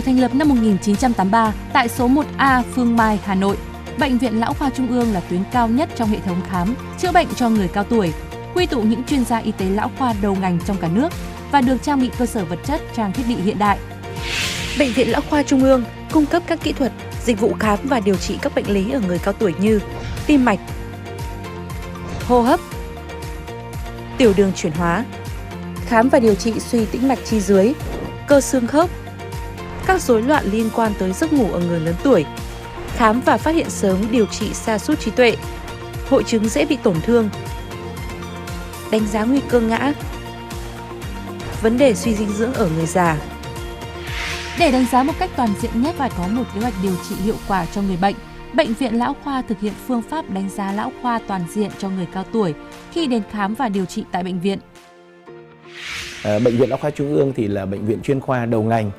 Được thành lập năm 1983 tại số 1A Phương Mai, Hà Nội, Bệnh viện Lão khoa Trung ương là tuyến cao nhất trong hệ thống khám, chữa bệnh cho người cao tuổi, quy tụ những chuyên gia y tế lão khoa đầu ngành trong cả nước và được trang bị cơ sở vật chất, trang thiết bị hiện đại. Bệnh viện Lão khoa Trung ương cung cấp các kỹ thuật, dịch vụ khám và điều trị các bệnh lý ở người cao tuổi như tim mạch, hô hấp, tiểu đường chuyển hóa, khám và điều trị suy tĩnh mạch chi dưới, cơ xương khớp, các rối loạn liên quan tới giấc ngủ ở người lớn tuổi, khám và phát hiện sớm điều trị sa sút trí tuệ, hội chứng dễ bị tổn thương, đánh giá nguy cơ ngã, vấn đề suy dinh dưỡng ở người già. Để đánh giá một cách toàn diện nhất và có một kế hoạch điều trị hiệu quả cho người bệnh, Bệnh viện Lão khoa thực hiện phương pháp đánh giá lão khoa toàn diện cho người cao tuổi khi đến khám và điều trị tại bệnh viện. Bệnh viện Lão khoa Trung ương thì là bệnh viện chuyên khoa đầu ngành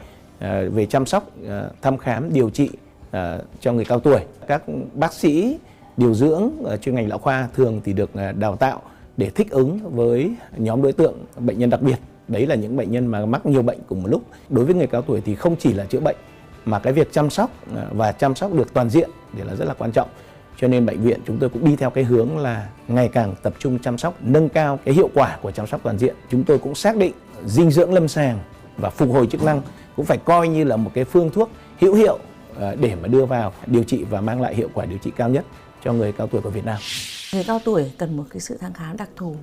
về chăm sóc, thăm khám, điều trị cho người cao tuổi. Các bác sĩ điều dưỡng chuyên ngành lão khoa thường thì được đào tạo để thích ứng với nhóm đối tượng bệnh nhân đặc biệt. Đấy là những bệnh nhân mà mắc nhiều bệnh cùng một lúc. Đối với người cao tuổi thì không chỉ là chữa bệnh mà cái việc chăm sóc và chăm sóc được toàn diện thì là rất là quan trọng. Cho nên bệnh viện chúng tôi cũng đi theo cái hướng là ngày càng tập trung chăm sóc, nâng cao cái hiệu quả của chăm sóc toàn diện. Chúng tôi cũng xác định dinh dưỡng lâm sàng và phục hồi chức năng cũng phải coi như là một cái phương thuốc hữu hiệu để mà đưa vào điều trị và mang lại hiệu quả điều trị cao nhất cho người cao tuổi của Việt Nam. Người cao tuổi cần một cái sự thăm khám đặc thù.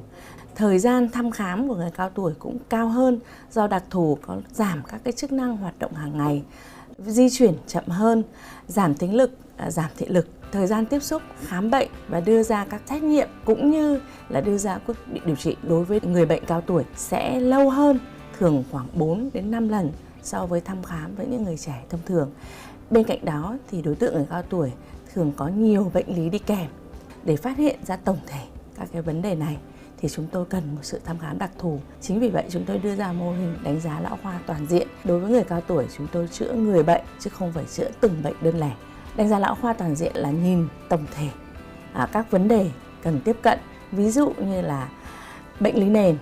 Thời gian thăm khám của người cao tuổi cũng cao hơn do đặc thù có giảm các cái chức năng hoạt động hàng ngày, di chuyển chậm hơn, giảm thính lực, giảm thị lực. Thời gian tiếp xúc, khám bệnh và đưa ra các xét nghiệm cũng như là đưa ra quyết định điều trị đối với người bệnh cao tuổi sẽ lâu hơn, thường khoảng 4 đến 5 lần so với thăm khám với những người trẻ thông thường. Bên cạnh đó thì đối tượng người cao tuổi thường có nhiều bệnh lý đi kèm. Để phát hiện ra tổng thể các cái vấn đề này thì chúng tôi cần một sự thăm khám đặc thù. Chính vì vậy chúng tôi đưa ra mô hình đánh giá lão khoa toàn diện. Đối với người cao tuổi chúng tôi chữa người bệnh chứ không phải chữa từng bệnh đơn lẻ. Đánh giá lão khoa toàn diện là nhìn tổng thể các vấn đề cần tiếp cận. Ví dụ như là bệnh lý nền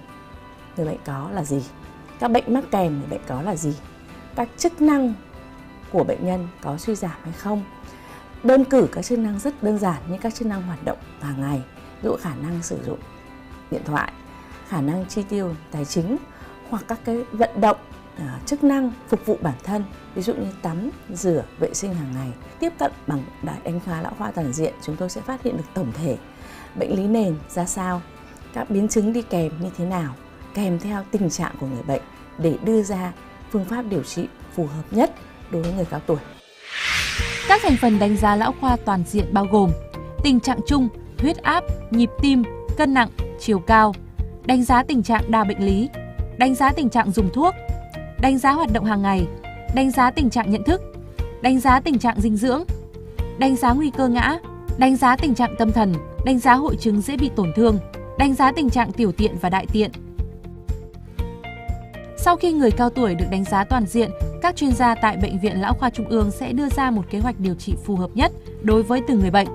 người bệnh có là gì, các bệnh mắc kèm người bệnh có là gì, các chức năng của bệnh nhân có suy giảm hay không. Đơn cử các chức năng rất đơn giản như các chức năng hoạt động hàng ngày, ví dụ khả năng sử dụng điện thoại, khả năng chi tiêu tài chính hoặc các cái vận động, chức năng phục vụ bản thân, ví dụ như tắm, rửa, vệ sinh hàng ngày. Tiếp cận bằng đánh giá lão khoa toàn diện, chúng tôi sẽ phát hiện được tổng thể bệnh lý nền ra sao, các biến chứng đi kèm như thế nào, kèm theo tình trạng của người bệnh để đưa ra phương pháp điều trị phù hợp nhất đối với người cao tuổi. Các thành phần đánh giá lão khoa toàn diện bao gồm tình trạng chung, huyết áp, nhịp tim, cân nặng, chiều cao, đánh giá tình trạng đa bệnh lý, đánh giá tình trạng dùng thuốc, đánh giá hoạt động hàng ngày, đánh giá tình trạng nhận thức, đánh giá tình trạng dinh dưỡng, đánh giá nguy cơ ngã, đánh giá tình trạng tâm thần, đánh giá hội chứng dễ bị tổn thương, đánh giá tình trạng tiểu tiện và đại tiện. Sau khi người cao tuổi được đánh giá toàn diện, các chuyên gia tại Bệnh viện Lão khoa Trung ương sẽ đưa ra một kế hoạch điều trị phù hợp nhất đối với từng người bệnh.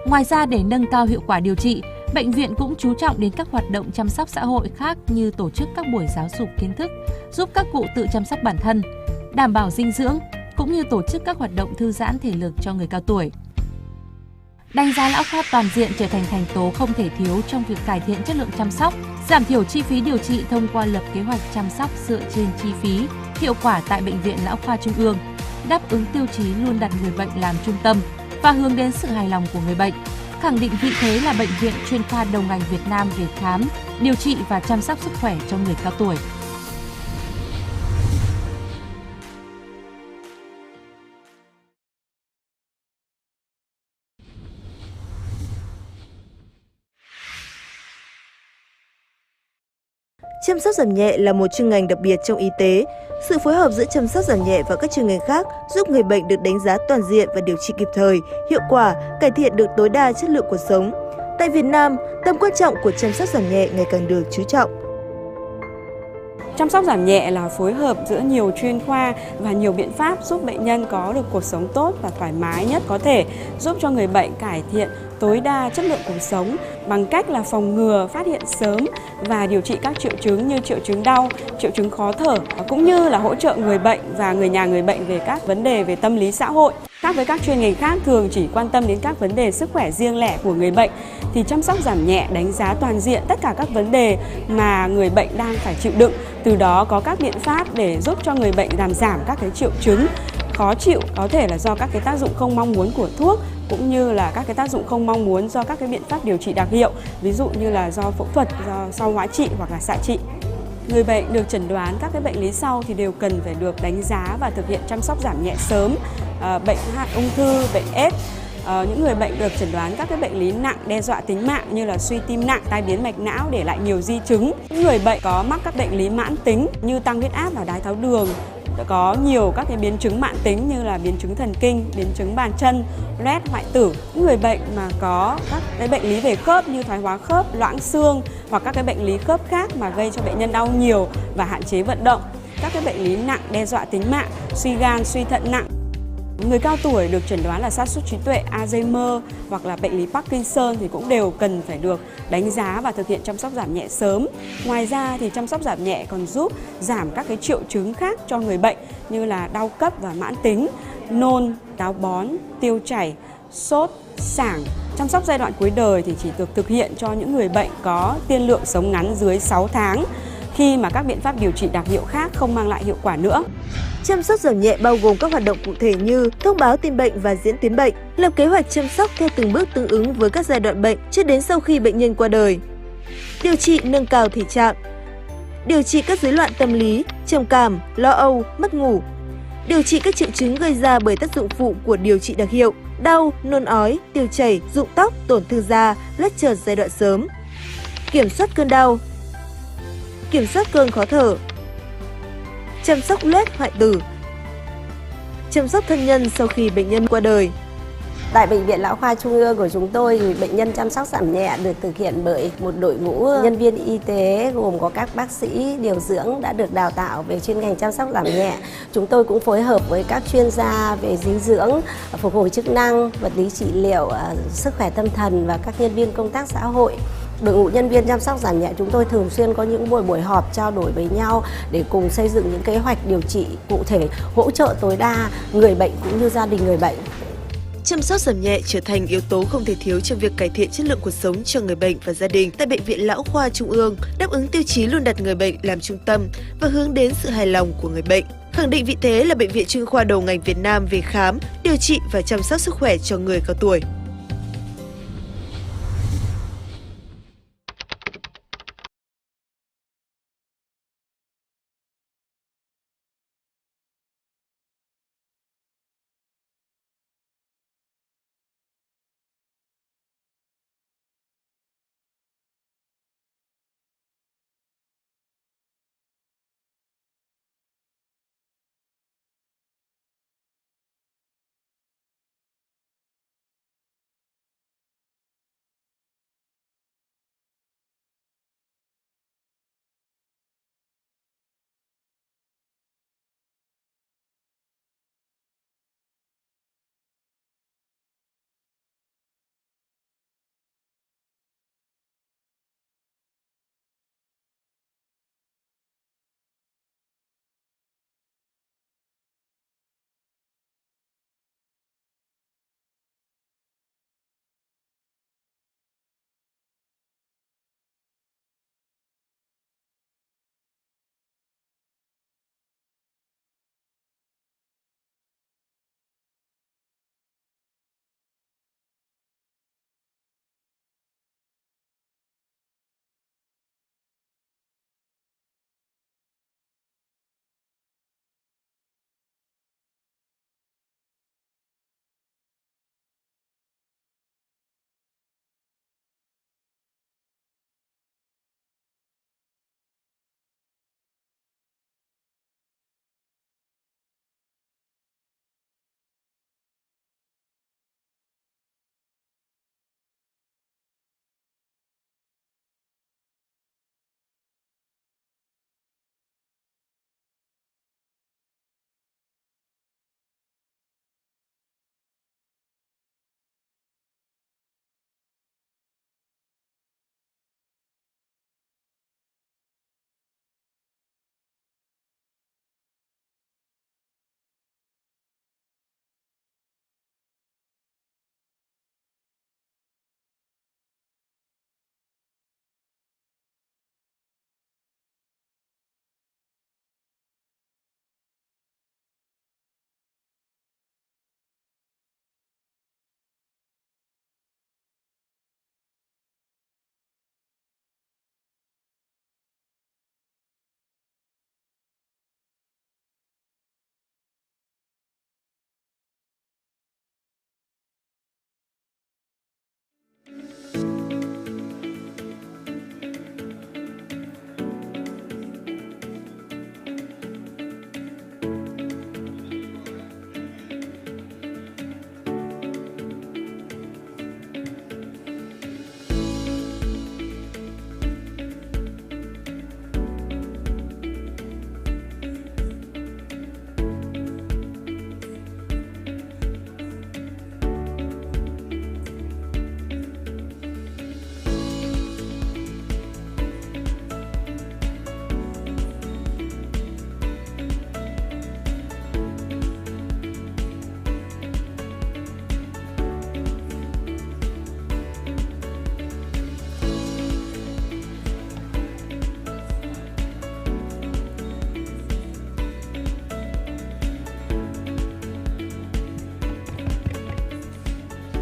Ngoài ra, để nâng cao hiệu quả điều trị, bệnh viện cũng chú trọng đến các hoạt động chăm sóc xã hội khác như tổ chức các buổi giáo dục kiến thức, giúp các cụ tự chăm sóc bản thân, đảm bảo dinh dưỡng, cũng như tổ chức các hoạt động thư giãn thể lực cho người cao tuổi. Đánh giá lão khoa toàn diện trở thành thành tố không thể thiếu trong việc cải thiện chất lượng chăm sóc, giảm thiểu chi phí điều trị thông qua lập kế hoạch chăm sóc dựa trên chi phí, hiệu quả tại Bệnh viện Lão khoa Trung ương, đáp ứng tiêu chí luôn đặt người bệnh làm trung tâm và hướng đến sự hài lòng của người bệnh, khẳng định vị thế là bệnh viện chuyên khoa đầu ngành Việt Nam về khám, điều trị và chăm sóc sức khỏe cho người cao tuổi. Chăm sóc giảm nhẹ là một chuyên ngành đặc biệt trong y tế. Sự phối hợp giữa chăm sóc giảm nhẹ và các chuyên ngành khác giúp người bệnh được đánh giá toàn diện và điều trị kịp thời, hiệu quả, cải thiện được tối đa chất lượng cuộc sống. Tại Việt Nam, tầm quan trọng của chăm sóc giảm nhẹ ngày càng được chú trọng. Chăm sóc giảm nhẹ là phối hợp giữa nhiều chuyên khoa và nhiều biện pháp giúp bệnh nhân có được cuộc sống tốt và thoải mái nhất có thể, giúp cho người bệnh cải thiện tối đa chất lượng cuộc sống bằng cách là phòng ngừa, phát hiện sớm và điều trị các triệu chứng như triệu chứng đau, triệu chứng khó thở, cũng như là hỗ trợ người bệnh và người nhà người bệnh về các vấn đề về tâm lý xã hội. Khác với các chuyên ngành khác thường chỉ quan tâm đến các vấn đề sức khỏe riêng lẻ của người bệnh, thì chăm sóc giảm nhẹ đánh giá toàn diện tất cả các vấn đề mà người bệnh đang phải chịu đựng, từ đó có các biện pháp để giúp cho người bệnh làm giảm các cái triệu chứng khó chịu, có thể là do các cái tác dụng không mong muốn của thuốc, cũng như là các cái tác dụng không mong muốn do các cái biện pháp điều trị đặc hiệu, ví dụ như là do phẫu thuật, do sau hóa trị hoặc là xạ trị. Người bệnh được chẩn đoán các cái bệnh lý sau thì đều cần phải được đánh giá và thực hiện chăm sóc giảm nhẹ sớm, bệnh ung thư, bệnh AIDS. Những người bệnh được chẩn đoán các cái bệnh lý nặng đe dọa tính mạng như là suy tim nặng, tai biến mạch não để lại nhiều di chứng. Những người bệnh có mắc các bệnh lý mãn tính như tăng huyết áp và đái tháo đường, có nhiều các cái biến chứng mãn tính như là biến chứng thần kinh, biến chứng bàn chân, loét, hoại tử. Những người bệnh mà có các cái bệnh lý về khớp như thoái hóa khớp, loãng xương hoặc các cái bệnh lý khớp khác mà gây cho bệnh nhân đau nhiều và hạn chế vận động. Các cái bệnh lý nặng đe dọa tính mạng, suy gan, suy thận nặng. Người cao tuổi được chẩn đoán là sa sút trí tuệ, Alzheimer hoặc là bệnh lý Parkinson thì cũng đều cần phải được đánh giá và thực hiện chăm sóc giảm nhẹ sớm. Ngoài ra thì chăm sóc giảm nhẹ còn giúp giảm các cái triệu chứng khác cho người bệnh như là đau cấp và mãn tính, nôn, táo bón, tiêu chảy, sốt, sảng. Chăm sóc giai đoạn cuối đời thì chỉ được thực hiện cho những người bệnh có tiên lượng sống ngắn dưới 6 tháng, khi mà các biện pháp điều trị đặc hiệu khác không mang lại hiệu quả nữa. Chăm sóc giảm nhẹ bao gồm các hoạt động cụ thể như thông báo tin bệnh và diễn tiến bệnh, lập kế hoạch chăm sóc theo từng bước tương ứng với các giai đoạn bệnh trước đến sau khi bệnh nhân qua đời. Điều trị nâng cao thể trạng. Điều trị các rối loạn tâm lý, trầm cảm, lo âu, mất ngủ. Điều trị các triệu chứng gây ra bởi tác dụng phụ của điều trị đặc hiệu, đau, nôn ói, tiêu chảy, rụng tóc, tổn thương da, lết chợt giai đoạn sớm. Kiểm soát cơn đau. Kiểm soát cơn khó thở. Chăm sóc loét, hoại tử. Chăm sóc thân nhân sau khi bệnh nhân qua đời. Tại Bệnh viện Lão khoa Trung ương của chúng tôi thì bệnh nhân chăm sóc giảm nhẹ được thực hiện bởi một đội ngũ nhân viên y tế gồm có các bác sĩ điều dưỡng đã được đào tạo về chuyên ngành chăm sóc giảm nhẹ. Chúng tôi cũng phối hợp với các chuyên gia về dinh dưỡng, phục hồi chức năng, vật lý trị liệu, sức khỏe tâm thần và các nhân viên công tác xã hội. Đội ngũ nhân viên chăm sóc giảm nhẹ chúng tôi thường xuyên có những buổi họp trao đổi với nhau để cùng xây dựng những kế hoạch điều trị cụ thể, hỗ trợ tối đa người bệnh cũng như gia đình người bệnh. Chăm sóc giảm nhẹ trở thành yếu tố không thể thiếu trong việc cải thiện chất lượng cuộc sống cho người bệnh và gia đình tại Bệnh viện Lão khoa Trung ương, đáp ứng tiêu chí luôn đặt người bệnh làm trung tâm và hướng đến sự hài lòng của người bệnh. Khẳng định vị thế là bệnh viện chuyên khoa đầu ngành Việt Nam về khám, điều trị và chăm sóc sức khỏe cho người cao tuổi.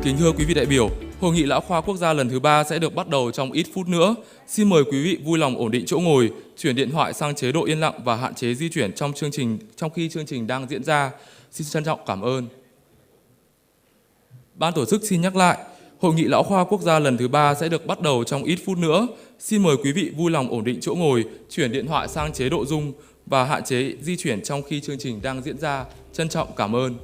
Kính thưa quý vị đại biểu, Hội nghị Lão khoa Quốc gia lần thứ 3 sẽ được bắt đầu trong ít phút nữa. Xin mời quý vị vui lòng ổn định chỗ ngồi, chuyển điện thoại sang chế độ yên lặng và hạn chế di chuyển trong khi chương trình đang diễn ra. Xin trân trọng cảm ơn. Ban tổ chức xin nhắc lại, Hội nghị Lão khoa Quốc gia lần thứ 3 sẽ được bắt đầu trong ít phút nữa. Xin mời quý vị vui lòng ổn định chỗ ngồi, chuyển điện thoại sang chế độ Zoom và hạn chế di chuyển trong khi chương trình đang diễn ra. Trân trọng cảm ơn.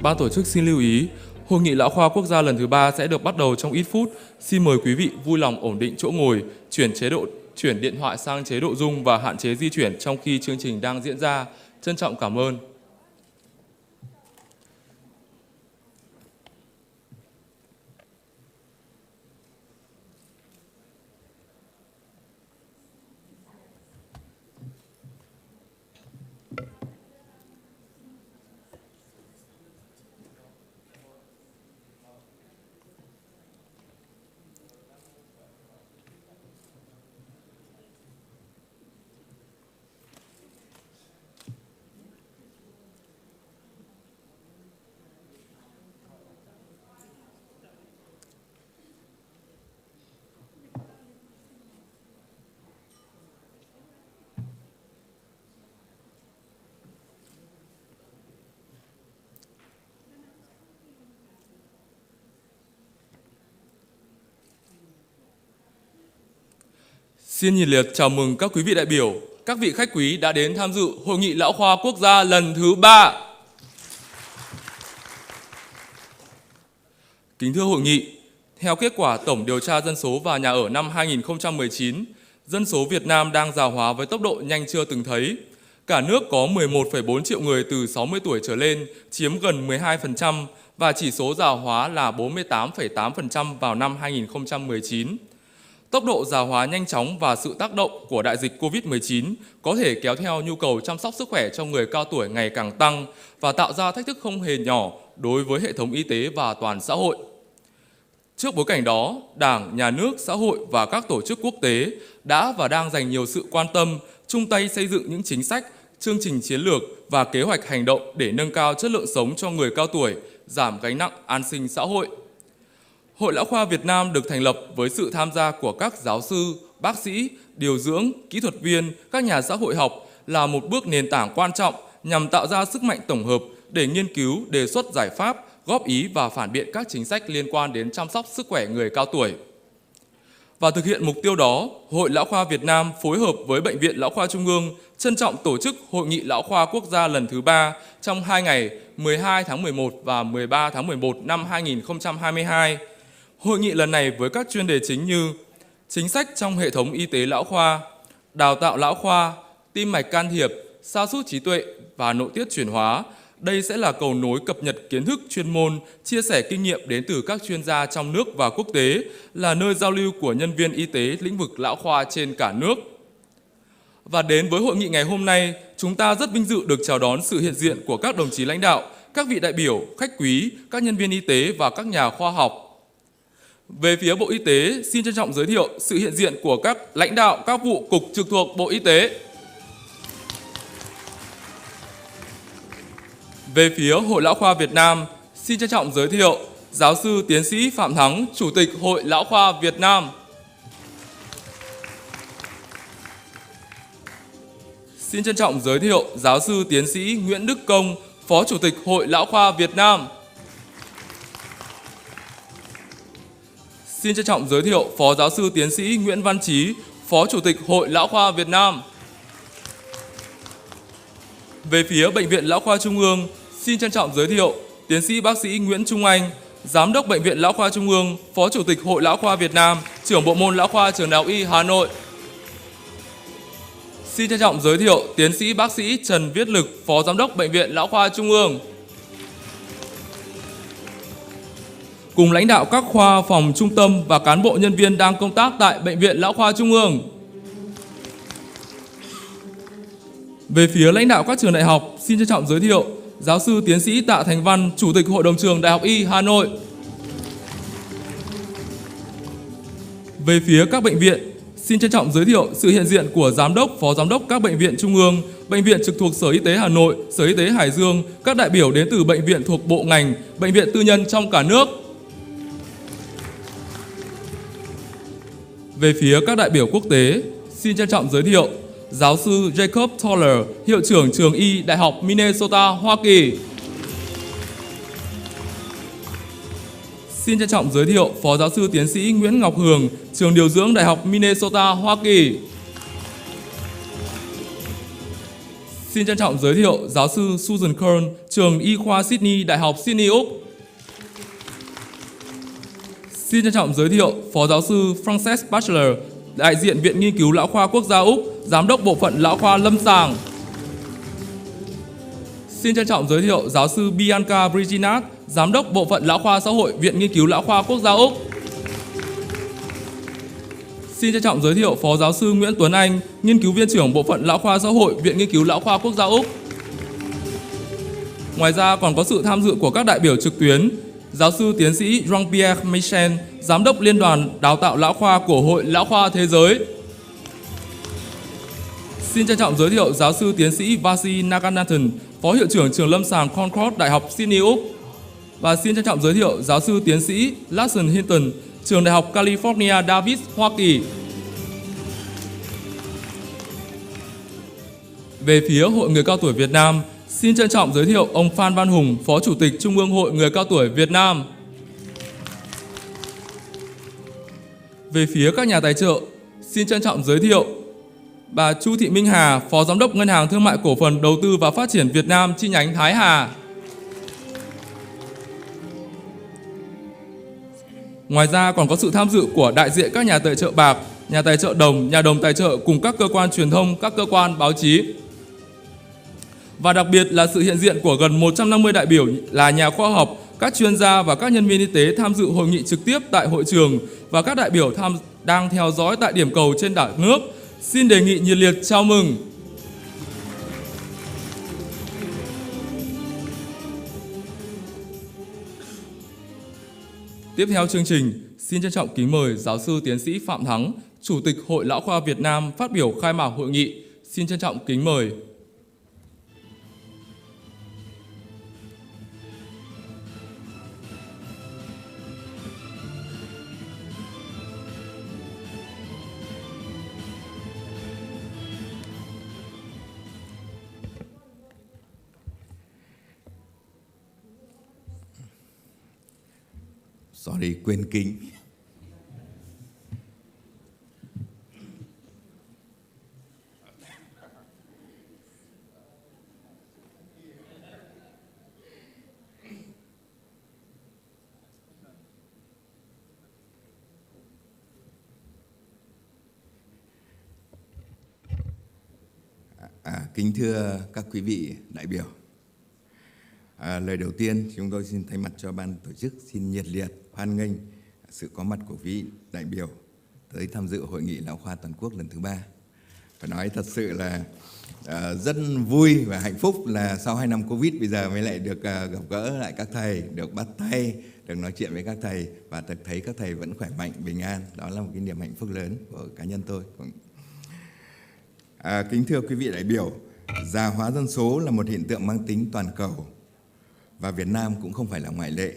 Ban tổ chức xin lưu ý, Hội nghị Lão khoa Quốc gia lần thứ 3 sẽ được bắt đầu trong ít phút. Xin mời quý vị vui lòng ổn định chỗ ngồi, chuyển điện thoại sang chế độ Zoom và hạn chế di chuyển trong khi chương trình đang diễn ra. Trân trọng cảm ơn. Xin nhiệt liệt chào mừng các quý vị đại biểu, các vị khách quý đã đến tham dự Hội nghị Lão khoa Quốc gia lần thứ 3. Kính thưa hội nghị, theo kết quả tổng điều tra dân số và nhà ở năm 2019, dân số Việt Nam đang già hóa với tốc độ nhanh chưa từng thấy. Cả nước có 11,4 triệu người từ 60 tuổi trở lên, chiếm gần 12%, và chỉ số già hóa là 48,8% vào năm 2019. Tốc độ già hóa nhanh chóng và sự tác động của đại dịch Covid-19 có thể kéo theo nhu cầu chăm sóc sức khỏe cho người cao tuổi ngày càng tăng và tạo ra thách thức không hề nhỏ đối với hệ thống y tế và toàn xã hội. Trước bối cảnh đó, Đảng, Nhà nước, xã hội và các tổ chức quốc tế đã và đang dành nhiều sự quan tâm, chung tay xây dựng những chính sách, chương trình chiến lược và kế hoạch hành động để nâng cao chất lượng sống cho người cao tuổi, giảm gánh nặng an sinh xã hội. Hội Lão khoa Việt Nam được thành lập với sự tham gia của các giáo sư, bác sĩ, điều dưỡng, kỹ thuật viên, các nhà xã hội học là một bước nền tảng quan trọng nhằm tạo ra sức mạnh tổng hợp để nghiên cứu, đề xuất giải pháp, góp ý và phản biện các chính sách liên quan đến chăm sóc sức khỏe người cao tuổi. Và thực hiện mục tiêu đó, Hội Lão khoa Việt Nam phối hợp với Bệnh viện Lão khoa Trung ương trân trọng tổ chức Hội nghị Lão khoa Quốc gia lần thứ 3 trong 2 ngày 12 tháng 11 và 13 tháng 11 năm 2022. Hội nghị lần này với các chuyên đề chính như chính sách trong hệ thống y tế lão khoa, đào tạo lão khoa, tim mạch can thiệp, sa sút trí tuệ và nội tiết chuyển hóa. Đây sẽ là cầu nối cập nhật kiến thức chuyên môn, chia sẻ kinh nghiệm đến từ các chuyên gia trong nước và quốc tế, là nơi giao lưu của nhân viên y tế lĩnh vực lão khoa trên cả nước. Và đến với hội nghị ngày hôm nay, chúng ta rất vinh dự được chào đón sự hiện diện của các đồng chí lãnh đạo, các vị đại biểu, khách quý, các nhân viên y tế và các nhà khoa học. Về phía Bộ Y tế, xin trân trọng giới thiệu sự hiện diện của các lãnh đạo các vụ cục trực thuộc Bộ Y tế. Về phía Hội Lão khoa Việt Nam, xin trân trọng giới thiệu Giáo sư Tiến sĩ Phạm Thắng, Chủ tịch Hội Lão khoa Việt Nam. Xin trân trọng giới thiệu Giáo sư Tiến sĩ Nguyễn Đức Công, Phó Chủ tịch Hội Lão khoa Việt Nam. Xin trân trọng giới thiệu Phó Giáo sư Tiến sĩ Nguyễn Văn Trí, Phó Chủ tịch Hội Lão khoa Việt Nam. Về phía Bệnh viện Lão khoa Trung ương, xin trân trọng giới thiệu Tiến sĩ bác sĩ Nguyễn Trung Anh, Giám đốc Bệnh viện Lão khoa Trung ương, Phó Chủ tịch Hội Lão khoa Việt Nam, Trưởng Bộ môn Lão khoa Trường Đại học Y Hà Nội. Xin trân trọng giới thiệu Tiến sĩ bác sĩ Trần Viết Lực, Phó Giám đốc Bệnh viện Lão khoa Trung ương. Cùng lãnh đạo các khoa, phòng, trung tâm và cán bộ nhân viên đang công tác tại Bệnh viện Lão khoa Trung ương. Về phía lãnh đạo các trường đại học, xin trân trọng giới thiệu Giáo sư Tiến sĩ Tạ Thành Văn, Chủ tịch Hội đồng trường Đại học Y Hà Nội. Về phía các bệnh viện, xin trân trọng giới thiệu sự hiện diện của Giám đốc, Phó Giám đốc các bệnh viện Trung ương, bệnh viện trực thuộc Sở Y tế Hà Nội, Sở Y tế Hải Dương, các đại biểu đến từ bệnh viện thuộc bộ ngành, bệnh viện tư nhân trong cả nước. Về phía các đại biểu quốc tế, xin trân trọng giới thiệu Giáo sư Jacob Toller, Hiệu trưởng Trường Y Đại học Minnesota, Hoa Kỳ. Xin trân trọng giới thiệu Phó Giáo sư Tiến sĩ Nguyễn Ngọc Hường, Trường Điều dưỡng Đại học Minnesota, Hoa Kỳ. Xin trân trọng giới thiệu Giáo sư Susan Kern, Trường Y khoa Sydney, Đại học Sydney, Úc. Xin trân trọng giới thiệu Phó Giáo sư Frances Batchelor, đại diện Viện Nghiên cứu Lão khoa Quốc gia Úc, Giám đốc Bộ phận Lão khoa Lâm sàng. Xin trân trọng giới thiệu Giáo sư Bianca Briginat, Giám đốc Bộ phận Lão khoa Xã hội, Viện Nghiên cứu Lão khoa Quốc gia Úc. Xin trân trọng giới thiệu Phó Giáo sư Nguyễn Tuấn Anh, Nghiên cứu viên trưởng Bộ phận Lão khoa Xã hội, Viện Nghiên cứu Lão khoa Quốc gia Úc. Ngoài ra còn có sự tham dự của các đại biểu trực tuyến, Giáo sư Tiến sĩ Jean-Pierre Michel, Giám đốc Liên đoàn Đào tạo Lão khoa của Hội Lão khoa Thế giới. Xin trân trọng giới thiệu Giáo sư Tiến sĩ Vasi Naganathan, Phó Hiệu trưởng Trường Lâm sàng Concord, Đại học Sydney, Úc. Và xin trân trọng giới thiệu Giáo sư Tiến sĩ Larson Hinton, Trường Đại học California Davis, Hoa Kỳ. Về phía Hội Người cao tuổi Việt Nam, xin trân trọng giới thiệu ông Phan Văn Hùng, Phó Chủ tịch Trung ương Hội Người cao tuổi Việt Nam. Về phía các nhà tài trợ, xin trân trọng giới thiệu bà Chu Thị Minh Hà, Phó Giám đốc Ngân hàng Thương mại Cổ phần Đầu tư và Phát triển Việt Nam chi nhánh Thái Hà. Ngoài ra còn có sự tham dự của đại diện các nhà tài trợ bạc, nhà tài trợ đồng, nhà đồng tài trợ cùng các cơ quan truyền thông, các cơ quan báo chí. Và đặc biệt là sự hiện diện của gần 150 đại biểu là nhà khoa học, các chuyên gia và các nhân viên y tế tham dự hội nghị trực tiếp tại hội trường và các đại biểu đang theo dõi tại điểm cầu trên cả nước. Xin đề nghị nhiệt liệt chào mừng. Tiếp theo chương trình, xin trân trọng kính mời giáo sư tiến sĩ Phạm Thắng, Chủ tịch Hội Lão khoa Việt Nam phát biểu khai mạc hội nghị. Xin trân trọng kính mời. Sorry, quên kính. Kính thưa các quý vị đại biểu, lời đầu tiên chúng tôi xin thay mặt cho ban tổ chức xin nhiệt liệt hoan nghênh sự có mặt của quý đại biểu tới tham dự hội nghị Lão khoa toàn quốc lần thứ 3. Phải nói thật sự là rất vui và hạnh phúc là sau 2 năm Covid bây giờ mới lại được gặp gỡ lại các thầy, được bắt tay, được nói chuyện với các thầy và được thấy các thầy vẫn khỏe mạnh, bình an. Đó là một cái niềm hạnh phúc lớn của cá nhân tôi. Kính thưa quý vị đại biểu, già hóa dân số là một hiện tượng mang tính toàn cầu và Việt Nam cũng không phải là ngoại lệ.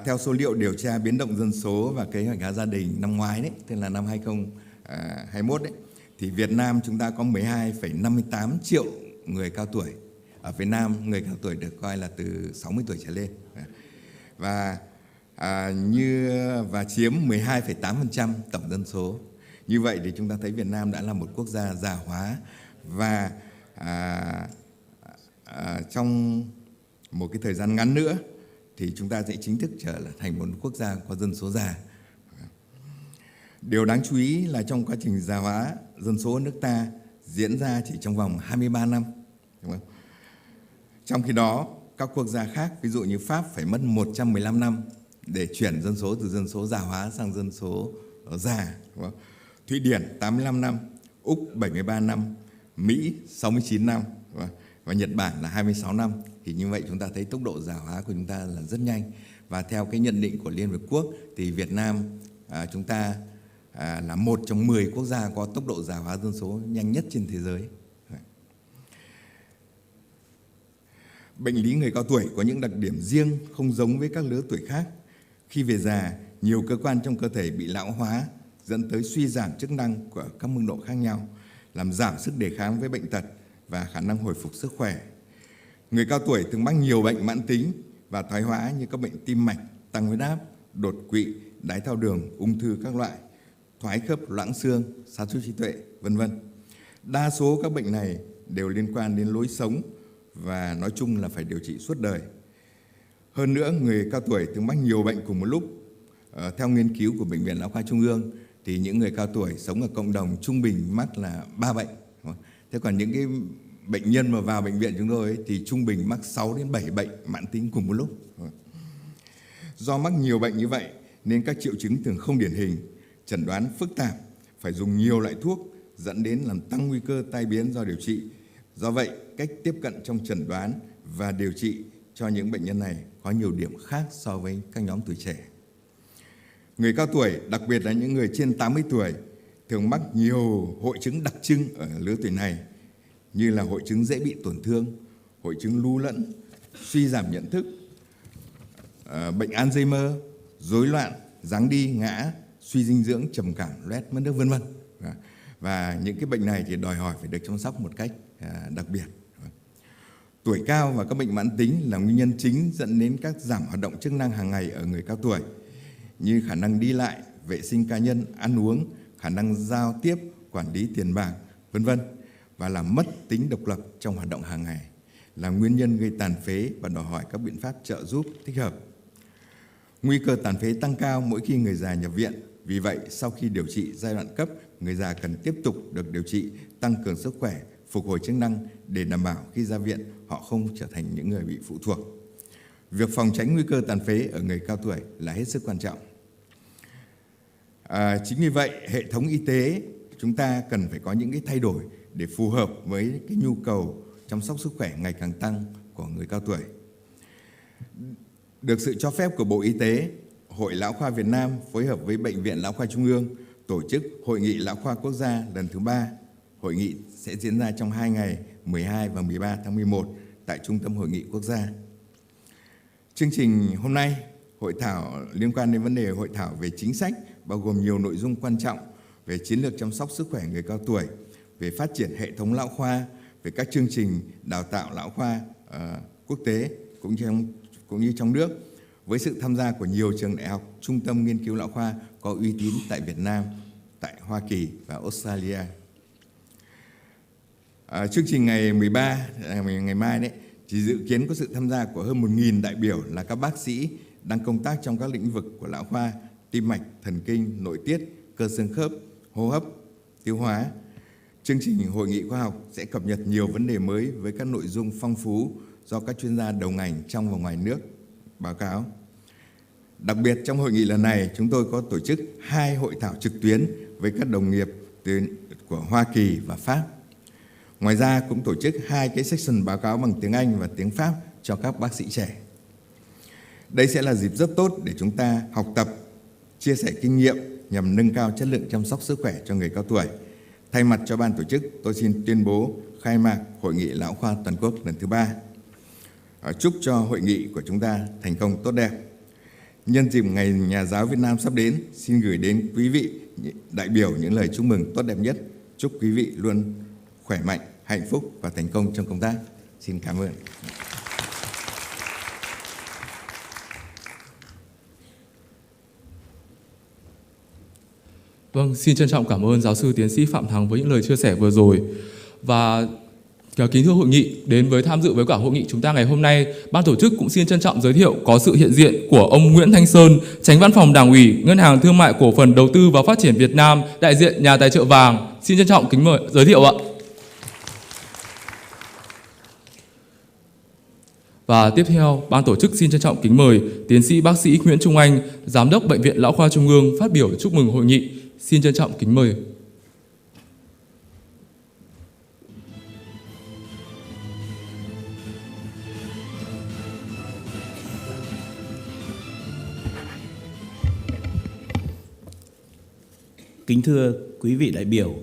Theo số liệu điều tra biến động dân số và kế hoạch hóa gia đình năm ngoái đấy, tức là năm 2021 đấy, thì Việt Nam chúng ta có 12,58 triệu người cao tuổi. Ở Việt Nam người cao tuổi được coi là từ 60 tuổi trở lên và chiếm 12,8% tổng dân số. Như vậy thì chúng ta thấy Việt Nam đã là một quốc gia già hóa và trong một cái thời gian ngắn nữa thì chúng ta sẽ chính thức trở thành một quốc gia có dân số già. Điều đáng chú ý là trong quá trình già hóa dân số nước ta diễn ra chỉ trong vòng 23 năm. Đúng không? Trong khi đó, các quốc gia khác, ví dụ như Pháp phải mất 115 năm để chuyển dân số từ dân số già hóa sang dân số già. Đúng không? Thụy Điển 85 năm, Úc 73 năm, Mỹ 69 năm và Nhật Bản là 26 năm. Thì như vậy chúng ta thấy tốc độ già hóa của chúng ta là rất nhanh. Và theo cái nhận định của Liên Hợp Quốc thì Việt Nam chúng ta là một trong 10 quốc gia có tốc độ già hóa dân số nhanh nhất trên thế giới. Bệnh lý người cao tuổi có những đặc điểm riêng không giống với các lứa tuổi khác. Khi về già, nhiều cơ quan trong cơ thể bị lão hóa dẫn tới suy giảm chức năng của các mức độ khác nhau, làm giảm sức đề kháng với bệnh tật và khả năng hồi phục sức khỏe. Người cao tuổi thường mắc nhiều bệnh mãn tính và thoái hóa như các bệnh tim mạch, tăng huyết áp, đột quỵ, đái tháo đường, ung thư các loại, thoái khớp, loãng xương, sa sút trí tuệ, v.v. Đa số các bệnh này đều liên quan đến lối sống và nói chung là phải điều trị suốt đời. Hơn nữa, người cao tuổi thường mắc nhiều bệnh cùng một lúc. Theo nghiên cứu của Bệnh viện Lão khoa Trung ương thì những người cao tuổi sống ở cộng đồng trung bình mắc là 3 bệnh. Thế còn những cái bệnh nhân mà vào bệnh viện chúng tôi thì trung bình mắc 6 đến 7 bệnh mãn tính cùng một lúc. Do mắc nhiều bệnh như vậy nên các triệu chứng thường không điển hình, chẩn đoán phức tạp, phải dùng nhiều loại thuốc dẫn đến làm tăng nguy cơ tai biến do điều trị. Do vậy, cách tiếp cận trong chẩn đoán và điều trị cho những bệnh nhân này có nhiều điểm khác so với các nhóm tuổi trẻ. Người cao tuổi, đặc biệt là những người trên 80 tuổi, thường mắc nhiều hội chứng đặc trưng ở lứa tuổi này, như là hội chứng dễ bị tổn thương, hội chứng lu lẫn, suy giảm nhận thức, bệnh Alzheimer, rối loạn, giáng đi, ngã, suy dinh dưỡng, trầm cảm, loét, mất nước, v.v. Và những cái bệnh này thì đòi hỏi phải được chăm sóc một cách đặc biệt. Tuổi cao và các bệnh mãn tính là nguyên nhân chính dẫn đến các giảm hoạt động chức năng hàng ngày ở người cao tuổi, như khả năng đi lại, vệ sinh cá nhân, ăn uống, khả năng giao tiếp, quản lý tiền bạc, v.v. và làm mất tính độc lập trong hoạt động hàng ngày, là nguyên nhân gây tàn phế và đòi hỏi các biện pháp trợ giúp thích hợp. Nguy cơ tàn phế tăng cao mỗi khi người già nhập viện. Vì vậy, sau khi điều trị giai đoạn cấp, người già cần tiếp tục được điều trị, tăng cường sức khỏe, phục hồi chức năng để đảm bảo khi ra viện họ không trở thành những người bị phụ thuộc. Việc phòng tránh nguy cơ tàn phế ở người cao tuổi là hết sức quan trọng. Chính vì vậy, hệ thống y tế chúng ta cần phải có những cái thay đổi để phù hợp với cái nhu cầu chăm sóc sức khỏe ngày càng tăng của người cao tuổi. Được sự cho phép của Bộ Y tế, Hội Lão khoa Việt Nam phối hợp với Bệnh viện Lão khoa Trung ương tổ chức Hội nghị Lão khoa Quốc gia lần thứ 3. Hội nghị sẽ diễn ra trong 2 ngày 12 và 13 tháng 11 tại Trung tâm Hội nghị Quốc gia. Chương trình hôm nay, hội thảo liên quan đến vấn đề hội thảo về chính sách, bao gồm nhiều nội dung quan trọng về chiến lược chăm sóc sức khỏe người cao tuổi, về phát triển hệ thống lão khoa, về các chương trình đào tạo lão khoa quốc tế cũng như trong nước, với sự tham gia của nhiều trường đại học, trung tâm nghiên cứu lão khoa có uy tín tại Việt Nam, tại Hoa Kỳ và Australia. Chương trình ngày 13, ngày mai đấy, chỉ dự kiến có sự tham gia của hơn 1.000 đại biểu là các bác sĩ đang công tác trong các lĩnh vực của lão khoa, tim mạch, thần kinh, nội tiết, cơ xương khớp, hô hấp, tiêu hóa. Chương trình hội nghị khoa học sẽ cập nhật nhiều vấn đề mới với các nội dung phong phú do các chuyên gia đầu ngành trong và ngoài nước báo cáo. Đặc biệt trong hội nghị lần này, chúng tôi có tổ chức 2 hội thảo trực tuyến với các đồng nghiệp của Hoa Kỳ và Pháp. Ngoài ra cũng tổ chức 2 cái section báo cáo bằng tiếng Anh và tiếng Pháp cho các bác sĩ trẻ. Đây sẽ là dịp rất tốt để chúng ta học tập, chia sẻ kinh nghiệm nhằm nâng cao chất lượng chăm sóc sức khỏe cho người cao tuổi. Thay mặt cho ban tổ chức, tôi xin tuyên bố khai mạc Hội nghị Lão khoa Toàn quốc lần thứ 3. Chúc cho hội nghị của chúng ta thành công tốt đẹp. Nhân dịp Ngày Nhà giáo Việt Nam sắp đến, xin gửi đến quý vị đại biểu những lời chúc mừng tốt đẹp nhất. Chúc quý vị luôn khỏe mạnh, hạnh phúc và thành công trong công tác. Xin cảm ơn. Vâng, xin trân trọng cảm ơn giáo sư tiến sĩ Phạm Thắng với những lời chia sẻ vừa rồi. Và kính thưa hội nghị, đến với tham dự với cả hội nghị chúng ta ngày hôm nay, ban tổ chức cũng xin trân trọng giới thiệu có sự hiện diện của ông Nguyễn Thanh Sơn, Chánh Văn phòng Đảng ủy Ngân hàng Thương mại Cổ phần Đầu tư và Phát triển Việt Nam, đại diện nhà tài trợ vàng. Xin trân trọng kính mời giới thiệu ạ. Và tiếp theo, ban tổ chức xin trân trọng kính mời tiến sĩ bác sĩ Nguyễn Trung Anh, Giám đốc Bệnh viện Lão khoa Trung ương phát biểu chúc mừng hội nghị. Xin trân trọng kính mời. Kính thưa quý vị đại biểu,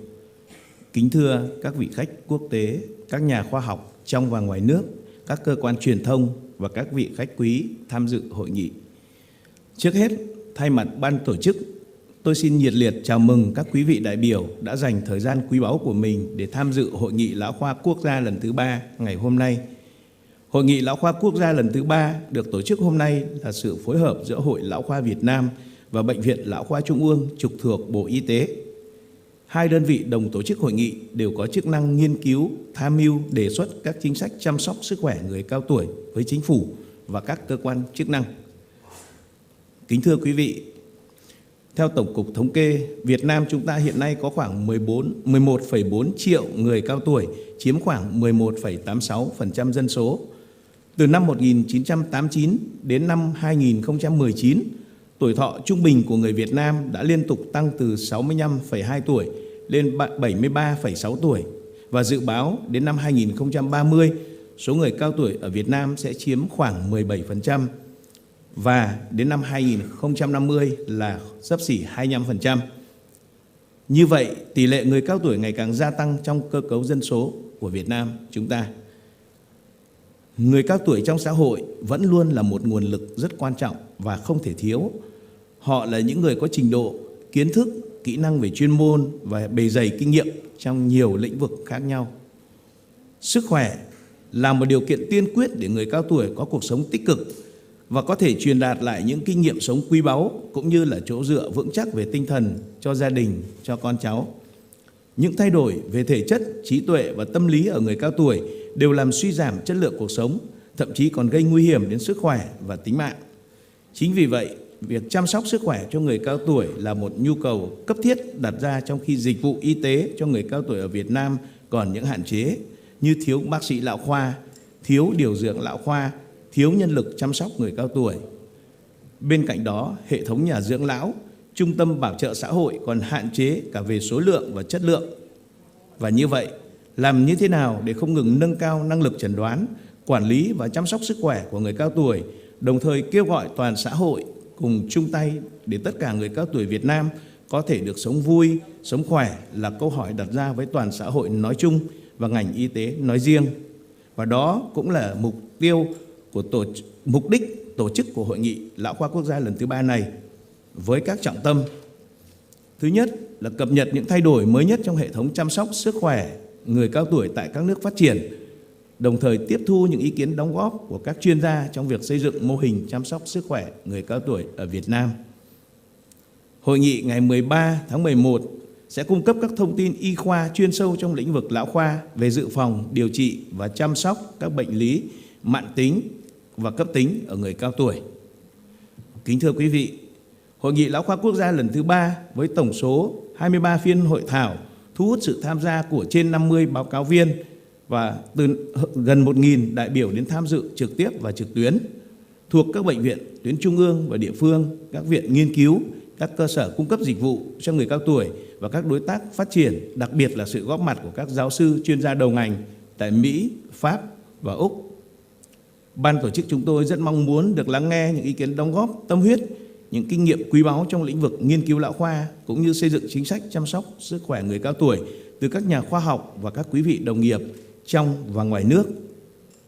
kính thưa các vị khách quốc tế, các nhà khoa học trong và ngoài nước, các cơ quan truyền thông và các vị khách quý tham dự hội nghị. Trước hết, thay mặt ban tổ chức, tôi xin nhiệt liệt chào mừng các quý vị đại biểu đã dành thời gian quý báu của mình để tham dự Hội nghị Lão khoa Quốc gia lần thứ 3 ngày hôm nay. Hội nghị Lão khoa Quốc gia lần thứ 3 được tổ chức hôm nay là sự phối hợp giữa Hội Lão khoa Việt Nam và Bệnh viện Lão khoa Trung ương trực thuộc Bộ Y tế. Hai đơn vị đồng tổ chức hội nghị đều có chức năng nghiên cứu, tham mưu, đề xuất các chính sách chăm sóc sức khỏe người cao tuổi với chính phủ và các cơ quan chức năng. Kính thưa quý vị, theo Tổng cục Thống kê, Việt Nam chúng ta hiện nay có khoảng 11,4 triệu người cao tuổi, chiếm khoảng 11,86% dân số. Từ năm 1989 đến năm 2019, tuổi thọ trung bình của người Việt Nam đã liên tục tăng từ 65,2 tuổi lên 73,6 tuổi và dự báo đến năm 2030, số người cao tuổi ở Việt Nam sẽ chiếm khoảng 17% và đến năm 2050 là xấp xỉ 25%. Như vậy, tỷ lệ người cao tuổi ngày càng gia tăng trong cơ cấu dân số của Việt Nam chúng ta. Người cao tuổi trong xã hội vẫn luôn là một nguồn lực rất quan trọng và không thể thiếu. Họ là những người có trình độ, kiến thức, kỹ năng về chuyên môn và bề dày kinh nghiệm trong nhiều lĩnh vực khác nhau. Sức khỏe là một điều kiện tiên quyết để người cao tuổi có cuộc sống tích cực, và có thể truyền đạt lại những kinh nghiệm sống quý báu cũng như là chỗ dựa vững chắc về tinh thần cho gia đình, cho con cháu. Những thay đổi về thể chất, trí tuệ và tâm lý ở người cao tuổi đều làm suy giảm chất lượng cuộc sống, thậm chí còn gây nguy hiểm đến sức khỏe và tính mạng. Chính vì vậy, việc chăm sóc sức khỏe cho người cao tuổi là một nhu cầu cấp thiết đặt ra trong khi dịch vụ y tế cho người cao tuổi ở Việt Nam còn những hạn chế như thiếu bác sĩ lão khoa, thiếu điều dưỡng lão khoa, thiếu nhân lực chăm sóc người cao tuổi. Bên cạnh đó, hệ thống nhà dưỡng lão, trung tâm bảo trợ xã hội còn hạn chế cả về số lượng và chất lượng. Và như vậy, làm như thế nào để không ngừng nâng cao năng lực chẩn đoán, quản lý và chăm sóc sức khỏe của người cao tuổi, đồng thời kêu gọi toàn xã hội cùng chung tay để tất cả người cao tuổi Việt Nam có thể được sống vui, sống khỏe là câu hỏi đặt ra với toàn xã hội nói chung và ngành y tế nói riêng. Và đó cũng là mục đích tổ chức của Hội nghị Lão khoa Quốc gia lần thứ 3 này, với các trọng tâm. Thứ nhất là cập nhật những thay đổi mới nhất trong hệ thống chăm sóc sức khỏe người cao tuổi tại các nước phát triển, đồng thời tiếp thu những ý kiến đóng góp của các chuyên gia trong việc xây dựng mô hình chăm sóc sức khỏe người cao tuổi ở Việt Nam. Hội nghị ngày 13 tháng 11 sẽ cung cấp các thông tin y khoa chuyên sâu trong lĩnh vực lão khoa về dự phòng, điều trị và chăm sóc các bệnh lý mãn tính và cấp tính ở người cao tuổi. Kính thưa quý vị, Hội nghị Lão khoa Quốc gia lần thứ 3 với tổng số 23 phiên hội thảo thu hút sự tham gia của trên 50 báo cáo viên và từ gần 1.000 đại biểu đến tham dự trực tiếp và trực tuyến thuộc các bệnh viện tuyến trung ương và địa phương, các viện nghiên cứu, các cơ sở cung cấp dịch vụ cho người cao tuổi và các đối tác phát triển, đặc biệt là sự góp mặt của các giáo sư, chuyên gia đầu ngành tại Mỹ, Pháp và Úc. Ban tổ chức chúng tôi rất mong muốn được lắng nghe những ý kiến đóng góp tâm huyết, những kinh nghiệm quý báu trong lĩnh vực nghiên cứu lão khoa cũng như xây dựng chính sách chăm sóc sức khỏe người cao tuổi từ các nhà khoa học và các quý vị đồng nghiệp trong và ngoài nước.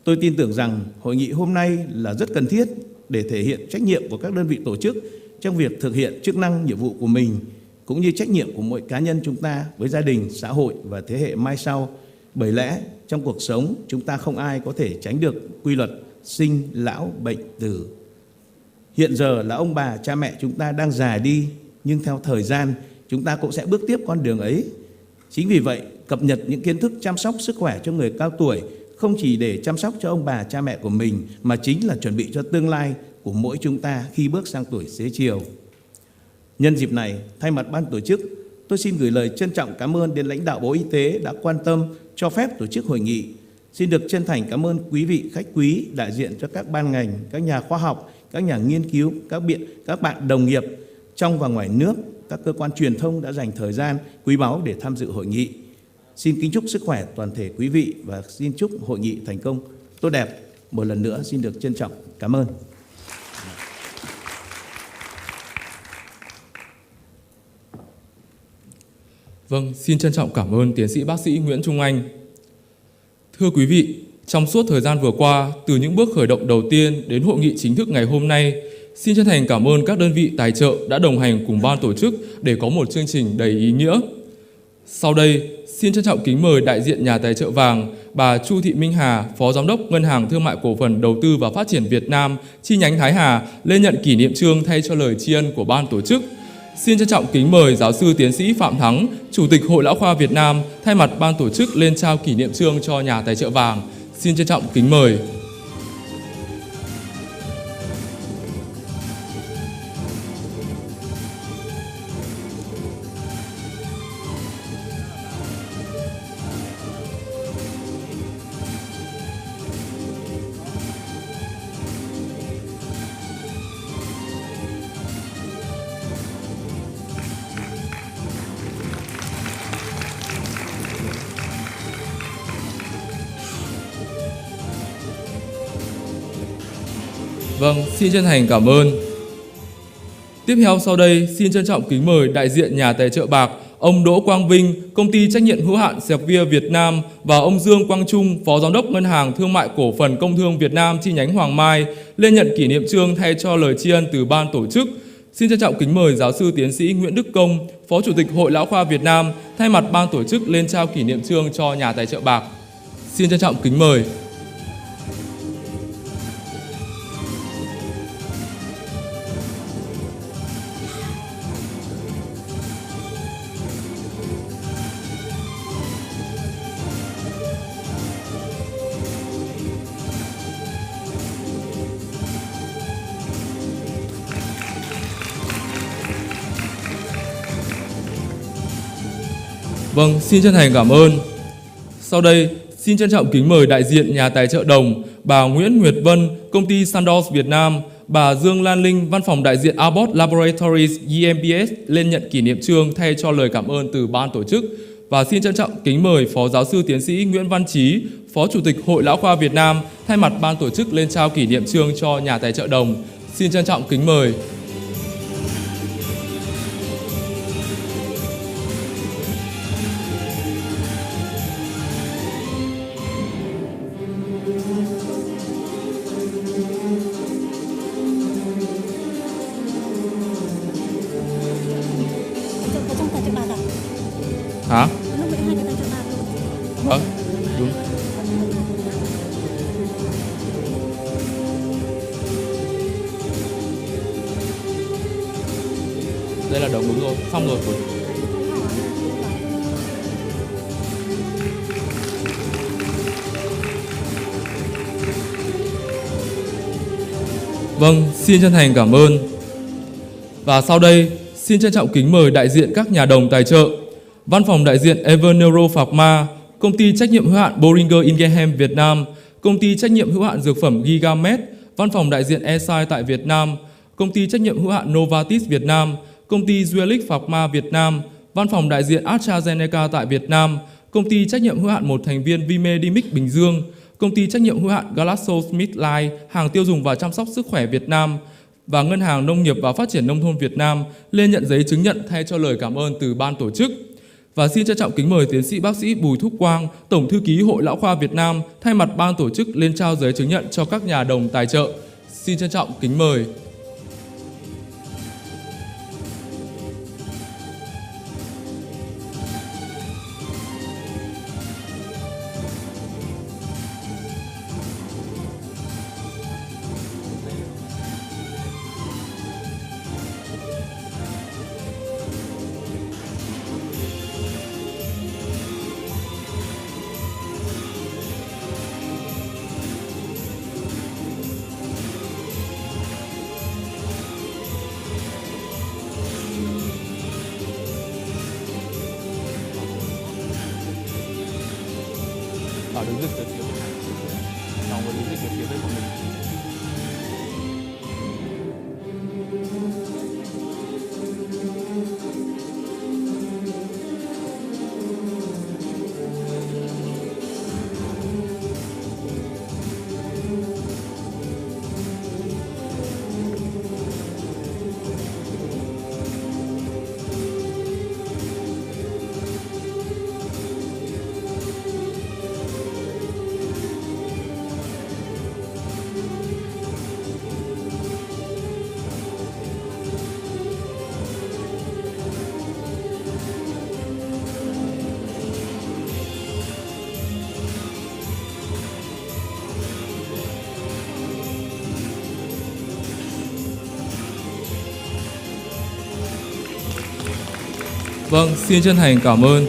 Tôi tin tưởng rằng hội nghị hôm nay là rất cần thiết để thể hiện trách nhiệm của các đơn vị tổ chức trong việc thực hiện chức năng nhiệm vụ của mình, cũng như trách nhiệm của mỗi cá nhân chúng ta với gia đình, xã hội và thế hệ mai sau. Bởi lẽ trong cuộc sống chúng ta không ai có thể tránh được quy luật sinh, lão, bệnh, tử. Hiện giờ là ông bà, cha mẹ chúng ta đang già đi, nhưng theo thời gian chúng ta cũng sẽ bước tiếp con đường ấy. Chính vì vậy, cập nhật những kiến thức chăm sóc sức khỏe cho người cao tuổi không chỉ để chăm sóc cho ông bà, cha mẹ của mình, mà chính là chuẩn bị cho tương lai của mỗi chúng ta khi bước sang tuổi xế chiều. Nhân dịp này, thay mặt ban tổ chức, tôi xin gửi lời trân trọng cảm ơn đến lãnh đạo Bộ Y tế đã quan tâm cho phép tổ chức hội nghị. Xin được chân thành cảm ơn quý vị khách quý đại diện cho các ban ngành, các nhà khoa học, các nhà nghiên cứu, các bạn đồng nghiệp trong và ngoài nước, các cơ quan truyền thông đã dành thời gian quý báu để tham dự hội nghị. Xin kính chúc sức khỏe toàn thể quý vị và xin chúc hội nghị thành công tốt đẹp. Một lần nữa xin được trân trọng cảm ơn. Vâng, xin trân trọng cảm ơn tiến sĩ bác sĩ Nguyễn Trung Anh. Thưa quý vị, trong suốt thời gian vừa qua, từ những bước khởi động đầu tiên đến hội nghị chính thức ngày hôm nay, xin chân thành cảm ơn các đơn vị tài trợ đã đồng hành cùng ban tổ chức để có một chương trình đầy ý nghĩa. Sau đây, xin trân trọng kính mời đại diện nhà tài trợ vàng, bà Chu Thị Minh Hà, Phó Giám đốc Ngân hàng Thương mại Cổ phần Đầu tư và Phát triển Việt Nam, chi nhánh Thái Hà, lên nhận kỷ niệm chương thay cho lời tri ân của ban tổ chức. Xin trân trọng kính mời giáo sư tiến sĩ Phạm Thắng, Chủ tịch Hội Lão khoa Việt Nam, thay mặt ban tổ chức lên trao kỷ niệm chương cho nhà tài trợ vàng. Xin trân trọng kính mời. Vâng, xin chân thành cảm ơn. Tiếp theo sau đây, xin trân trọng kính mời đại diện nhà tài trợ bạc, ông Đỗ Quang Vinh, Công ty trách nhiệm hữu hạn Sevia Việt Nam và ông Dương Quang Trung, Phó Giám đốc Ngân hàng Thương mại Cổ phần Công thương Việt Nam chi nhánh Hoàng Mai, lên nhận kỷ niệm chương thay cho lời tri ân từ ban tổ chức. Xin trân trọng kính mời giáo sư tiến sĩ Nguyễn Đức Công, Phó Chủ tịch Hội Lão khoa Việt Nam, thay mặt ban tổ chức lên trao kỷ niệm chương cho nhà tài trợ bạc. Xin trân trọng kính mời. Vâng, xin chân thành cảm ơn. Sau đây, xin trân trọng kính mời đại diện nhà tài trợ đồng, bà Nguyễn Nguyệt Vân, công ty Sandoz Việt Nam, bà Dương Lan Linh, văn phòng đại diện Abbott Laboratories GmbH lên nhận kỷ niệm chương thay cho lời cảm ơn từ ban tổ chức. Và xin trân trọng kính mời Phó Giáo sư Tiến sĩ Nguyễn Văn Trí, Phó Chủ tịch Hội Lão khoa Việt Nam thay mặt ban tổ chức lên trao kỷ niệm chương cho nhà tài trợ đồng. Xin trân trọng kính mời. Hả? Đúng. Đây là đồng đúng rồi, xong rồi. Vâng, xin chân thành cảm ơn. Và sau đây, xin trân trọng kính mời đại diện các nhà đồng tài trợ. Văn phòng đại diện Everneuro Pharma, công ty trách nhiệm hữu hạn Boehringer Ingelheim Việt Nam, công ty trách nhiệm hữu hạn dược phẩm Gigamed, văn phòng đại diện Esai tại Việt Nam, công ty trách nhiệm hữu hạn Novartis Việt Nam, công ty Zuellic Pharma Việt Nam, văn phòng đại diện AstraZeneca tại Việt Nam, công ty trách nhiệm hữu hạn một thành viên Vimedimic Bình Dương, công ty trách nhiệm hữu hạn GlaxoSmithKline, hàng tiêu dùng và chăm sóc sức khỏe Việt Nam và Ngân hàng Nông nghiệp và Phát triển Nông thôn Việt Nam lên nhận giấy chứng nhận thay cho lời cảm ơn từ ban tổ chức. Và xin trân trọng kính mời tiến sĩ bác sĩ Bùi Thúc Quang, Tổng thư ký Hội Lão khoa Việt Nam thay mặt ban tổ chức lên trao giấy chứng nhận cho các nhà đồng tài trợ. Xin trân trọng kính mời. Bảo đứng dịch về phía bên này, xong rồi đứng dịch về phía bên của mình. Vâng, xin chân thành cảm ơn.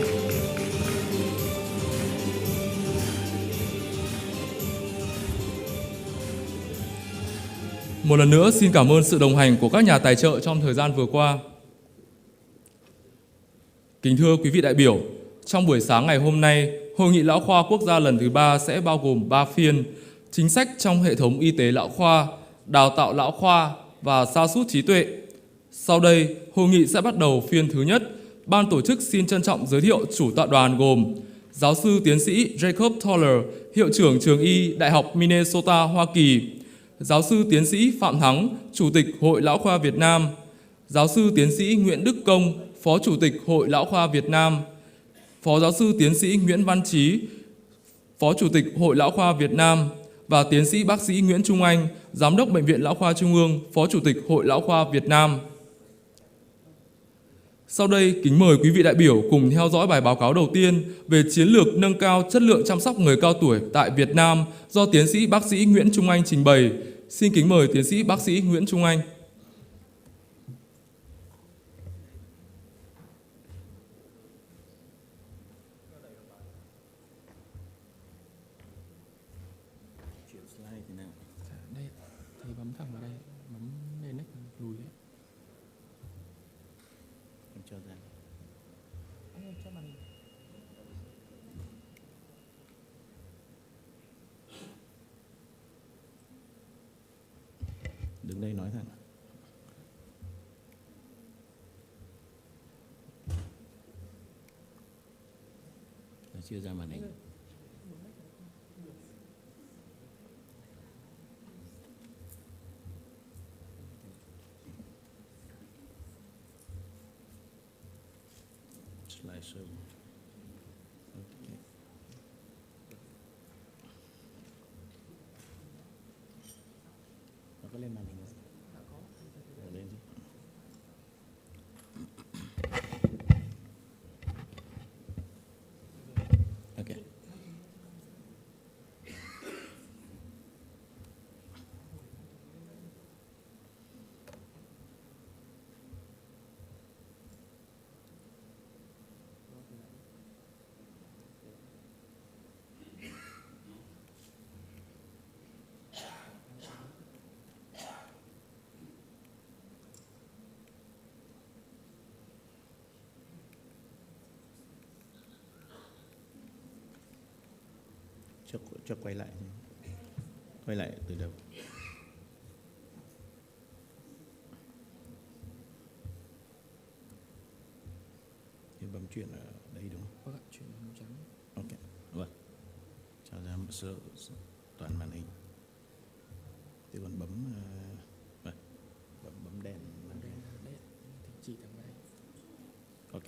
Một lần nữa xin cảm ơn sự đồng hành của các nhà tài trợ trong thời gian vừa qua. Kính thưa quý vị đại biểu, trong buổi sáng ngày hôm nay, Hội nghị Lão khoa Quốc gia lần thứ 3 sẽ bao gồm 3 phiên: chính sách trong hệ thống y tế lão khoa, đào tạo lão khoa và sa sút trí tuệ. Sau đây, hội nghị sẽ bắt đầu phiên thứ nhất. Ban tổ chức xin trân trọng giới thiệu chủ tọa đoàn gồm giáo sư tiến sĩ Jacob Toller, hiệu trưởng trường y Đại học Minnesota, Hoa Kỳ; giáo sư tiến sĩ Phạm Thắng, Chủ tịch Hội Lão khoa Việt Nam; giáo sư tiến sĩ Nguyễn Đức Công, Phó Chủ tịch Hội Lão khoa Việt Nam; Phó giáo sư tiến sĩ Nguyễn Văn Trí, Phó Chủ tịch Hội Lão khoa Việt Nam; và tiến sĩ bác sĩ Nguyễn Trung Anh, Giám đốc Bệnh viện Lão khoa Trung ương, Phó Chủ tịch Hội Lão khoa Việt Nam. Sau đây, kính mời quý vị đại biểu cùng theo dõi bài báo cáo đầu tiên về chiến lược nâng cao chất lượng chăm sóc người cao tuổi tại Việt Nam do tiến sĩ bác sĩ Nguyễn Trung Anh trình bày. Xin kính mời tiến sĩ bác sĩ Nguyễn Trung Anh. Đây, thầy bấm thẳng vào đây, bấm lên đấy, lùi đấy. Em cho ra. Anh cho màn hình. xuống đây nói thẳng. Chưa ra màn hình. Slideshow. Okay. Nó có lên màn hình không? Có. Lên đi. Okay. Cho quay lại từ đầu. Thì bấm chuyển ở đây đúng không? Vâng ạ, chuyển màu trắng. Ok, vâng. Cho ra một số toàn màn hình. Thì còn bấm bấm đèn. Chỉ thẳng vào đây. Ok.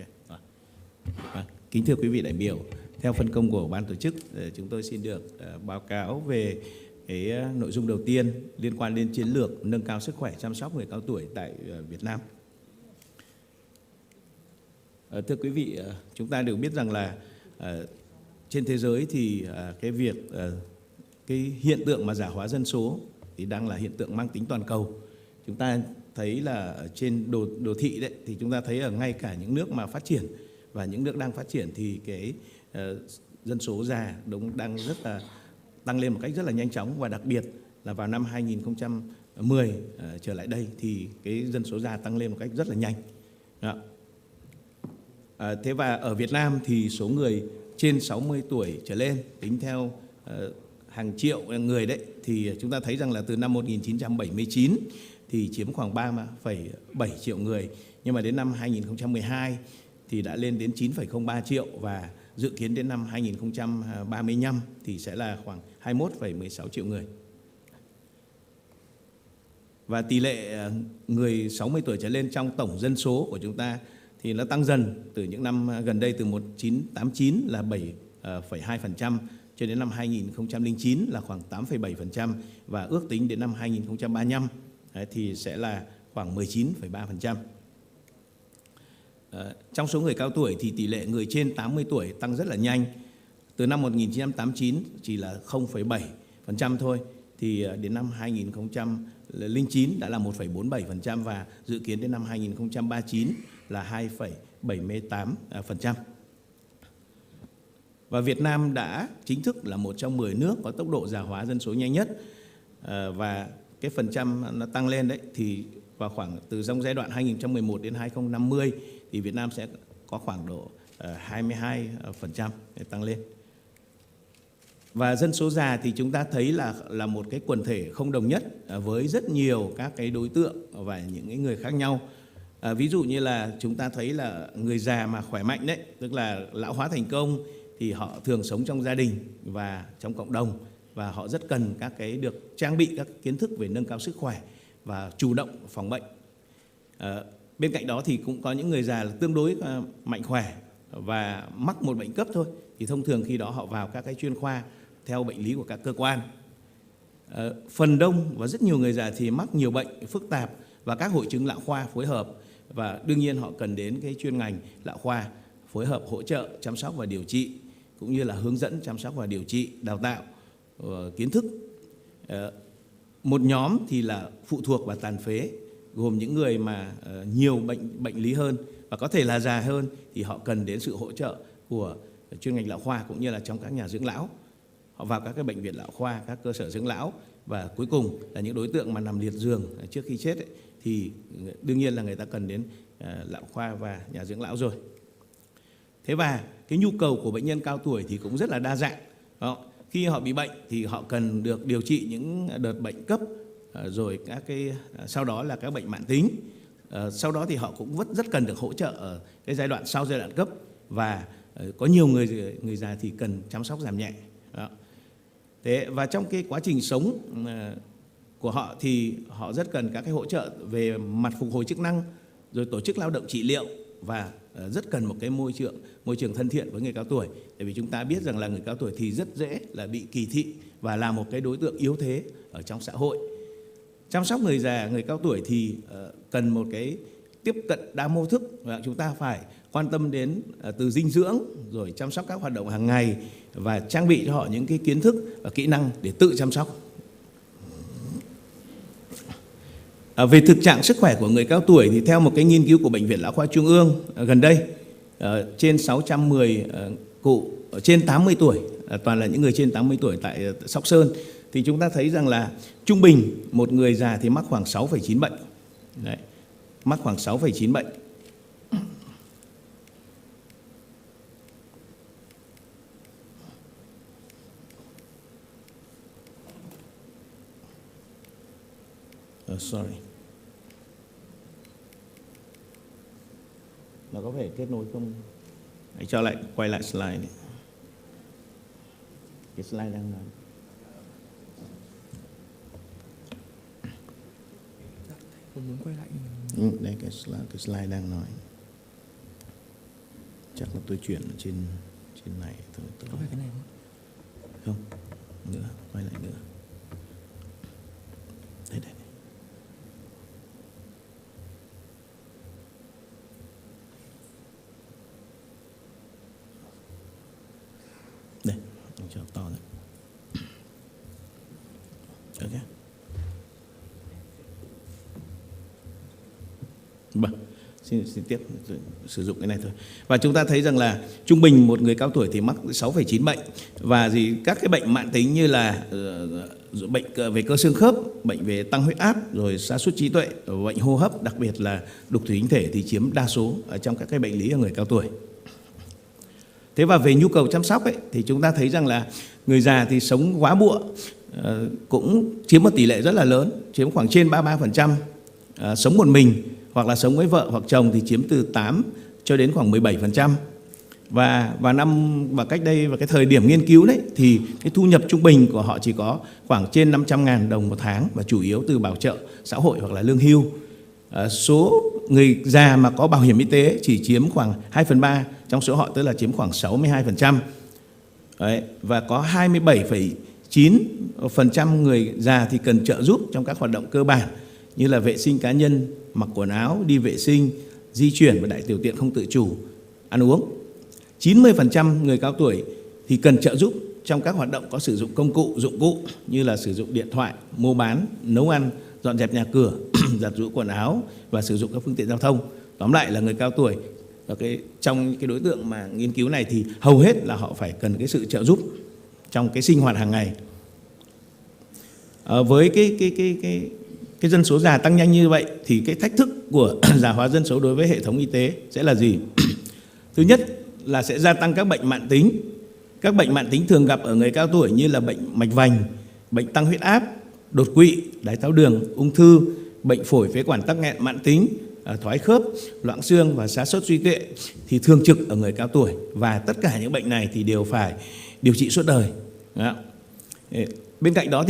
Kính thưa quý vị đại biểu, theo phân công của ban tổ chức, chúng tôi xin được báo cáo về cái nội dung đầu tiên liên quan đến chiến lược nâng cao sức khỏe chăm sóc người cao tuổi tại Việt Nam. Thưa quý vị, chúng ta đều biết rằng là trên thế giới thì cái hiện tượng mà già hóa dân số thì đang là hiện tượng mang tính toàn cầu. Chúng ta thấy là trên đồ thị đấy thì chúng ta thấy ở ngay cả những nước mà phát triển và những nước đang phát triển thì cái dân số già đang rất là tăng lên một cách rất là nhanh chóng, và đặc biệt là vào năm 2010 trở lại đây thì cái dân số già tăng lên một cách rất là nhanh. Thế và ở Việt Nam thì số người trên 60 tuổi trở lên tính theo hàng triệu người đấy thì chúng ta thấy rằng là từ năm 1979 thì chiếm khoảng 3,7 triệu người, nhưng mà đến năm 2012 thì đã lên đến 9,03 triệu, và dự kiến đến năm 2035 thì sẽ là khoảng 21,16 triệu người. Và tỷ lệ người 60 tuổi trở lên trong tổng dân số của chúng ta thì nó tăng dần từ những năm gần đây, từ 1989 là 7,2% cho đến năm 2009 là khoảng 8,7%, và ước tính đến năm 2035 thì sẽ là khoảng 19,3%. Trong số người cao tuổi thì tỷ lệ người trên 80 tuổi tăng rất là nhanh. Từ năm 1989 chỉ là 0,7% thôi, thì đến năm 2009 đã là 1,47%, và dự kiến đến năm 2039 là 2,78%. Và Việt Nam đã chính thức là một trong 10 nước có tốc độ già hóa dân số nhanh nhất, và cái phần trăm nó tăng lên đấy thì vào khoảng từ trong giai đoạn 2011 đến 2050 thì Việt Nam sẽ có khoảng độ 22% để tăng lên. Và dân số già thì chúng ta thấy là một cái quần thể không đồng nhất với rất nhiều các cái đối tượng và những cái người khác nhau. Ví dụ như là chúng ta thấy là người già mà khỏe mạnh đấy, tức là lão hóa thành công, thì họ thường sống trong gia đình và trong cộng đồng, và họ rất cần các cái được trang bị các kiến thức về nâng cao sức khỏe và chủ động phòng bệnh. Bên cạnh đó thì cũng có những người già là tương đối mạnh khỏe và mắc một bệnh cấp thôi, thì thông thường khi đó họ vào các cái chuyên khoa theo bệnh lý của các cơ quan. Phần đông và rất nhiều người già thì mắc nhiều bệnh phức tạp và các hội chứng lão khoa phối hợp, và đương nhiên họ cần đến cái chuyên ngành lão khoa phối hợp hỗ trợ chăm sóc và điều trị, cũng như là hướng dẫn chăm sóc và điều trị, đào tạo kiến thức. Một nhóm thì là phụ thuộc và tàn phế, gồm những người mà nhiều bệnh lý hơn và có thể là già hơn, thì họ cần đến sự hỗ trợ của chuyên ngành lão khoa cũng như là trong các nhà dưỡng lão. Họ vào các cái bệnh viện lão khoa, các cơ sở dưỡng lão, và cuối cùng là những đối tượng mà nằm liệt giường trước khi chết ấy, thì đương nhiên là người ta cần đến lão khoa và nhà dưỡng lão rồi. Thế và cái nhu cầu của bệnh nhân cao tuổi thì cũng rất là đa dạng. Khi họ bị bệnh thì họ cần được điều trị những đợt bệnh cấp rồi các cái sau đó là các bệnh mãn tính. Sau đó thì họ cũng rất cần được hỗ trợ ở cái giai đoạn sau giai đoạn cấp, và có nhiều người già thì cần chăm sóc giảm nhẹ. Đó. Thế và trong cái quá trình sống của họ thì họ rất cần các cái hỗ trợ về mặt phục hồi chức năng, rồi tổ chức lao động trị liệu, và rất cần một cái môi trường thân thiện với người cao tuổi. Tại vì chúng ta biết rằng là người cao tuổi thì rất dễ là bị kỳ thị và là một cái đối tượng yếu thế ở trong xã hội. Chăm sóc người già, người cao tuổi thì cần một cái tiếp cận đa mô thức, và chúng ta phải quan tâm đến từ dinh dưỡng, rồi chăm sóc các hoạt động hàng ngày, và trang bị cho họ những cái kiến thức và kỹ năng để tự chăm sóc. Về thực trạng sức khỏe của người cao tuổi thì theo một cái nghiên cứu của Bệnh viện Lão khoa Trung ương gần đây, trên 610 cụ trên 80 tuổi, toàn là những người trên 80 tuổi tại Sóc Sơn, thì chúng ta thấy rằng là trung bình một người già thì mắc khoảng 6,9 bệnh. Đấy, mắc khoảng 6,9 bệnh. Sorry. Nó có thể kết nối không? Hãy cho lại, quay lại slide này. Cái slide đang nói. Tôi muốn quay lại. Đây cái slide đang nói. Chắc là tôi chuyển ở trên này thôi. Có phải cái này không? Không. Nữa, quay lại nữa. Đây. Đây, anh cho to này. Ok. Vâng, xin tiếp sử dụng cái này thôi. Và chúng ta thấy rằng là trung bình một người cao tuổi thì mắc 6,9 bệnh, và các cái bệnh mãn tính như là bệnh về cơ xương khớp, bệnh về tăng huyết áp, rồi sa sút trí tuệ, bệnh hô hấp, đặc biệt là đục thủy tinh thể thì chiếm đa số ở trong các cái bệnh lý ở người cao tuổi. Thế và về nhu cầu chăm sóc ấy, thì chúng ta thấy rằng là người già thì sống quá bụa cũng chiếm một tỷ lệ rất là lớn, chiếm khoảng trên 33%. Sống một mình hoặc là sống với vợ hoặc chồng thì chiếm từ 8 cho đến khoảng 17%. Và cách đây và cái thời điểm nghiên cứu đấy thì cái thu nhập trung bình của họ chỉ có khoảng trên 500.000 đồng một tháng, và chủ yếu từ bảo trợ xã hội hoặc là lương hưu. Số người già mà có bảo hiểm y tế chỉ chiếm khoảng 2/3 trong số họ, tức là chiếm khoảng 62%. Đấy, và có 27,9% người già thì cần trợ giúp trong các hoạt động cơ bản như là vệ sinh cá nhân, mặc quần áo, đi vệ sinh, di chuyển và đại tiểu tiện không tự chủ, ăn uống. 90% người cao tuổi thì cần trợ giúp trong các hoạt động có sử dụng công cụ, dụng cụ như là sử dụng điện thoại, mua bán, nấu ăn, dọn dẹp nhà cửa, giặt giũ quần áo và sử dụng các phương tiện giao thông. Tóm lại là người cao tuổi và trong cái đối tượng mà nghiên cứu này thì hầu hết là họ phải cần cái sự trợ giúp trong cái sinh hoạt hàng ngày. Với cái dân số già tăng nhanh như vậy thì cái thách thức của già hóa dân số đối với hệ thống y tế sẽ là gì? Thứ nhất là sẽ gia tăng các bệnh mãn tính. Các bệnh mãn tính thường gặp ở người cao tuổi như là bệnh mạch vành, bệnh tăng huyết áp, đột quỵ, đái tháo đường, ung thư, bệnh phổi phế quản tắc nghẽn mãn tính, thoái khớp, loãng xương và sa sút trí tuệ thì thường trực ở người cao tuổi, và tất cả những bệnh này thì đều phải điều trị suốt đời. Đó. Bên cạnh đó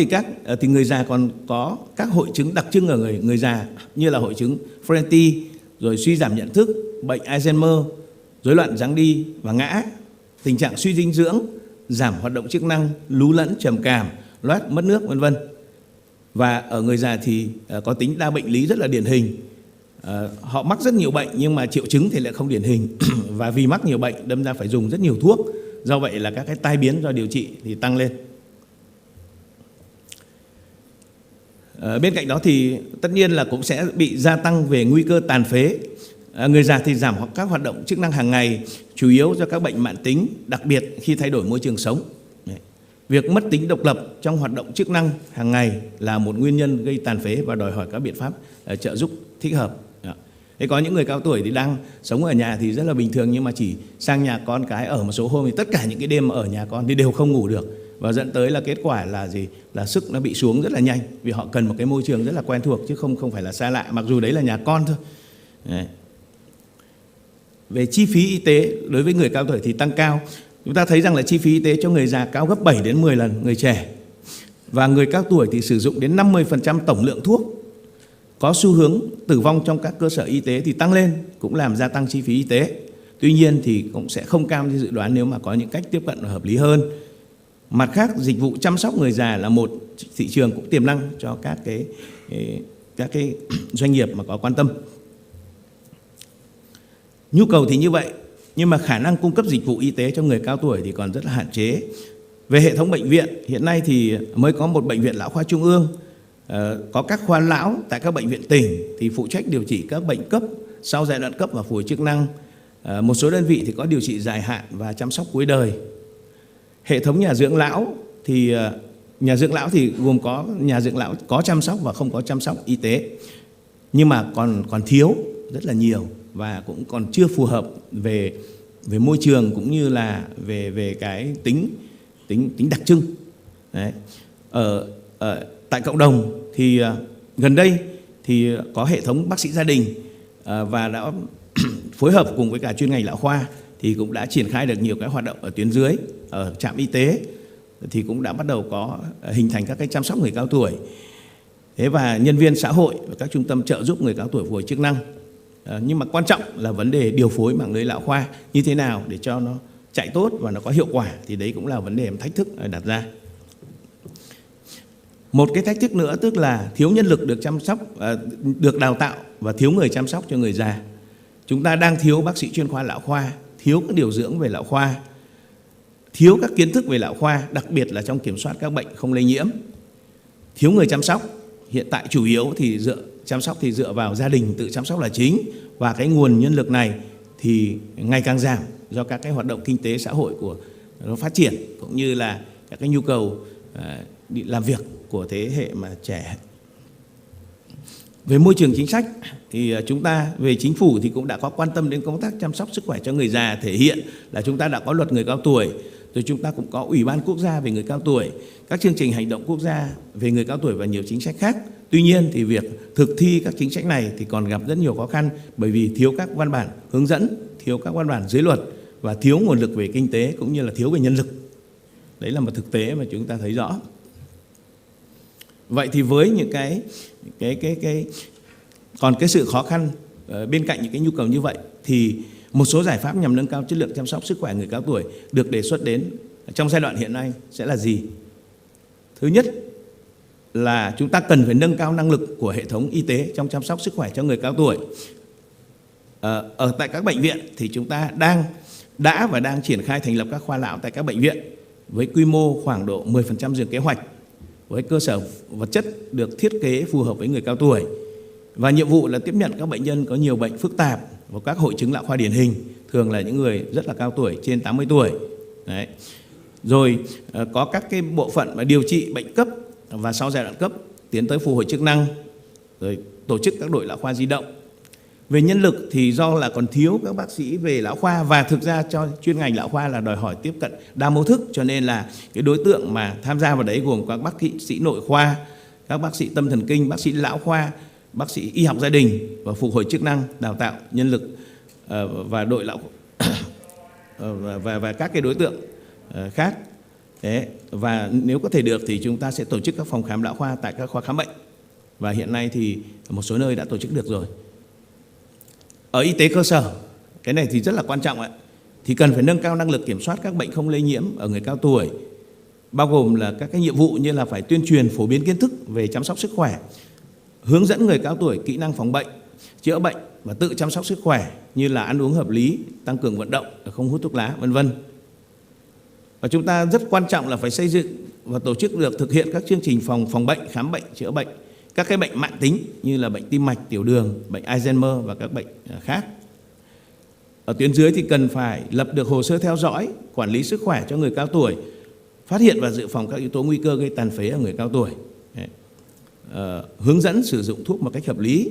thì người già còn có các hội chứng đặc trưng ở người già như là hội chứng Frenty, rồi suy giảm nhận thức, bệnh Alzheimer, rối loạn dáng đi và ngã, tình trạng suy dinh dưỡng, giảm hoạt động chức năng, lú lẫn, trầm cảm, loét, mất nước, vân vân. Và ở người già thì có tính đa bệnh lý rất là điển hình. Họ mắc rất nhiều bệnh nhưng mà triệu chứng thì lại không điển hình và vì mắc nhiều bệnh đâm ra phải dùng rất nhiều thuốc. Do vậy là các cái tai biến do điều trị thì tăng lên. Bên cạnh đó thì tất nhiên là cũng sẽ bị gia tăng về nguy cơ tàn phế. Người già thì giảm các hoạt động chức năng hàng ngày, chủ yếu do các bệnh mãn tính, đặc biệt khi thay đổi môi trường sống. Việc mất tính độc lập trong hoạt động chức năng hàng ngày là một nguyên nhân gây tàn phế và đòi hỏi các biện pháp trợ giúp thích hợp. Thế có những người cao tuổi thì đang sống ở nhà thì rất là bình thường, nhưng mà chỉ sang nhà con cái ở một số hôm thì tất cả những cái đêm ở nhà con thì đều không ngủ được. và dẫn tới là kết quả là gì? Là sức nó bị xuống rất là nhanh, vì họ cần một cái môi trường rất là quen thuộc chứ không phải là xa lạ, mặc dù đấy là nhà con thôi. Đấy. Về chi phí y tế đối với người cao tuổi thì tăng cao. Chúng ta thấy rằng là chi phí y tế cho người già cao gấp 7 đến 10 lần người trẻ. Và người cao tuổi thì sử dụng đến 50% tổng lượng thuốc. Có xu hướng tử vong trong các cơ sở y tế thì tăng lên, cũng làm gia tăng chi phí y tế. Tuy nhiên thì cũng sẽ không cao như dự đoán nếu mà có những cách tiếp cận hợp lý hơn. Mặt khác, dịch vụ chăm sóc người già là một thị trường cũng tiềm năng cho các cái doanh nghiệp mà có quan tâm. Nhu cầu thì như vậy, nhưng mà khả năng cung cấp dịch vụ y tế cho người cao tuổi thì còn rất là hạn chế. Về hệ thống bệnh viện, hiện nay thì mới có một bệnh viện lão khoa trung ương, có các khoa lão tại các bệnh viện tỉnh thì phụ trách điều trị các bệnh cấp, sau giai đoạn cấp và phục hồi chức năng. Một số đơn vị thì có điều trị dài hạn và chăm sóc cuối đời. Hệ thống nhà dưỡng lão thì gồm có nhà dưỡng lão có chăm sóc và không có chăm sóc y tế, nhưng mà còn thiếu rất là nhiều và cũng còn chưa phù hợp về môi trường cũng như là về cái tính đặc trưng. Đấy. Tại cộng đồng thì gần đây thì có hệ thống bác sĩ gia đình và đã phối hợp cùng với cả chuyên ngành lão khoa thì cũng đã triển khai được nhiều cái hoạt động ở tuyến dưới, ở trạm y tế thì cũng đã bắt đầu có hình thành các cái chăm sóc người cao tuổi. Thế và nhân viên xã hội và các trung tâm trợ giúp người cao tuổi phục hồi chức năng. Nhưng mà quan trọng là vấn đề điều phối mạng lưới lão khoa như thế nào để cho nó chạy tốt và nó có hiệu quả, thì đấy cũng là vấn đề thách thức đặt ra. Một cái thách thức nữa tức là thiếu nhân lực được chăm sóc, được đào tạo và thiếu người chăm sóc cho người già. Chúng ta đang thiếu bác sĩ chuyên khoa lão khoa, thiếu các điều dưỡng về lão khoa, thiếu các kiến thức về lão khoa, đặc biệt là trong kiểm soát các bệnh không lây nhiễm. Thiếu người chăm sóc, hiện tại chủ yếu thì chăm sóc thì dựa vào gia đình tự chăm sóc là chính, và cái nguồn nhân lực này thì ngày càng giảm do các cái hoạt động kinh tế xã hội của nó phát triển, cũng như là các cái nhu cầu đi làm việc của thế hệ mà trẻ. Về môi trường chính sách thì chúng ta về chính phủ thì cũng đã có quan tâm đến công tác chăm sóc sức khỏe cho người già, thể hiện là chúng ta đã có luật người cao tuổi, rồi chúng ta cũng có Ủy ban quốc gia về người cao tuổi, các chương trình hành động quốc gia về người cao tuổi và nhiều chính sách khác. Tuy nhiên thì việc thực thi các chính sách này thì còn gặp rất nhiều khó khăn, bởi vì thiếu các văn bản hướng dẫn, thiếu các văn bản dưới luật và thiếu nguồn lực về kinh tế cũng như là thiếu về nhân lực. Đấy là một thực tế mà chúng ta thấy rõ. Vậy thì với những còn cái sự khó khăn bên cạnh những cái nhu cầu như vậy thì một số giải pháp nhằm nâng cao chất lượng chăm sóc sức khỏe người cao tuổi được đề xuất đến trong giai đoạn hiện nay sẽ là gì? Thứ nhất là chúng ta cần phải nâng cao năng lực của hệ thống y tế trong chăm sóc sức khỏe cho người cao tuổi. Ở tại các bệnh viện thì chúng ta đã và đang triển khai thành lập các khoa lão tại các bệnh viện với quy mô khoảng độ 10% giường kế hoạch, với cơ sở vật chất được thiết kế phù hợp với người cao tuổi. Và nhiệm vụ là tiếp nhận các bệnh nhân có nhiều bệnh phức tạp và các hội chứng lão khoa điển hình, thường là những người rất là cao tuổi, trên 80 tuổi. Đấy. Rồi có các cái bộ phận mà điều trị bệnh cấp và sau giai đoạn cấp tiến tới phục hồi chức năng, rồi tổ chức các đội lão khoa di động. Về nhân lực thì do là còn thiếu các bác sĩ về lão khoa, và thực ra cho chuyên ngành lão khoa là đòi hỏi tiếp cận đa mô thức, cho nên là cái đối tượng mà tham gia vào đấy gồm các bác sĩ nội khoa, các bác sĩ tâm thần kinh, bác sĩ lão khoa, bác sĩ y học gia đình và phục hồi chức năng, đào tạo nhân lực và đội lão và các cái đối tượng khác. Thế, và nếu có thể được thì chúng ta sẽ tổ chức các phòng khám lão khoa tại các khoa khám bệnh, và hiện nay thì một số nơi đã tổ chức được rồi. Ở y tế cơ sở, cái này thì rất là quan trọng ạ, thì cần phải nâng cao năng lực kiểm soát các bệnh không lây nhiễm ở người cao tuổi, bao gồm là các cái nhiệm vụ như là phải tuyên truyền phổ biến kiến thức về chăm sóc sức khỏe, hướng dẫn người cao tuổi kỹ năng phòng bệnh, chữa bệnh và tự chăm sóc sức khỏe như là ăn uống hợp lý, tăng cường vận động, không hút thuốc lá, vân vân. Và chúng ta rất quan trọng là phải xây dựng và tổ chức được thực hiện các chương trình phòng bệnh, khám bệnh, chữa bệnh các cái bệnh mãn tính như là bệnh tim mạch, tiểu đường, bệnh Alzheimer và các bệnh khác. Ở tuyến dưới thì cần phải lập được hồ sơ theo dõi, quản lý sức khỏe cho người cao tuổi, phát hiện và dự phòng các yếu tố nguy cơ gây tàn phế ở người cao tuổi. Hướng dẫn sử dụng thuốc một cách hợp lý,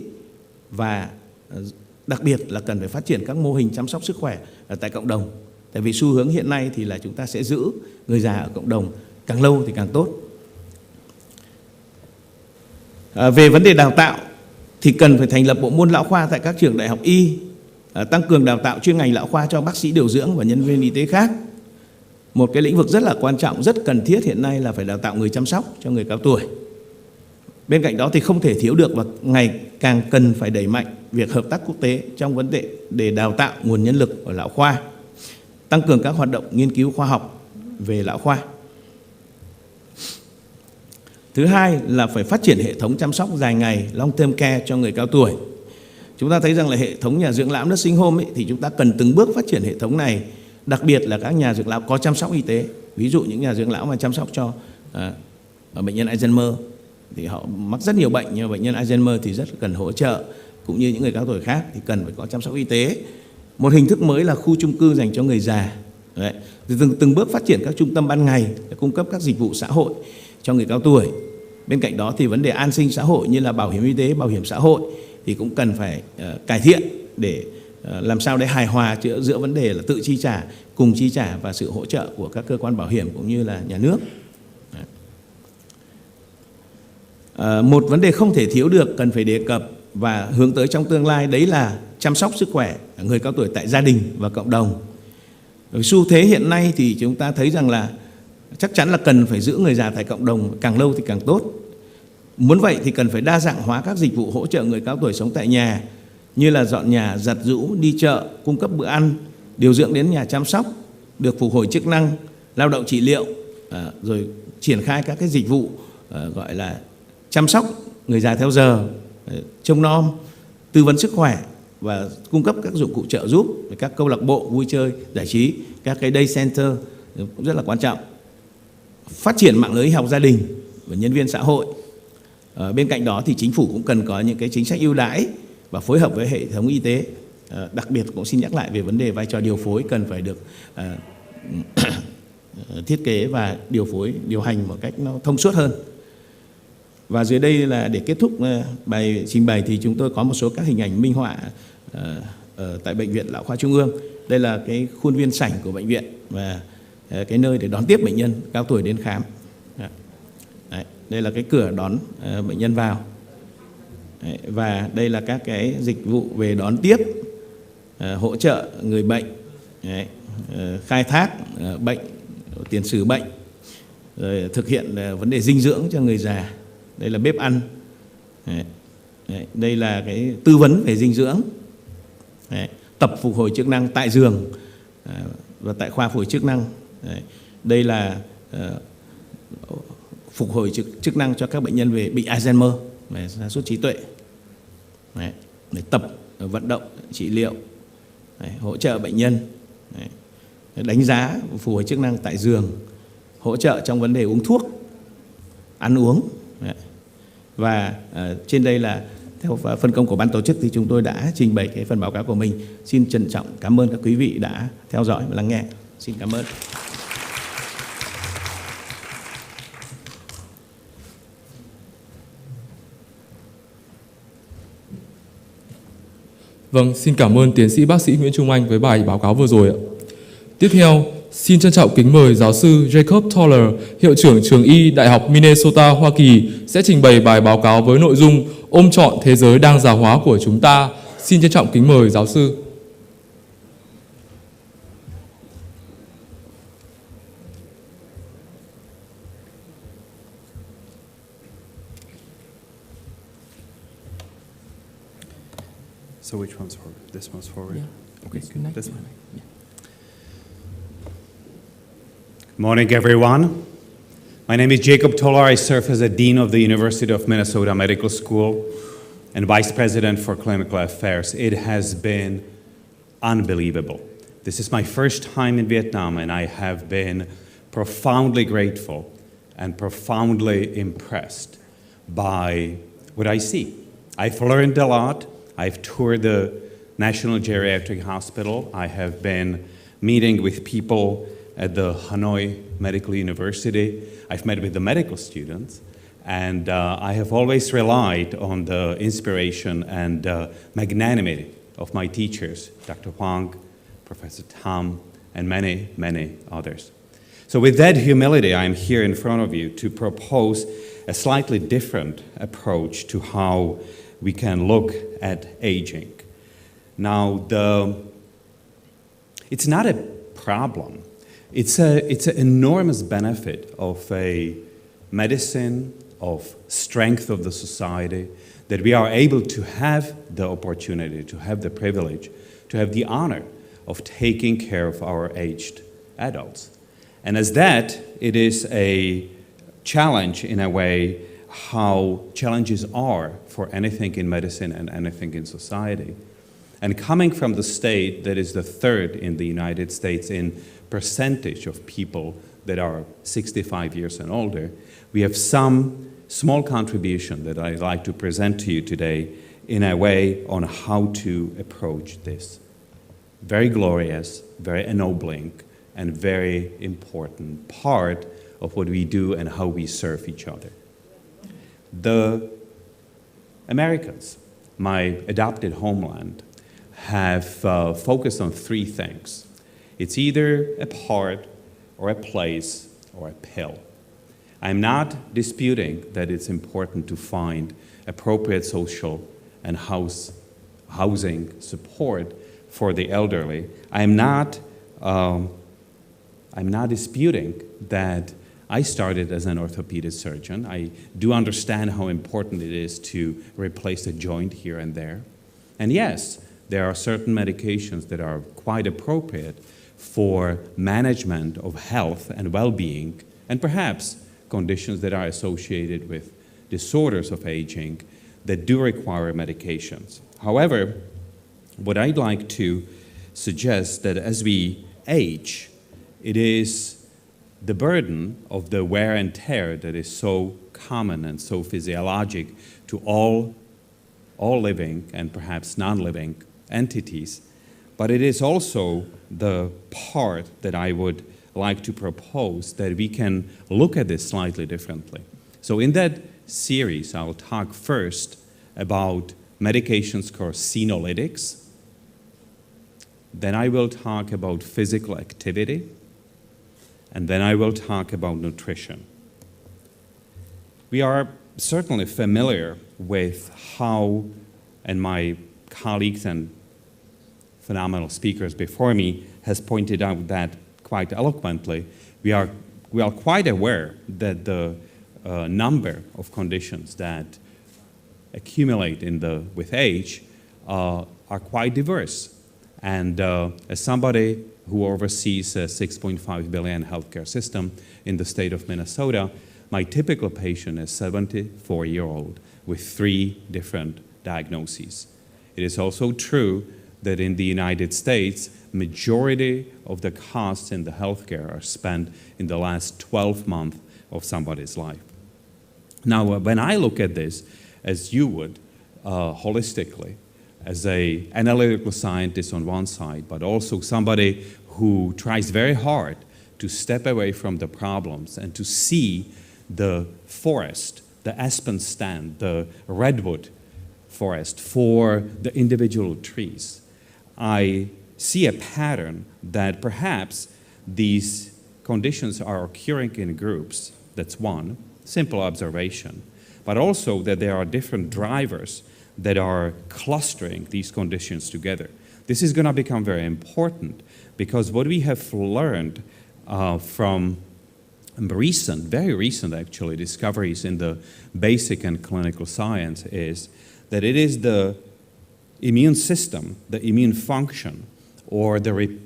và đặc biệt là cần phải phát triển các mô hình chăm sóc sức khỏe ở tại cộng đồng. Tại vì xu hướng hiện nay thì là chúng ta sẽ giữ người già ở cộng đồng càng lâu thì càng tốt. Về vấn đề đào tạo thì cần phải thành lập bộ môn lão khoa tại các trường đại học y, tăng cường đào tạo chuyên ngành lão khoa cho bác sĩ điều dưỡng và nhân viên y tế khác. Một cái lĩnh vực rất là quan trọng, rất cần thiết hiện nay là phải đào tạo người chăm sóc cho người cao tuổi. Bên cạnh đó thì không thể thiếu được và ngày càng cần phải đẩy mạnh việc hợp tác quốc tế trong vấn đề để đào tạo nguồn nhân lực ở lão khoa, tăng cường các hoạt động nghiên cứu khoa học về lão khoa. Thứ hai là phải phát triển hệ thống chăm sóc dài ngày long term care cho người cao tuổi. Chúng ta thấy rằng là hệ thống nhà dưỡng lão nursing home thì chúng ta cần từng bước phát triển hệ thống này, đặc biệt là các nhà dưỡng lão có chăm sóc y tế. Ví dụ những nhà dưỡng lão mà chăm sóc cho bệnh nhân Alzheimer thì họ mắc rất nhiều bệnh, nhưng mà bệnh nhân Alzheimer thì rất cần hỗ trợ, cũng như những người cao tuổi khác thì cần phải có chăm sóc y tế. Một hình thức mới là khu chung cư dành cho người già. Đấy. Từng bước phát triển các trung tâm ban ngày để cung cấp các dịch vụ xã hội cho người cao tuổi. Bên cạnh đó thì vấn đề an sinh xã hội như là bảo hiểm y tế, bảo hiểm xã hội thì cũng cần phải cải thiện để làm sao để hài hòa giữa vấn đề là tự chi trả, cùng chi trả và sự hỗ trợ của các cơ quan bảo hiểm cũng như là nhà nước. Một vấn đề không thể thiếu được cần phải đề cập và hướng tới trong tương lai, đấy là chăm sóc sức khỏe người cao tuổi tại gia đình và cộng đồng. Xu thế hiện nay thì chúng ta thấy rằng là chắc chắn là cần phải giữ người già tại cộng đồng càng lâu thì càng tốt. Muốn vậy thì cần phải đa dạng hóa các dịch vụ hỗ trợ người cao tuổi sống tại nhà, như là dọn nhà, giặt giũ, đi chợ, cung cấp bữa ăn, điều dưỡng đến nhà chăm sóc, được phục hồi chức năng, lao động trị liệu, rồi triển khai các cái dịch vụ gọi là chăm sóc người già theo giờ, trông nom, tư vấn sức khỏe và cung cấp các dụng cụ trợ giúp, các câu lạc bộ vui chơi, giải trí, các cái day center cũng rất là quan trọng. Phát triển mạng lưới y học gia đình và nhân viên xã hội. Bên cạnh đó thì chính phủ cũng cần có những cái chính sách ưu đãi và phối hợp với hệ thống y tế. Đặc biệt cũng xin nhắc lại về vấn đề vai trò điều phối cần phải được thiết kế và điều hành một cách nó thông suốt hơn. Và dưới đây là để kết thúc bài trình bày thì chúng tôi có một số các hình ảnh minh họa tại Bệnh viện Lão khoa Trung ương. Đây là cái khuôn viên sảnh của bệnh viện và cái nơi để đón tiếp bệnh nhân cao tuổi đến khám. Đấy, đây là cái cửa đón bệnh nhân vào. Đấy, và đây là các cái dịch vụ về đón tiếp, hỗ trợ người bệnh, đấy, khai thác bệnh, tiền sử bệnh, rồi thực hiện vấn đề dinh dưỡng cho người già. Đây là bếp ăn. Đấy, đây là cái tư vấn về dinh dưỡng. Đấy, tập phục hồi chức năng tại giường và tại khoa phục hồi chức năng. Đấy, đây là phục hồi chức năng cho các bệnh nhân về bị Alzheimer, về sa sút trí tuệ. Đấy, để tập vận động trị liệu, đấy, hỗ trợ bệnh nhân, đấy, đánh giá phục hồi chức năng tại giường, hỗ trợ trong vấn đề uống thuốc, ăn uống. Đấy. Và trên đây là theo phân công của ban tổ chức thì chúng tôi đã trình bày cái phần báo cáo của mình. Xin trân trọng cảm ơn các quý vị đã theo dõi và lắng nghe. Xin cảm ơn. Vâng, xin cảm ơn tiến sĩ bác sĩ Nguyễn Trung Anh với bài báo cáo vừa rồi ạ. Tiếp theo, xin trân trọng kính mời giáo sư Jacob Toller, hiệu trưởng trường Y Đại học Minnesota, Hoa Kỳ sẽ trình bày bài báo cáo với nội dung ôm trọn thế giới đang già hóa của chúng ta. Xin trân trọng kính mời giáo sư. So which one's forward? This one's forward? Yeah. Okay, Good night. this one. Yeah. Good morning, everyone. My name is Jacob Toller. I serve as a Dean of the University of Minnesota Medical School and Vice President for Clinical Affairs. It has been unbelievable. This is my first time in Vietnam, and I have been profoundly grateful and profoundly impressed by what I see. I've learned a lot. I've toured the National Geriatric Hospital. I have been meeting with people at the Hanoi Medical University. I've met with the medical students, and I have always relied on the inspiration and magnanimity of my teachers, Dr. Huang, Professor Tam, and many, many others. So with that humility, I'm here in front of you to propose a slightly different approach to how we can look at aging. Now, it's not a problem. It's an enormous benefit of a medicine, of strength of the society, that we are able to have the opportunity, to have the privilege, to have the honor of taking care of our aged adults. And as that, it is a challenge in a way how challenges are for anything in medicine and anything in society. And coming from the state that is the third in the United States in percentage of people that are 65 years and older, we have some small contribution that I'd like to present to you today in a way on how to approach this very glorious, very ennobling, and very important part of what we do and how we serve each other. The Americans, my adopted homeland, have focused on three things. It's either a part or a place or a pill. I'm not disputing that it's important to find appropriate social and housing support for the elderly. I'm not disputing that I started as an orthopedic surgeon. I do understand how important it is to replace a joint here and there. And yes, there are certain medications that are quite appropriate for management of health and well-being, and perhaps conditions that are associated with disorders of aging that do require medications. However, what I'd like to suggest that as we age, it is the burden of the wear and tear that is so common and so physiologic to all living and perhaps non-living entities, but it is also the part that I would like to propose that we can look at this slightly differently. So in that series, I'll talk first about medications called senolytics. Then I will talk about physical activity. And then I will talk about nutrition. We are certainly familiar with how, and my colleagues and phenomenal speakers before me has pointed out that quite eloquently, we are quite aware that the number of conditions that accumulate with age are quite diverse. And as somebody who oversees a $6.5 billion healthcare system in the state of Minnesota, my typical patient is a 74-year-old with 3 different diagnoses. It is also true that in the United States, majority of the costs in the healthcare are spent in the last 12 months of somebody's life. Now, when I look at this, as you would, holistically, as an analytical scientist on one side, but also somebody who tries very hard to step away from the problems and to see the forest, the aspen stand, the redwood forest for the individual trees. I see a pattern that perhaps these conditions are occurring in groups. That's one, simple observation. But also that there are different drivers that are clustering these conditions together. This is going to become very important because what we have learned from very recent actually, discoveries in the basic and clinical science is that it is the immune system, the immune function, or the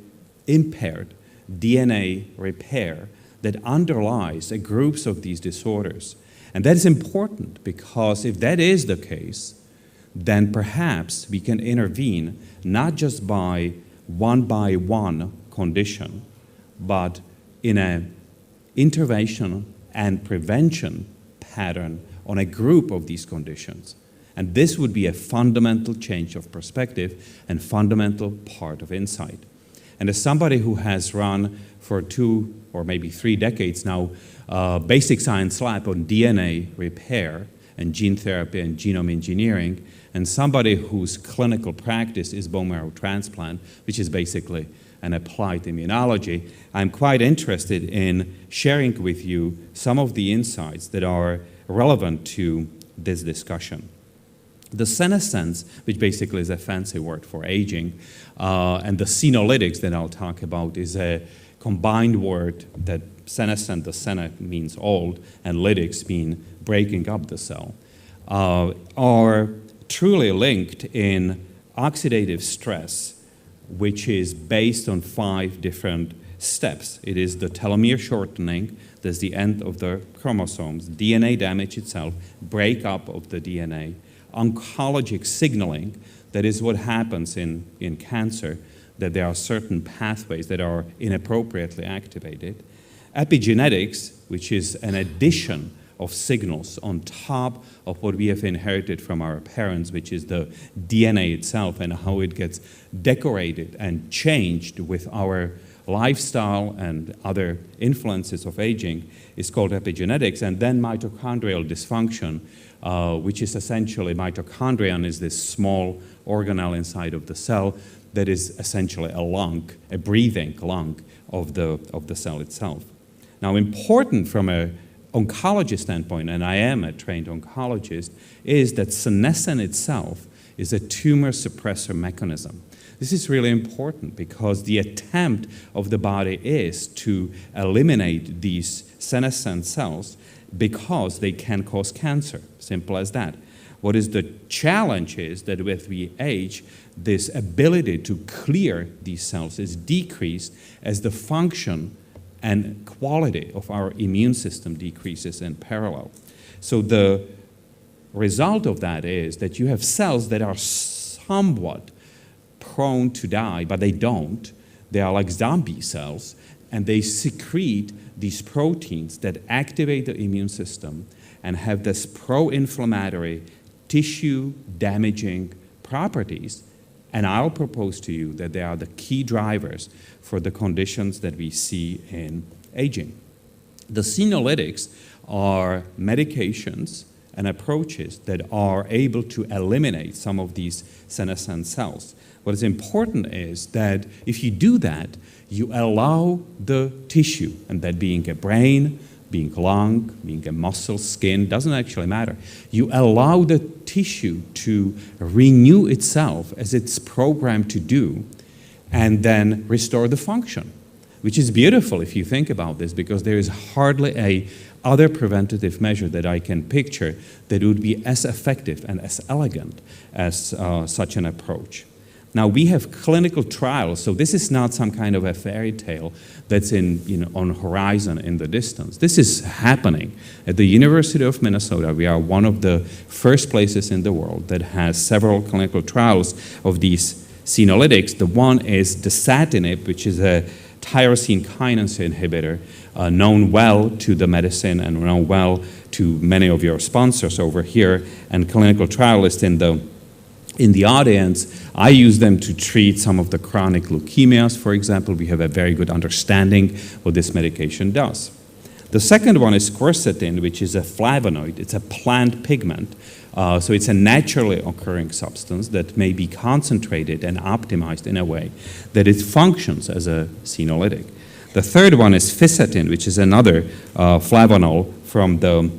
impaired DNA repair that underlies a groups of these disorders. And that is important because if that is the case, then perhaps we can intervene not just by one condition, but in an intervention and prevention pattern on a group of these conditions. And this would be a fundamental change of perspective and fundamental part of insight. And as somebody who has run for 2 or maybe 3 decades now, basic science lab on DNA repair and gene therapy and genome engineering, and somebody whose clinical practice is bone marrow transplant, which is basically and applied immunology, I'm quite interested in sharing with you some of the insights that are relevant to this discussion. The senescence, which basically is a fancy word for aging, and the senolytics that I'll talk about is a combined word that senescent, the sene means old, and lytics mean breaking up the cell, are truly linked in oxidative stress, which is based on 5 different steps. It is the telomere shortening, that's the end of the chromosomes, DNA damage itself, breakup of the DNA, oncologic signaling, that is what happens in cancer, that there are certain pathways that are inappropriately activated, epigenetics, which is an addition of signals on top of what we have inherited from our parents, which is the DNA itself and how it gets decorated and changed with our lifestyle and other influences of aging, is called epigenetics. And then mitochondrial dysfunction, which is essentially, mitochondrion is this small organelle inside of the cell that is essentially a lung, a breathing lung of the cell itself. Now, important from an oncology standpoint, and I am a trained oncologist, is that senescence itself is a tumor suppressor mechanism. This is really important because the attempt of the body is to eliminate these senescent cells because they can cause cancer, simple as that. What is the challenge is that with the age, this ability to clear these cells is decreased as the function and quality of our immune system decreases in parallel. So the result of that is that you have cells that are somewhat prone to die, but they don't. They are like zombie cells, and they secrete these proteins that activate the immune system and have this pro-inflammatory, tissue-damaging properties. And I'll propose to you that they are the key drivers for the conditions that we see in aging. The senolytics are medications and approaches that are able to eliminate some of these senescent cells. What is important is that if you do that, you allow the tissue, and that being a brain, being lung, being a muscle, skin, doesn't actually matter. You allow the tissue to renew itself as it's programmed to do, and then restore the function, which is beautiful if you think about this, because there is hardly a other preventative measure that I can picture that would be as effective and as elegant as such an approach. Now, we have clinical trials, so this is not some kind of a fairy tale that's on horizon in the distance. This is happening. At the University of Minnesota, we are one of the first places in the world that has several clinical trials of these senolytics. The one is dasatinib, which is a tyrosine kinase inhibitor, known well to the medicine and known well to many of your sponsors over here, and clinical trialists in the audience. I use them to treat some of the chronic leukemias, for example. We have a very good understanding what this medication does. The second one is quercetin, which is a flavonoid. It's a plant pigment. So it's a naturally occurring substance that may be concentrated and optimized in a way that it functions as a senolytic. The third one is fisetin, which is another flavonol from the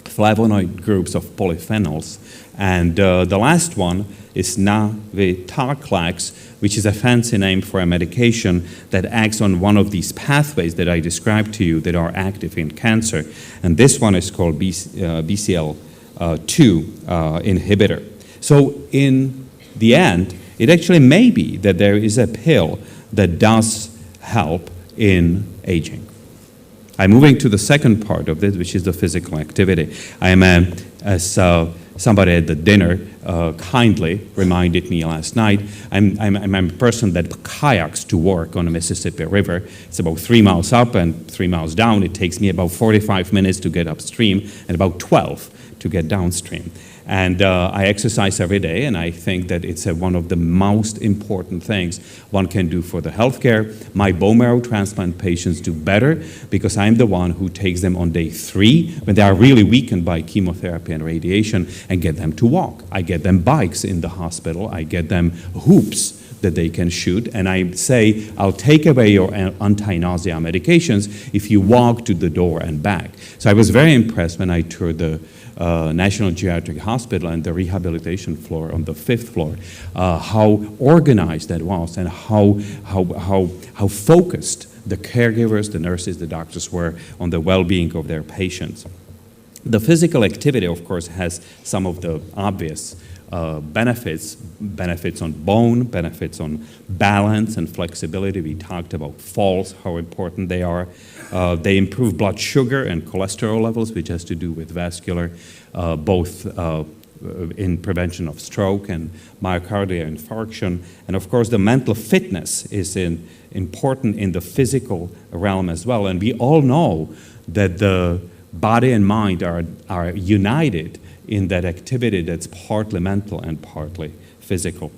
flavonoid groups of polyphenols. And the last one is navitoclax, which is a fancy name for a medication that acts on one of these pathways that I described to you that are active in cancer. And this one is called BCL2 inhibitor. So in the end, it actually may be that there is a pill that does help in aging. I'm moving to the second part of this, which is the physical activity. I am, as somebody at the dinner kindly reminded me last night, I'm a person that kayaks to work on the Mississippi River. It's about 3 miles up and 3 miles down. It takes me about 45 minutes to get upstream and about 12 to get downstream. And I exercise every day, and I think that it's one of the most important things one can do for the healthcare. My bone marrow transplant patients do better because I'm the one who takes them on day 3 when they are really weakened by chemotherapy and radiation and get them to walk. I get them bikes in the hospital. I get them hoops that they can shoot. And I say, I'll take away your anti-nausea medications if you walk to the door and back. So I was very impressed when I toured the National Geriatric Hospital and the rehabilitation floor on the 5th floor, how organized that was and how focused the caregivers, the nurses, the doctors were on the well-being of their patients. The physical activity, of course, has some of the obvious benefits on bone, benefits on balance and flexibility. We talked about falls, how important they are. They improve blood sugar and cholesterol levels, which has to do with vascular, both in prevention of stroke and myocardial infarction. And of course, the mental fitness is important in the physical realm as well. And we all know that the body and mind are united in that activity that's partly mental and partly physical.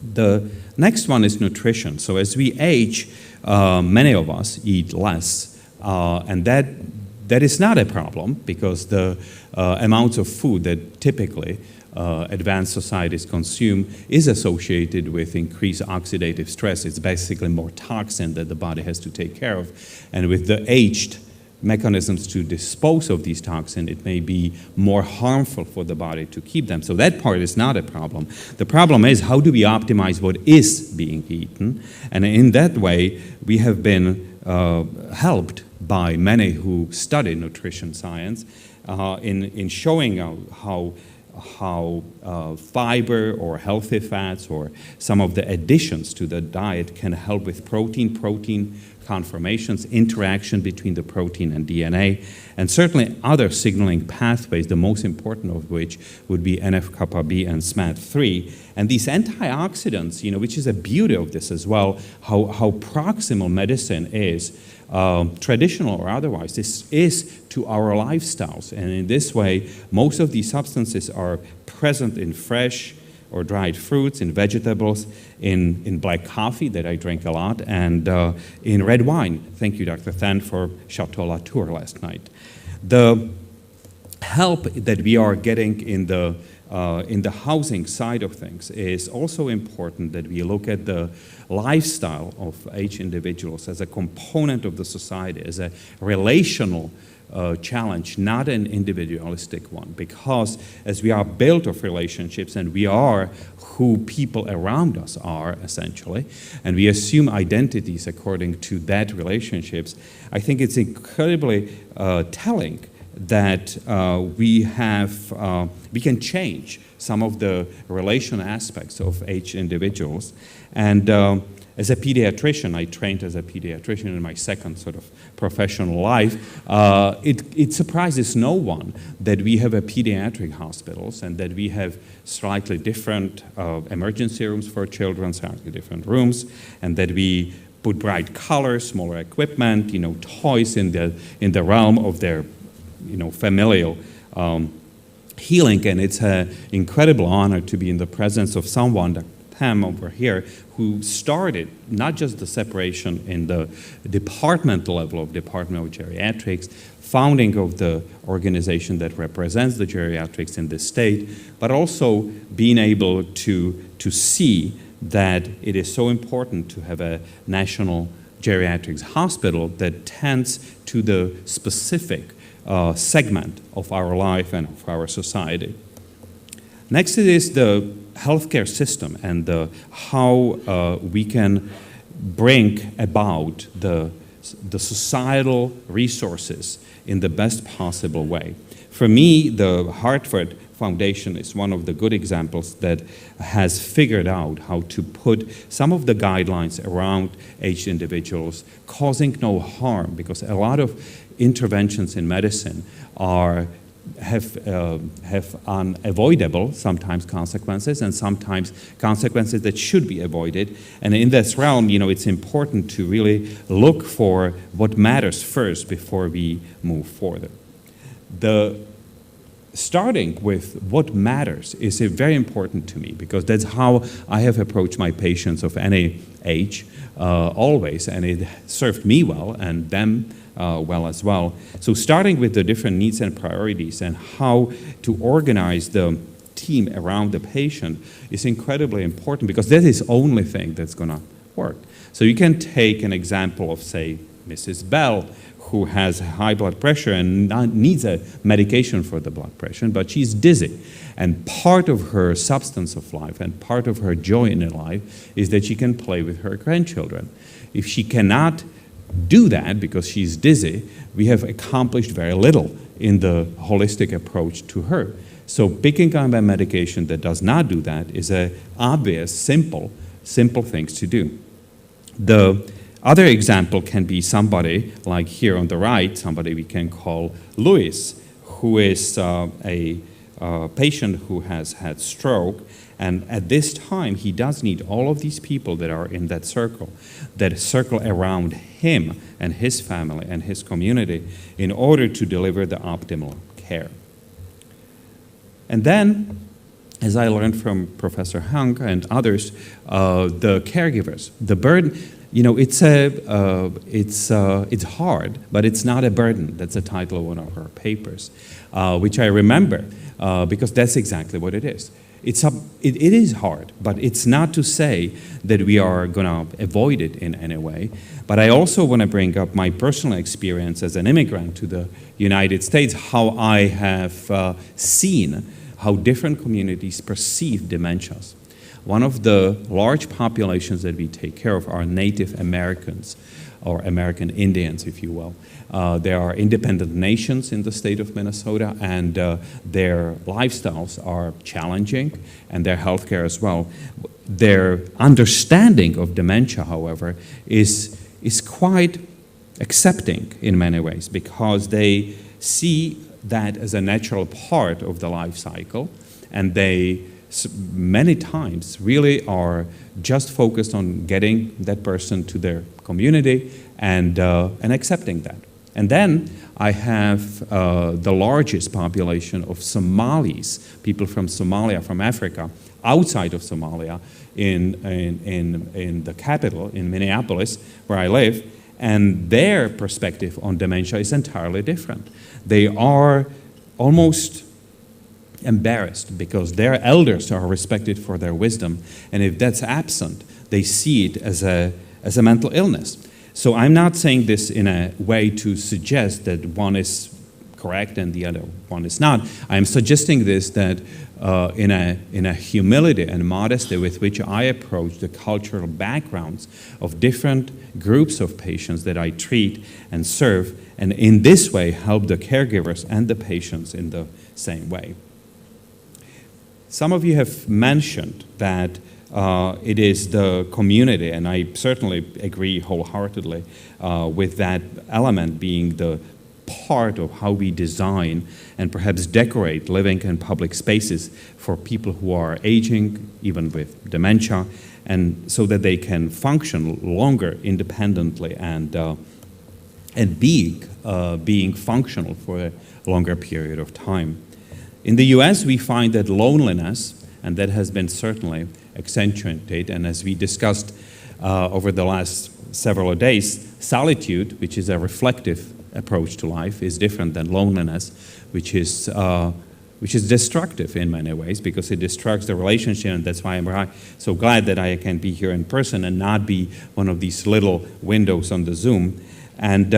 The next one is nutrition. So as we age, many of us eat less, and that is not a problem because the amounts of food that typically advanced societies consume is associated with increased oxidative stress. It's basically more toxin that the body has to take care of. And with the aged mechanisms to dispose of these toxins, it may be more harmful for the body to keep them. So that part is not a problem. The problem is, how do we optimize what is being eaten? And in that way, we have been helped by many who study nutrition science in showing how fiber or healthy fats or some of the additions to the diet can help with protein conformations, interaction between the protein and DNA, and certainly other signaling pathways, the most important of which would be NF-kappa B and SMAD3. And these antioxidants, which is a beauty of this as well, how proximal medicine is, traditional or otherwise, this is to our lifestyles. And in this way, most of these substances are present in fresh or dried fruits, in vegetables, in black coffee that I drink a lot, and in red wine. Thank you, Dr. Than, for Chateau Latour last night. The help that we are getting in the housing side of things is also important, that we look at the lifestyle of aged individuals as a component of the society, as a relational challenge, not an individualistic one, because as we are built of relationships and we are who people around us are essentially, and we assume identities according to that relationships, I think it's incredibly telling that we can change some of the relational aspects of aged individuals. And as a pediatrician, I trained as a pediatrician in my second sort of professional life. It surprises no one that we have pediatric hospitals and that we have slightly different emergency rooms for children, slightly different rooms, and that we put bright colors, smaller equipment, toys in the realm of their familial healing. And it's an incredible honor to be in the presence of someone, Dr. Tam over here, who started not just the separation in the departmental level of Department of Geriatrics, founding of the organization that represents the geriatrics in this state, but also being able to see that it is so important to have a national geriatrics hospital that tends to the specific segment of our life and of our society. Next is the healthcare system and how we can bring about the societal resources in the best possible way. For me, the Hartford Foundation is one of the good examples that has figured out how to put some of the guidelines around aged individuals causing no harm, because a lot of interventions in medicine have unavoidable sometimes consequences, and sometimes consequences that should be avoided. And in this realm, it's important to really look for what matters first before we move further. Starting with what matters is very important to me, because that's how I have approached my patients of any age always, and it served me well and them well as well. So starting with the different needs and priorities and how to organize the team around the patient is incredibly important, because that is the only thing that's going to work. So you can take an example of, say, Mrs. Bell, who has high blood pressure and needs a medication for the blood pressure, but she's dizzy. And part of her substance of life and part of her joy in her life is that she can play with her grandchildren. If she cannot do that because she's dizzy, we have accomplished very little in the holistic approach to her. So picking up a medication that does not do that is an obvious, simple things to do. The other example can be somebody like here on the right, somebody we can call Louis, who is a patient who has had stroke, and at this time he does need all of these people that are in that circle around him and his family and his community in order to deliver the optimal care. And then, as I learned from Professor Hunk and others, the caregivers, the burden, you know, it's hard, but it's not a burden. That's the title of one of her papers, which I remember because that's exactly what it is. It is hard, but it's not to say that we are going to avoid it in any way. But I also want to bring up my personal experience as an immigrant to the United States, how I have seen how different communities perceive dementias. One of the large populations that we take care of are Native Americans, or American Indians, if you will. There are independent nations in the state of Minnesota, and their lifestyles are challenging, and their healthcare as well. Their understanding of dementia, however, is quite accepting in many ways, because they see that as a natural part of the life cycle, and they many times really are just focused on getting that person to their community and accepting that. And then I have the largest population of Somalis, people from Somalia, from Africa, outside of Somalia, in the capital, in Minneapolis, where I live, and their perspective on dementia is entirely different. They are almost embarrassed because their elders are respected for their wisdom, and if that's absent, they see it as a mental illness. So I'm not saying this in a way to suggest that one is correct and the other one is not. I'm suggesting this that in a humility and modesty with which I approach the cultural backgrounds of different groups of patients that I treat and serve, and in this way help the caregivers and the patients in the same way. Some of you have mentioned that it is the community, and I certainly agree wholeheartedly with that element being the part of how we design and perhaps decorate living and public spaces for people who are aging, even with dementia, and so that they can function longer independently and being functional for a longer period of time. In the US, we find that loneliness, and that has been certainly accentuated, and as we discussed over the last several days, solitude, which is a reflective approach to life, is different than loneliness, which is destructive in many ways because it destructs the relationship, and that's why I'm so glad that I can be here in person and not be one of these little windows on the Zoom. And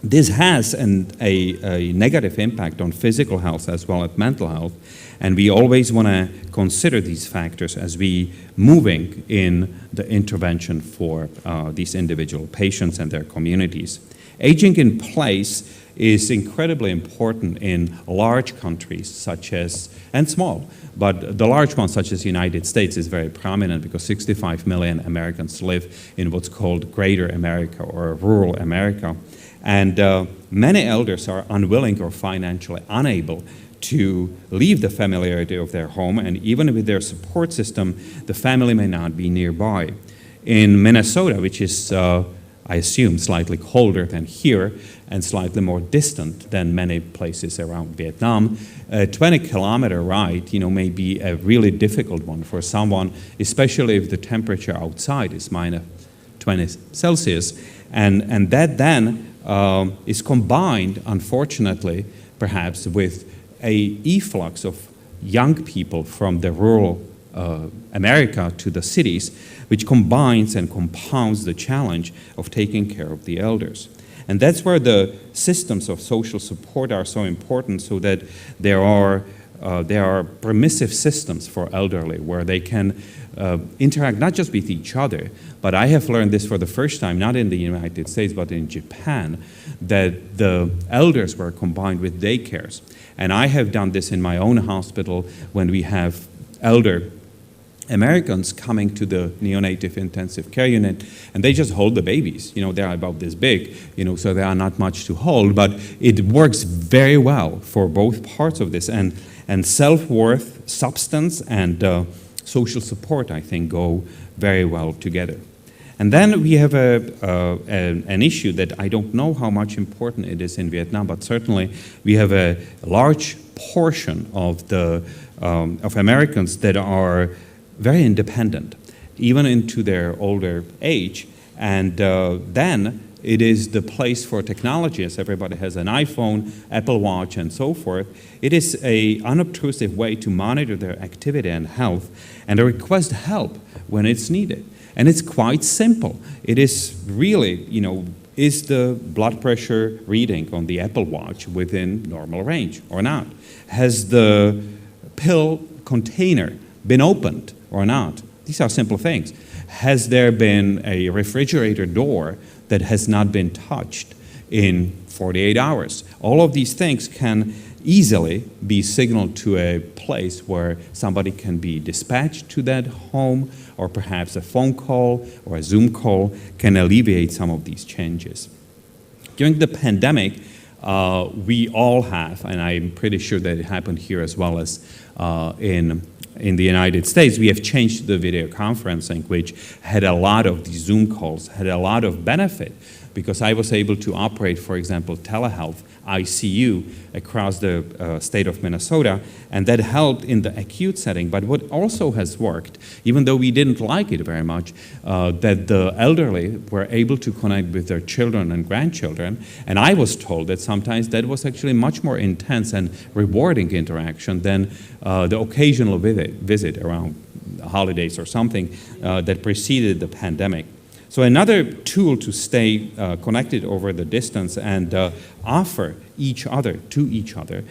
this has a negative impact on physical health as well as mental health, and we always want to consider these factors as we moving in the intervention for these individual patients and their communities. Aging in place is incredibly important in large countries such as, and small, but the large ones such as the United States is very prominent because 65 million Americans live in what's called Greater America or rural America. And many elders are unwilling or financially unable to leave the familiarity of their home, and even with their support system, the family may not be nearby. In Minnesota, which is, I assume, slightly colder than here and slightly more distant than many places around Vietnam, a 20-kilometer ride, may be a really difficult one for someone, especially if the temperature outside is minus 20 Celsius, and that then is combined, unfortunately, perhaps with an efflux of young people from the rural America to the cities, which combines and compounds the challenge of taking care of the elders. And that's where the systems of social support are so important, so that there are permissive systems for elderly where they can interact not just with each other, but I have learned this for the first time, not in the United States, but in Japan, that the elders were combined with daycares. And I have done this in my own hospital when we have elder Americans coming to the neonatal intensive care unit, and they just hold the babies. You know, they're about this big, so they are not much to hold, but it works very well for both parts of this. And self-worth, substance, and social support, I think, go very well together. And then we have an issue that I don't know how much important it is in Vietnam, but certainly we have a large portion of Americans that are very independent, even into their older age. And then it is the place for technology, as everybody has an iPhone, Apple Watch, and so forth. It is an unobtrusive way to monitor their activity and health and request help when it's needed. And it's quite simple. It is really, is the blood pressure reading on the Apple Watch within normal range or not? Has the pill container been opened or not? These are simple things. Has there been a refrigerator door that has not been touched in 48 hours? All of these things can easily be signaled to a place where somebody can be dispatched to that home, or perhaps a phone call or a Zoom call can alleviate some of these changes. During the pandemic, we all have, and I'm pretty sure that it happened here as well as in the United States, we have changed the video conferencing, which had a lot of these Zoom calls, had a lot of benefit, because I was able to operate, for example, telehealth ICU across the state of Minnesota, and that helped in the acute setting. But what also has worked, even though we didn't like it very much, that the elderly were able to connect with their children and grandchildren, and I was told that sometimes that was actually much more intense and rewarding interaction than the occasional visit around holidays or something that preceded the pandemic. So another tool to stay connected over the distance and offer to each other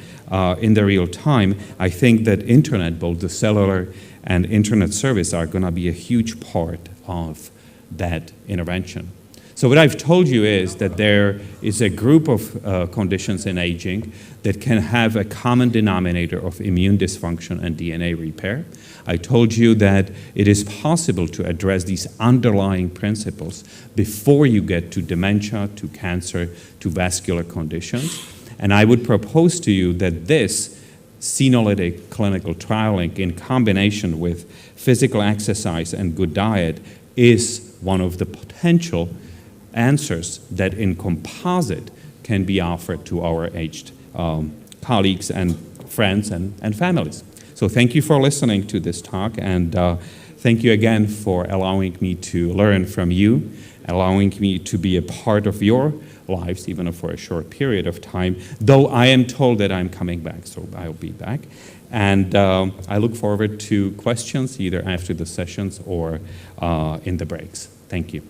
in the real time, I think that internet, both the cellular and internet service, are going to be a huge part of that intervention. So what I've told you is that there is a group of conditions in aging that can have a common denominator of immune dysfunction and DNA repair. I told you that it is possible to address these underlying principles before you get to dementia, to cancer, to vascular conditions. And I would propose to you that this senolytic clinical trialing in combination with physical exercise and good diet is one of the potential answers that in composite can be offered to our aged colleagues and friends and families. So thank you for listening to this talk, and thank you again for allowing me to learn from you, allowing me to be a part of your lives, even for a short period of time, though I am told that I'm coming back, so I'll be back. And I look forward to questions either after the sessions or in the breaks. Thank you.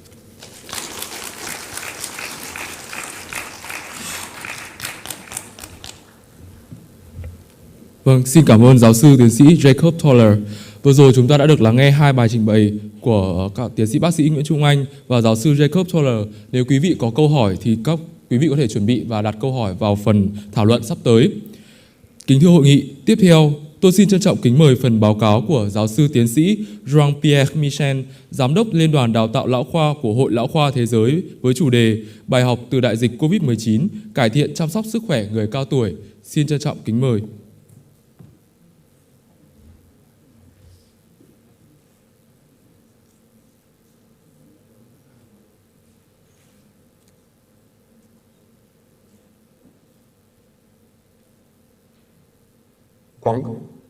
Vâng, xin cảm ơn giáo sư tiến sĩ Jacob Toller. Vừa rồi chúng ta đã được lắng nghe hai bài trình bày của các tiến sĩ bác sĩ Nguyễn Trung Anh và giáo sư Jacob Toller. Nếu quý vị có câu hỏi thì các quý vị có thể chuẩn bị và đặt câu hỏi vào phần thảo luận sắp tới. Kính thưa hội nghị, tiếp theo tôi xin trân trọng kính mời phần báo cáo của giáo sư tiến sĩ Jean-Pierre Michel, Giám đốc Liên đoàn Đào tạo Lão khoa của Hội Lão khoa Thế giới với chủ đề Bài học từ đại dịch COVID-19, cải thiện chăm sóc sức khỏe người cao tuổi. Xin trân trọng kính mời. Wang,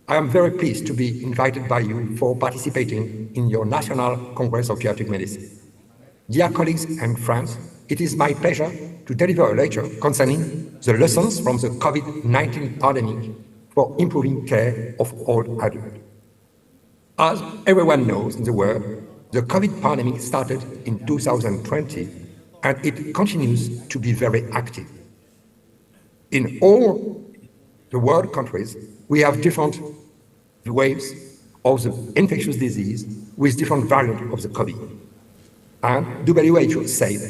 I am very pleased to be invited by you for participating in your National Congress of Geriatric Medicine. Dear colleagues and friends, it is my pleasure to deliver a lecture concerning the lessons from the COVID-19 pandemic for improving care of all adults. As everyone knows in the world, the COVID pandemic started in 2020 and it continues to be very active. In all the world countries, we have different waves of the infectious disease with different variants of the COVID. And WHO said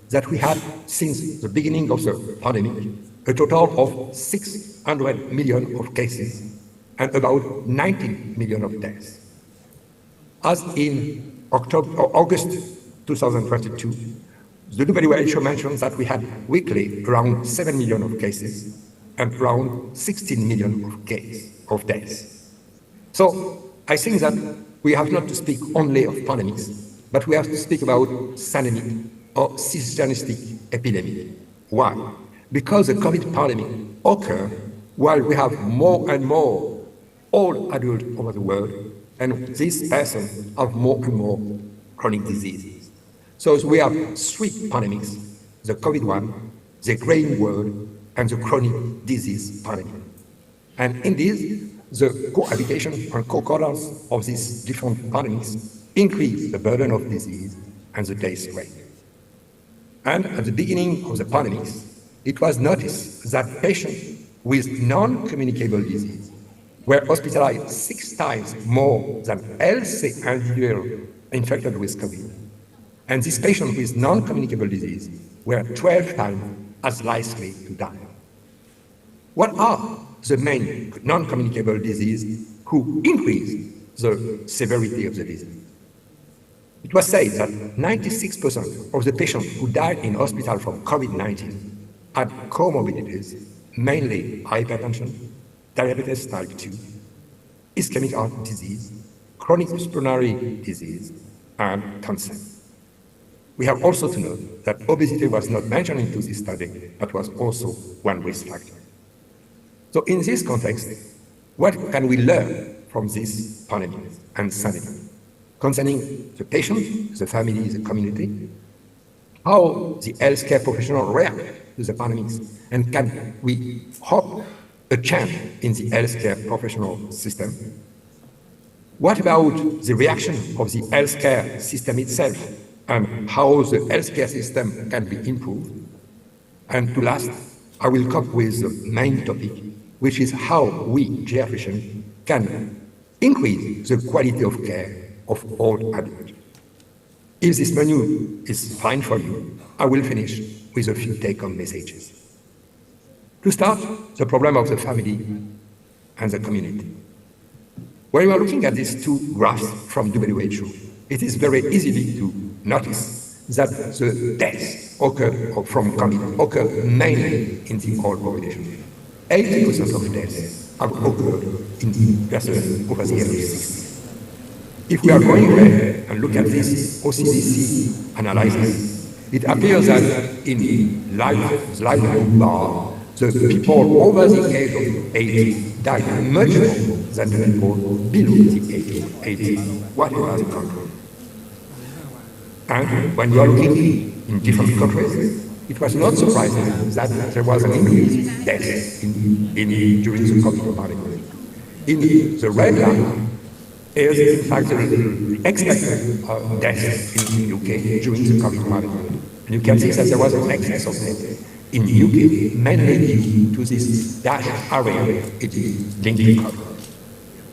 that we had, since the beginning of the pandemic, a total of 600 million of cases and about 90 million of deaths. As in August 2022, the WHO mentioned that we had weekly around 7 million of cases and around 16 million of deaths. So I think that we have not to speak only of pandemics, but we have to speak about syndemic or systemic epidemic. Why? Because the COVID pandemic occurs while we have more and more old adults over the world, and these persons have more and more chronic diseases. So we have three pandemics: the COVID one, the graying world, and the chronic disease pandemic. And in this, the cohabitation and concordance of these different pandemics increase the burden of disease and the death rate. And at the beginning of the pandemics, it was noticed that patients with non-communicable disease were hospitalized 6 times more than healthy individuals infected with COVID. And these patients with non-communicable disease were 12 times as likely to die. What are the main non-communicable diseases who increase the severity of the disease? It was said that 96% of the patients who died in hospital from COVID-19 had comorbidities, mainly hypertension, diabetes type 2, ischemic heart disease, chronic respiratory disease, and cancer. We have also to note that obesity was not mentioned into this study, but was also one risk factor. So in this context, what can we learn from this pandemic and syndemic concerning the patient, the family, the community, how the healthcare professionals react to the pandemics, and can we hope a change in the healthcare professional system? What about the reaction of the healthcare system itself and how the healthcare system can be improved? And to last, I will come with the main topic, which is how we, geriatricians, can increase the quality of care of all adults. If this menu is fine for you, I will finish with a few take-home messages. To start, the problem of the family and the community. When we are looking at these two graphs from WHO, it is very easy to notice that the deaths from COVID occur mainly in the old population. 80% of deaths have occurred in persons over the age of 60. If we are going there and look at this OCDC analysis, it appears that in light bar, the people over the age of 80 died much more than the people below the age of 80, whatever the country. And when we are looking in different countries, it was not surprising that there was an increase in deaths during the COVID pandemic. In the red line is in fact the expected deaths in the UK during the COVID pandemic. And you can see that there was an excess of deaths in the UK, mainly due to this dark area it is linked to COVID.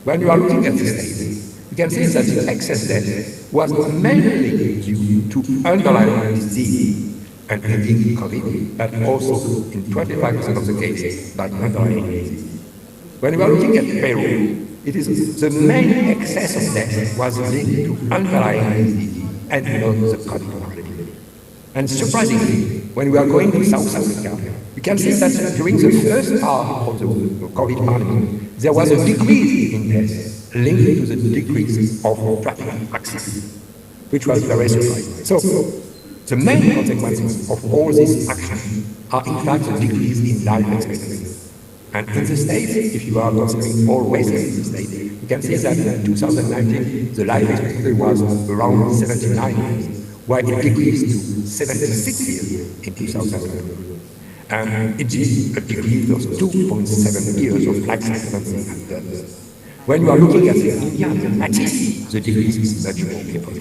When you are looking at this data, you can see that the excess death was mainly due to underlying disease and indeed COVID, but also in 25% of the cases by underlying disease. When we are looking at Peru, it is the main excess of death was linked to underlying disease and not the COVID pandemic. And surprisingly, when we are going to South Africa, you can see that during the first part of the COVID pandemic, there was a decrease in deaths linked to the decrease of traffic accidents, which was very surprising. So, the main consequences of all these actions are in fact a decrease in life expectancy. And in the States, if you are considering all races in the States, you can see that in 2019, the life expectancy was around 79 years, while it decreased to 76 years in 2020. and it is a decrease of 2.7 years of life expectancy at birth. When you are looking at the Indian native, the decrease is much more careful.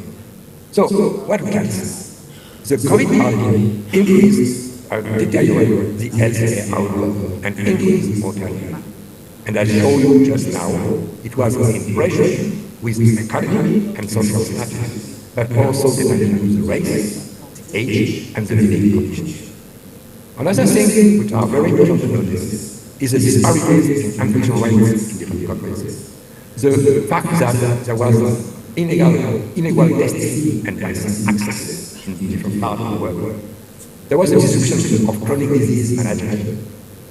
So, what we can say? The COVID pandemic increased and deteriorated the healthcare outlook and increased mortality. And as I showed you just now, it was in pressure with economy and social status, but also depending on the race, the age, and the living conditions. Another thing which are very important to notice is the disparities in infection rates in different countries. The fact that there was inequal testing and vaccine access in different parts of the world. There was a disruption of chronic disease management,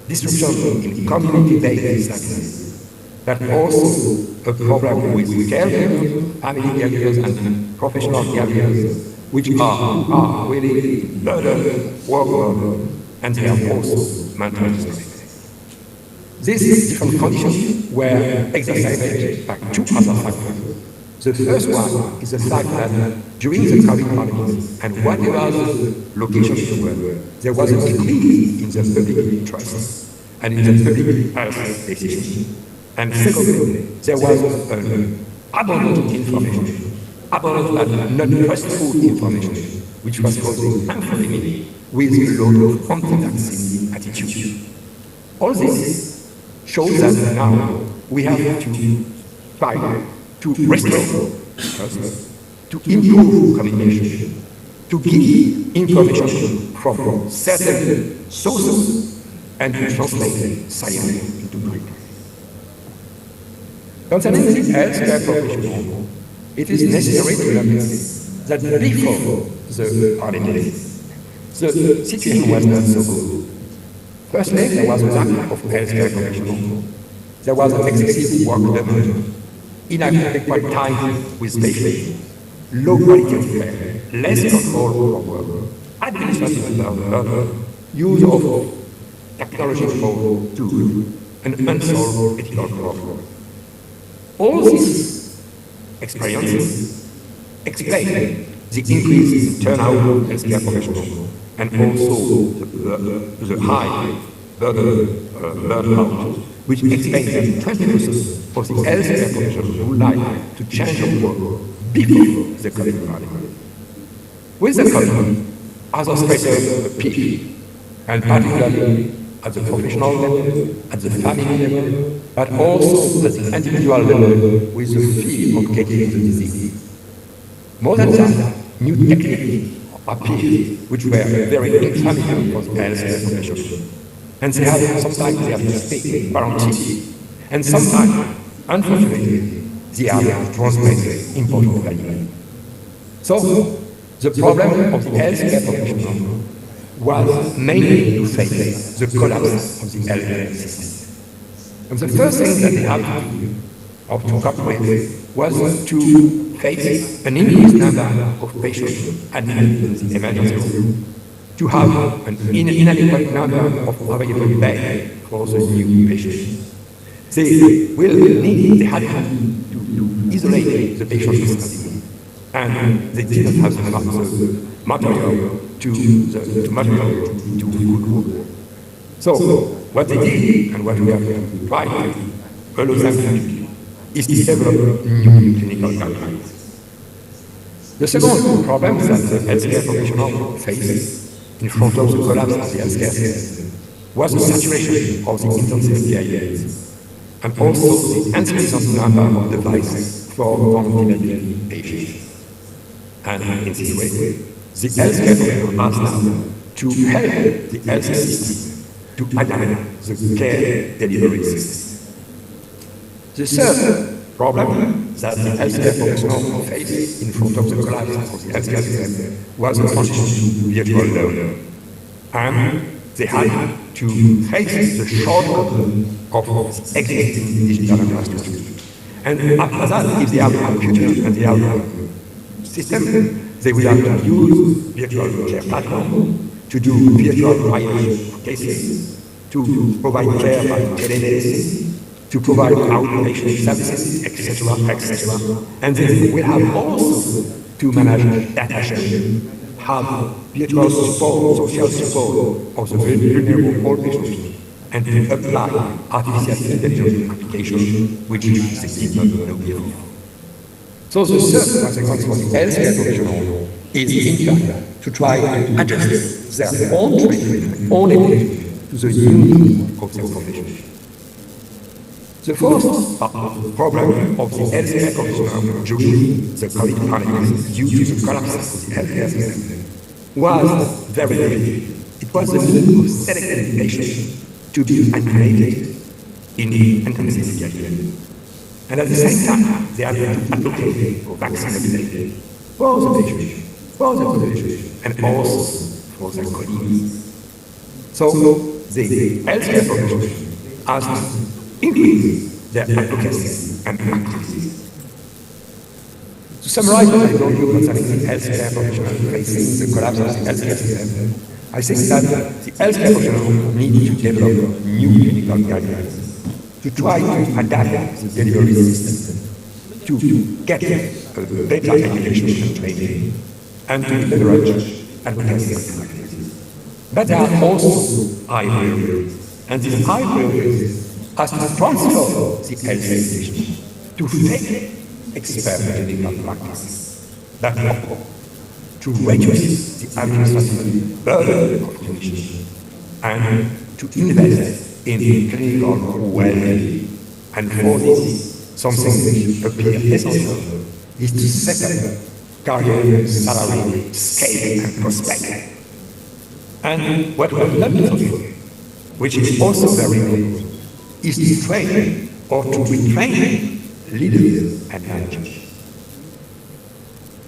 disruption in community-based services, but also a problem with caregivers, family caregivers, and professional caregivers, which are really burden, workload, and they are also mental distress. These different conditions were exacerbated by two other factors. The first one is the fact that during the COVID pandemic, and whatever the location were, there was a decrease in the public trust and in the public health decision. And secondly, there was abundant information, abundant but not trustful information, which was causing anxiety with a lot of anti-vaccine attitude. All this shows that now we have to fight to restore trust, to improve communication, to give information from certain sources, and to translate science into practice. Concerning the healthcare professional, it is necessary to notice that before the pandemic, the situation was not so good. Firstly, there was a lack of healthcare professionals. There was an excessive workload, inadequate time with patients, low quality of care, less control of work, administrative burden, use of technological tools, and unsolved ethical problems. All these experiences explain the increase in turnout of healthcare professionals and also the high burnout, which explains that 20% of the healthcare professionals would like to change the work before the COVID pandemic. With the COVID, other stresses appear, and particularly at the professional level, at the family level, but also at the individual level with the fear of getting the disease. More than that, new techniques appear, which were very unfamiliar for the healthcare professionals. And sometimes they have to speak guarantee, and sometimes, unfortunately, they have to translate important value. So, the problem of the healthcare professional was mainly to face the collapse of the healthcare system. And the first thing that they had to do, or to cope with, was to face an increased number of patients admitted in the emergency room, to have an inadequate number of available beds for the new patients. They had to isolate the patients, and they didn't have the material to good work. So, what they did, and what we have tried to allow them to do, is to develop new clinical guidelines. The second problem that the healthcare professional faces in front of the collapse of the healthcare system was the saturation of the intensive care units, and also the insufficient number of devices for ventilated patients. And in this way, the healthcare professional has now to help the health system to adapt the care delivery system. The third problem that the healthcare professional faced in front of the collapse of the healthcare system was the transition to virtual learning. And they had to face the shortcomings of existing digital infrastructure. And after that, if they have a computer and they have a system, they will have to use virtual care platform to do virtual triage cases, to provide care by telemedicine, to provide outpatient services, etc., etc. And they will have also to manage data sharing, have spiritual support, social support of the vulnerable population, and to apply artificial intelligence application which they did not know before. So the third consequence for the healthcare professional is in fact to try to adjust their own training and own ability to the new need of their profession. The fourth part of the problem of the healthcare professional during the COVID pandemic due to the collapse of the healthcare system was very limited. It was the need of selecting patients to be accredited in intensive care. And at the same time, they had to allocate for vaccine ability for the patient, for the population, and also for their colleagues. So the healthcare profession has to increase their advocacy and activities. To summarize what I told you concerning the healthcare professional facing the collapse of the healthcare system, I think that the healthcare professional need to develop new clinical guidelines, to try to adapt the delivery system, to get a better education and training, and to leverage advocacy activities. But there are also high priorities, and these high priorities has to transfer the health education to fake expert clinical practice, that to reduce the administrative burden of clinicians, and to invest in clinical well-being. And for this, something which appears essential is to set up career, salary, scale, and prospect. And what we have not forget, which is also very important, is to train or to retrain leaders and managers.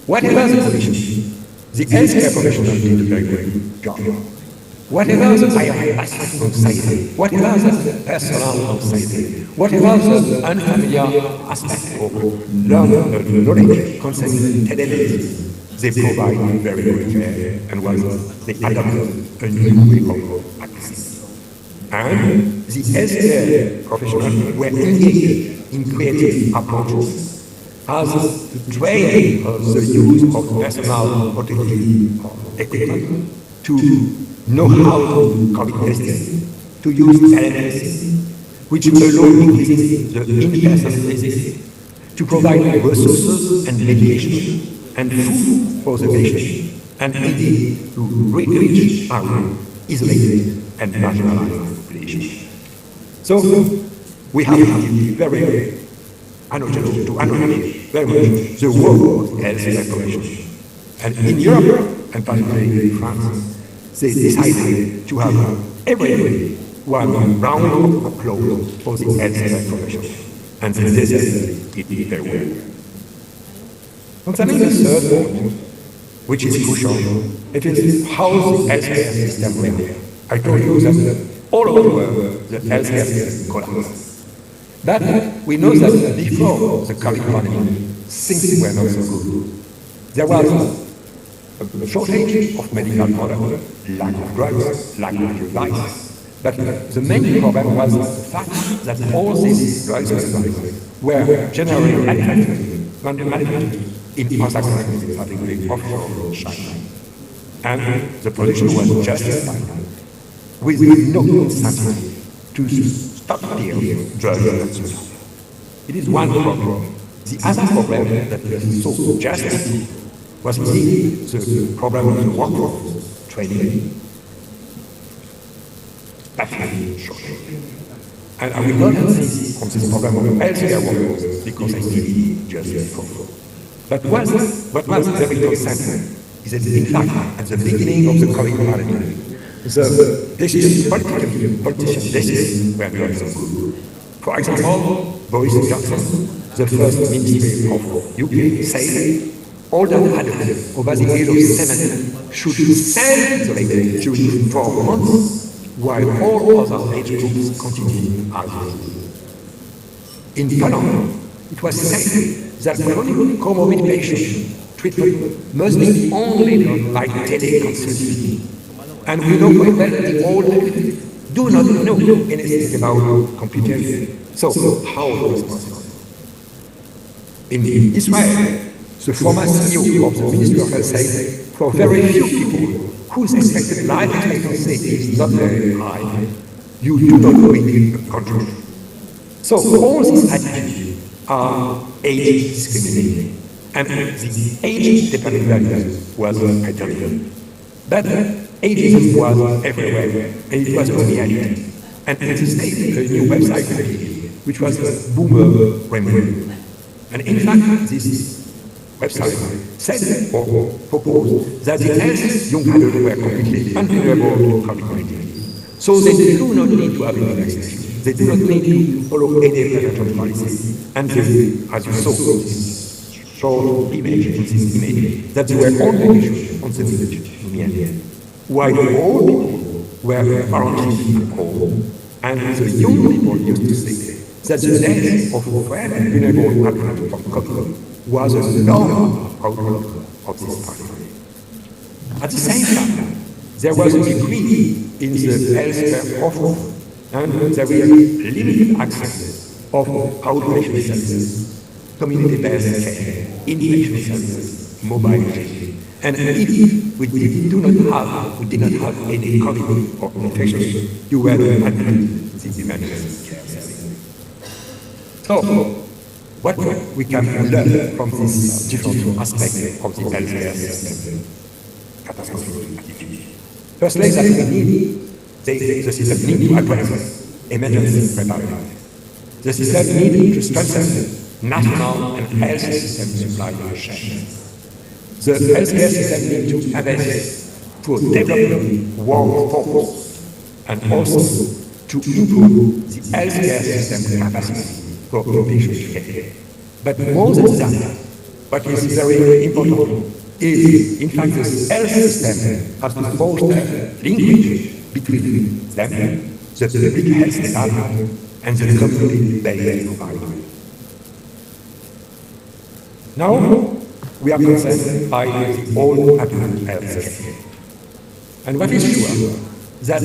Whatever the position, the healthcare professional did a very good job. Whatever the higher aspect of society, whatever the personal of society, whatever the unfamiliar aspect of knowledge concerning telemetry, they provide very good care and they adopt a new way of practice. And the healthcare professionals were engaged in creative approaches as to train the use of personal protective equipment, to know how to do COVID testing, to use telemedicine, which allow increasing the in-person visits, to provide resources and medication and food for the patient, and indeed to reach our isolated and marginalized population. So we have to be very analogous to analyze very much the work of healthcare professionals. And in Europe, and particularly in France, they decided to have every one round of applause for the healthcare professionals. And they decided it very well. Concerning the third point, which is crucial, it is how the healthcare system works. I told you that all over the world, the healthcare system collapsed. But we know that before the COVID pandemic, things were not so good. There was a shortage of medical products, lack of drugs, lack of devices. But the main problem was the fact that all these drugs and devices were generally manufactured in other countries, particularly offshore China. And the production was justified with no incentive to stockpile drugs and so. It is one problem. The other problem that we saw justified was indeed the problem of the workforce training, particularly shortage. And I will not insist on this problem of healthcare workers because I did it just before. But what was very concerning is that in fact, at the beginning of the COVID pandemic, the politician decisions were not so good. For example, Boris Johnson, the first minister of UK, said all that adults over the age of 70 should self-isolate during 4 months, while all other age groups continue as usual. In Poland, it was said that chronic comorbid patient treatment must be only done by teleconsulting. And we know quite well that the old do not know anything about computers. So how is this possible? In Israel, the former CEO of the Ministry of Health said, for very few people whose expected life expectancy is not very high, you do not win a country. So all these attitudes are age discriminating, and the age-dependent values was identical. But ageism was everywhere, and it was a reality. And it existed a new website which was Boomer Remedy. And in fact, this website said or proposed that the health young adults were completely unvulnerable to COVID-19. So they do not need to have any vaccination. They do not need to follow any prevention policy. And they, as you saw in this short image, that they were all measured on the village, while all people were quarantined at home, and the young people used to say that the death of very vulnerable adults from COVID was a normal outcome of this pandemic. At the same time, there was a decrease in the healthcare offer, and there is limited access of outpatient services, community-based care, inpatient services, mobile care. And if we did not have any COVID or infection, you were admitted to the emergency care service. So, what we can learn from this different aspect of the healthcare system? Firstly, that we need the system needs to address emergency preparedness. The system needs to strengthen national and health system supply chains. The healthcare system needs to invest to develop workforce and also to improve the healthcare system capacity for patient care. But more than that, what is very important is, in fact, the health system has to foster linkage between them, the public health department, and the community-based provider. Now, we are concerned by the all adult health care. And what is sure, that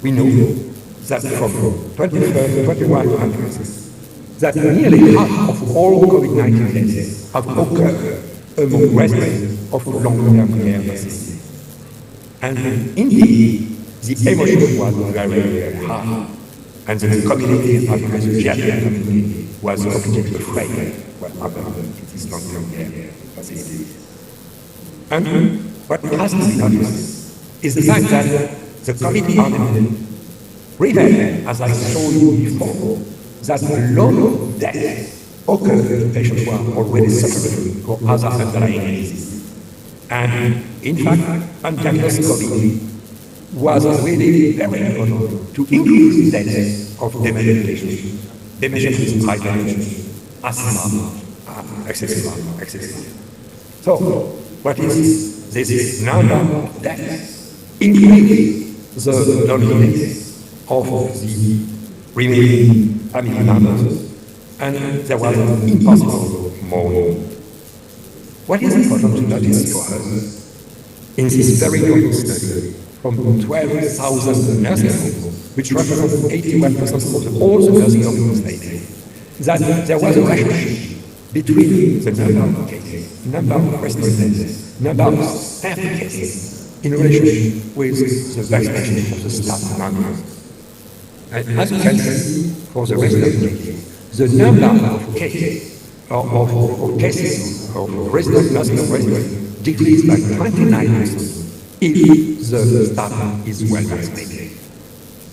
we know that from 21 countries, that nearly half of all COVID-19 deaths have occurred among residents of long-term care facilities. And indeed, the emotion was very, very high, and the community, as well as the geriatric community, was completely afraid what happened in these long-term care facilities. And what has to be noticed is the fact that the COVID pandemic revealed, as I showed you before, that a lot of deaths occurred to patients who are already suffering from other underlying diseases. And in fact, undiagnosed COVID was really very important to increase the deaths of dementia patients, dementia with hypertension, asthma, etc., etc. So, what is this number of deaths? Increase the loneliness of the remaining family members, and there was an impossible mourning. What is important to notice for us in this very long study from 12,000 nursing homes, which represent 81% of all the nursing homes in the state, that there was a relationship between the number of cases, number of residents, number of staff cases, in relation with the vaccination of the staff members. And as you can see, for the rest of the cases, the number of cases of cases of resident nursing home residents decreased by 29% if the staff is well vaccinated.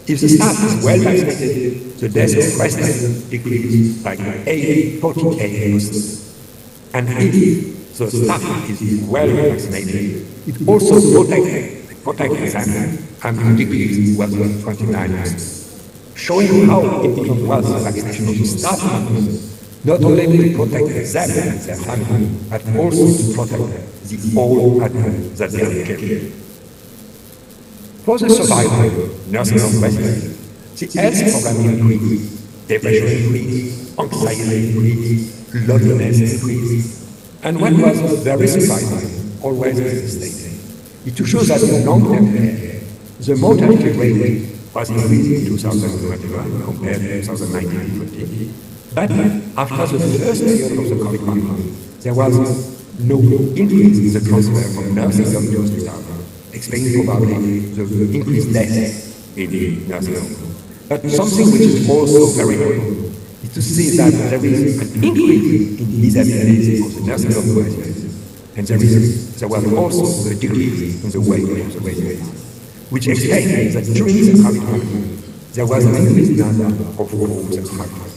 If the staff is well vaccinated, the death of residents decreased by 48%. And if the staff is well vaccinated, it also protects them and decreased was 29%. Showing how important was the vaccination of the staff members, not only to protect them and their family, but also to protect the old adults that they are caring. For the survivor, nursing home residents, the health program increased, depression increased, anxiety increased, loneliness increased. And what was very surprising, always is stated, it to show that in long-term care, the mortality rate was increased in 2021 compared to 2019-20. But after the first period of the COVID pandemic, there was no increase in the transfer from nursing home to hospital, explaining probably the increased deaths in nursing homes. But something which is also very important is to see that there is an increase in disability of the nursing home residents, and there was also a decrease in the weight of the residents, which explains that during the COVID-19 there was an increased number of falls and fractures.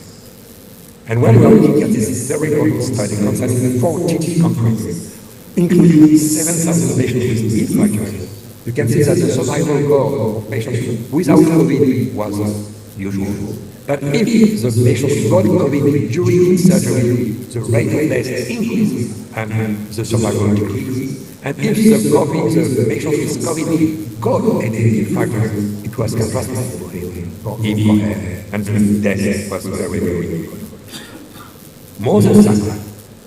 And when we are looking at this very important study concerning 14 countries, including 7,000 patients with hip fractures, you can see that the survival curve of patients without COVID was usual. But if the patient got COVID during surgery, the rate of death increased and the survival decreased. And if the patient with COVID got any fractures, it was catastrophic for him or her, and the death was very, very good. More than that,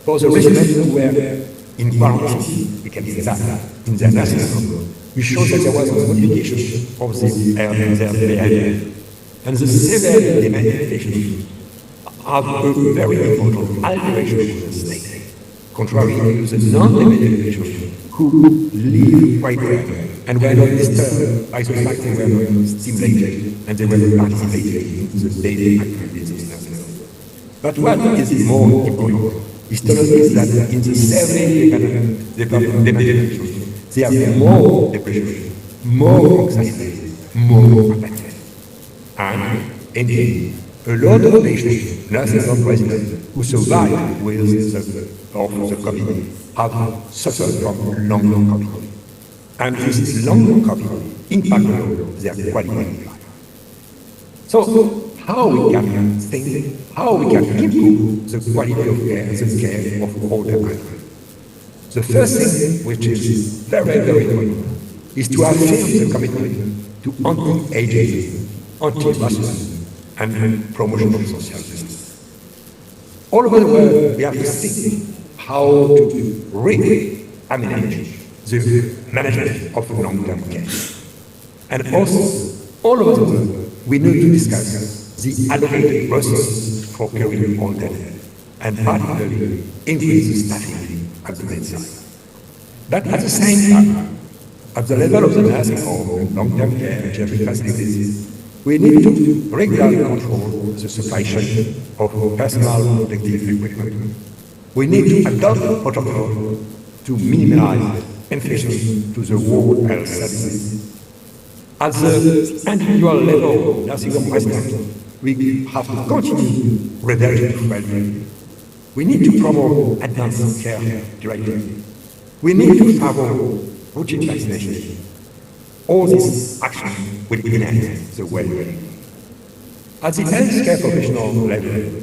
for the residents who were in quarantine, we can say that, in their nursing home, we showed that there was a modification of their behavior. And the severe dementia patients have a very important alteration of the state, contrary to the non-dementia patients who live quite well and were not disturbed by the fact they were not stimulated and they were not participating in the daily activities of nursing home. But what is more important is to notice that in the severe dementia patients, they have more depression, more anxiety, more apathy. And indeed, a lot of patients, nursing home residents who survived with the COVID have suffered from long COVID. And this long COVID impacted their quality of life. So, how we can think, how we can improve the quality of care, the care of older people. The first thing, which is very, very important, is to affirm the commitment to anti-ageism, anti-racism, and promotion of social justice. All over the world, we have to think how to really manage the management of long-term care. And also, all over the world, we need to discuss the allocated resources for caring for older, and particularly increase the staffing at the bedside. But at the same time, at the level of the nursing home and long-term care and geriatric facilities, we need to regularly control the supply chain of personal protective equipment. We need to adopt protocols to minimize infection to the World Health Services. At the individual level, nursing home residents, we have to continue reverting to well-being. We need to promote advanced care directly. We need to favor routine vaccination. All these actions will enhance the well-being. At the healthcare professional level,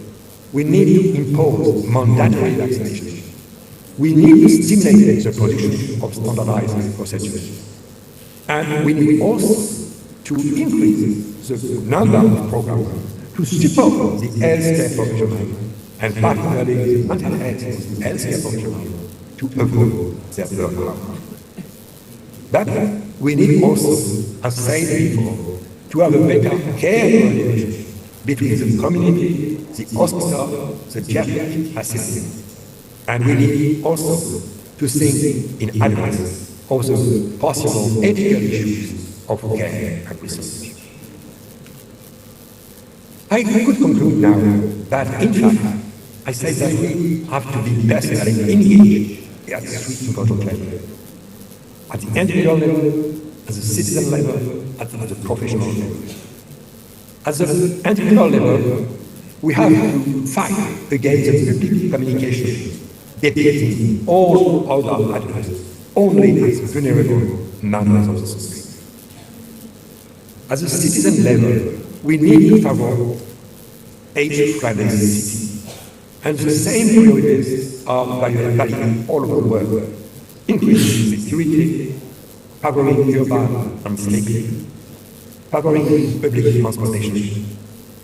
we need to impose mandatory vaccination. We need to stimulate the production of standardized procedures. And we need also to increase the number of programs to support the healthcare professionals, and particularly the mental health of the healthcare professionals, to avoid their burnout. But we need also, as said before, to have a better care coordination between the community, the hospital, the geriatric facility. And we need also to think in advance of the possible ethical issues of care and research. I could conclude now that, in fact, I say that we have to be personally engaged at three important levels. At the individual level, at the citizen level, at the professional level. At the individual level, we have to fight against the public communication, depicting all other adults only as vulnerable members of the society. At the citizen level, we need to favor age-friendly cities, and the same priorities are valid all over the world. Increasing security, favoring urban landscaping, favoring public transportation,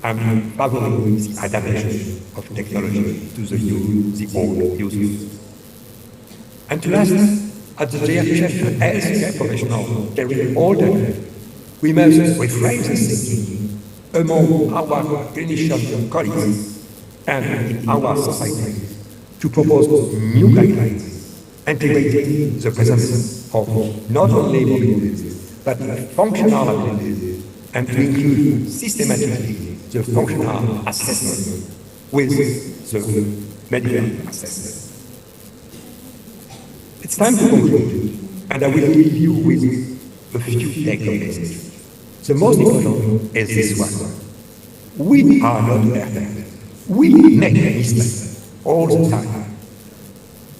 and favoring the adaptation of technology to the old users. And to last, at the geriatric and healthcare professional caring older, we must reframe the thinking among our clinician colleagues and in our society to propose new guidelines integrating the presence of not only mobilities, but functional abilities, and to include systematically the functional assessment with the medical assessment. It's time to conclude, and I will leave you with a few takeaways. The most important is this one. We are not perfect. We make mistakes all the time.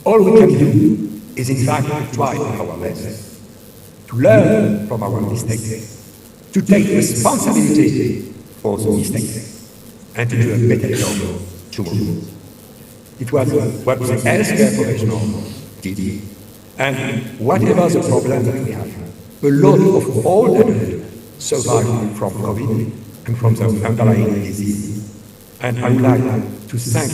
All we can do is in fact to try our best, to learn from our mistakes, to take responsibility for the mistakes, and to do a better job tomorrow. It was what the healthcare professional did. And whatever the problem that we have, a lot of all adults survive from COVID and from the underlying disease. And I would like to thank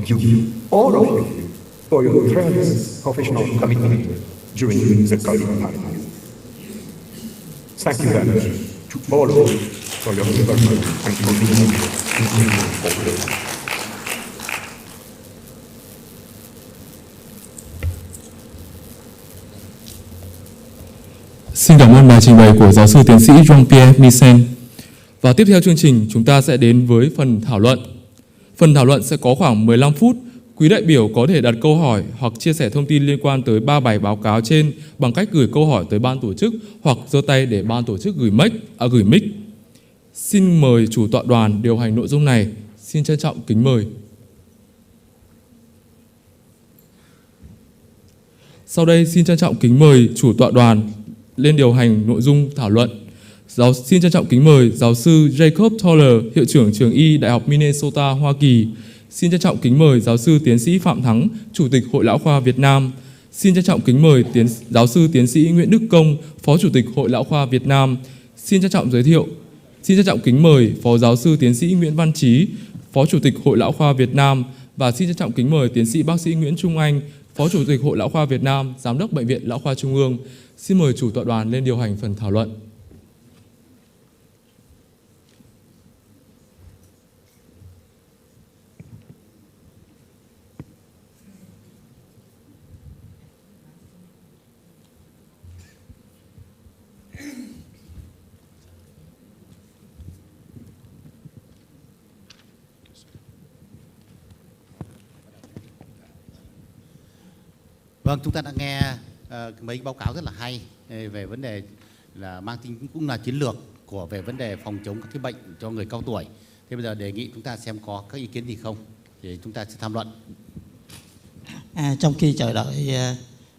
you, all of you, for your tremendous professional commitment during the COVID pandemic. Thank you very much to all of you for your involvement and contribution in forward. Xin cảm ơn bài trình bày của giáo sư tiến sĩ Jean-Pierre Michel. Và tiếp theo chương trình, chúng ta sẽ đến với phần thảo luận. Phần thảo luận sẽ có khoảng 15 phút. Quý đại biểu có thể đặt câu hỏi hoặc chia sẻ thông tin liên quan tới 3 bài báo cáo trên bằng cách gửi câu hỏi tới ban tổ chức hoặc giơ tay để ban tổ chức gửi mic. Xin mời chủ tọa đoàn điều hành nội dung này. Xin trân trọng kính mời. Sau đây xin trân trọng kính mời chủ tọa đoàn lên điều hành nội dung thảo luận. Xin trân trọng kính mời giáo sư Jacob Toller, hiệu trưởng trường Y Đại học Minnesota, Hoa Kỳ. Xin trân trọng kính mời giáo sư tiến sĩ Phạm Thắng, Chủ tịch Hội Lão khoa Việt Nam. Xin trân trọng kính mời giáo sư tiến sĩ Nguyễn Đức Công, Phó Chủ tịch Hội Lão khoa Việt Nam. Xin trân trọng kính mời Phó giáo sư tiến sĩ Nguyễn Văn Trí, Phó Chủ tịch Hội Lão khoa Việt Nam. Và xin trân trọng kính mời tiến sĩ bác sĩ Nguyễn Trung Anh, Phó Chủ tịch Hội Lão khoa Việt Nam, Giám đốc Bệnh viện Lão khoa Trung ương. Xin mời chủ tọa đoàn lên điều hành phần thảo luận. Vâng, chúng ta đã nghe mấy báo cáo rất là hay về vấn đề là mang tính cũng là chiến lược về vấn đề phòng chống các cái bệnh cho người cao tuổi. Thế bây giờ đề nghị chúng ta xem có các ý kiến gì không thì chúng ta sẽ tham luận. Trong khi chờ đợi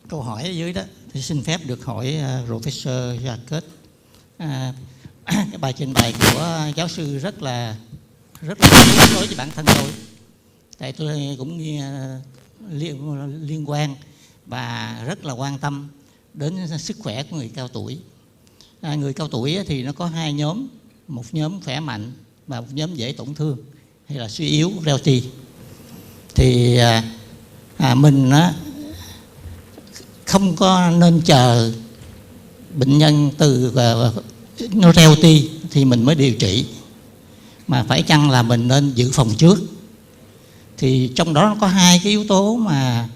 câu hỏi ở dưới đó thì xin phép được hỏi Professor Jacques. Cái bài trình bày của giáo sư rất là đối với bản thân tôi. Tại tôi cũng liên quan và rất là quan tâm đến sức khỏe của người cao tuổi. Người cao tuổi thì nó có hai nhóm, một nhóm khỏe mạnh và một nhóm dễ tổn thương hay là suy yếu frailty. Thì mình không có nên chờ bệnh nhân từ nó frailty thì mình mới điều trị, mà phải chăng là mình nên dự phòng trước. Thì trong đó có hai cái yếu tố mà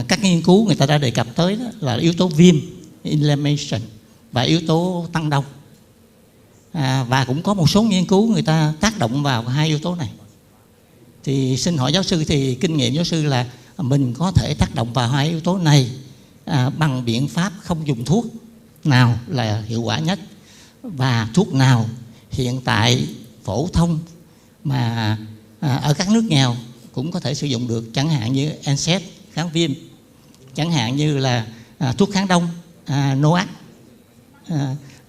các nghiên cứu người ta đã đề cập tới, đó là yếu tố viêm inflammation và yếu tố tăng đông. Và cũng có một số nghiên cứu người ta tác động vào hai yếu tố này. Thì xin hỏi giáo sư, thì kinh nghiệm giáo sư là mình có thể tác động vào hai yếu tố này bằng biện pháp không dùng thuốc nào là hiệu quả nhất, và thuốc nào hiện tại phổ thông mà ở các nước nghèo cũng có thể sử dụng được, chẳng hạn như NSAID kháng viêm, chẳng hạn như là thuốc kháng đông NOAC.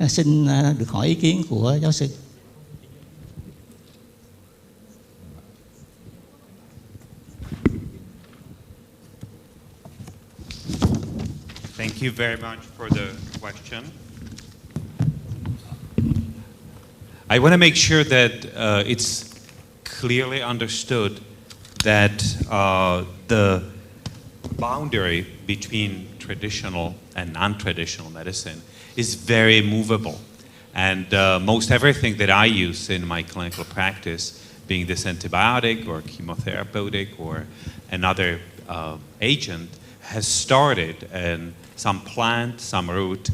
Xin được hỏi ý kiến của giáo sư. Thank you very much for the question. I want to make sure that it's clearly understood that the boundary between traditional and non-traditional medicine is very movable. And most everything that I use in my clinical practice, being this antibiotic or chemotherapeutic or another agent, has started in some plant, some root,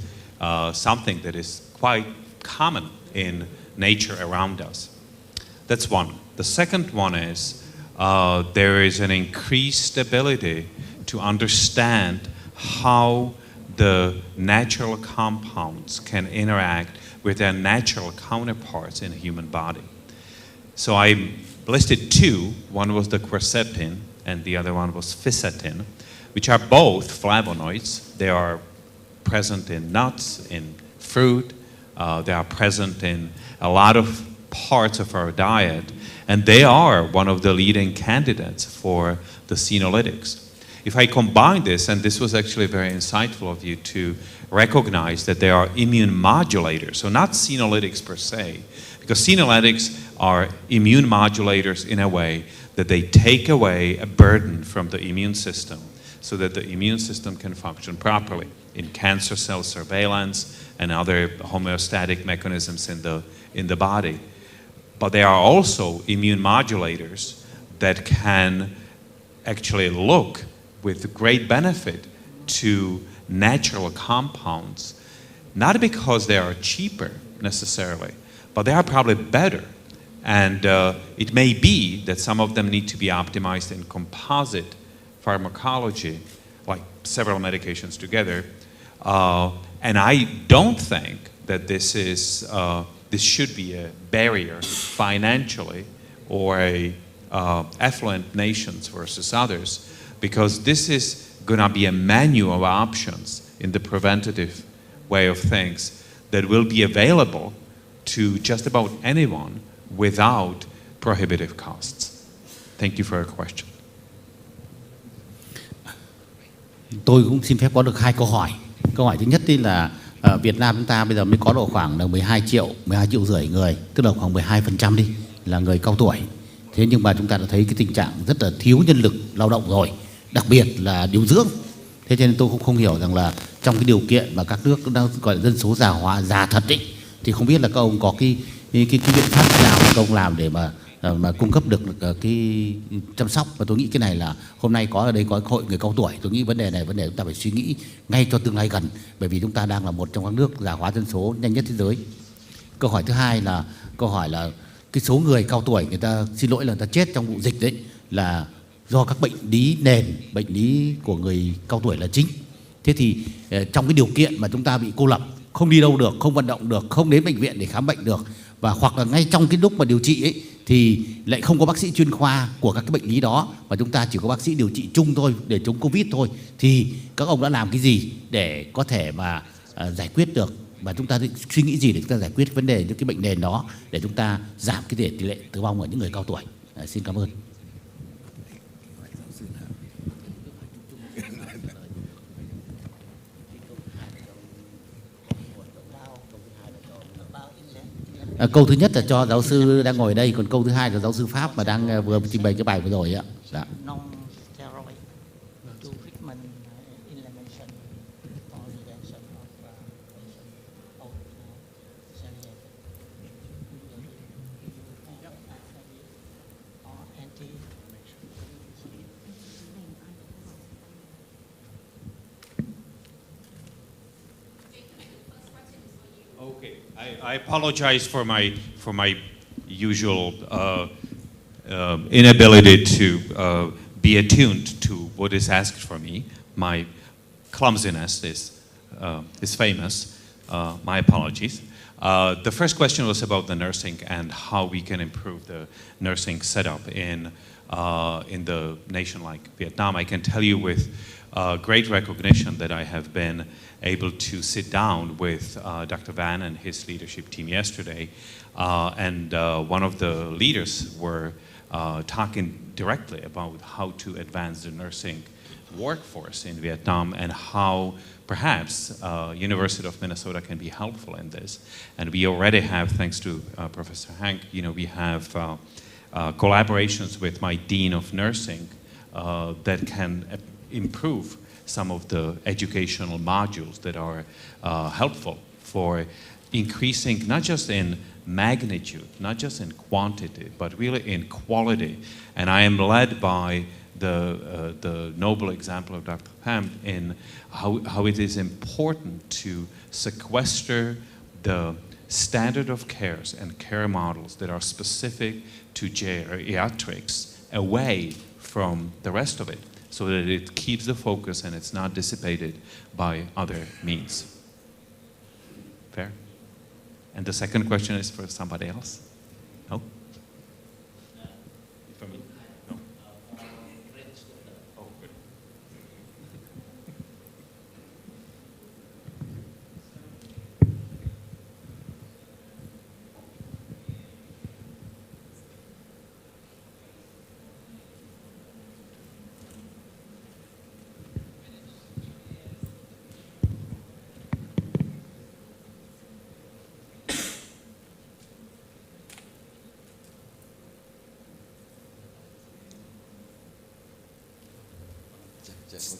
something that is quite common in nature around us. That's one. The second one is there is an increased ability to understand how the natural compounds can interact with their natural counterparts in the human body. So I listed two. One was the quercetin and the other one was fisetin, which are both flavonoids. They are present in nuts, in fruit. They are present in a lot of parts of our diet, and they are one of the leading candidates for the senolytics. If I combine this, and this was actually very insightful of you to recognize that they are immune modulators, so not senolytics per se, because senolytics are immune modulators in a way that they take away a burden from the immune system so that the immune system can function properly in cancer cell surveillance and other homeostatic mechanisms in the body. But they are also immune modulators that can actually look with great benefit to natural compounds, not because they are cheaper necessarily, but they are probably better. And it may be that some of them need to be optimized in composite pharmacology, like several medications together. And I don't think that this should be a barrier financially or affluent nations versus others, because this is going to be a menu of options in the preventative way of things that will be available to just about anyone without prohibitive costs. Thank you for your question. Tôi cũng xin phép có được hai câu hỏi. Câu hỏi thứ nhất là ở Việt Nam chúng ta bây giờ mới có độ khoảng là 12 triệu rưỡi người, tức là khoảng 12% đi là người cao tuổi. Thế nhưng mà chúng ta đã thấy cái tình trạng rất là thiếu nhân lực lao động rồi, đặc biệt là điều dưỡng. Thế cho nên tôi cũng không hiểu rằng là trong cái điều kiện mà các nước đang gọi là dân số già hóa, già thật ấy, thì không biết là các ông có cái biện pháp nào các ông làm để mà cung cấp được cái chăm sóc. Và tôi nghĩ cái này là hôm nay có ở đây có hội người cao tuổi, tôi nghĩ vấn đề này vấn đề chúng ta phải suy nghĩ ngay cho tương lai gần, bởi vì chúng ta đang là một trong các nước già hóa dân số nhanh nhất thế giới. Câu hỏi thứ hai là câu hỏi là cái số người cao tuổi người ta, xin lỗi là người ta chết trong vụ dịch đấy là do các bệnh lý nền, bệnh lý của người cao tuổi là chính. Thế thì trong cái điều kiện mà chúng ta bị cô lập, không đi đâu được, không vận động được, không đến bệnh viện để khám bệnh được, và hoặc là ngay trong cái lúc mà điều trị ấy thì lại không có bác sĩ chuyên khoa của các cái bệnh lý đó, và chúng ta chỉ có bác sĩ điều trị chung thôi để chống Covid thôi, thì các ông đã làm cái gì để có thể mà giải quyết được, và chúng ta suy nghĩ gì để chúng ta giải quyết vấn đề những cái bệnh nền đó để chúng ta giảm cái tỷ lệ tử vong ở những người cao tuổi. Xin cảm ơn. Câu thứ nhất là cho giáo sư đang ngồi đây, còn câu thứ hai là giáo sư Pháp mà đang vừa trình bày cái bài vừa rồi ạ. Dạ. I apologize for my usual inability to be attuned to what is asked for me. My clumsiness is famous. My apologies. The first question was about the nursing and how we can improve the nursing setup in the nation like Vietnam. I can tell you with great recognition that I have been able to sit down with Dr. Van and his leadership team yesterday, and one of the leaders were talking directly about how to advance the nursing workforce in Vietnam and how perhaps University of Minnesota can be helpful in this. And we already have, thanks to Professor Hank, we have collaborations with my Dean of Nursing that can improve some of the educational modules that are helpful for increasing not just in magnitude, not just in quantity, but really in quality. And I am led by the noble example of Dr. Pham in how it is important to sequester the standard of cares and care models that are specific to geriatrics away from the rest of it, so that it keeps the focus and it's not dissipated by other means. Fair? And the second question is for somebody else? No? For me? No? Oh, good.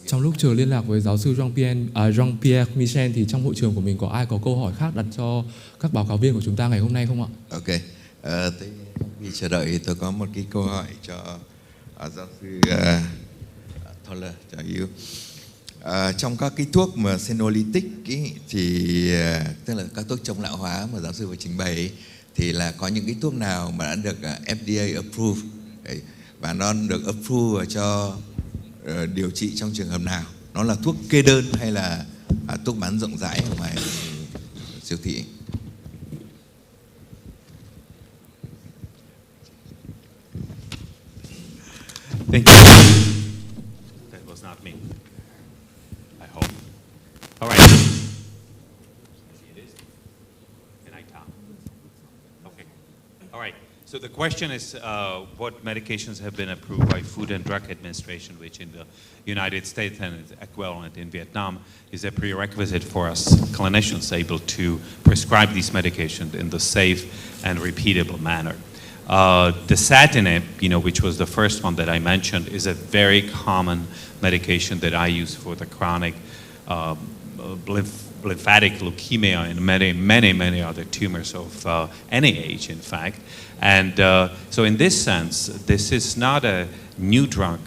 Trong lúc chờ liên lạc với giáo sư Jean-Pierre Michel thì trong hội trường của mình có ai có câu hỏi khác đặt cho các báo cáo viên của chúng ta ngày hôm nay không ạ? Ok. Vì chờ đợi thì tôi có một cái câu hỏi cho giáo sư Toller, cho you. Trong các cái thuốc mà senolytic thì tức là các thuốc chống lão hóa mà giáo sư vừa trình bày thì là có những cái thuốc nào mà đã được FDA approve và nó được approve cho điều trị trong trường hợp nào? Nó là thuốc kê đơn hay là thuốc bán rộng rãi ở ngoài siêu thị? Thank you. That was not me. I hope. All right. It is. Can I talk? Okay. All right. So the question is, what medications have been approved by Food and Drug Administration, which in the United States and its equivalent in Vietnam is a prerequisite for us clinicians able to prescribe these medications in the safe and repeatable manner. Dasatinib, which was the first one that I mentioned, is a very common medication that I use for the chronic lymphatic leukemia and many other tumors of any age, in fact. And so in this sense, this is not a new drug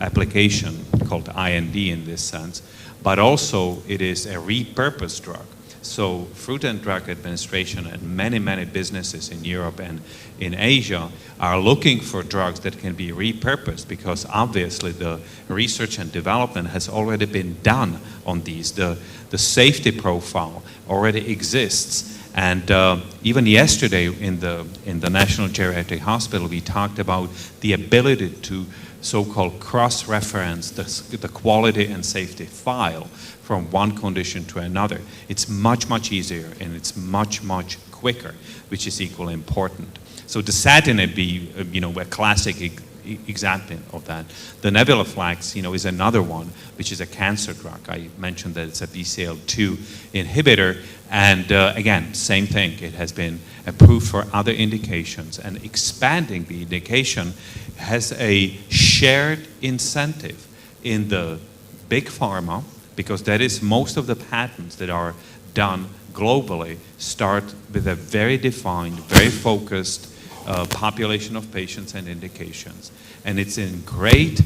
application called IND in this sense, but also it is a repurposed drug. So Food and Drug Administration and many businesses in Europe and in Asia are looking for drugs that can be repurposed, because obviously the research and development has already been done on these. The safety profile already exists. And even yesterday in the National Geriatric Hospital, we talked about the ability to so-called cross-reference the quality and safety file from one condition to another. It's much easier and it's much quicker, which is equally important. So dasatinib be a classic example of that. The Nevilaflax, is another one, which is a cancer drug. I mentioned that it's a BCL2 inhibitor, and again, same thing. It has been approved for other indications, and expanding the indication has a shared incentive in the big pharma, because that is most of the patents that are done globally start with a very defined, very focused population of patients and indications. And it's in great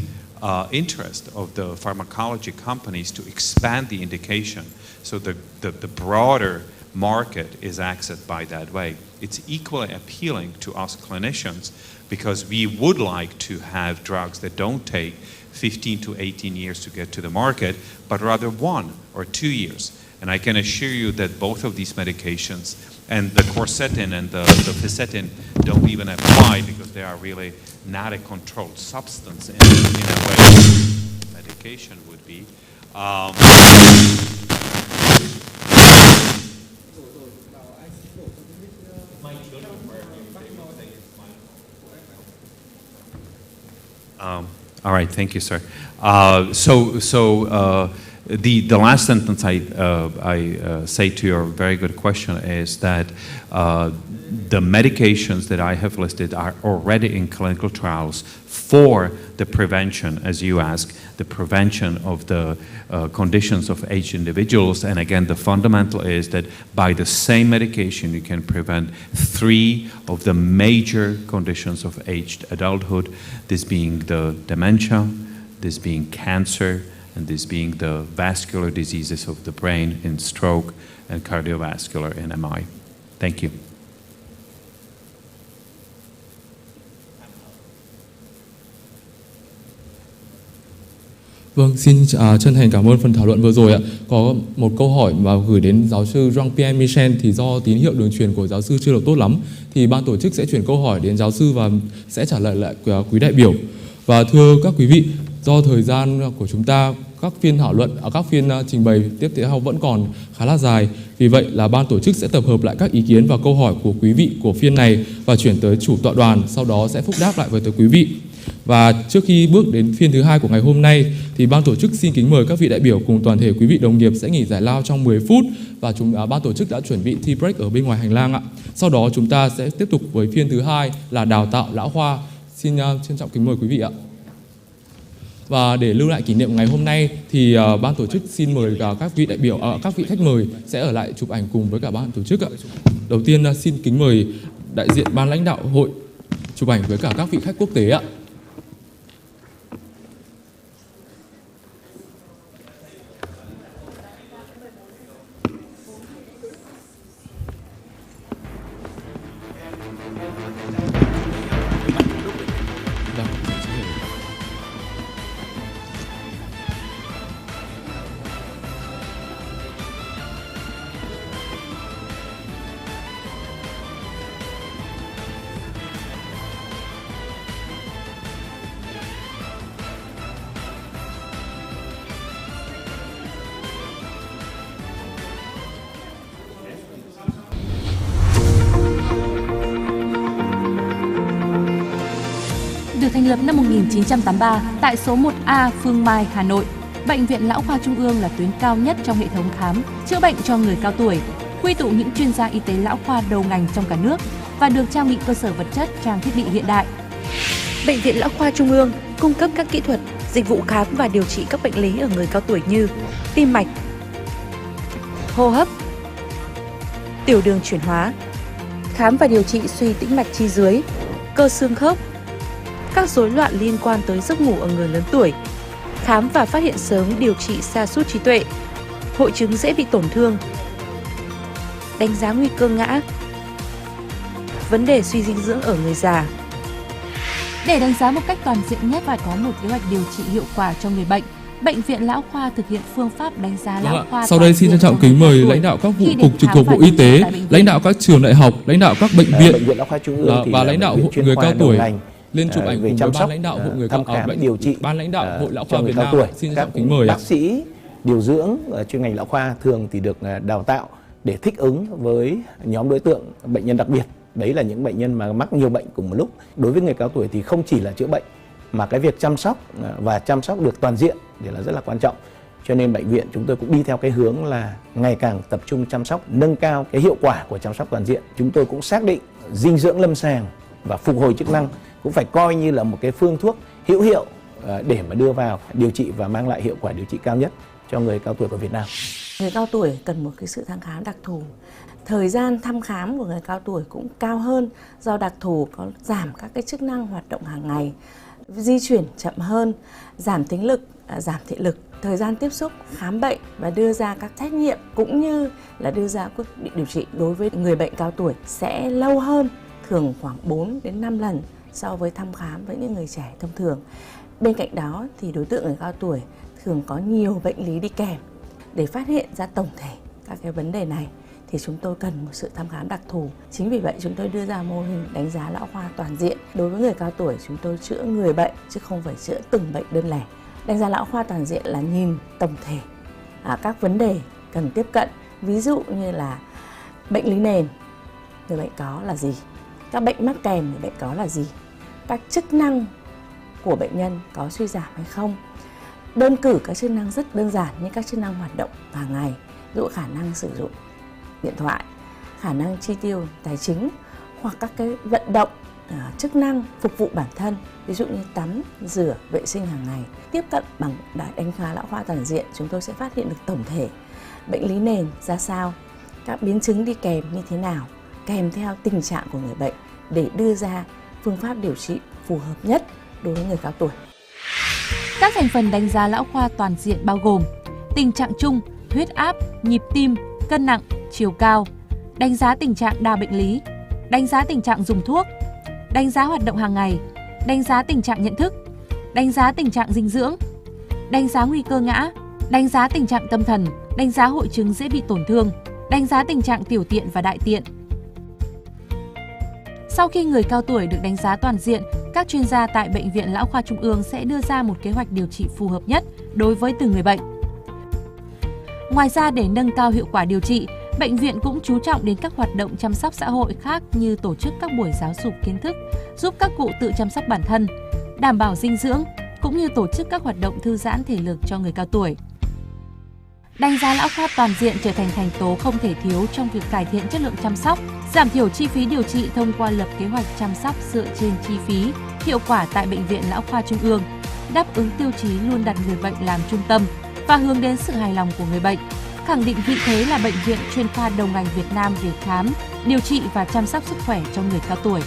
interest of the pharmacology companies to expand the indication so the broader market is accessed by that way. It's equally appealing to us clinicians, because we would like to have drugs that don't take 15 to 18 years to get to the market, but rather 1 or 2 years. And I can assure you that both of these medications, and the quercetin and the fisetin, don't even apply, because they are really not a controlled substance in a way medication would be. All right, thank you, sir. The last sentence I say to your very good question is that the medications that I have listed are already in clinical trials for the prevention, as you ask, the prevention of the conditions of aged individuals. And again, the fundamental is that by the same medication, you can prevent 3 of the major conditions of aged adulthood, this being the dementia, this being cancer, and this being the vascular diseases of the brain in stroke and cardiovascular in MI. Thank you. Vâng, xin chân thành cảm ơn phần thảo luận vừa rồi ạ. Có một câu hỏi mà gửi đến giáo sư Jean-Pierre Michel thì do tín hiệu đường truyền của giáo sư chưa được tốt lắm thì ban tổ chức sẽ chuyển câu hỏi đến giáo sư và sẽ trả lời lại quý đại biểu. Và thưa các quý vị, do thời gian của chúng ta, các phiên thảo luận, các phiên trình bày tiếp theo vẫn còn khá là dài. Vì vậy là ban tổ chức sẽ tập hợp lại các ý kiến và câu hỏi của quý vị của phiên này và chuyển tới chủ tọa đoàn, sau đó sẽ phúc đáp lại với tới quý vị. Và trước khi bước đến phiên thứ 2 của ngày hôm nay thì ban tổ chức xin kính mời các vị đại biểu cùng toàn thể quý vị đồng nghiệp sẽ nghỉ giải lao trong 10 phút và ban tổ chức đã chuẩn bị tea break ở bên ngoài hành lang ạ. Sau đó chúng ta sẽ tiếp tục với phiên thứ 2 là đào tạo lão khoa. Xin trân trọng kính mời quý vị ạ. Và để lưu lại kỷ niệm ngày hôm nay thì ban tổ chức xin mời các vị đại biểu, các vị khách mời sẽ ở lại chụp ảnh cùng với cả ban tổ chức ạ. Đầu tiên xin kính mời đại diện ban lãnh đạo hội chụp ảnh với cả các vị khách quốc tế ạ. Được thành lập năm 1983 tại số 1A Phương Mai, Hà Nội, Bệnh viện Lão khoa Trung ương là tuyến cao nhất trong hệ thống khám, chữa bệnh cho người cao tuổi, quy tụ những chuyên gia y tế lão khoa đầu ngành trong cả nước và được trang bị cơ sở vật chất, trang thiết bị hiện đại. Bệnh viện Lão khoa Trung ương cung cấp các kỹ thuật, dịch vụ khám và điều trị các bệnh lý ở người cao tuổi như tim mạch, hô hấp, tiểu đường chuyển hóa, khám và điều trị suy tĩnh mạch chi dưới, cơ xương khớp, các rối loạn liên quan tới giấc ngủ ở người lớn tuổi, khám và phát hiện sớm điều trị sa sút trí tuệ, hội chứng dễ bị tổn thương, đánh giá nguy cơ ngã, vấn đề suy dinh dưỡng ở người già. Để đánh giá một cách toàn diện nhất và có một kế hoạch điều trị hiệu quả cho người bệnh, Bệnh viện Lão khoa thực hiện phương pháp đánh giá lão khoa. Sau đây xin trân trọng kính mời lãnh đạo các vụ cục trực thuộc Bộ Y tế, lãnh đạo các trường đại học, lãnh đạo các bệnh viện Lão khoa Trung ương và lãnh đạo hội người cao tuổi lên chụp ảnh cùng với ban lãnh đạo hội người cao tuổi, điều trị, ban lãnh đạo hội lão khoa Việt Nam. Xin trân trọng kính mời mời bác sĩ điều dưỡng chuyên ngành lão khoa thường thì được đào tạo để thích ứng với nhóm đối tượng bệnh nhân đặc biệt. Đấy là những bệnh nhân mà mắc nhiều bệnh cùng một lúc. Đối với người cao tuổi thì không chỉ là chữa bệnh mà cái việc chăm sóc và chăm sóc được toàn diện thì là rất là quan trọng. Cho nên bệnh viện chúng tôi cũng đi theo cái hướng là ngày càng tập trung chăm sóc, nâng cao cái hiệu quả của chăm sóc toàn diện. Chúng tôi cũng xác định dinh dưỡng lâm sàng và phục hồi chức năng cũng phải coi như là một cái phương thuốc hữu hiệu để mà đưa vào điều trị và mang lại hiệu quả điều trị cao nhất cho người cao tuổi của Việt Nam. Người cao tuổi cần một cái sự thăm khám đặc thù. Thời gian thăm khám của người cao tuổi cũng cao hơn do đặc thù có giảm các cái chức năng hoạt động hàng ngày, di chuyển chậm hơn, giảm thính lực, giảm thị lực, thời gian tiếp xúc, khám bệnh và đưa ra các trách nhiệm cũng như là đưa ra quyết định điều trị đối với người bệnh cao tuổi sẽ lâu hơn, thường khoảng 4 đến 5 lần so với thăm khám với những người trẻ thông thường. Bên cạnh đó thì đối tượng người cao tuổi thường có nhiều bệnh lý đi kèm. Để phát hiện ra tổng thể các cái vấn đề này thì chúng tôi cần một sự thăm khám đặc thù. Chính vì vậy chúng tôi đưa ra mô hình đánh giá lão khoa toàn diện. Đối với người cao tuổi chúng tôi chữa người bệnh chứ không phải chữa từng bệnh đơn lẻ. Đánh giá lão khoa toàn diện là nhìn tổng thể các vấn đề cần tiếp cận. Ví dụ như là bệnh lý nền người bệnh có là gì, các bệnh mắc kèm người bệnh có là gì, các chức năng của bệnh nhân có suy giảm hay không. Đơn cử các chức năng rất đơn giản như các chức năng hoạt động hàng ngày, ví dụ khả năng sử dụng điện thoại, khả năng chi tiêu tài chính hoặc các cái vận động chức năng phục vụ bản thân, ví dụ như tắm, rửa, vệ sinh hàng ngày. Tiếp cận bằng đánh giá lão khoa toàn diện, chúng tôi sẽ phát hiện được tổng thể bệnh lý nền ra sao, các biến chứng đi kèm như thế nào, kèm theo tình trạng của người bệnh để đưa ra phương pháp điều trị phù hợp nhất đối với người cao tuổi. Các thành phần đánh giá lão khoa toàn diện bao gồm tình trạng chung, huyết áp, nhịp tim, cân nặng, chiều cao, đánh giá tình trạng đa bệnh lý, đánh giá tình trạng dùng thuốc, đánh giá hoạt động hàng ngày, đánh giá tình trạng nhận thức, đánh giá tình trạng dinh dưỡng, đánh giá nguy cơ ngã, đánh giá tình trạng tâm thần, đánh giá hội chứng dễ bị tổn thương, đánh giá tình trạng tiểu tiện và đại tiện. Sau khi người cao tuổi được đánh giá toàn diện, các chuyên gia tại Bệnh viện Lão khoa Trung ương sẽ đưa ra một kế hoạch điều trị phù hợp nhất đối với từng người bệnh. Ngoài ra, để nâng cao hiệu quả điều trị, bệnh viện cũng chú trọng đến các hoạt động chăm sóc xã hội khác như tổ chức các buổi giáo dục kiến thức, giúp các cụ tự chăm sóc bản thân, đảm bảo dinh dưỡng, cũng như tổ chức các hoạt động thư giãn thể lực cho người cao tuổi. Đánh giá lão khoa toàn diện trở thành thành tố không thể thiếu trong việc cải thiện chất lượng chăm sóc, giảm thiểu chi phí điều trị thông qua lập kế hoạch chăm sóc dựa trên chi phí, hiệu quả tại Bệnh viện Lão khoa Trung ương, đáp ứng tiêu chí luôn đặt người bệnh làm trung tâm và hướng đến sự hài lòng của người bệnh, khẳng định vị thế là bệnh viện chuyên khoa đầu ngành Việt Nam về khám, điều trị và chăm sóc sức khỏe cho người cao tuổi.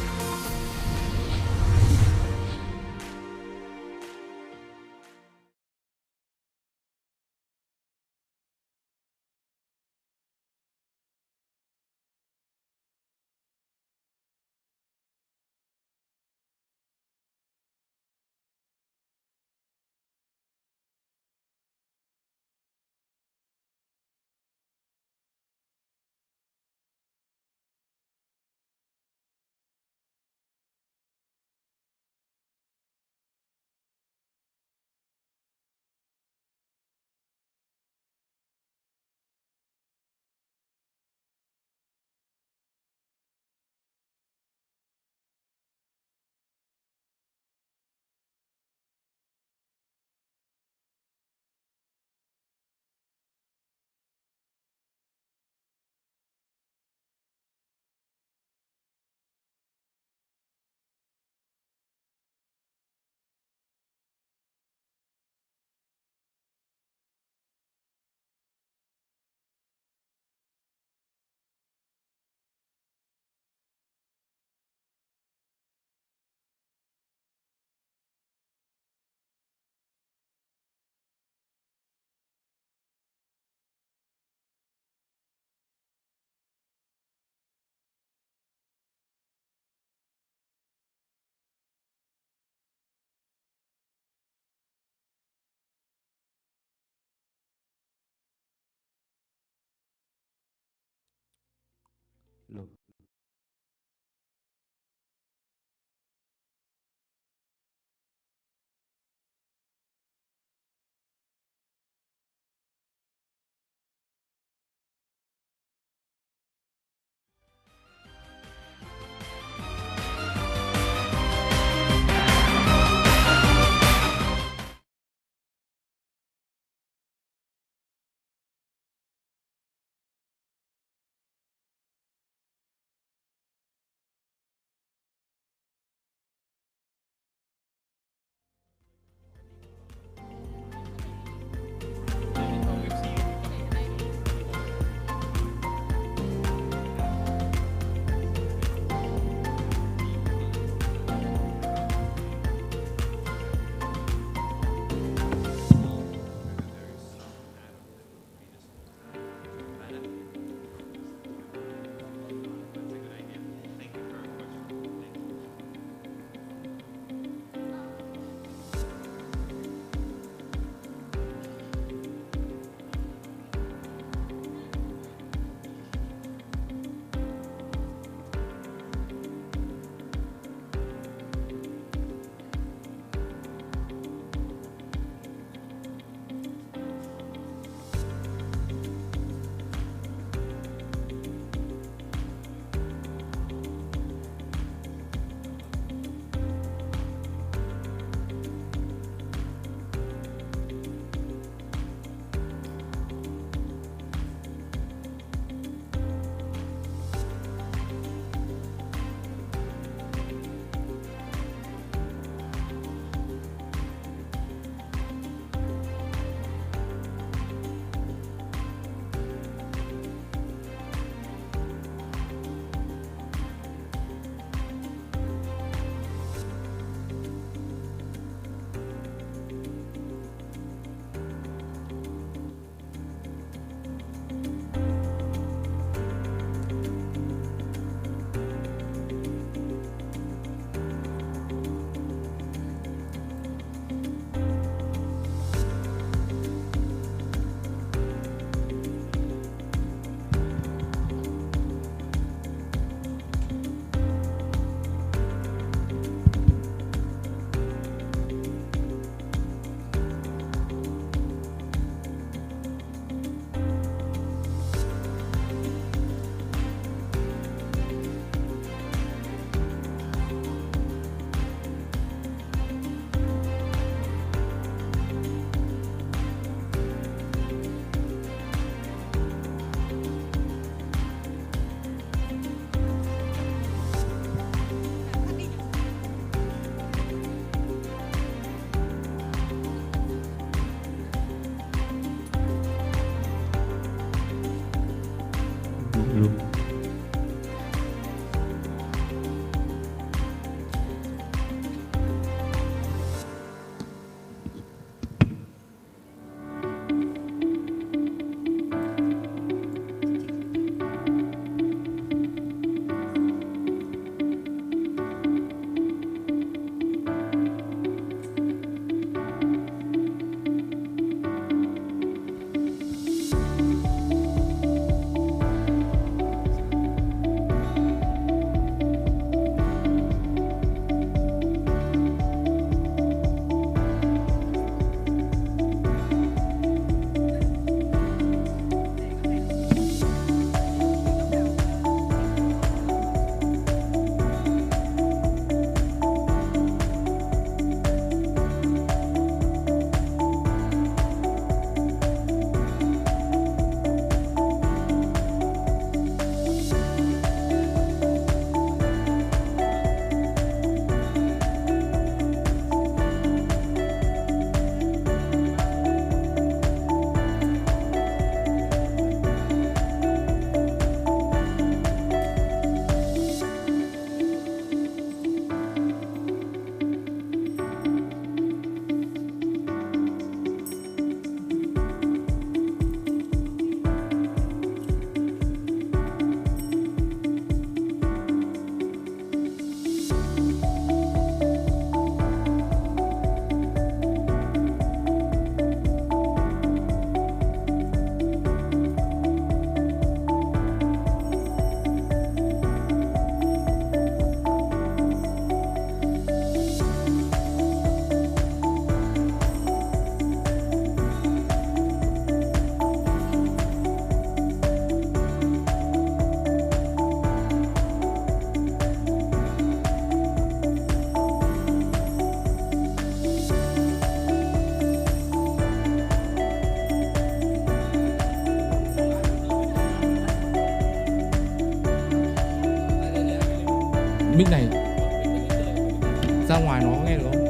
ra ngoài nó nghe được không?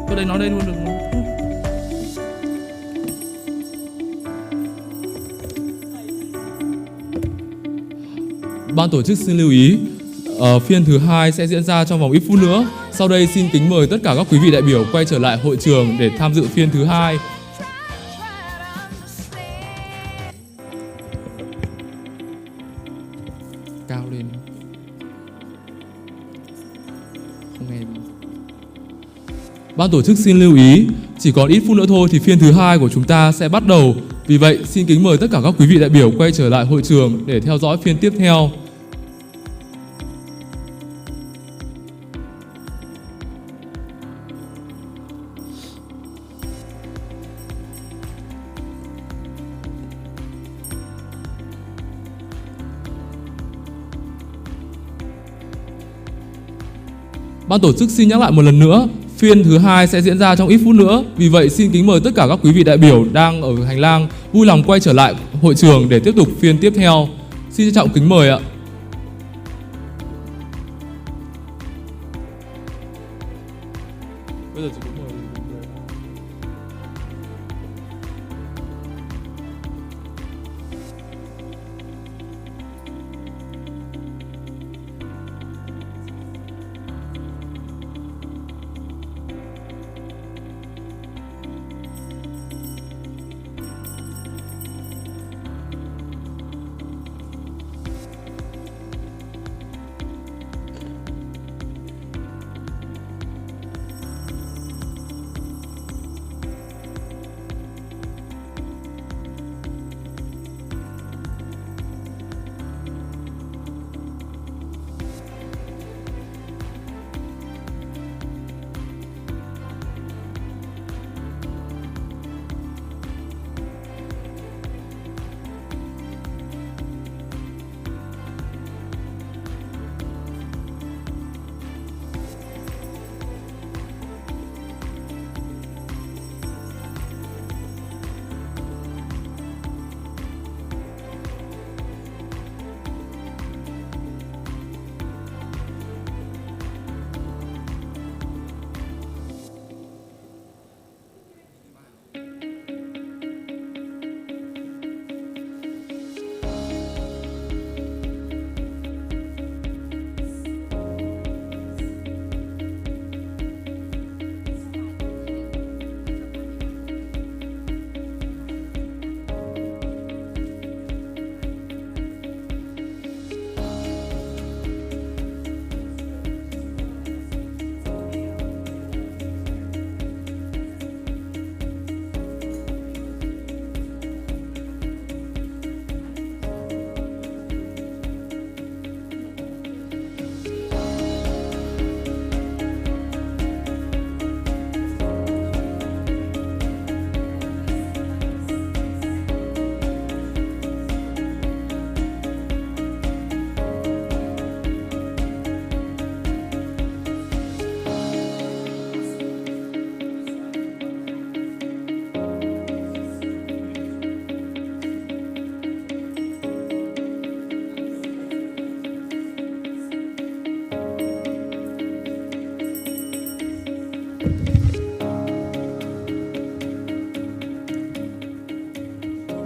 Tôi đây nói đây luôn được không? Ban tổ chức xin lưu ý, phiên thứ 2 sẽ diễn ra trong vòng ít phút nữa. Sau đây xin kính mời tất cả các quý vị đại biểu quay trở lại hội trường để tham dự phiên thứ 2. Cao lên. Không nghe. Ban tổ chức xin lưu ý, chỉ còn ít phút nữa thôi thì phiên thứ 2 của chúng ta sẽ bắt đầu. Vì vậy, xin kính mời tất cả các quý vị đại biểu quay trở lại hội trường để theo dõi phiên tiếp theo. Ban tổ chức xin nhắc lại một lần nữa, phiên thứ 2 sẽ diễn ra trong ít phút nữa. Vì vậy, xin kính mời tất cả các quý vị đại biểu đang ở hành lang vui lòng quay trở lại hội trường để tiếp tục phiên tiếp theo. Xin trân trọng kính mời ạ. Bây giờ chỉ kính mời.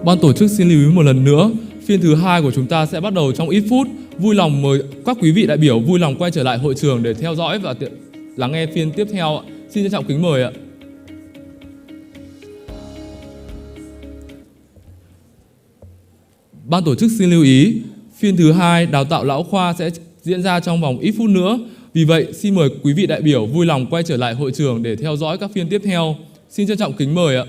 Ban tổ chức xin lưu ý một lần nữa, phiên thứ 2 của chúng ta sẽ bắt đầu trong ít phút. Vui lòng mời các quý vị đại biểu vui lòng quay trở lại hội trường để theo dõi và lắng nghe phiên tiếp theo ạ. Xin trân trọng kính mời ạ. Ban tổ chức xin lưu ý, phiên thứ 2 đào tạo lão khoa sẽ diễn ra trong vòng ít phút nữa. Vì vậy, xin mời quý vị đại biểu vui lòng quay trở lại hội trường để theo dõi các phiên tiếp theo. Xin trân trọng kính mời ạ.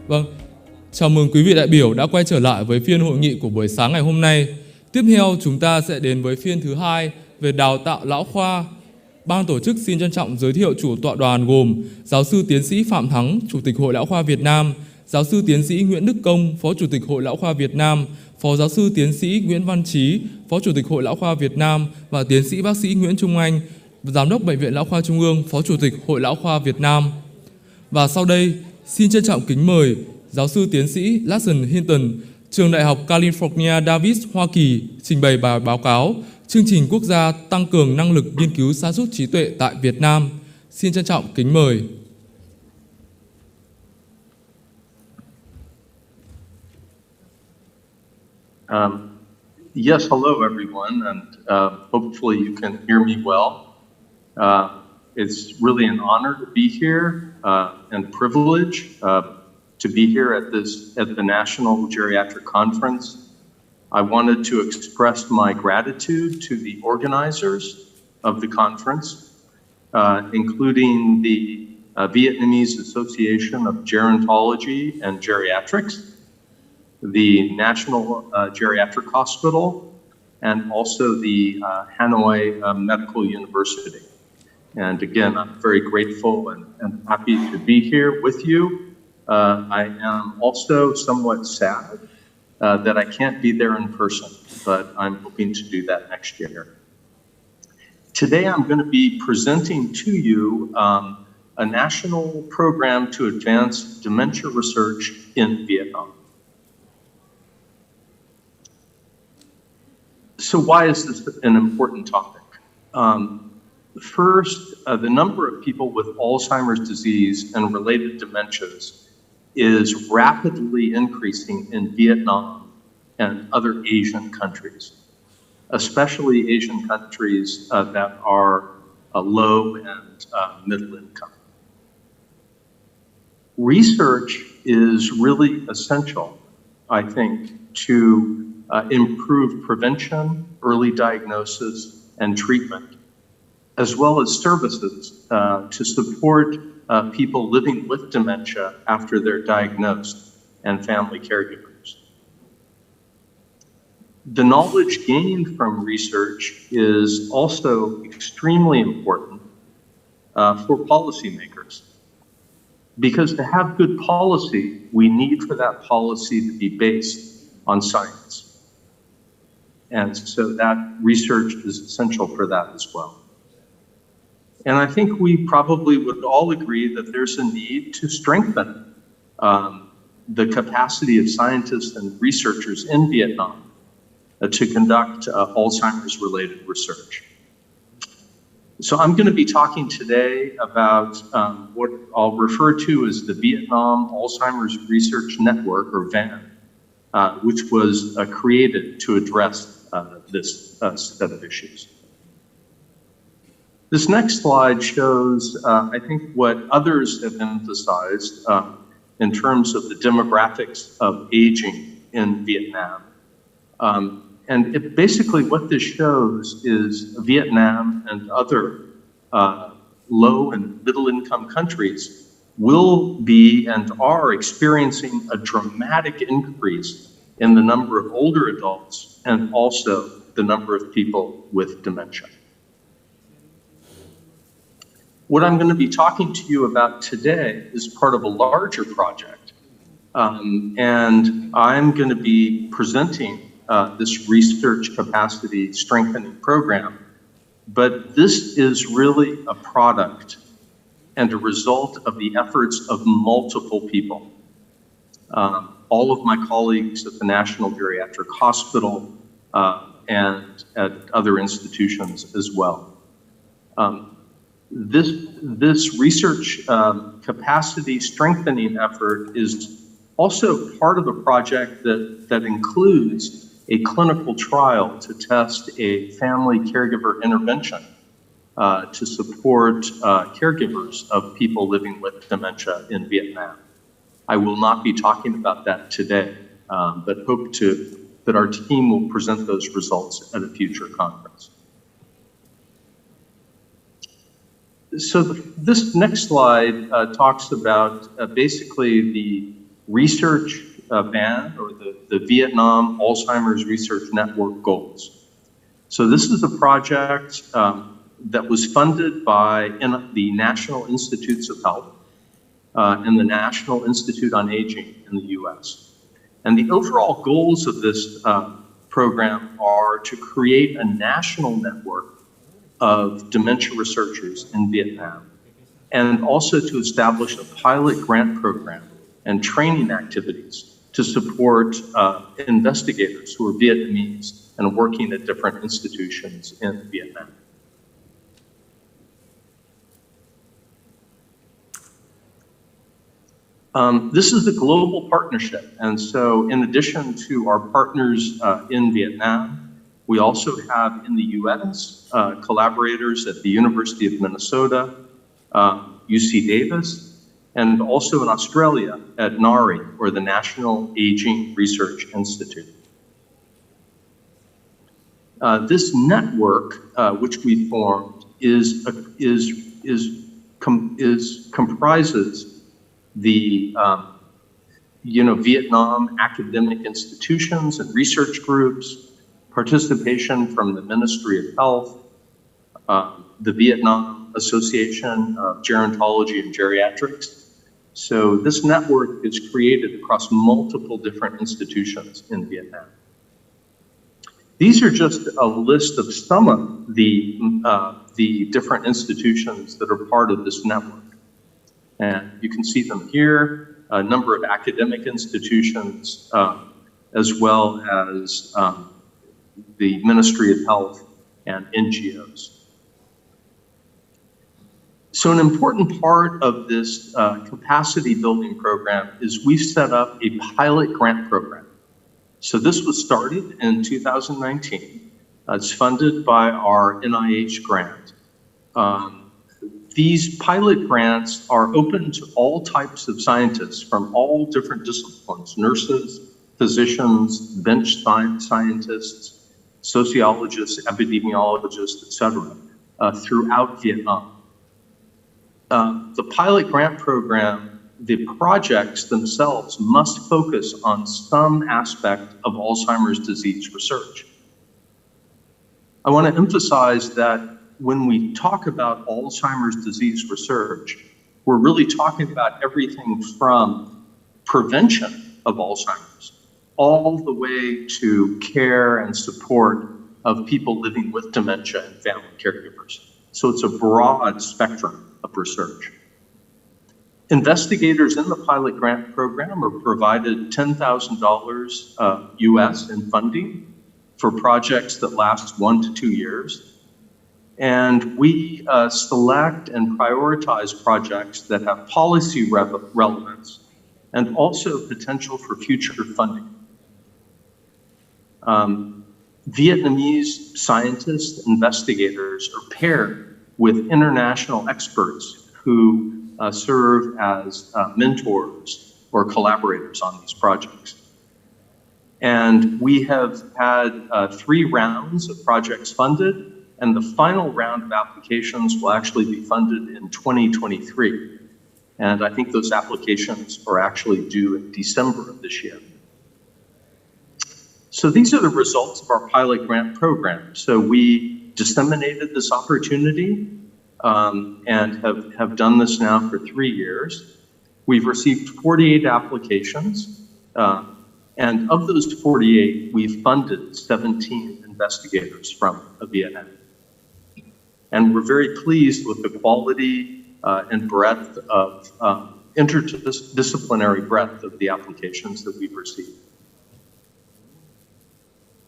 Vâng, chào mừng quý vị đại biểu đã quay trở lại với phiên hội nghị của buổi sáng ngày hôm nay. Tiếp theo chúng ta sẽ đến với phiên thứ 2 về đào tạo lão khoa. Ban tổ chức xin trân trọng giới thiệu chủ tọa đoàn gồm Giáo sư tiến sĩ Phạm Thắng, Chủ tịch Hội Lão khoa Việt Nam, giáo sư tiến sĩ Nguyễn Đức Công, Phó Chủ tịch Hội Lão khoa Việt Nam, Phó giáo sư tiến sĩ Nguyễn Văn Trí, Phó Chủ tịch Hội Lão khoa Việt Nam và tiến sĩ bác sĩ Nguyễn Trung Anh, Giám đốc Bệnh viện Lão khoa Trung ương, Phó Chủ tịch Hội Lão khoa Việt Nam. Và sau đây, xin trân trọng kính mời giáo sư tiến sĩ Larson Hinton, Trường Đại học California Davis, Hoa Kỳ, trình bày bài báo cáo Chương trình quốc gia tăng cường năng lực nghiên cứu sa sút trí tuệ tại Việt Nam. Xin trân trọng kính mời. Yes, hello everyone, and hopefully you can hear me well. It's really an honor to be here and privilege to be here at the National Geriatric Conference. I wanted to express my gratitude to the organizers of the conference, including the Vietnamese Association of Gerontology and Geriatrics, the National Geriatric Hospital, and also the Hanoi Medical University. And again, I'm very grateful and happy to be here with you. I am also somewhat sad that I can't be there in person, but I'm hoping to do that next year. Today, I'm going to be presenting to you a national program to advance dementia research in Vietnam. So why is this an important topic? First, the number of people with Alzheimer's disease and related dementias is rapidly increasing in Vietnam and other Asian countries, especially Asian countries that are low and middle income. Research is really essential, I think, to improve prevention, early diagnosis, and treatment, as well as services to support people living with dementia after they're diagnosed and family caregivers. The knowledge gained from research is also extremely important for policymakers, because to have good policy, we need for that policy to be based on science. And so that research is essential for that as well. And I think we probably would all agree that there's a need to strengthen the capacity of scientists and researchers in Vietnam to conduct Alzheimer's related research. So I'm going to be talking today about what I'll refer to as the Vietnam Alzheimer's Research Network, or VAN, which was created to address this set of issues. This next slide shows, I think, what others have emphasized in terms of the demographics of aging in Vietnam. And basically what this shows is Vietnam and other low and middle income countries will be and are experiencing a dramatic increase in the number of older adults and also the number of people with dementia. What I'm going to be talking to you about today is part of a larger project. And I'm going to be presenting this research capacity strengthening program. But this is really a product and a result of the efforts of multiple people. All of my colleagues at the National Geriatric Hospital and at other institutions as well. This research capacity strengthening effort is also part of a project that includes a clinical trial to test a family caregiver intervention to support caregivers of people living with dementia in Vietnam. I will not be talking about that today, but hope that our team will present those results at a future conference. So this next slide talks about basically the research VAN, or the Vietnam Alzheimer's Research Network goals. So this is a project that was funded by the National Institutes of Health and the National Institute on Aging in the US. And the overall goals of this program are to create a national network of dementia researchers in Vietnam, and also to establish a pilot grant program and training activities to support investigators who are Vietnamese and working at different institutions in Vietnam. This is a global partnership, and so in addition to our partners in Vietnam, we also have in the US collaborators at the University of Minnesota, UC Davis, and also in Australia at NARI, or the National Aging Research Institute. This network, which we formed, comprises the Vietnam academic institutions and research groups, participation from the Ministry of Health, the Vietnam Association of Gerontology and Geriatrics. So this network is created across multiple different institutions in Vietnam. These are just a list of some of the different institutions that are part of this network. And you can see them here, a number of academic institutions, as well as the Ministry of Health and NGOs. So an important part of this capacity building program is we've set up a pilot grant program. So this was started in 2019. It's funded by our NIH grant. These pilot grants are open to all types of scientists from all different disciplines: nurses, physicians, bench scientists, sociologists, epidemiologists, etc., throughout Vietnam. The pilot grant program, the projects themselves must focus on some aspect of Alzheimer's disease research. I want to emphasize that when we talk about Alzheimer's disease research, we're really talking about everything from prevention of Alzheimer's all the way to care and support of people living with dementia and family caregivers. So it's a broad spectrum of research. Investigators in the pilot grant program are provided $10,000 US in funding for projects that last 1 to 2 years. And we select and prioritize projects that have policy relevance and also potential for future funding. Vietnamese scientists, investigators are paired with international experts who serve as mentors or collaborators on these projects. And we have had 3 rounds of projects funded, and the final round of applications will actually be funded in 2023. And I think those applications are actually due in December of this year. So these are the results of our pilot grant program. So we disseminated this opportunity and have done this now for 3 years. We've received 48 applications, and of those 48, we've funded 17 investigators from Vietnam. And we're very pleased with the quality and breadth of interdisciplinary breadth of the applications that we've received.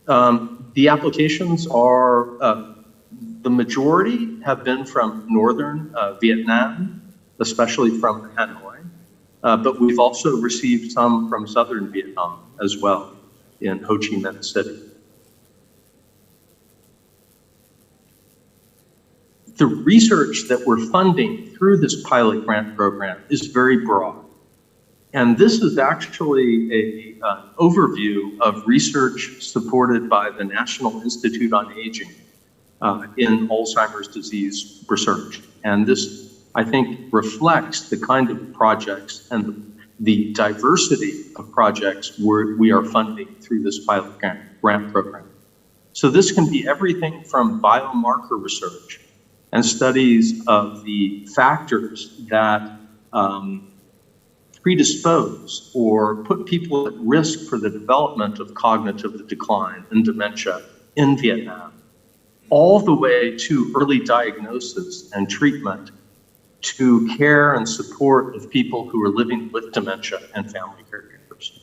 The applications are, the majority have been from northern Vietnam, especially from Hanoi, but we've also received some from southern Vietnam as well, in Ho Chi Minh City. The research that we're funding through this pilot grant program is very broad. And this is actually an overview of research supported by the National Institute on Aging in Alzheimer's disease research. And this, I think, reflects the kind of projects and the diversity of projects we are funding through this pilot grant program. So this can be everything from biomarker research and studies of the factors that predispose or put people at risk for the development of cognitive decline and dementia in Vietnam, all the way to early diagnosis and treatment, to care and support of people who are living with dementia and family caregivers.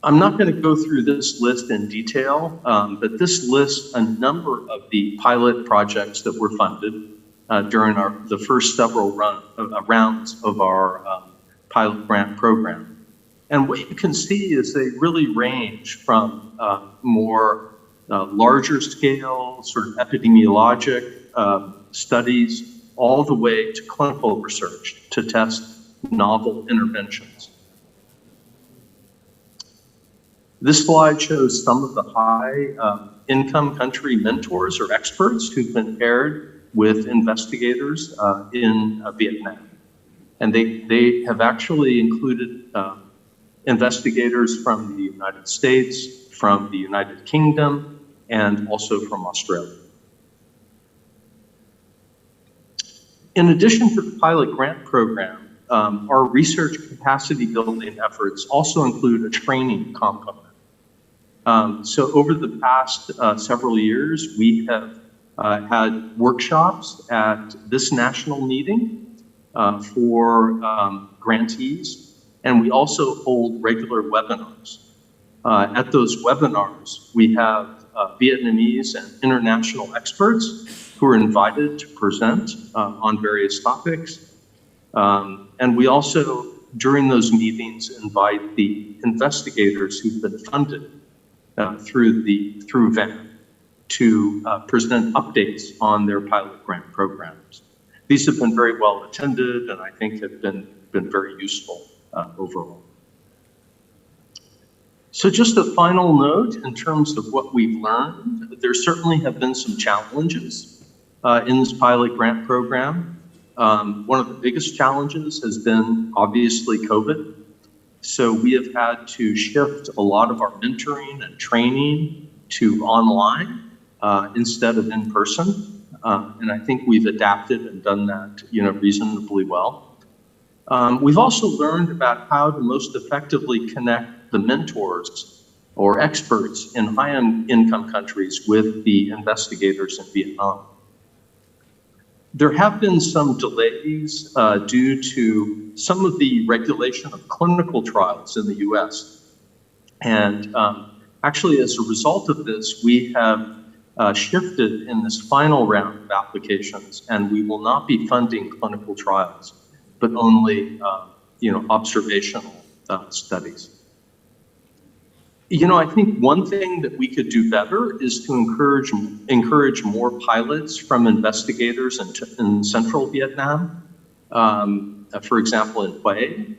I'm not going to go through this list in detail, but this lists a number of the pilot projects that were funded during the first several rounds of our pilot grant program. And what you can see is they really range from more larger scale, sort of epidemiologic studies, all the way to clinical research to test novel interventions. This slide shows some of the high income country mentors or experts who've been paired with investigators in Vietnam. And they have actually included investigators from the United States, from the United Kingdom, and also from Australia. In addition to the pilot grant program, our research capacity building efforts also include a training component. So over the past several years, we have had workshops at this national meeting for grantees, and we also hold regular webinars. At those webinars, we have Vietnamese and international experts who are invited to present on various topics. And we also, during those meetings, invite the investigators who've been funded through VAN to present updates on their pilot grant programs. These have been very well attended and I think have been very useful overall. So just a final note in terms of what we've learned, there certainly have been some challenges in this pilot grant program. One of the biggest challenges has been obviously COVID. So we have had to shift a lot of our mentoring and training to online instead of in person. And I think we've adapted and done that, reasonably well. We've also learned about how to most effectively connect the mentors or experts in high-income countries with the investigators in Vietnam. There have been some delays due to some of the regulation of clinical trials in the US. And actually, as a result of this, we have shifted in this final round of applications, and we will not be funding clinical trials, but only observational studies. I think one thing that we could do better is to encourage more pilots from investigators in central Vietnam, for example, in Hue.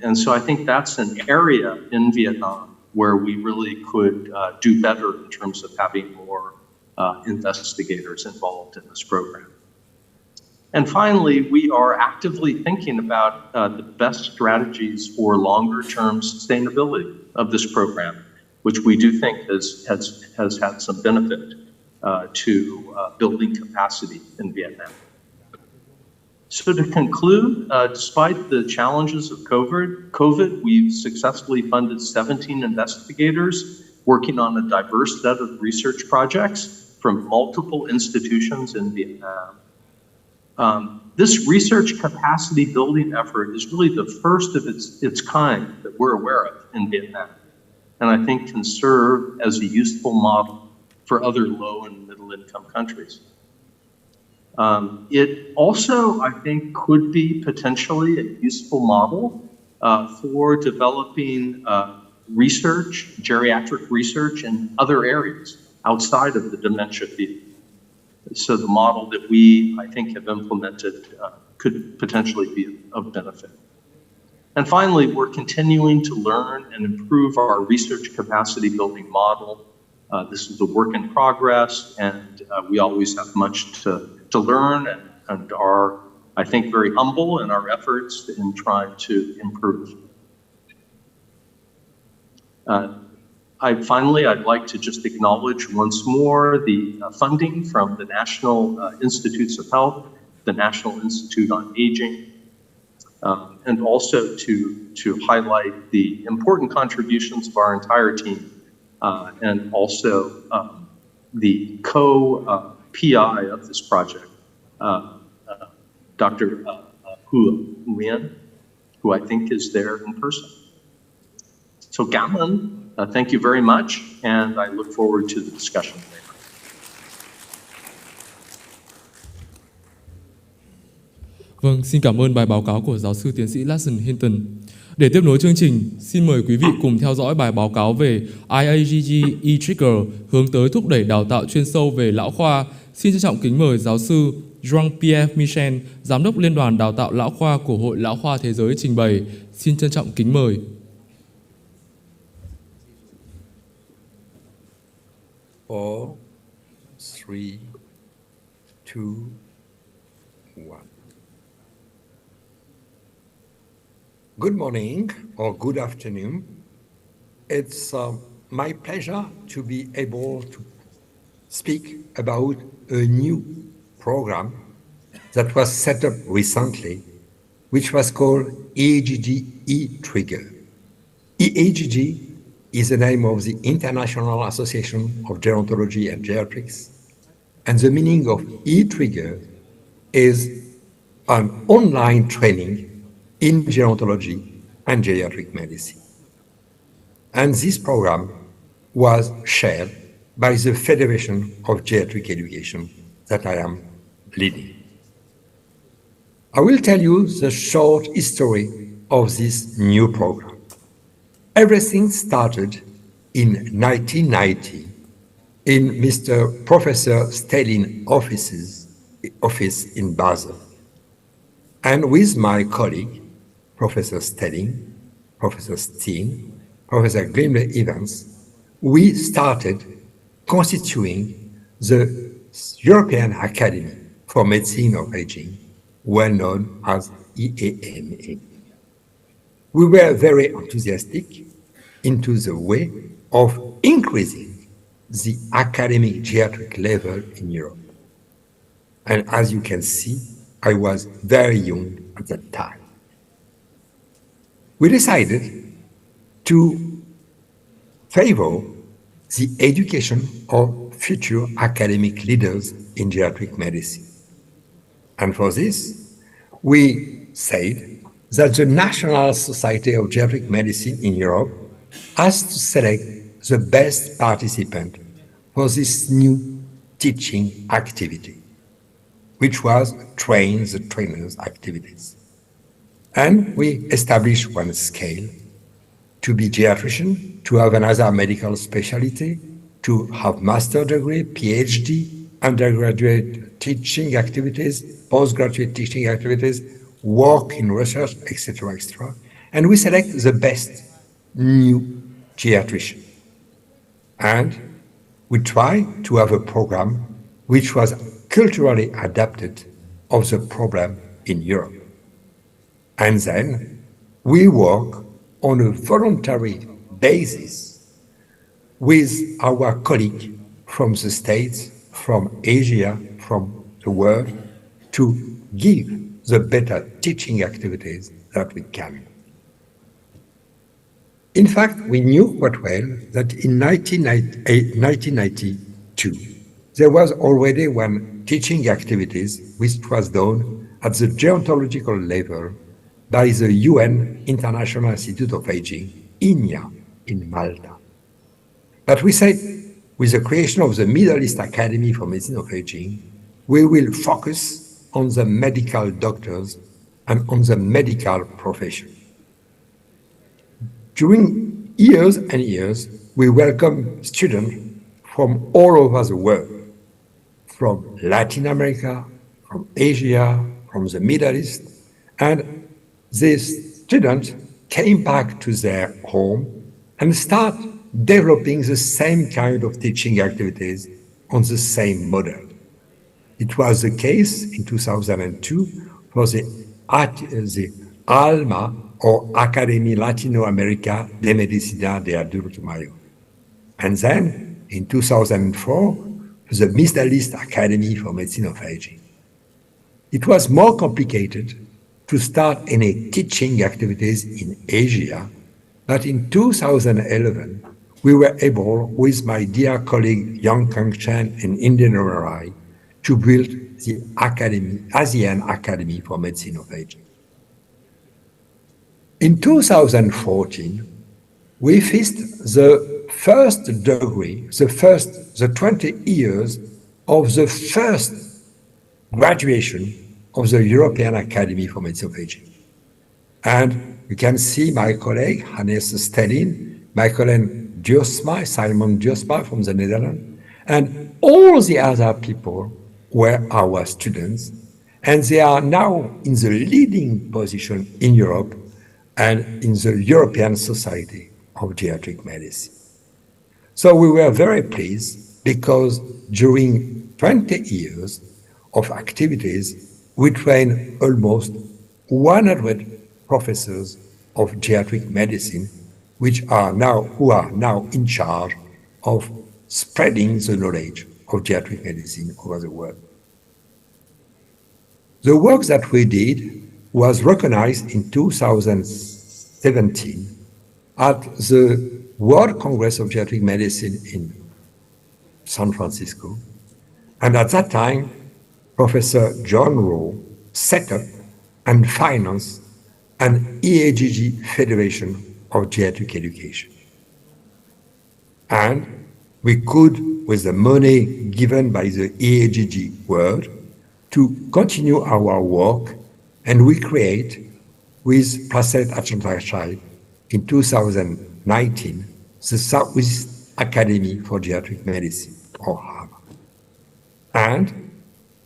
And so I think that's an area in Vietnam where we really could do better in terms of having more investigators involved in this program. And finally, we are actively thinking about the best strategies for longer-term sustainability of this program, which we do think has had some benefit to building capacity in Vietnam. So to conclude, despite the challenges of COVID, we've successfully funded 17 investigators working on a diverse set of research projects from multiple institutions in Vietnam. This research capacity building effort is really the first of its kind that we're aware of in Vietnam, and I think can serve as a useful model for other low and middle income countries. It also, I think, could be potentially a useful model for developing research, geriatric research in other areas outside of the dementia field. So the model that we, I think, have implemented could potentially be of benefit. And finally, we're continuing to learn and improve our research capacity building model. This is a work in progress, and we always have much to learn and are, I think, very humble in our efforts in trying to improve. Finally, I'd like to just acknowledge once more the funding from the National Institutes of Health, the National Institute on Aging, and also to highlight the important contributions of our entire team, and also the co-PI of this project, Dr. Hu Lian, who I think is there in person. So cảm ơn, thank you very much, and I look forward to the discussion later. Vâng, xin cảm ơn bài báo cáo của giáo sư tiến sĩ Larson Hinton. Để tiếp nối chương trình, xin mời quý vị cùng theo dõi bài báo cáo về IAGG e-Trigger hướng tới thúc đẩy đào tạo chuyên sâu về lão khoa. Xin trân trọng kính mời giáo sư Jean-Pierre Michel, Giám đốc Liên đoàn Đào tạo Lão khoa của Hội Lão khoa Thế giới trình bày. Xin trân trọng kính mời. 4, 3, 2, 1. Good morning or good afternoon. It's my pleasure to be able to speak about a new program that was set up recently, which was called EAGG e-Trigger. EAGG is the name of the International Association of Gerontology and Geriatrics, and the meaning of e-Trigger is an online training in gerontology and geriatric medicine. And this program was shared by the Federation of Geriatric Education that I am leading. I will tell you the short history of this new program. Everything started in 1990 in Mr. Professor Stelling's office in Basel. And with my colleague, Professor Stelling, Professor Steen, Professor Glimler-Evans, we started constituting the European Academy for Medicine of Aging, well known as EAMA. We were very enthusiastic into the way of increasing the academic geriatric level in Europe. And as you can see, I was very young at that time. We decided to favor the education of future academic leaders in geriatric medicine. And for this, we said that the National Society of Geriatric Medicine in Europe has to select the best participant for this new teaching activity, which was train the trainers activities. And we established one scale to be geriatrician, to have another medical specialty, to have master degree, PhD, undergraduate teaching activities, postgraduate teaching activities, work in research, etc., etc. And we select the best new geriatrician. And we try to have a program which was culturally adapted of the problem in Europe. And then we work on a voluntary basis with our colleagues from the States, from Asia, from the world, to give the better teaching activities that we can. In fact, we knew quite well that in 1992, there was already one teaching activities which was done at the gerontological level by the UN International Institute of Aging, INIA, in Malta. But we said, with the creation of the Middle East Academy for Medicine of Aging, we will focus on the medical doctors and on the medical profession. During years and years, we welcome students from all over the world, from Latin America, from Asia, from the Middle East, and these students came back to their home and start developing the same kind of teaching activities on the same model. It was the case in 2002 for the ALMA, or Academia Latinoamérica de Medicina de Adulto Mayor. And then in 2004, the Middle East Academy for Medicine of Aging. It was more complicated to start any teaching activities in Asia, but in 2011, we were able, with my dear colleague Yang Kang-chen and Indian Rai, to build the ASEAN Academy for Medicine of Aging. In 2014, we faced the first degree, the 20 years of the first graduation of the European Academy for Medicine of Aging. And you can see my colleague, Hannes Stellin, my colleague Simon Duursma from the Netherlands, and all the other people were our students, and they are now in the leading position in Europe and in the European Society of Geriatric Medicine. So we were very pleased because during 20 years of activities, we trained almost 100 professors of geriatric medicine, who are now in charge of spreading the knowledge of geriatric medicine over the world. The work that we did was recognized in 2017 at the World Congress of Geriatric Medicine in San Francisco. And at that time, Professor John Rowe set up and financed an EAGG Federation of Geriatric Education. And we could, with the money given by the EAGG world, to continue our work, and we create, with Prasad Achandrachai in 2019, the Southeast Academy for Geriatric Medicine, or HAMA. And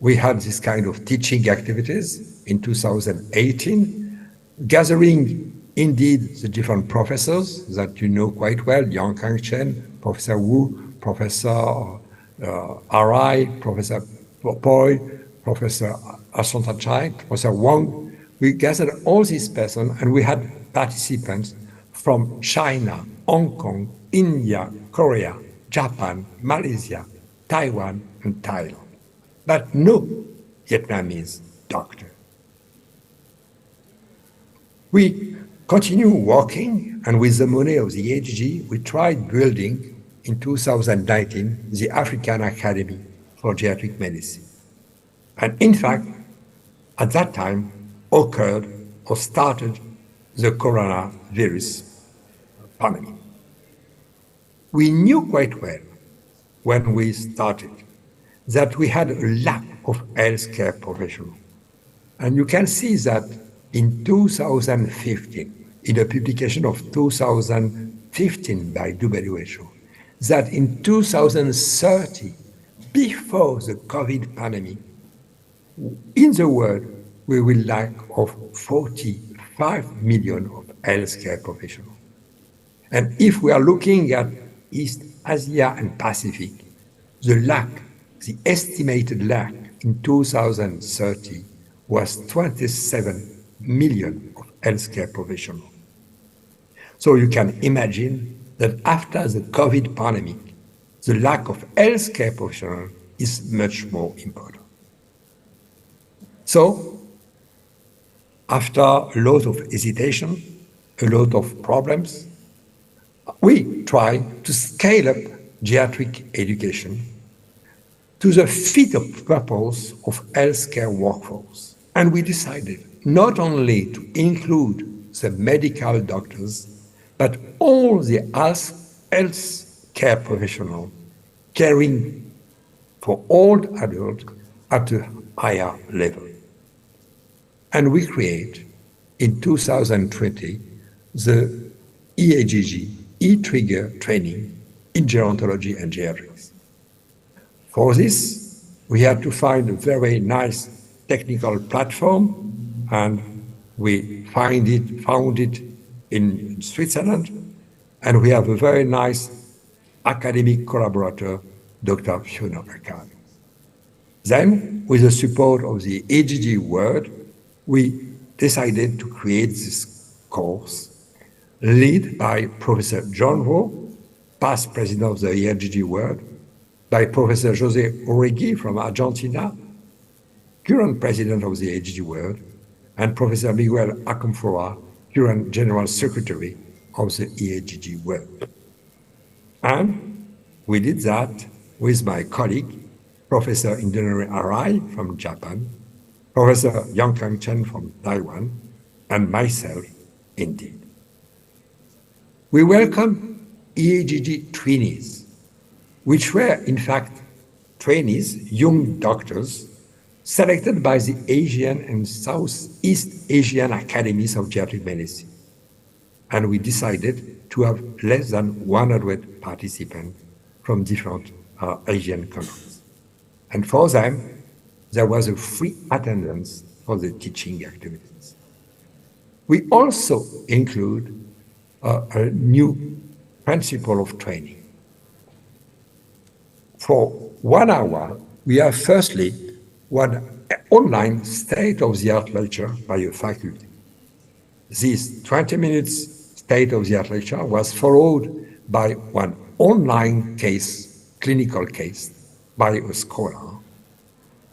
we had this kind of teaching activities in 2018, gathering indeed the different professors that you know quite well, Yang Kang-chen, Professor Wu, Professor Arai, Professor Poi, Professor Achandrachai, Professor Wang. We gathered all these persons, and we had participants from China, Hong Kong, India, Korea, Japan, Malaysia, Taiwan, and Thailand. But no Vietnamese doctor. We continue working, and with the money of the AGG, we tried building in 2019 the African Academy for Geriatric Medicine. And in fact, at that time occurred or started the coronavirus pandemic. We knew quite well when we started that we had a lack of healthcare professionals. And you can see that in 2015, in a publication of 2015 by WHO, that in 2030, before the COVID pandemic, in the world, we will lack of 45 million of healthcare professionals. And if we are looking at East Asia and Pacific, the estimated lack in 2030 was 27 million of healthcare professionals. So you can imagine that after the COVID pandemic, the lack of healthcare professionals is much more important. So, after a lot of hesitation, a lot of problems, we try to scale up geriatric education to the fit of purpose of healthcare workforce. And we decided not only to include the medical doctors, but all the healthcare professionals caring for old adults at a higher level. And we create, in 2020, the EAGG, E-Trigger training in gerontology and geriatrics. For this, we had to find a very nice technical platform, and we found it in Switzerland, and we have a very nice academic collaborator, Dr. Fiona Akad. Then, with the support of the AGG world, we decided to create this course, led by Professor John Rowe, past president of the EAGG world, by Professor José Oregui from Argentina, current president of the AGG world, and Professor Miguel Acamfora, current General Secretary of the EAGG World. And we did that with my colleague, Professor Indenori Arai from Japan, Professor Yang Kang Chen from Taiwan, and myself, indeed. We welcome EAGG trainees, which were in fact trainees, young doctors, selected by the Asian and Southeast Asian Academies of Geriatric Medicine. And we decided to have less than 100 participants from different Asian countries. And for them, there was a free attendance for the teaching activities. We also include a new principle of training. For 1 hour, we have firstly one online state-of-the-art lecture by a faculty. This 20 minutes state-of-the-art lecture was followed by one online case, clinical case, by a scholar,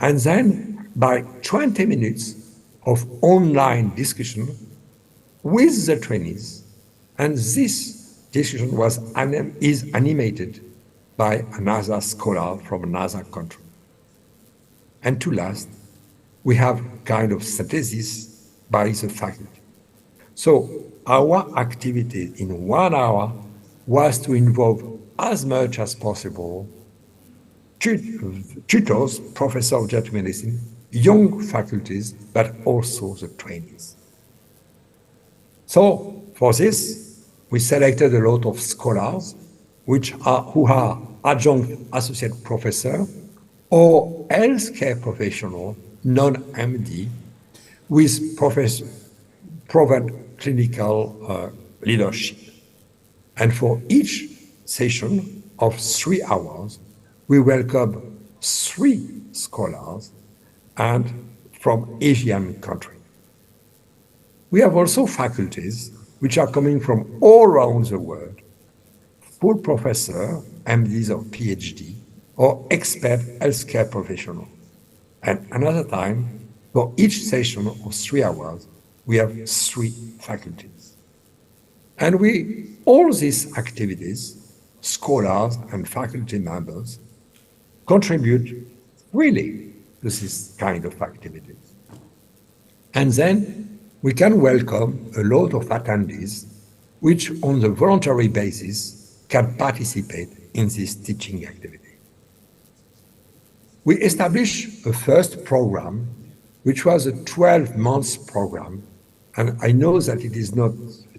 and then by 20 minutes of online discussion with the trainees. And this discussion is animated by another scholar from another country. And to last, we have kind of synthesis by the faculty. So our activity in 1 hour was to involve as much as possible tutors, professors of geriatric medicine, young faculties, but also the trainees. So for this, we selected a lot of scholars who are adjunct associate professor or healthcare professional, non-MD, with proven clinical leadership. And for each session of 3 hours, we welcome 3 scholars and from Asian countries. We have also faculties which are coming from all around the world, full professor, MDs or PhD, or expert healthcare professional. And another time, for each session of 3 hours, we have 3 faculties. And all these activities, scholars and faculty members, contribute really to this kind of activities. And then we can welcome a lot of attendees which on the voluntary basis can participate in this teaching activity. We established a first program, which was a 12-month program. And I know that it is not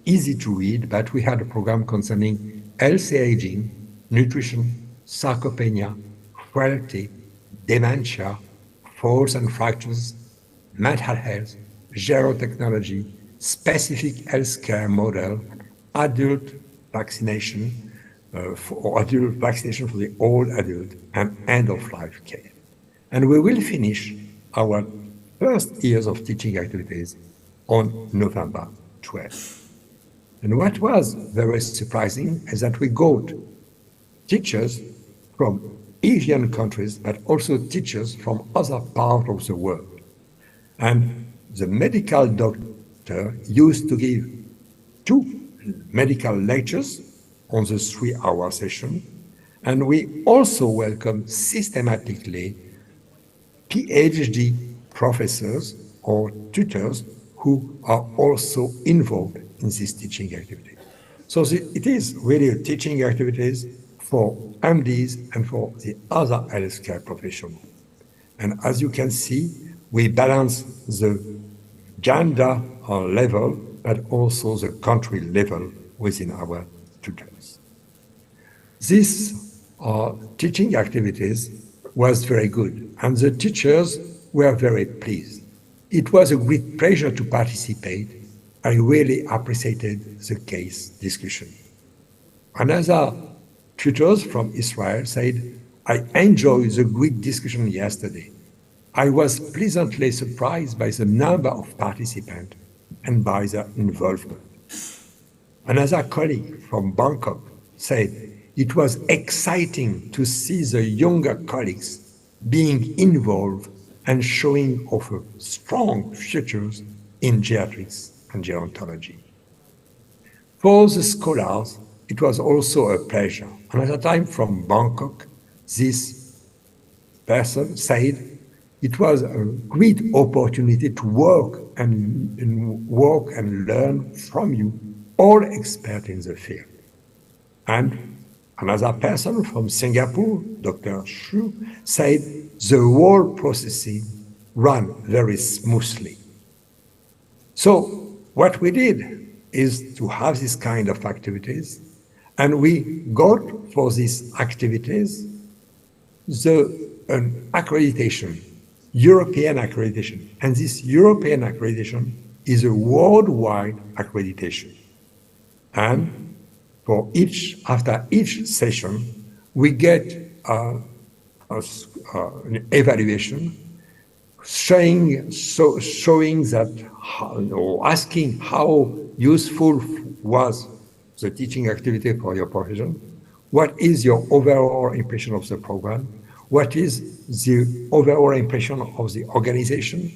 easy to read, but we had a program concerning healthy aging, nutrition, sarcopenia, frailty, dementia, falls and fractures, mental health, gerotechnology, specific healthcare model, adult vaccination, for the old adult, and end-of-life care. And we will finish our first years of teaching activities on November 12th. And what was very surprising is that we got teachers from Asian countries, but also teachers from other parts of the world. And the medical doctor used to give 2 medical lectures on the 3-hour session. And we also welcome systematically PhD professors or tutors who are also involved in this teaching activity. So it is really a teaching activities for MDs and for the other healthcare professionals. And as you can see, we balance the gender level, but also the country level within our tutors. This teaching activities was very good, and the teachers were very pleased. It was a great pleasure to participate. I really appreciated the case discussion. Another tutors from Israel said, I enjoyed the great discussion yesterday. I was pleasantly surprised by the number of participants and by their involvement. Another colleague from Bangkok said, it was exciting to see the younger colleagues being involved and showing of a strong futures in geriatrics and gerontology. For the scholars, it was also a pleasure. And at the time from Bangkok, this person said it was a great opportunity to work and learn from you, all experts in the field. And another person from Singapore, Dr. Shu, said the whole processing ran very smoothly. So what we did is to have this kind of activities, and we got for these activities an accreditation, European accreditation. And this European accreditation is a worldwide accreditation. And after each session, we get an evaluation showing that, or asking how useful was the teaching activity for your profession, what is your overall impression of the program, what is the overall impression of the organization,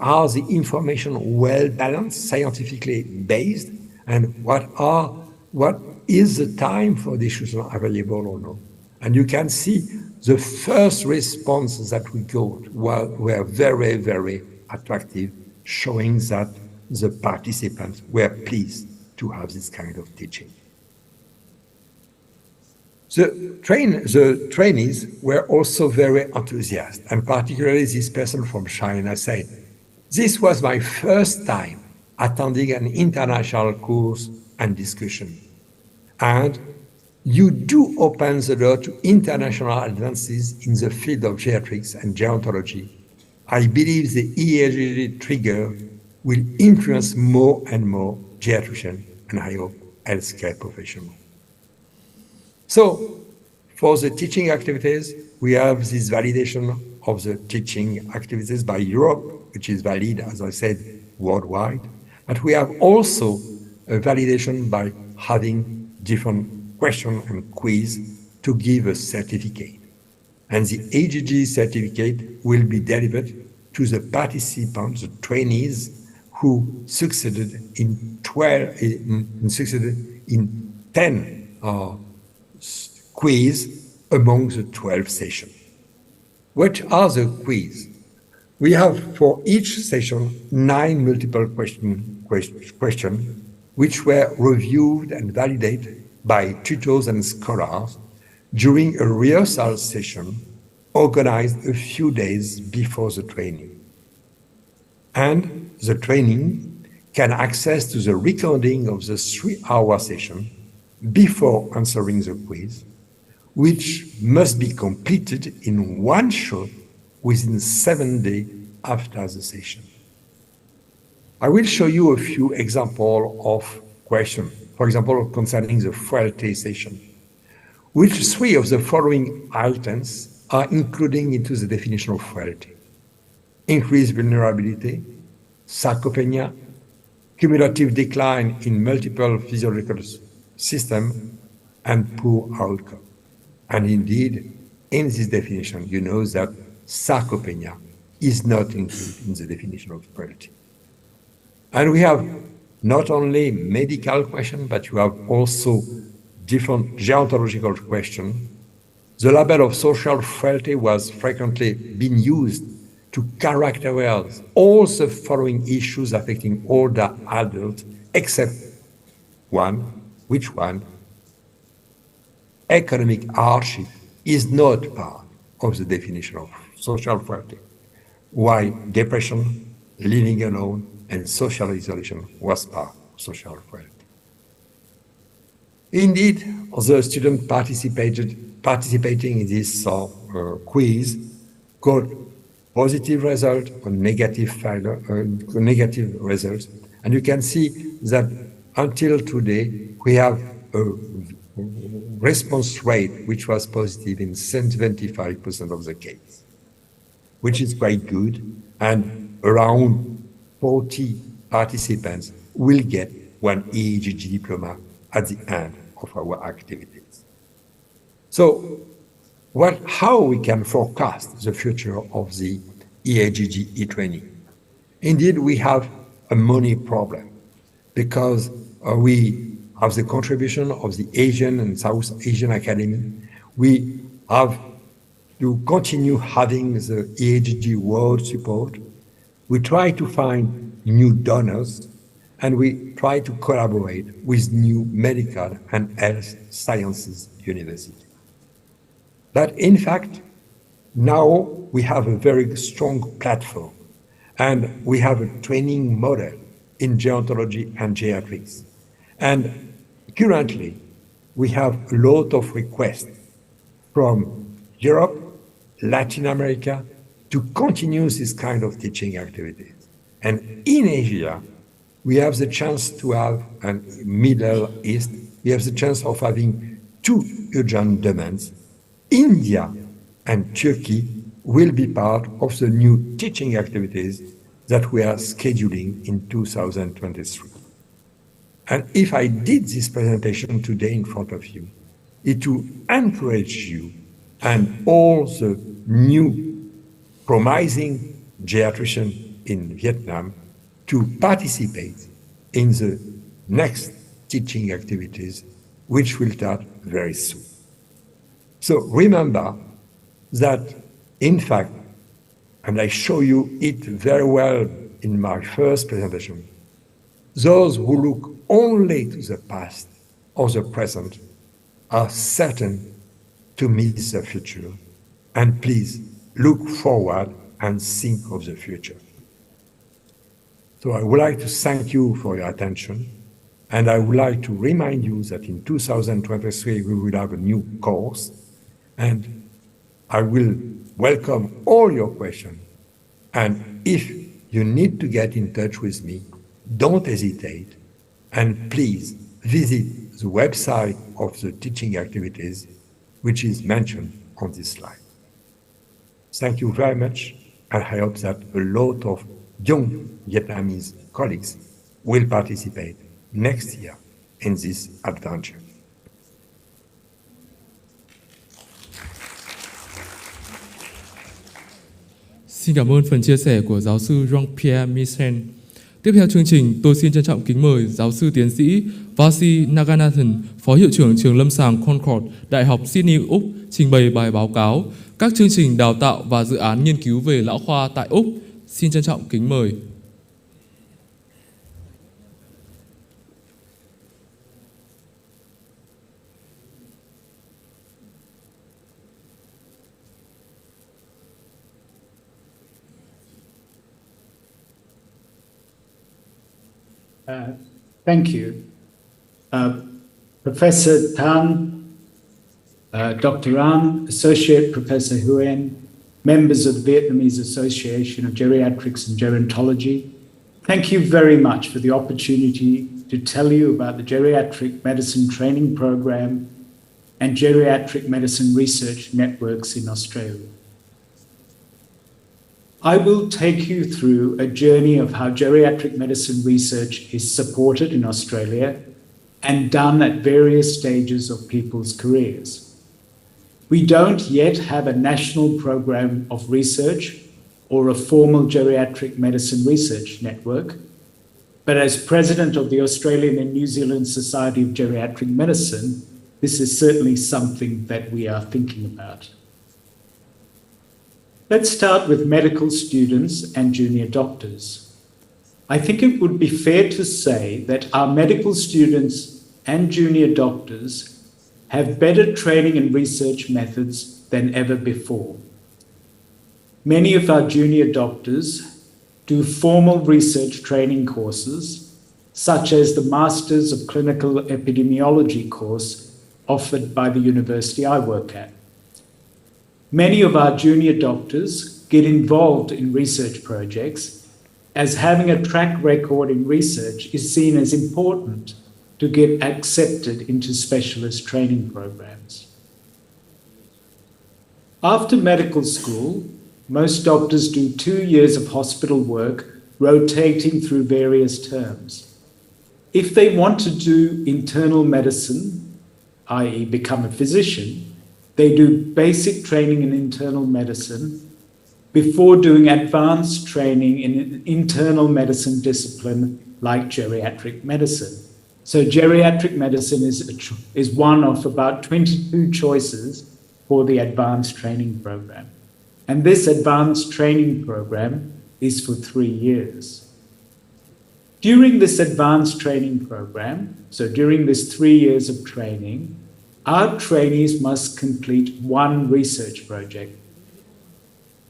are the information well balanced, scientifically based, and what is the time for discussion available or not. And you can see the first responses that we got were very, very attractive, showing that the participants were pleased to have this kind of teaching. The trainees were also very enthusiastic, and particularly this person from China said, "This was my first time attending an international course and discussion. And you do open the door to international advances in the field of geriatrics and gerontology. I believe the EAGG trigger will influence more and more geriatricians and I hope healthcare professionals." So, for the teaching activities, we have this validation of the teaching activities by Europe, which is valid, as I said, worldwide. But we have also a validation by having different question and quiz to give a certificate. And the AGG certificate will be delivered to the participants, the trainees, who succeeded in 10 quiz among the 12 sessions. What are the quiz? We have for each session 9 multiple questions which were reviewed and validated by tutors and scholars during a rehearsal session organized a few days before the training. And the training can access to the recording of the 3-hour session before answering the quiz, which must be completed in one shot within 7 days after the session. I will show you a few examples of questions, for example, concerning the frailty session. Which 3 of the following items are including into the definition of frailty? Increased vulnerability, sarcopenia, cumulative decline in multiple physiological systems, and poor outcome. And indeed, in this definition, you know that sarcopenia is not included in the definition of frailty. And we have not only medical questions, but you have also different gerontological questions. The label of social frailty was frequently being used to characterize all the following issues affecting older adults, except one. Which one? Economic hardship is not part of the definition of social frailty, while depression, living alone, and social isolation was part of social frailty. Indeed, the students participating in this quiz got positive result or negative results, and you can see that until today we have a response rate which was positive in 75% of the case, which is quite good, and around 40 participants will get one EAGG diploma at the end of our activities. So, how we can forecast the future of the EAGG e-training? Indeed, we have a money problem because we have the contribution of the Asian and South Asian Academy. We have to continue having the EHG World support. We try to find new donors, and we try to collaborate with new medical and health sciences universities. But in fact, now we have a very strong platform, and we have a training model in gerontology and geriatrics. And currently, we have a lot of requests from Europe, Latin America, to continue this kind of teaching activities. And in Asia, we have the chance to have, and Middle East, we have the chance of having two urgent demands. India and Turkey will be part of the new teaching activities that we are scheduling in 2023. And if I did this presentation today in front of you, it to encourage you and all the new promising geriatricians in Vietnam to participate in the next teaching activities, which will start very soon. So remember that, in fact, and I show you it very well in my first presentation, those who look only to the past or the present are certain to miss the future. And please look forward and think of the future. So I would like to thank you for your attention, and I would like to remind you that in 2023 we will have a new course, and I will welcome all your questions. And if you need to get in touch with me, don't hesitate, and please visit the website of the teaching activities, which is mentioned on this slide. Thank you very much, and I hope that a lot of young Vietnamese colleagues will participate next year in this adventure. Xin cảm ơn phần chia sẻ của giáo sư Jean-Pierre Michel. Tiếp theo chương trình, tôi xin trân trọng kính mời giáo sư tiến sĩ Vasi Naganathan, Phó Hiệu trưởng Trường Lâm sàng Concord, Đại học Sydney, Úc, trình bày bài báo cáo các chương trình đào tạo và dự án nghiên cứu về lão khoa tại Úc. Xin trân trọng kính mời. Thank you. Professor Tan, Dr. An, Associate Professor Huyen, members of the Vietnamese Association of Geriatrics and Gerontology, thank you very much for the opportunity to tell you about the Geriatric Medicine Training Program and Geriatric Medicine Research Networks in Australia. I will take you through a journey of how geriatric medicine research is supported in Australia and done at various stages of people's careers. We don't yet have a national program of research or a formal geriatric medicine research network, but as president of the Australian and New Zealand Society of Geriatric Medicine, this is certainly something that we are thinking about. Let's start with medical students and junior doctors. I think it would be fair to say that our medical students and junior doctors have better training and research methods than ever before. Many of our junior doctors do formal research training courses, such as the Masters of Clinical Epidemiology course offered by the university I work at. Many of our junior doctors get involved in research projects, as having a track record in research is seen as important to get accepted into specialist training programs. After medical school, most doctors do 2 years of hospital work, rotating through various terms. If they want to do internal medicine, i.e. become a physician, they do basic training in internal medicine before doing advanced training in an internal medicine discipline like geriatric medicine. So geriatric medicine is one of about 22 choices for the advanced training program. And this advanced training program is for 3 years. During this advanced training program, so during this 3 years of training, our trainees must complete one research project.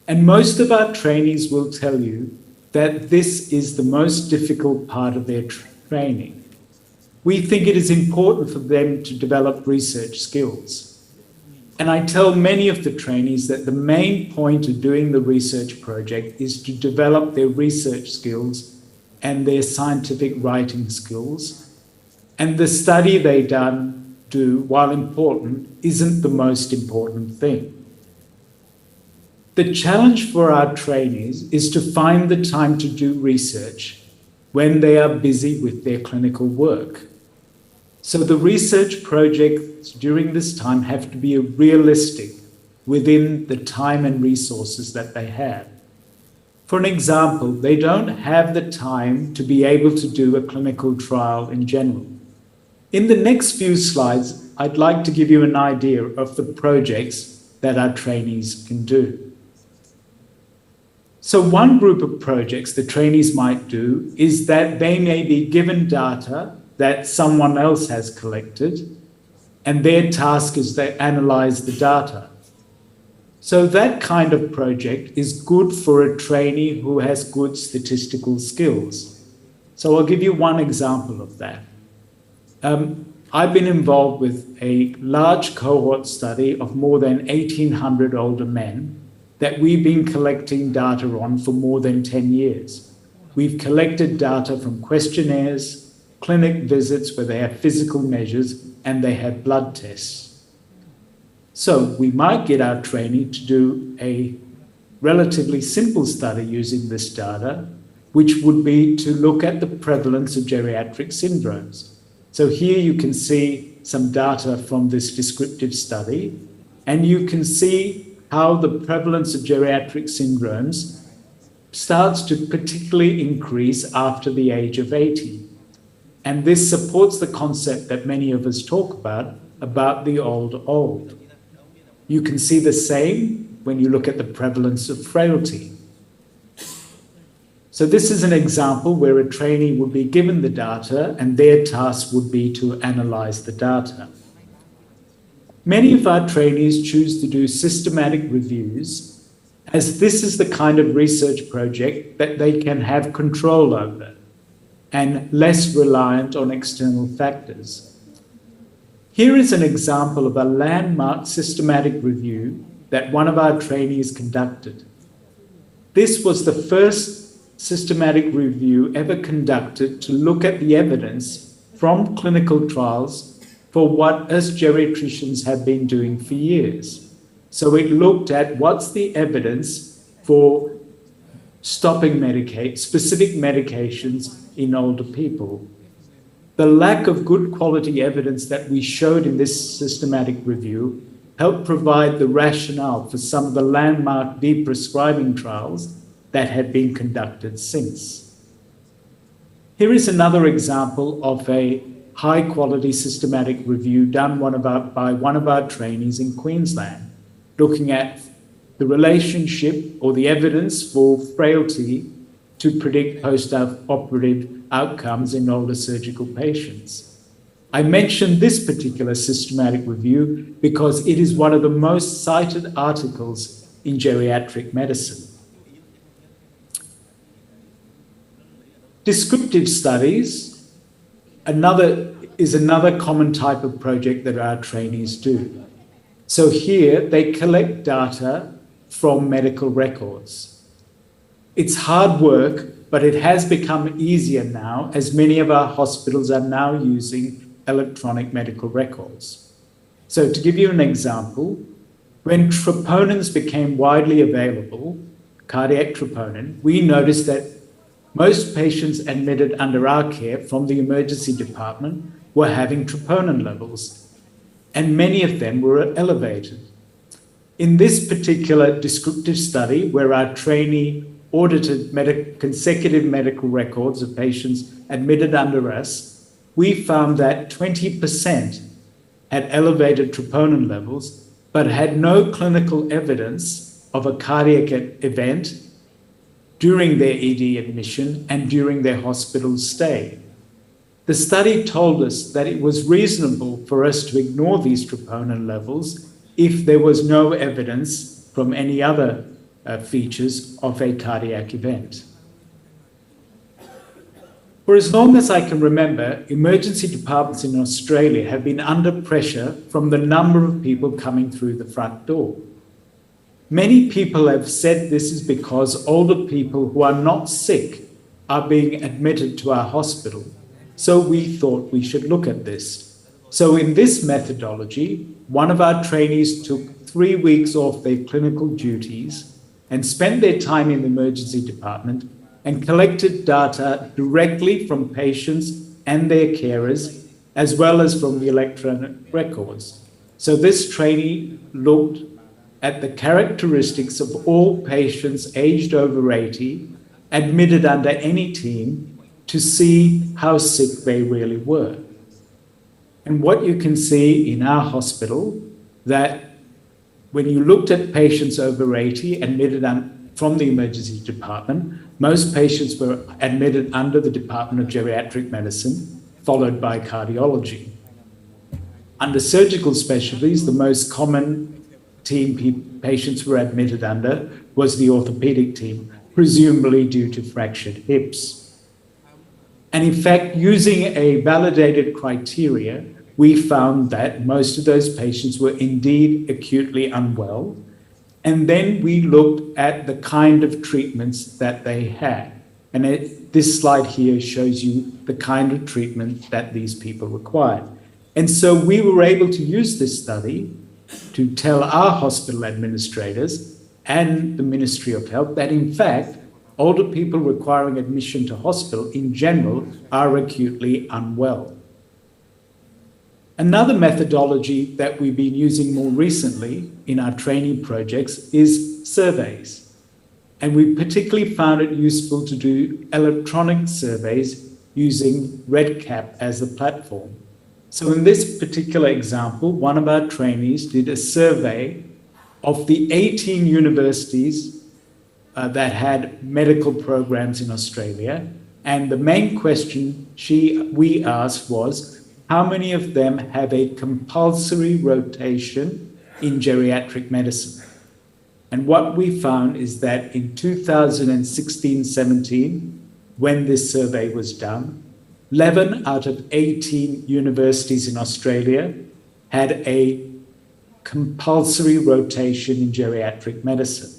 And most of our trainees will tell you that this is the most difficult part of their training. We think it is important for them to develop research skills. And I tell many of the trainees that the main point of doing the research project is to develop their research skills and their scientific writing skills. And the study they do, while important, isn't the most important thing. The challenge for our trainees is to find the time to do research when they are busy with their clinical work. So the research projects during this time have to be realistic within the time and resources that they have. For an example, they don't have the time to be able to do a clinical trial in general. In the next few slides, I'd like to give you an idea of the projects that our trainees can do. So one group of projects the trainees might do is that they may be given data that someone else has collected, and their task is to analyze the data. So that kind of project is good for a trainee who has good statistical skills. So I'll give you one example of that. I've been involved with a large cohort study of more than 1,800 older men that we've been collecting data on for more than 10 years. We've collected data from questionnaires, clinic visits where they have physical measures, and they have blood tests. So we might get our trainee to do a relatively simple study using this data, which would be to look at the prevalence of geriatric syndromes. So here you can see some data from this descriptive study, and you can see how the prevalence of geriatric syndromes starts to particularly increase after the age of 80. And this supports the concept that many of us talk about the old. You can see the same when you look at the prevalence of frailty. So this is an example where a trainee would be given the data and their task would be to analyze the data. Many of our trainees choose to do systematic reviews, as this is the kind of research project that they can have control over and less reliant on external factors. Here is an example of a landmark systematic review that one of our trainees conducted. This was the first systematic review ever conducted to look at the evidence from clinical trials for what us geriatricians have been doing for years. So it looked at what's the evidence for stopping specific medications in older people. The lack of good quality evidence that we showed in this systematic review helped provide the rationale for some of the landmark deprescribing trials that have been conducted since. Here is another example of a high-quality systematic review done by one of our trainees in Queensland, looking at the relationship or the evidence for frailty to predict post-operative outcomes in older surgical patients. I mention this particular systematic review because it is one of the most cited articles in geriatric medicine. Descriptive studies is another common type of project that our trainees do. So here they collect data from medical records. It's hard work, but it has become easier now as many of our hospitals are now using electronic medical records. So to give you an example, when troponins became widely available, cardiac troponin, we noticed that most patients admitted under our care from the emergency department were having troponin levels, and many of them were elevated. In this particular descriptive study, where our trainee audited consecutive medical records of patients admitted under us, we found that 20% had elevated troponin levels, but had no clinical evidence of a cardiac event during their ED admission and during their hospital stay. The study told us that it was reasonable for us to ignore these troponin levels if there was no evidence from any other features of a cardiac event. For as long as I can remember, emergency departments in Australia have been under pressure from the number of people coming through the front door. Many people have said this is because older people who are not sick are being admitted to our hospital. So we thought we should look at this. So in this methodology, one of our trainees took 3 weeks off their clinical duties and spent their time in the emergency department and collected data directly from patients and their carers, as well as from the electronic records. So this trainee looked at the characteristics of all patients aged over 80, admitted under any team, to see how sick they really were. And what you can see in our hospital, that when you looked at patients over 80 admitted from the emergency department, most patients were admitted under the Department of Geriatric Medicine, followed by cardiology. Under surgical specialties, the most common team patients were admitted under was the orthopedic team, presumably due to fractured hips. And in fact, using a validated criteria, we found that most of those patients were indeed acutely unwell. And then we looked at the kind of treatments that they had. And this slide here shows you the kind of treatment that these people required. And so we were able to use this study to tell our hospital administrators and the Ministry of Health that, in fact, older people requiring admission to hospital in general are acutely unwell. Another methodology that we've been using more recently in our training projects is surveys. And we particularly found it useful to do electronic surveys using RedCap as the platform. So in this particular example, one of our trainees did a survey of the 18 universities that had medical programs in Australia. And the main question we asked was, how many of them have a compulsory rotation in geriatric medicine? And what we found is that in 2016-17, when this survey was done, 11 out of 18 universities in Australia had a compulsory rotation in geriatric medicine.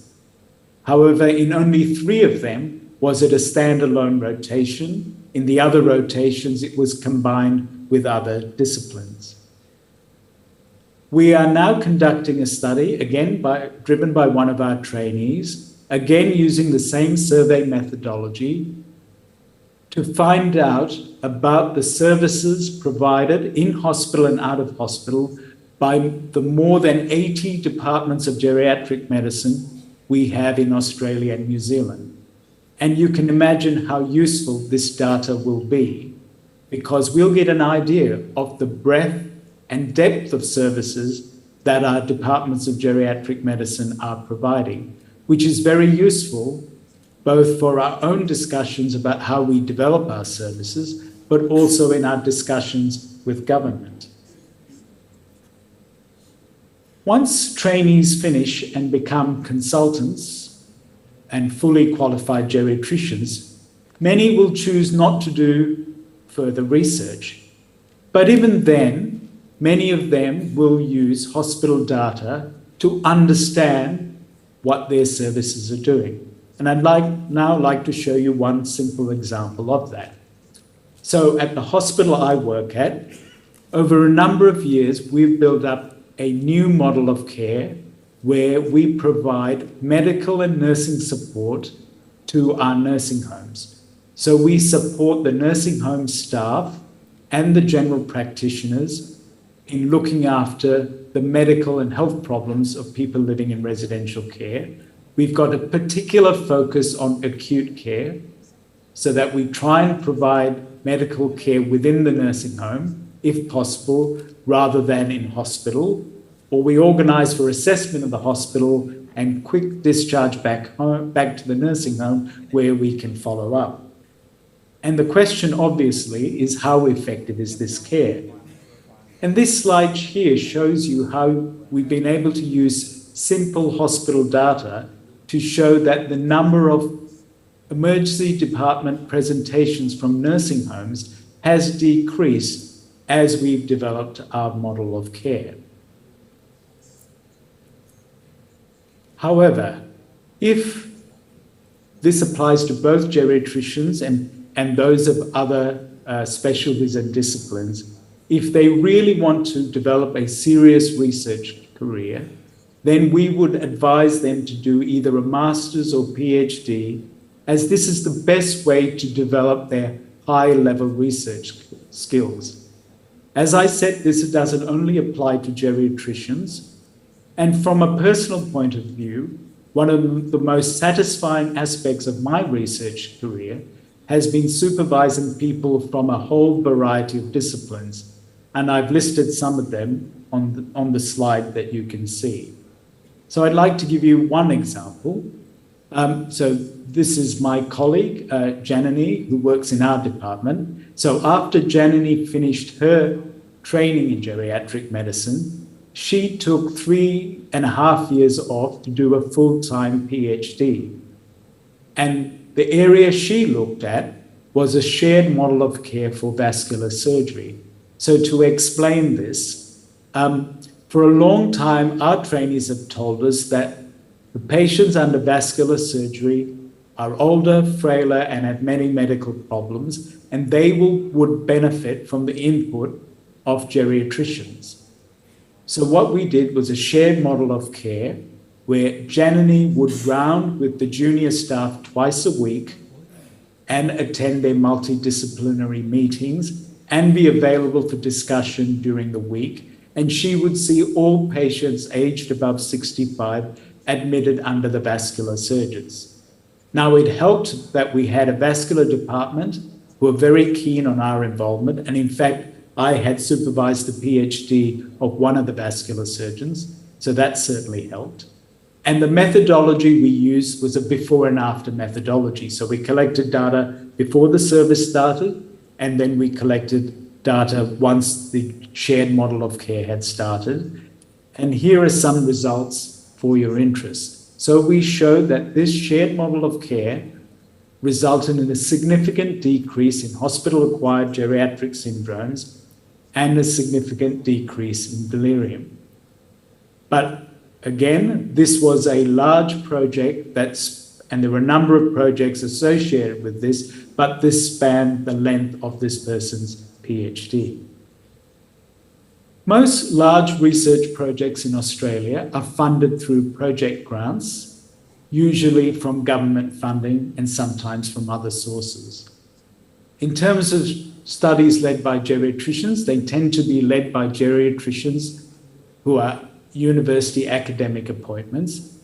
However, in only 3 of them was it a standalone rotation. In the other rotations, it was combined with other disciplines. We are now conducting a study, again driven by one of our trainees, again using the same survey methodology, to find out about the services provided in hospital and out of hospital by the more than 80 departments of geriatric medicine we have in Australia and New Zealand. And you can imagine how useful this data will be, because we'll get an idea of the breadth and depth of services that our departments of geriatric medicine are providing, which is very useful both for our own discussions about how we develop our services, but also in our discussions with government. Once trainees finish and become consultants and fully qualified geriatricians, many will choose not to do further research. But even then, many of them will use hospital data to understand what their services are doing. And I'd now like to show you one simple example of that. So at the hospital I work at, over a number of years, we've built up a new model of care where we provide medical and nursing support to our nursing homes. So we support the nursing home staff and the general practitioners in looking after the medical and health problems of people living in residential care. We've got a particular focus on acute care so that we try and provide medical care within the nursing home, if possible, rather than in hospital, or we organise for assessment of the hospital and quick discharge back to the nursing home where we can follow up. And the question, obviously, is how effective is this care? And this slide here shows you how we've been able to use simple hospital data to show that the number of emergency department presentations from nursing homes has decreased as we've developed our model of care. However, if this applies to both geriatricians and those of other specialties and disciplines, if they really want to develop a serious research career, then we would advise them to do either a master's or PhD, as this is the best way to develop their high-level research skills. As I said, this doesn't only apply to geriatricians, and from a personal point of view, one of the most satisfying aspects of my research career has been supervising people from a whole variety of disciplines, and I've listed some of them on the slide that you can see. So I'd like to give you one example. So this is my colleague, Janani, who works in our department. So after Janani finished her training in geriatric medicine, she took 3.5 years off to do a full-time PhD. And the area she looked at was a shared model of care for vascular surgery. So to explain this, for a long time, our trainees have told us that the patients under vascular surgery are older, frailer, and have many medical problems, and they would benefit from the input of geriatricians. So what we did was a shared model of care where Janani would round with the junior staff twice a week and attend their multidisciplinary meetings and be available for discussion during the week. And she would see all patients aged above 65 admitted under the vascular surgeons. Now, it helped that we had a vascular department who were very keen on our involvement. And in fact, I had supervised the PhD of one of the vascular surgeons, so that certainly helped. And the methodology we used was a before and after methodology. So we collected data before the service started, and then we collected data once the shared model of care had started. And here are some results for your interest. So we showed that this shared model of care resulted in a significant decrease in hospital-acquired geriatric syndromes and a significant decrease in delirium. But again, this was a large project and there were a number of projects associated with this, but this spanned the length of this person's PhD. Most large research projects in Australia are funded through project grants, usually from government funding and sometimes from other sources. In terms of studies led by geriatricians, they tend to be led by geriatricians who are university academic appointments,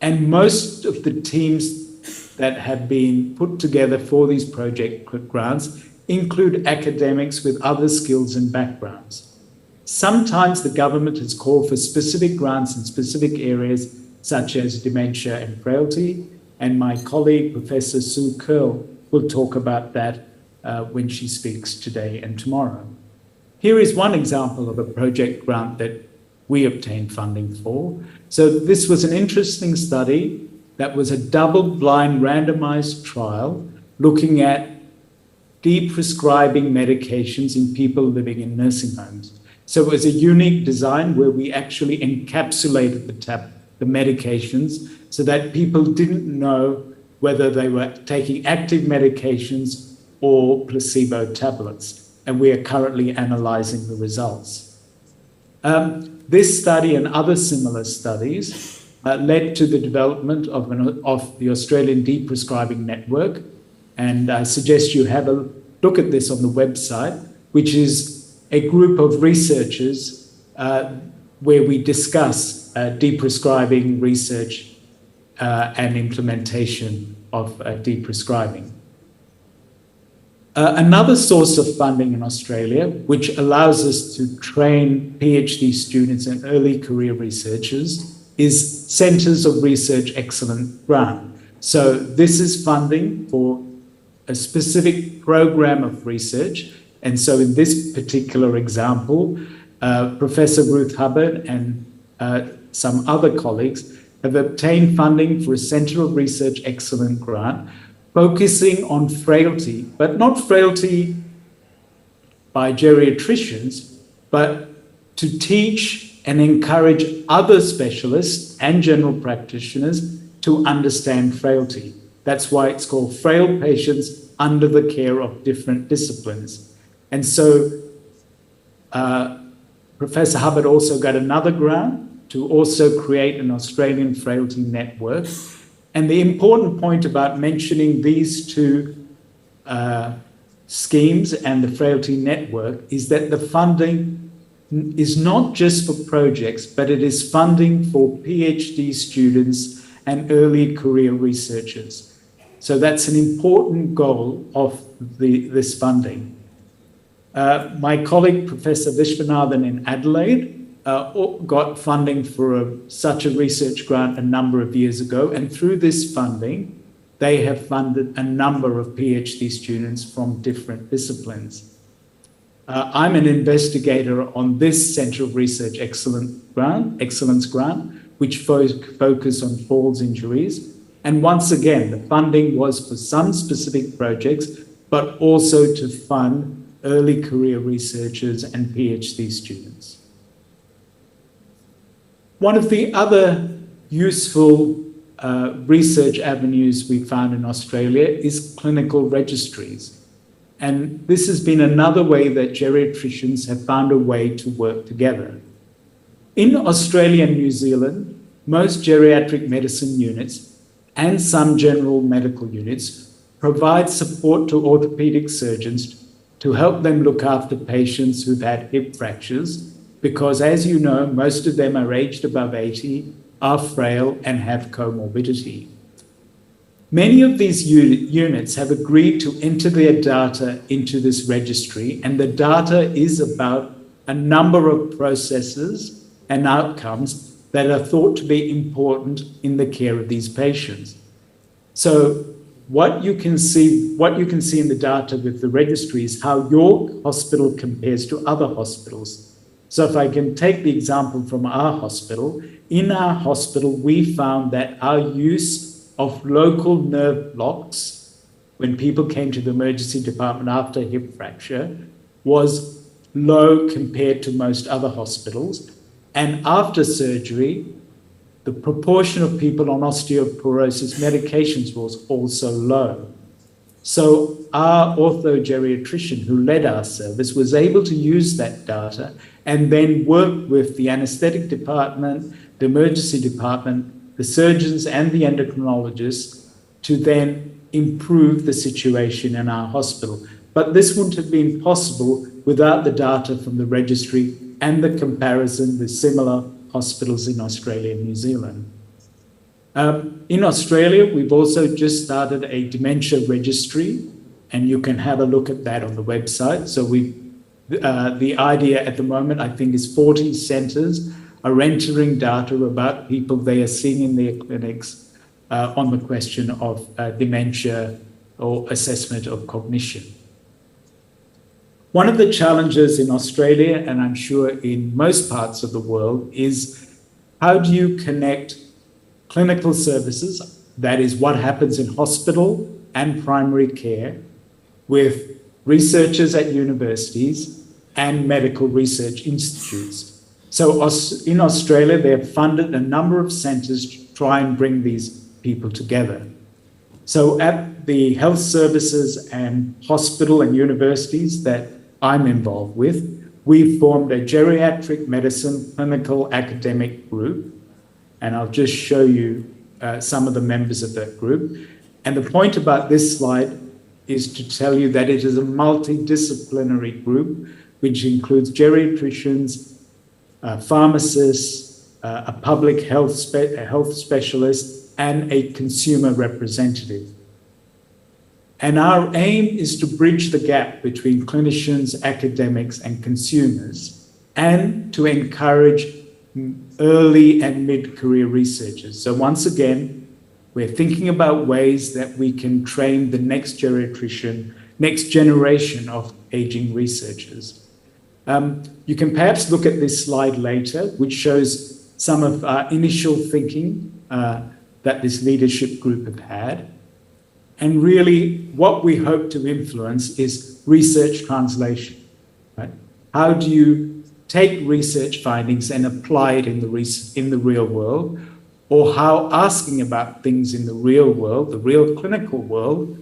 and most of the teams that have been put together for these project grants include academics with other skills and backgrounds. Sometimes the government has called for specific grants in specific areas such as dementia and frailty, and my colleague, Professor Sue Curl, will talk about that when she speaks today and tomorrow. Here is one example of a project grant that we obtained funding for. So this was an interesting study that was a double-blind randomized trial looking at de-prescribing medications in people living in nursing homes. So it was a unique design where we actually encapsulated the medications so that people didn't know whether they were taking active medications or placebo tablets. And we are currently analyzing the results. This study and other similar studies led to the development of the Australian De-Prescribing Network. And I suggest you have a look at this on the website, which is a group of researchers where we discuss deprescribing research and implementation of deprescribing. Another source of funding in Australia, which allows us to train PhD students and early career researchers, is Centres of Research Excellence Grant. So this is funding for a specific program of research. And so in this particular example, Professor Ruth Hubbard and some other colleagues have obtained funding for a Centre of Research Excellence grant focusing on frailty, but not frailty by geriatricians, but to teach and encourage other specialists and general practitioners to understand frailty. That's why it's called Frail Patients Under the Care of Different Disciplines. And so Professor Hubbard also got another grant to also create an Australian frailty network. And the important point about mentioning these two schemes and the frailty network is that the funding is not just for projects, but it is funding for PhD students and early career researchers. So that's an important goal of this funding. My colleague, Professor Vishwanathan in Adelaide, got funding for such a research grant a number of years ago, and through this funding, they have funded a number of PhD students from different disciplines. I'm an investigator on this Centre of Research Excellence grant, which focus on falls injuries. And once again, the funding was for some specific projects, but also to fund early career researchers and PhD students. One of the other useful research avenues we found in Australia is clinical registries. And this has been another way that geriatricians have found a way to work together. In Australia and New Zealand, most geriatric medicine units and some general medical units provide support to orthopedic surgeons to help them look after patients who've had hip fractures, because as you know, most of them are aged above 80, are frail and have comorbidity. Many of these units have agreed to enter their data into this registry, and the data is about a number of processes and outcomes that are thought to be important in the care of these patients. So what you can see in the data with the registry is how your hospital compares to other hospitals. So if I can take the example from our hospital, in our hospital, we found that our use of local nerve blocks when people came to the emergency department after hip fracture was low compared to most other hospitals. And after surgery, the proportion of people on osteoporosis medications was also low. So our orthogeriatrician who led our service was able to use that data and then work with the anesthetic department, the emergency department, the surgeons and the endocrinologists to then improve the situation in our hospital. But this wouldn't have been possible without the data from the registry and the comparison with similar hospitals in Australia and New Zealand. In Australia, we've also just started a dementia registry, and you can have a look at that on the website. So the idea at the moment, I think, is 40 centres are entering data about people they are seeing in their clinics on the question of dementia or assessment of cognition. One of the challenges in Australia, and I'm sure in most parts of the world, is how do you connect clinical services, that is what happens in hospital and primary care, with researchers at universities and medical research institutes. So in Australia, they have funded a number of centres to try and bring these people together. So at the health services and hospital and universities that I'm involved with, we formed a geriatric medicine clinical academic group, and I'll just show you some of the members of that group. And the point about this slide is to tell you that it is a multidisciplinary group, which includes geriatricians, pharmacists, a public health specialist, and a consumer representative. And our aim is to bridge the gap between clinicians, academics, and consumers, and to encourage early and mid-career researchers. So once again, we're thinking about ways that we can train the next generation of aging researchers. You can perhaps look at this slide later, which shows some of our initial thinking that this leadership group have had. And really, what we hope to influence is research translation. Right? How do you take research findings and apply it in the real world? Or how asking about things in the real world, the real clinical world,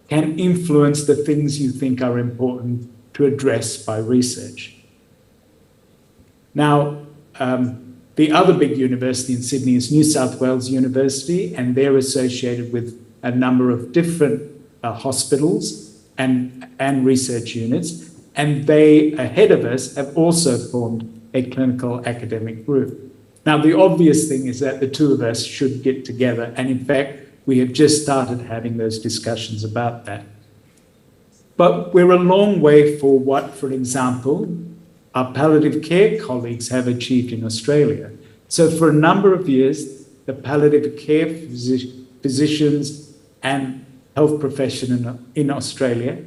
can influence the things you think are important to address by research. Now, the other big university in Sydney is New South Wales University, and they're associated with a number of different hospitals and research units, and they, ahead of us, have also formed a clinical academic group. Now, the obvious thing is that the two of us should get together, and in fact, we have just started having those discussions about that. But we're a long way for what, for example, our palliative care colleagues have achieved in Australia. So for a number of years, the palliative care physicians and health profession in Australia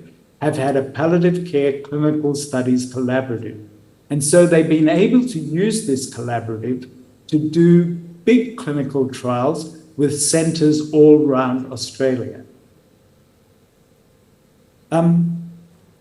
have had a palliative care clinical studies collaborative. And so they've been able to use this collaborative to do big clinical trials with centres all around Australia.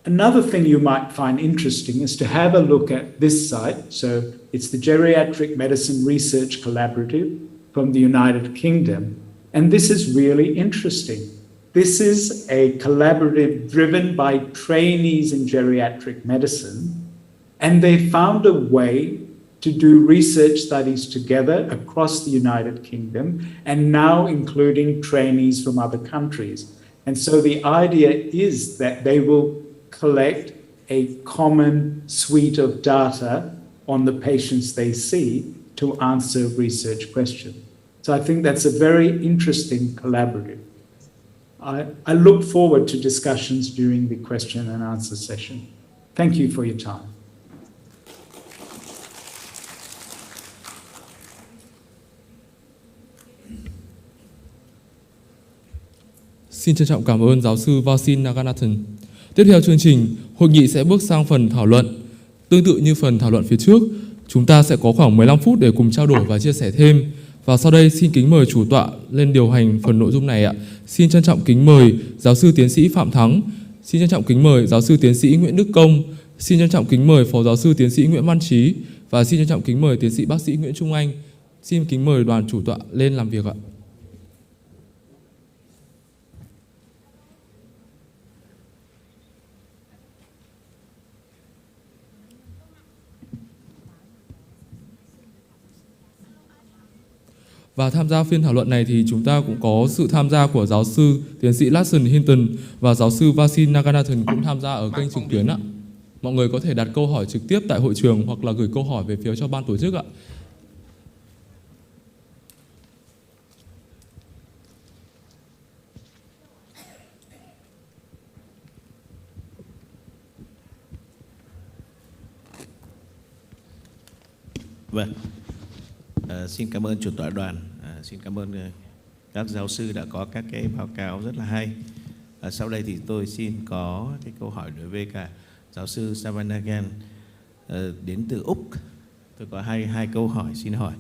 Another thing you might find interesting is to have a look at this site. So it's the Geriatric Medicine Research Collaborative from the United Kingdom. And this is really interesting. This is a collaborative driven by trainees in geriatric medicine. And they found a way to do research studies together across the United Kingdom, and now including trainees from other countries. And so the idea is that they will collect a common suite of data on the patients they see to answer research questions. So I think that's a very interesting collaborative. I look forward to discussions during the question and answer session. Thank you for your time. Xin trân trọng cảm ơn giáo sư Vasin Naganathan. Tiếp theo chương trình, hội nghị sẽ bước sang phần thảo luận. Tương tự như phần thảo luận phía trước, chúng ta sẽ có khoảng 15 phút để cùng trao đổi và chia sẻ thêm. Và sau đây xin kính mời chủ tọa lên điều hành phần nội dung này ạ. Xin trân trọng kính mời giáo sư tiến sĩ Phạm Thắng, xin trân trọng kính mời giáo sư tiến sĩ Nguyễn Đức Công, xin trân trọng kính mời phó giáo sư tiến sĩ Nguyễn Văn Trí và xin trân trọng kính mời tiến sĩ bác sĩ Nguyễn Trung Anh. Xin kính mời đoàn chủ tọa lên làm việc ạ. Và tham gia phiên thảo luận này thì chúng ta cũng có sự tham gia của giáo sư tiến sĩ Larson Hinton và giáo sư Vasin Naganathan cũng tham gia ở kênh trực tuyến ạ. Mọi người có thể đặt câu hỏi trực tiếp tại hội trường hoặc là gửi câu hỏi về phía cho ban tổ chức ạ. Vâng. Xin cảm ơn chủ tọa đoàn, xin cảm ơn các giáo sư đã có các cái báo cáo rất là hay. Sau đây thì tôi xin có cái câu hỏi đối với cả giáo sư Savanagan đến từ Úc. Tôi có hai câu hỏi xin hỏi.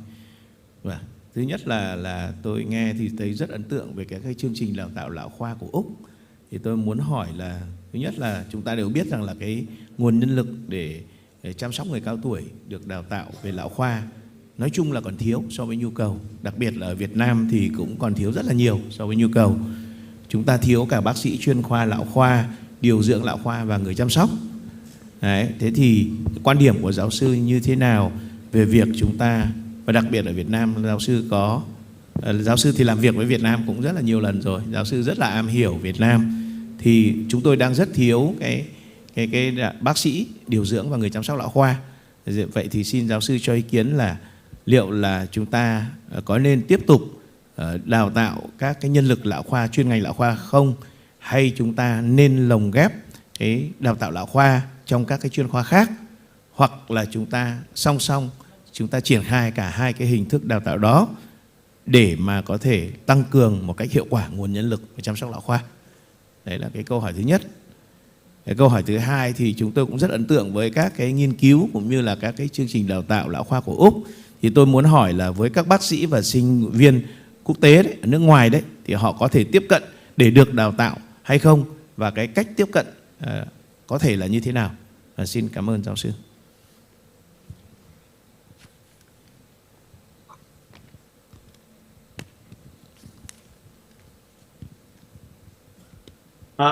Và thứ nhất là tôi nghe thì thấy rất ấn tượng về các cái chương trình đào tạo lão khoa của Úc. Thì tôi muốn hỏi là thứ nhất là chúng ta đều biết rằng là cái nguồn nhân lực để chăm sóc người cao tuổi được đào tạo về lão khoa nói chung là còn thiếu so với nhu cầu, đặc biệt là ở Việt Nam thì cũng còn thiếu rất là nhiều so với nhu cầu. Chúng ta thiếu cả bác sĩ chuyên khoa lão khoa, điều dưỡng lão khoa và người chăm sóc. Đấy, thế thì quan điểm của giáo sư như thế nào về việc chúng ta, và đặc biệt ở Việt Nam, giáo sư thì làm việc với Việt Nam cũng rất là nhiều lần rồi, giáo sư rất là am hiểu Việt Nam, thì chúng tôi đang rất thiếu cái bác sĩ điều dưỡng và người chăm sóc lão khoa. Vậy thì xin giáo sư cho ý kiến là liệu là chúng ta có nên tiếp tục đào tạo các cái nhân lực lão khoa, chuyên ngành lão khoa không, hay chúng ta nên lồng ghép cái đào tạo lão khoa trong các cái chuyên khoa khác, hoặc là chúng ta song song chúng ta triển khai cả hai cái hình thức đào tạo đó để mà có thể tăng cường một cách hiệu quả nguồn nhân lực chăm sóc lão khoa. Đấy là cái câu hỏi thứ nhất. Cái câu hỏi thứ hai thì chúng tôi cũng rất ấn tượng với các cái nghiên cứu cũng như là các cái chương trình đào tạo lão khoa của Úc. Thì tôi muốn hỏi là với các bác sĩ và sinh viên quốc tế đấy, ở nước ngoài đấy, thì họ có thể tiếp cận để được đào tạo hay không, và cái cách tiếp cận có thể là như thế nào? Xin cảm ơn giáo sư.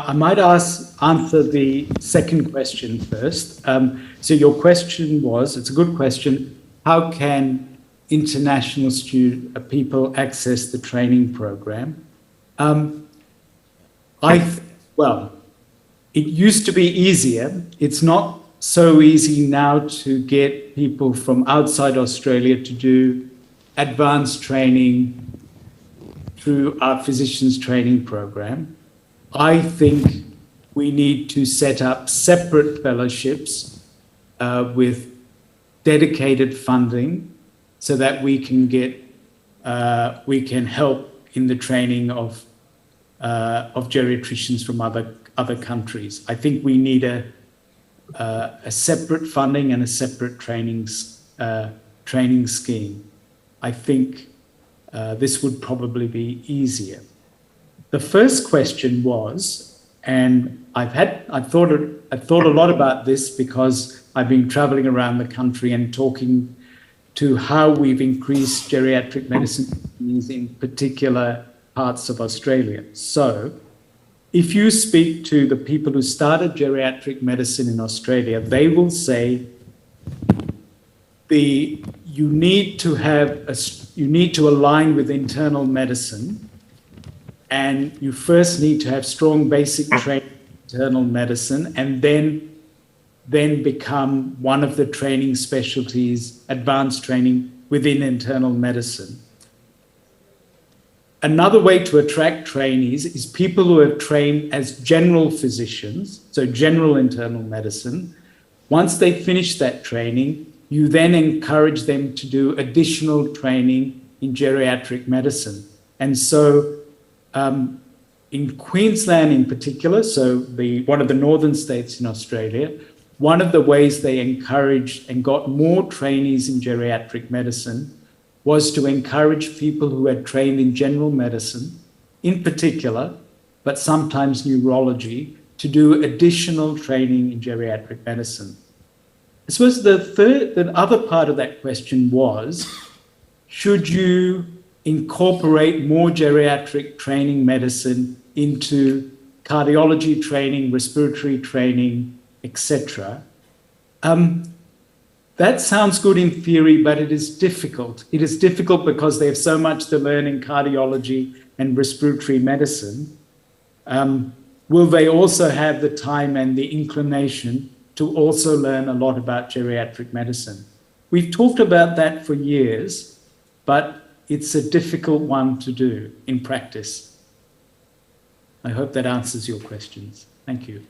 I might answer the second question first. So your question was, it's a good question, how can international people access the training program? Well, it used to be easier. It's not so easy now to get people from outside Australia to do advanced training through our physicians training program. I think we need to set up separate fellowships with dedicated funding so that we can help in the training of geriatricians from other countries. I think we need a separate funding and a separate training scheme. I think this would probably be easier. The first question was, and I've thought a lot about this because I've been traveling around the country and talking to how we've increased geriatric medicine in particular parts of Australia. So, if you speak to the people who started geriatric medicine in Australia, they will say you need to align with internal medicine. And you first need to have strong basic training in internal medicine and then become one of the training specialties, advanced training within internal medicine. Another way to attract trainees is people who have trained as general physicians, so general internal medicine. Once they finish that training, you then encourage them to do additional training in geriatric medicine. And so in Queensland in particular, so one of the northern states in Australia, one of the ways they encouraged and got more trainees in geriatric medicine was to encourage people who had trained in general medicine, in particular, but sometimes neurology, to do additional training in geriatric medicine. I suppose the other part of that question was, should you incorporate more geriatric training medicine into cardiology training, respiratory training, etc. That sounds good in theory, but it is difficult. It is difficult because they have so much to learn in cardiology and respiratory medicine. Will they also have the time and the inclination to also learn a lot about geriatric medicine? We've talked about that for years, but it's a difficult one to do in practice. I hope that answers your questions. Thank you.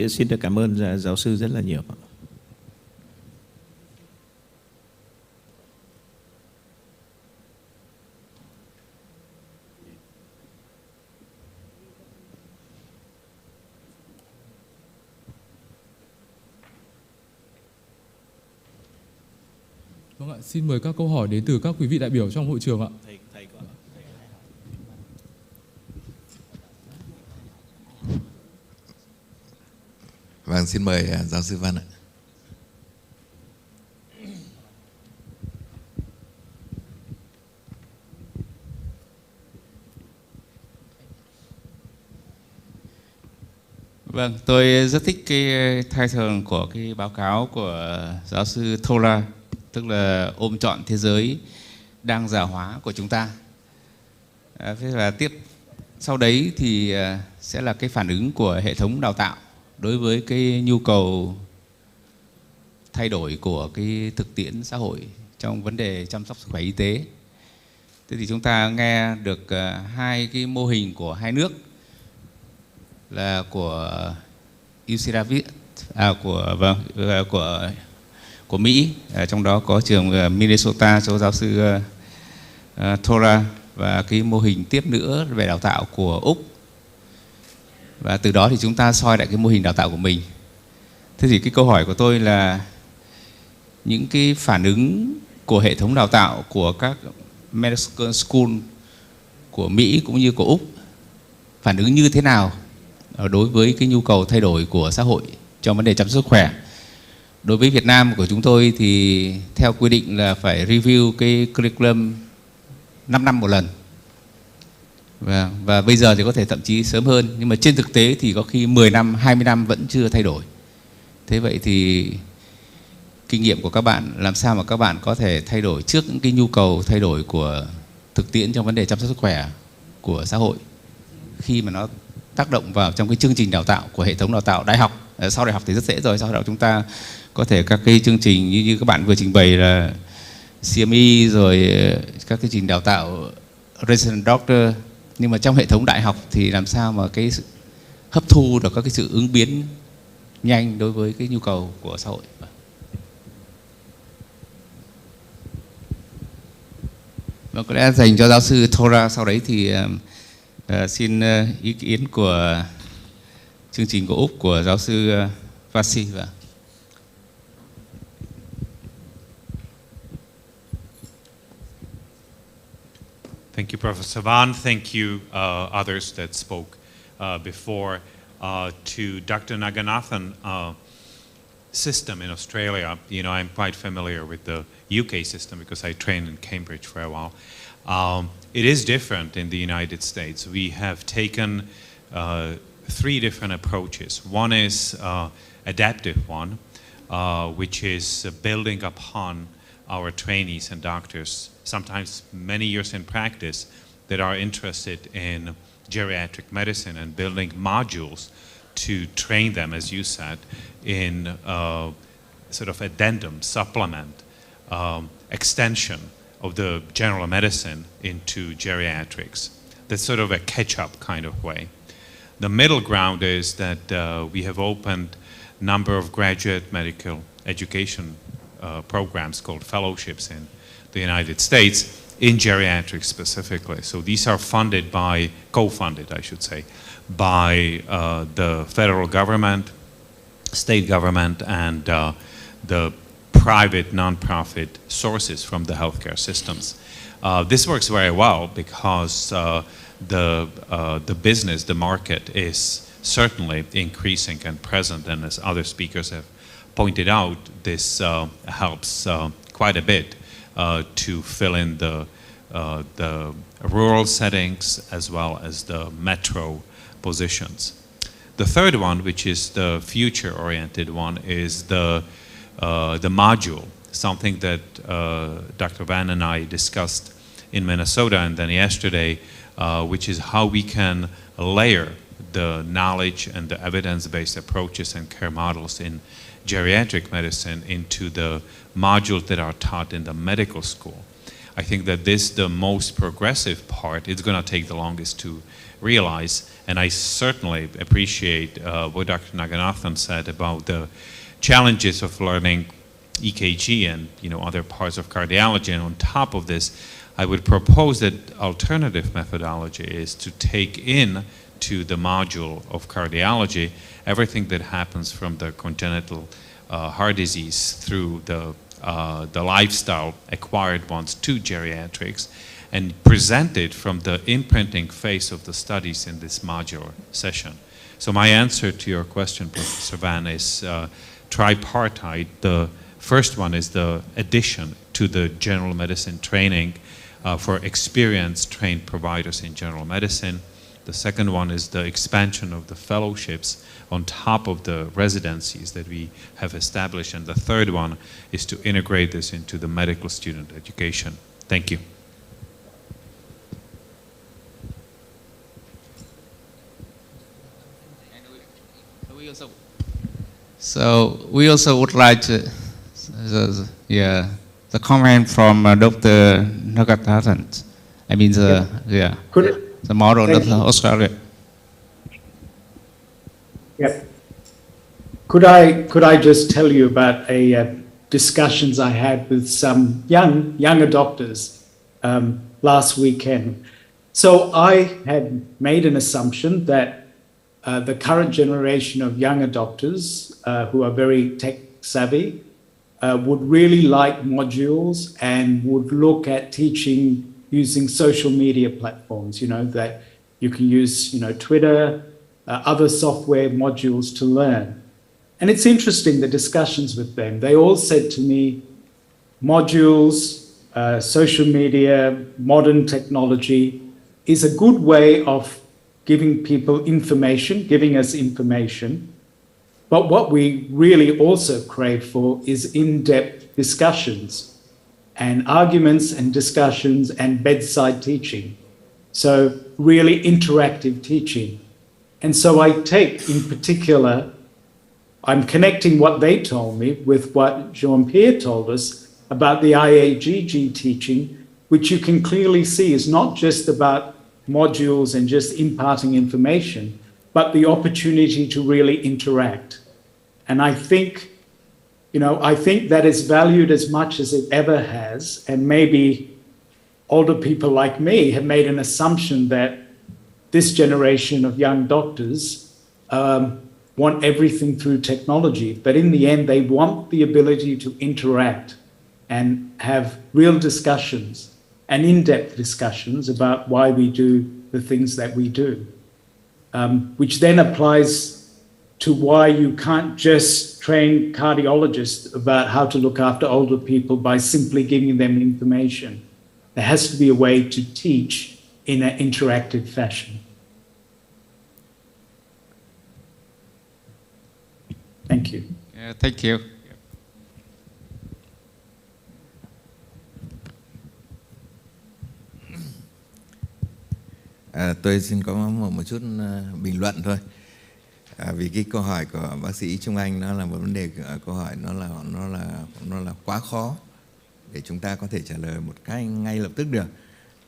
Xin được cảm ơn giáo sư rất là nhiều. Vâng ạ, xin mời các câu hỏi đến từ các quý vị đại biểu trong hội trường ạ. Vâng, xin mời giáo sư Văn ạ. Vâng, tôi rất thích cái title của cái báo cáo của giáo sư Thola, tức là ôm trọn thế giới đang già hóa của chúng ta. Và sau đấy thì sẽ là cái phản ứng của hệ thống đào tạo đối với cái nhu cầu thay đổi của cái thực tiễn xã hội trong vấn đề chăm sóc sức khỏe y tế. Thế thì chúng ta nghe được hai cái mô hình của hai nước là của UC Davis, của Mỹ, trong đó có trường Minnesota cho giáo sư Thora, và cái mô hình tiếp nữa về đào tạo của Úc. Và từ đó thì chúng ta soi lại cái mô hình đào tạo của mình. Thế thì cái câu hỏi của tôi là những cái phản ứng của hệ thống đào tạo của các medical school của Mỹ cũng như của Úc phản ứng như thế nào đối với cái nhu cầu thay đổi của xã hội trong vấn đề chăm sóc sức khỏe. Đối với Việt Nam của chúng tôi thì theo quy định là phải review cái curriculum 5 năm một lần. Và bây giờ thì có thể thậm chí sớm hơn, nhưng mà trên thực tế thì có khi 10 năm, 20 năm vẫn chưa thay đổi. Thế vậy thì kinh nghiệm của các bạn làm sao mà các bạn có thể thay đổi trước những cái nhu cầu thay đổi của thực tiễn trong vấn đề chăm sóc sức khỏe của xã hội khi mà nó tác động vào trong cái chương trình đào tạo của hệ thống đào tạo đại học. Sau đại học thì rất dễ rồi, sau đại học chúng ta có thể các cái chương trình như các bạn vừa trình bày là CME rồi các cái trình đào tạo resident doctor, nhưng mà trong hệ thống đại học thì làm sao mà cái hấp thu được các cái sự ứng biến nhanh đối với cái nhu cầu của xã hội. Và có lẽ dành cho giáo sư Thora, sau đấy thì xin ý kiến của chương trình của Úc của giáo sư Vasi. Thank you, Professor Van. Thank you, others that spoke before. To Dr. Naganathan, system in Australia, you know, I'm quite familiar with the UK system because I trained in Cambridge for a while. It is different in the United States. We have taken 3 different approaches. One is adaptive one, which is building upon our trainees and doctors, sometimes many years in practice, that are interested in geriatric medicine and building modules to train them, as you said, in sort of addendum, supplement, extension of the general medicine into geriatrics. That's sort of a catch-up kind of way. The middle ground is that we have opened a number of graduate medical education programs called fellowships in the United States in geriatrics specifically. So these are funded by, co-funded I should say, by the federal government, state government, and the private non-profit sources from the healthcare systems. This works very well because the business, the market is certainly increasing and present, and as other speakers have pointed out, this helps quite a bit to fill in the rural settings as well as the metro positions. The third one, which is the future-oriented one, is the module, something that Dr. Van and I discussed in Minnesota and then yesterday, which is how we can layer the knowledge and the evidence-based approaches and care models in geriatric medicine into the modules that are taught in the medical school. I think that this is the most progressive part. It's going to take the longest to realize, and I certainly appreciate what Dr. Naganathan said about the challenges of learning EKG and other parts of cardiology. And on top of this, I would propose that alternative methodology is to take in to the module of cardiology everything that happens from the congenital heart disease through the lifestyle acquired ones to geriatrics, and present it from the imprinting phase of the studies in this modular session. So my answer to your question, Professor Van, is tripartite. The first one is the addition to the general medicine training for experienced trained providers in general medicine. The second one is the expansion of the fellowships on top of the residencies that we have established. And the third one is to integrate this into the medical student education. Thank you. So we also would like to, the comment from Dr. Nagatharan. I mean the model of Australia. Yeah. Could I just tell you about discussions I had with some younger doctors last weekend. So I had made an assumption that the current generation of younger doctors who are very tech savvy would really like modules and would look at teaching using social media platforms, that you can use, Twitter, other software modules to learn. And it's interesting, the discussions with them, they all said to me, modules, social media, modern technology is a good way of giving people information, giving us information. But what we really also crave for is in-depth discussions and arguments and discussions and bedside teaching. So really interactive teaching. And so I take in particular, I'm connecting what they told me with what Jean-Pierre told us about the IAGG teaching, which you can clearly see is not just about modules and just imparting information, but the opportunity to really interact. And I think that is valued as much as it ever has. And maybe older people like me have made an assumption that this generation of young doctors want everything through technology. But in the end, they want the ability to interact and have real discussions and in-depth discussions about why we do the things that we do, which then applies to why you can't just train cardiologists about how to look after older people by simply giving them information. There has to be a way to teach in an interactive fashion. Thank you. Thank you. Tôi xin có một chút bình luận thôi. Vì cái câu hỏi của bác sĩ Trung Anh nó là một vấn đề, câu hỏi nó là quá khó để chúng ta có thể trả lời một cách ngay lập tức được.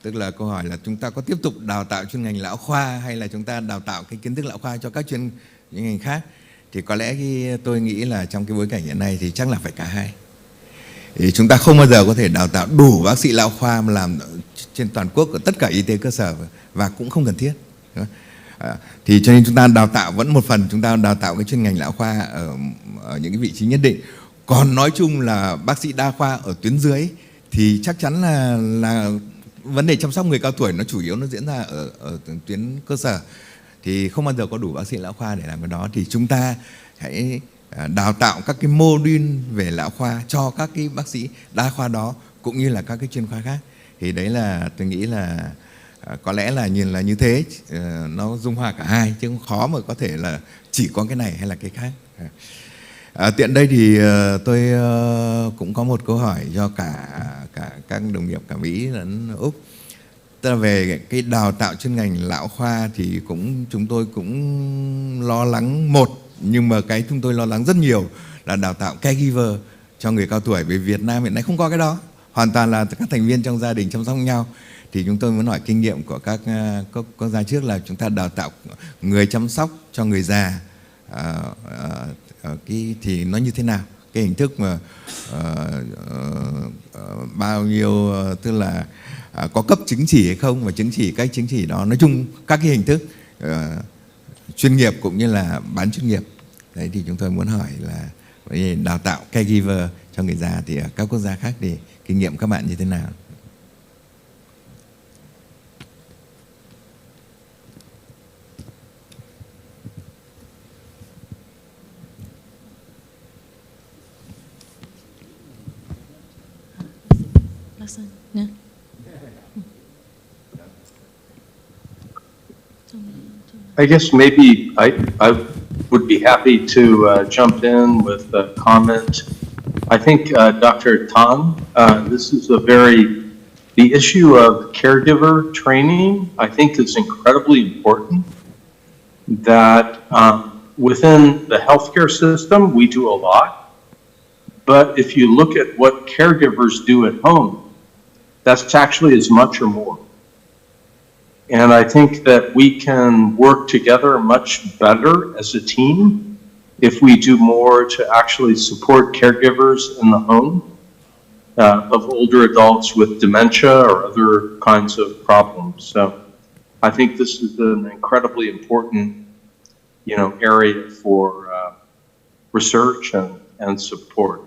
Tức là câu hỏi là chúng ta có tiếp tục đào tạo chuyên ngành lão khoa hay là chúng ta đào tạo cái kiến thức lão khoa cho các những ngành khác. Thì có lẽ tôi nghĩ là trong cái bối cảnh hiện nay thì chắc là phải cả hai. Thì chúng ta không bao giờ có thể đào tạo đủ bác sĩ lão khoa mà làm trên toàn quốc ở tất cả y tế cơ sở và cũng không cần thiết. Thì cho nên chúng ta đào tạo vẫn một phần, chúng ta đào tạo cái chuyên ngành lão khoa ở những cái vị trí nhất định. Còn nói chung là bác sĩ đa khoa ở tuyến dưới thì chắc chắn là vấn đề chăm sóc người cao tuổi nó chủ yếu nó diễn ra ở tuyến cơ sở. Thì không bao giờ có đủ bác sĩ lão khoa để làm cái đó. Thì chúng ta hãy đào tạo các cái module về lão khoa cho các cái bác sĩ đa khoa đó cũng như là các cái chuyên khoa khác. Thì đấy là tôi nghĩ là có lẽ là như thế, nó dung hòa cả hai chứ không khó mà có thể là chỉ có cái này hay là cái khác. Tiện đây thì tôi cũng có một câu hỏi cho cả các đồng nghiệp cả Mỹ lẫn Úc. Tức là về cái đào tạo chuyên ngành lão khoa thì chúng tôi cũng lo lắng nhưng mà cái chúng tôi lo lắng rất nhiều là đào tạo caregiver cho người cao tuổi. Vì Việt Nam hiện nay không có cái đó, hoàn toàn là các thành viên trong gia đình chăm sóc nhau. Thì chúng tôi muốn hỏi kinh nghiệm của các quốc gia trước là chúng ta đào tạo người chăm sóc cho người già thì nó như thế nào, cái hình thức mà bao nhiêu, tức là có cấp chứng chỉ hay không, và các chứng chỉ đó, nói chung các cái hình thức chuyên nghiệp cũng như là bán chuyên nghiệp. Đấy thì chúng tôi muốn hỏi là đào tạo caregiver cho người già thì ở các quốc gia khác thì kinh nghiệm các bạn như thế nào? I guess maybe I would be happy to jump in with a comment. I think Dr. Tan, this is the issue of caregiver training, I think is incredibly important, that within the healthcare system, we do a lot. But if you look at what caregivers do at home, that's actually as much or more. And I think that we can work together much better as a team if we do more to actually support caregivers in the home of older adults with dementia or other kinds of problems. So I think this is an incredibly important, area for research and support.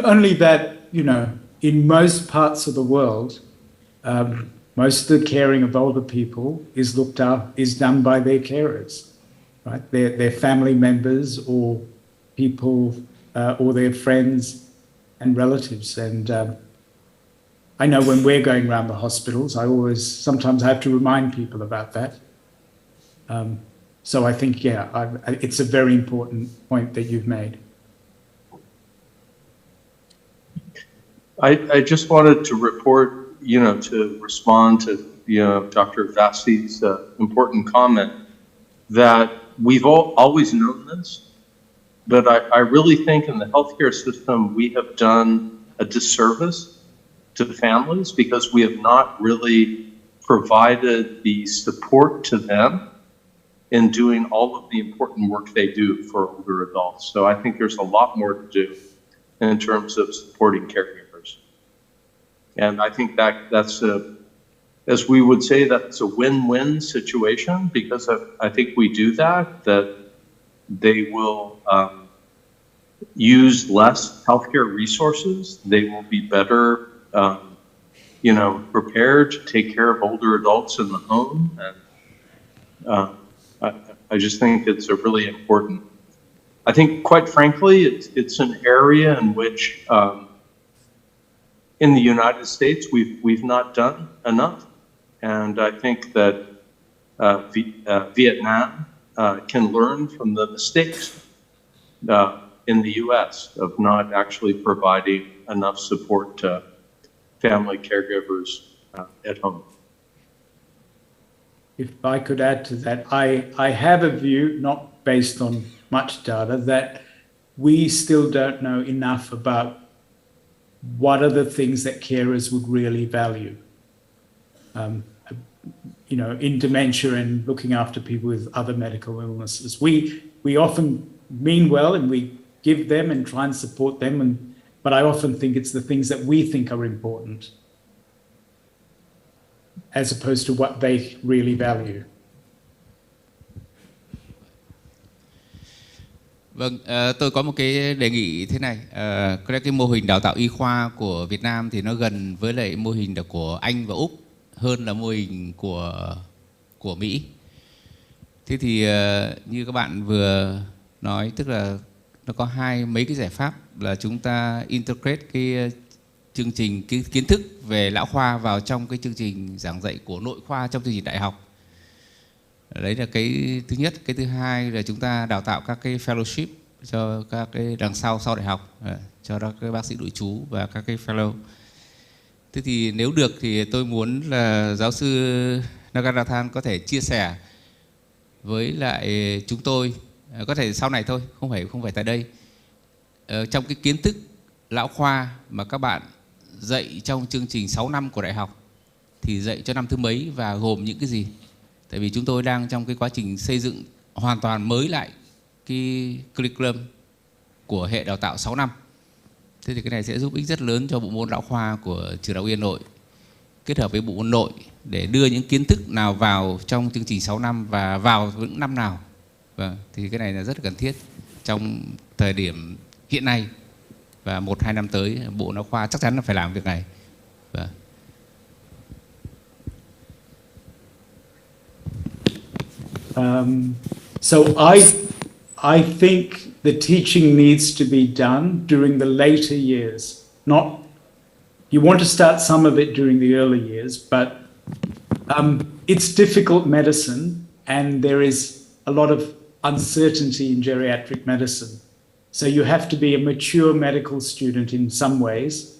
Only that, in most parts of the world, most of the caring of older people is done by their carers, right? Their family members or people or their friends and relatives. And I know when we're going around the hospitals, sometimes I have to remind people about that. So I think, it's a very important point that you've made. I just wanted to report, to respond to, Dr. Vassi's important comment that we've always known this, but I really think in the healthcare system we have done a disservice to families because we have not really provided the support to them in doing all of the important work they do for older adults. So I think there's a lot more to do in terms of supporting caregivers. And I think that's as we would say, that's a win-win situation because I think we do that they will use less healthcare resources. They will be better, prepared to take care of older adults in the home. And I just think it's a really important. I think, quite frankly, it's an area in which, in the United States, we've not done enough, and I think that Vietnam can learn from the mistakes in the U.S. of not actually providing enough support to family caregivers at home. If I could add to that, I have a view, not based on much data, that we still don't know enough about what are the things that carers would really value. In dementia and looking after people with other medical illnesses. We often mean well and we give them and try and support them, but I often think it's the things that we think are important as opposed to what they really value. Vâng, tôi có một cái đề nghị thế này. Cái mô hình đào tạo y khoa của Việt Nam thì nó gần với lại mô hình của Anh và Úc hơn là mô hình của Mỹ. Thế thì như các bạn vừa nói, tức là nó có mấy cái giải pháp là chúng ta integrate cái chương trình kiến thức về lão khoa vào trong cái chương trình giảng dạy của nội khoa trong chương trình đại học. Đấy là cái thứ nhất. Cái thứ hai là chúng ta đào tạo các cái fellowship cho các cái đằng sau đại học, cho các bác sĩ nội trú và các cái fellow. Thế thì nếu được thì tôi muốn là giáo sư Nagarathan có thể chia sẻ với lại chúng tôi, có thể sau này thôi, không phải tại đây, trong cái kiến thức lão khoa mà các bạn dạy trong chương trình 6 năm của đại học thì dạy cho năm thứ mấy và gồm những cái gì? Tại vì chúng tôi đang trong cái quá trình xây dựng hoàn toàn mới lại cái curriculum của hệ đào tạo 6 năm. Thế thì cái này sẽ giúp ích rất lớn cho bộ môn lão khoa của trường Đại học Y Hà Nội kết hợp với bộ môn nội để đưa những kiến thức nào vào trong chương trình 6 năm và vào những năm nào. Vâng, thì cái này là rất là cần thiết trong thời điểm hiện nay và 1-2 năm tới bộ lão khoa chắc chắn là phải làm việc này. Vâng. So I think the teaching needs to be done during the later years. Not, you want to start some of it during the early years, but it's difficult medicine and there is a lot of uncertainty in geriatric medicine. So you have to be a mature medical student in some ways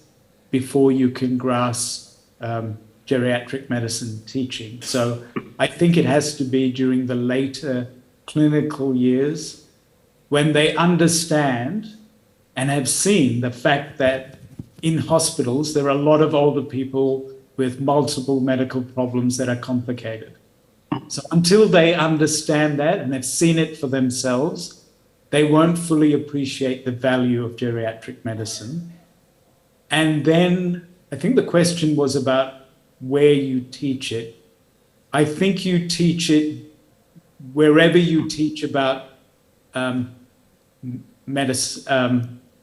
before you can grasp geriatric medicine teaching. So I think it has to be during the later clinical years when they understand and have seen the fact that in hospitals there are a lot of older people with multiple medical problems that are complicated. So until they understand that and have seen it for themselves, they won't fully appreciate the value of geriatric medicine. And then I think the question was about where you teach it. I think you teach it wherever you teach about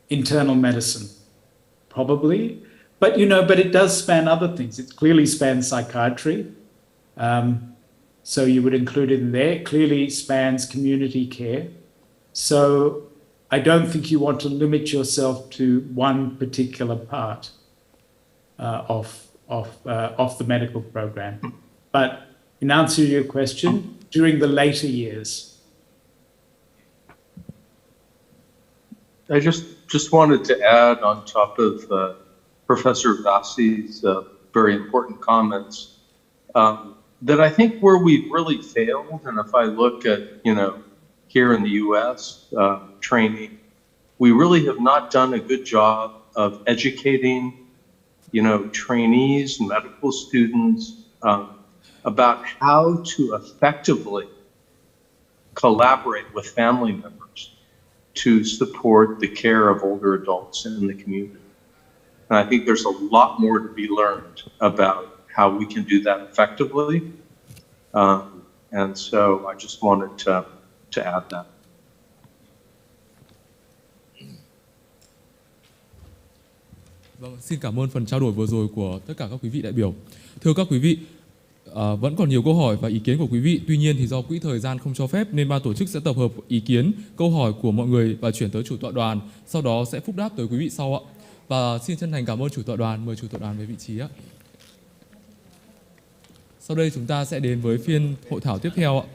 internal medicine, probably. But, but it does span other things. It clearly spans psychiatry. So you would include it in there. It clearly spans community care. So I don't think you want to limit yourself to one particular part of the medical program. But in answer to your question, during the later years. I just wanted to add on top of Professor Vassi's very important comments, that I think where we've really failed, and if I look at, here in the US, training, we really have not done a good job of educating, trainees, medical students, about how to effectively collaborate with family members to support the care of older adults in the community. And I think there's a lot more to be learned about how we can do that effectively. And so I just wanted to add that. Vâng, xin cảm ơn phần trao đổi vừa rồi của tất cả các quý vị đại biểu. Thưa các quý vị, vẫn còn nhiều câu hỏi và ý kiến của quý vị. Tuy nhiên thì do quỹ thời gian không cho phép nên ban tổ chức sẽ tập hợp ý kiến, câu hỏi của mọi người và chuyển tới chủ tọa đoàn. Sau đó sẽ phúc đáp tới quý vị sau ạ. Và xin chân thành cảm ơn chủ tọa đoàn. Mời chủ tọa đoàn về vị trí ạ. Sau đây chúng ta sẽ đến với phiên hội thảo tiếp theo ạ.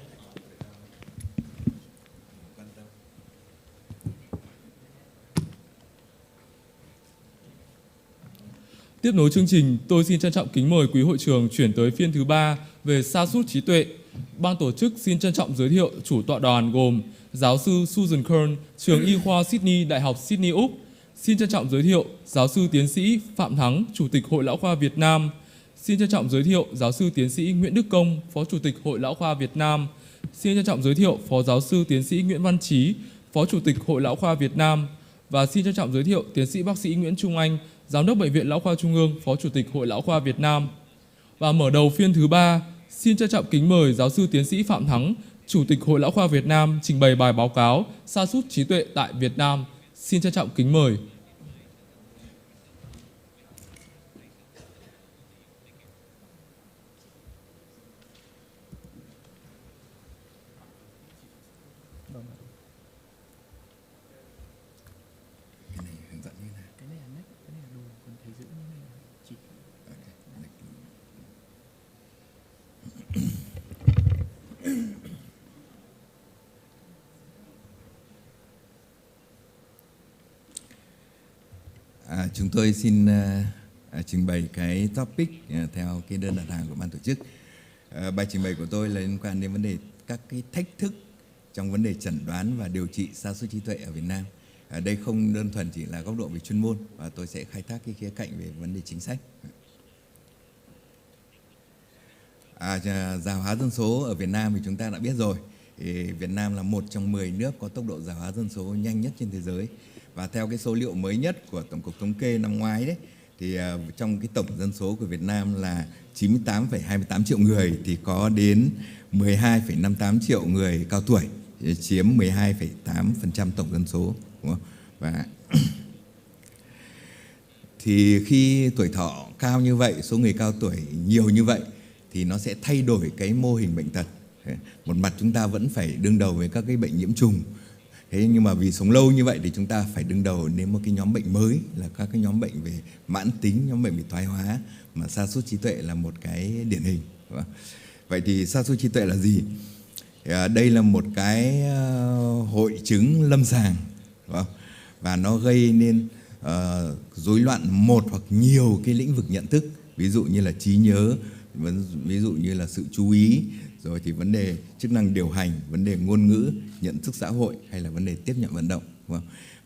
Tiếp nối chương trình, tôi xin trân trọng kính mời quý hội trường chuyển tới phiên thứ 3 về sa sút trí tuệ. Ban tổ chức xin trân trọng giới thiệu chủ tọa đoàn gồm giáo sư Susan Kern, trường y khoa Sydney, Đại học Sydney, Úc. Xin trân trọng giới thiệu giáo sư tiến sĩ Phạm Thắng, Chủ tịch Hội Lão khoa Việt Nam. Xin trân trọng giới thiệu giáo sư tiến sĩ Nguyễn Đức Công, Phó Chủ tịch Hội Lão khoa Việt Nam. Xin trân trọng giới thiệu Phó giáo sư tiến sĩ Nguyễn Văn Trí, Phó Chủ tịch Hội Lão khoa Việt Nam. Và xin trân trọng giới thiệu tiến sĩ bác sĩ Nguyễn Trung Anh, Giám đốc Bệnh viện Lão khoa Trung ương, Phó Chủ tịch Hội Lão khoa Việt Nam. Và mở đầu phiên thứ 3, xin trân trọng kính mời giáo sư tiến sĩ Phạm Thắng, Chủ tịch Hội Lão khoa Việt Nam trình bày bài báo cáo sa sút trí tuệ tại Việt Nam. Xin trân trọng kính mời. Chúng tôi xin trình bày cái topic theo cái đơn đặt hàng của ban tổ chức. Bài trình bày của tôi là liên quan đến vấn đề các cái thách thức trong vấn đề chẩn đoán và điều trị sa sút trí tuệ ở Việt Nam. Đây không đơn thuần chỉ là góc độ về chuyên môn, và tôi sẽ khai thác cái khía cạnh về vấn đề chính sách. Già hóa dân số ở Việt Nam thì chúng ta đã biết rồi. Việt Nam là một trong 10 nước có tốc độ già hóa dân số nhanh nhất trên thế giới. Và theo cái số liệu mới nhất của Tổng cục Thống kê năm ngoái đấy, thì trong cái tổng dân số của Việt Nam là 98,28 triệu người thì có đến 12,58 triệu người cao tuổi, chiếm 12,8% tổng dân số, đúng không? Và thì khi tuổi thọ cao như vậy, số người cao tuổi nhiều như vậy thì nó sẽ thay đổi cái mô hình bệnh tật. Một mặt chúng ta vẫn phải đương đầu với các cái bệnh nhiễm trùng Thế nhưng mà vì sống lâu như vậy thì chúng ta phải đương đầu đến một cái nhóm bệnh mới là các cái nhóm bệnh về mãn tính, nhóm bệnh về thoái hóa, mà sa sút trí tuệ là một cái điển hình. Vậy thì sa sút trí tuệ là gì? Đây là một cái hội chứng lâm sàng, và nó gây nên rối loạn một hoặc nhiều cái lĩnh vực nhận thức, ví dụ như là trí nhớ, ví dụ như là sự chú ý, rồi thì vấn đề chức năng điều hành, vấn đề ngôn ngữ, nhận thức xã hội, hay là vấn đề tiếp nhận vận động.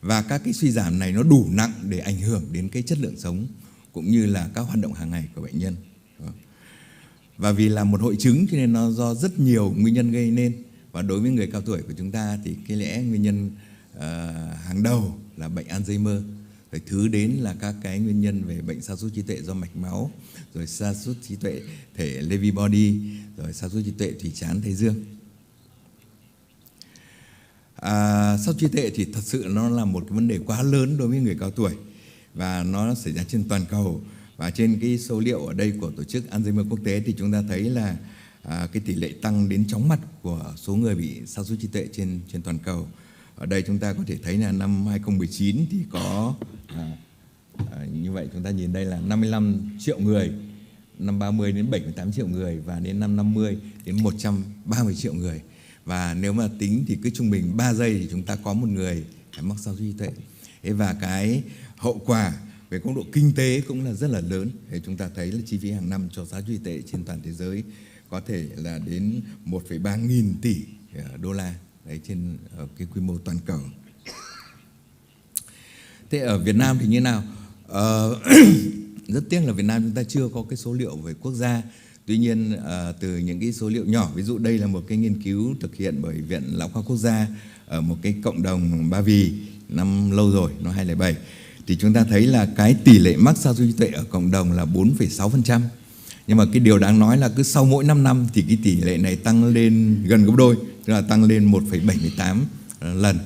Và các cái suy giảm này nó đủ nặng để ảnh hưởng đến cái chất lượng sống cũng như là các hoạt động hàng ngày của bệnh nhân. Và vì là một hội chứng cho nên nó do rất nhiều nguyên nhân gây nên. Và đối với người cao tuổi của chúng ta thì cái lẽ nguyên nhân hàng đầu là bệnh Alzheimer. Rồi thứ đến là các cái nguyên nhân về bệnh sa sút trí tuệ do mạch máu, rồi sa sút trí tuệ thể Lewy body, rồi sa sút trí tuệ thùy trán thái dương. Sa sút trí tuệ thì thật sự nó là một cái vấn đề quá lớn đối với người cao tuổi, và nó xảy ra trên toàn cầu. Và trên cái số liệu ở đây của tổ chức Alzheimer quốc tế thì chúng ta thấy là cái tỷ lệ tăng đến chóng mặt của số người bị sa sút trí tuệ trên toàn cầu. Ở đây chúng ta có thể thấy là năm 2019 thì có như vậy chúng ta nhìn đây là 55 triệu người, năm 30 đến 78 triệu người, và đến năm 50 đến 130 triệu người. Và nếu mà tính thì cứ trung bình 3 giây thì chúng ta có một người mắc sa sút trí tuệ. Và cái hậu quả về góc độ kinh tế cũng là rất là lớn. Thì chúng ta thấy là chi phí hàng năm cho sa sút trí tuệ trên toàn thế giới có thể là đến 1,3 nghìn tỷ đô la đấy, trên cái quy mô toàn cầu. Thế ở Việt Nam thì như nào? Rất tiếc là Việt Nam chúng ta chưa có cái số liệu về quốc gia. Tuy nhiên từ những cái số liệu nhỏ, ví dụ đây là một cái nghiên cứu thực hiện bởi Viện Lão khoa Quốc gia ở một cái cộng đồng Ba Vì năm lâu rồi, năm 2007, thì chúng ta thấy là cái tỷ lệ mắc sa sút trí tuệ ở cộng đồng là 4,6%. Nhưng mà cái điều đáng nói là cứ sau mỗi 5 năm thì cái tỷ lệ này tăng lên gần gấp đôi, tức là tăng lên 1,78 lần.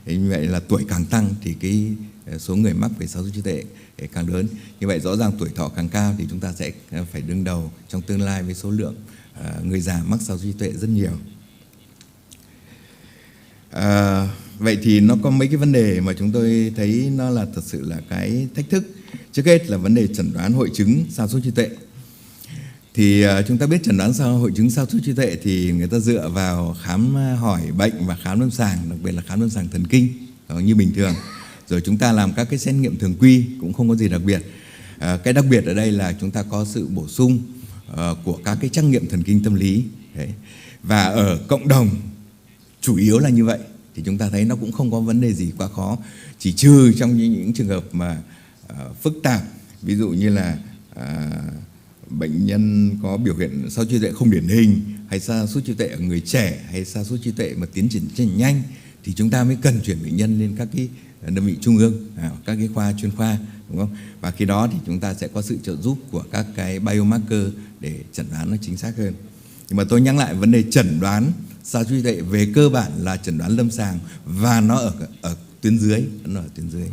Như vậy là tuổi càng tăng thì cái số người mắc về sa sút trí tuệ càng lớn. Như vậy rõ ràng tuổi thọ càng cao thì chúng ta sẽ phải đương đầu trong tương lai với số lượng người già mắc sa sút trí tuệ rất nhiều. Vậy thì nó có mấy cái vấn đề mà chúng tôi thấy nó là thật sự là cái thách thức. Trước hết là vấn đề chẩn đoán hội chứng sa sút trí tuệ. Thì chúng ta biết chẩn đoán hội chứng sa sút trí tuệ thì người ta dựa vào khám hỏi bệnh và khám lâm sàng, đặc biệt là khám lâm sàng thần kinh như bình thường. Rồi chúng ta làm các cái xét nghiệm thường quy cũng không có gì đặc biệt. Cái đặc biệt ở đây là chúng ta có sự bổ sung của các cái trắc nghiệm thần kinh tâm lý. Đấy. Và ở cộng đồng chủ yếu là như vậy thì chúng ta thấy nó cũng không có vấn đề gì quá khó, chỉ trừ trong những trường hợp mà phức tạp, ví dụ như là bệnh nhân có biểu hiện sa sút trí tuệ không điển hình, hay sa sút trí tuệ ở người trẻ, hay sa sút trí tuệ mà tiến triển nhanh, thì chúng ta mới cần chuyển bệnh nhân lên các cái đơn vị trung ương, các cái khoa chuyên khoa, đúng không? Và khi đó thì chúng ta sẽ có sự trợ giúp của các cái biomarker để chẩn đoán nó chính xác hơn. Nhưng mà tôi nhắc lại vấn đề chẩn đoán sa sút trí tuệ về cơ bản là chẩn đoán lâm sàng, và nó ở tuyến dưới, nó ở tuyến dưới.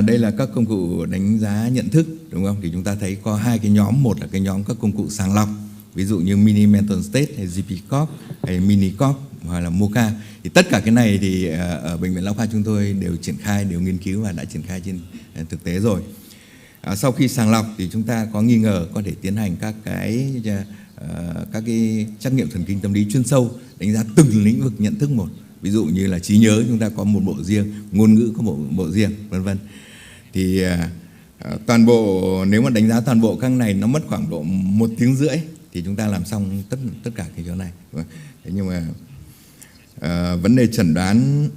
Đây là các công cụ đánh giá nhận thức, đúng không? Thì chúng ta thấy có hai cái nhóm. Một là cái nhóm các công cụ sàng lọc, ví dụ như mini mental state hay GP-COG hay mini-COG hoặc là MOCA. Thì tất cả cái này thì ở bệnh viện Lão khoa chúng tôi đều triển khai, đều nghiên cứu và đã triển khai trên thực tế rồi. Sau khi sàng lọc thì chúng ta có nghi ngờ có thể tiến hành các cái trắc nghiệm thần kinh tâm lý chuyên sâu, đánh giá từng lĩnh vực nhận thức một. Ví dụ như là trí nhớ chúng ta có một bộ riêng, ngôn ngữ có một bộ riêng, vân vân. Thì toàn bộ, nếu mà đánh giá toàn bộ các này nó mất khoảng độ 1 tiếng rưỡi thì chúng ta làm xong tất cả cái chỗ này. Thế nhưng mà vấn đề chẩn đoán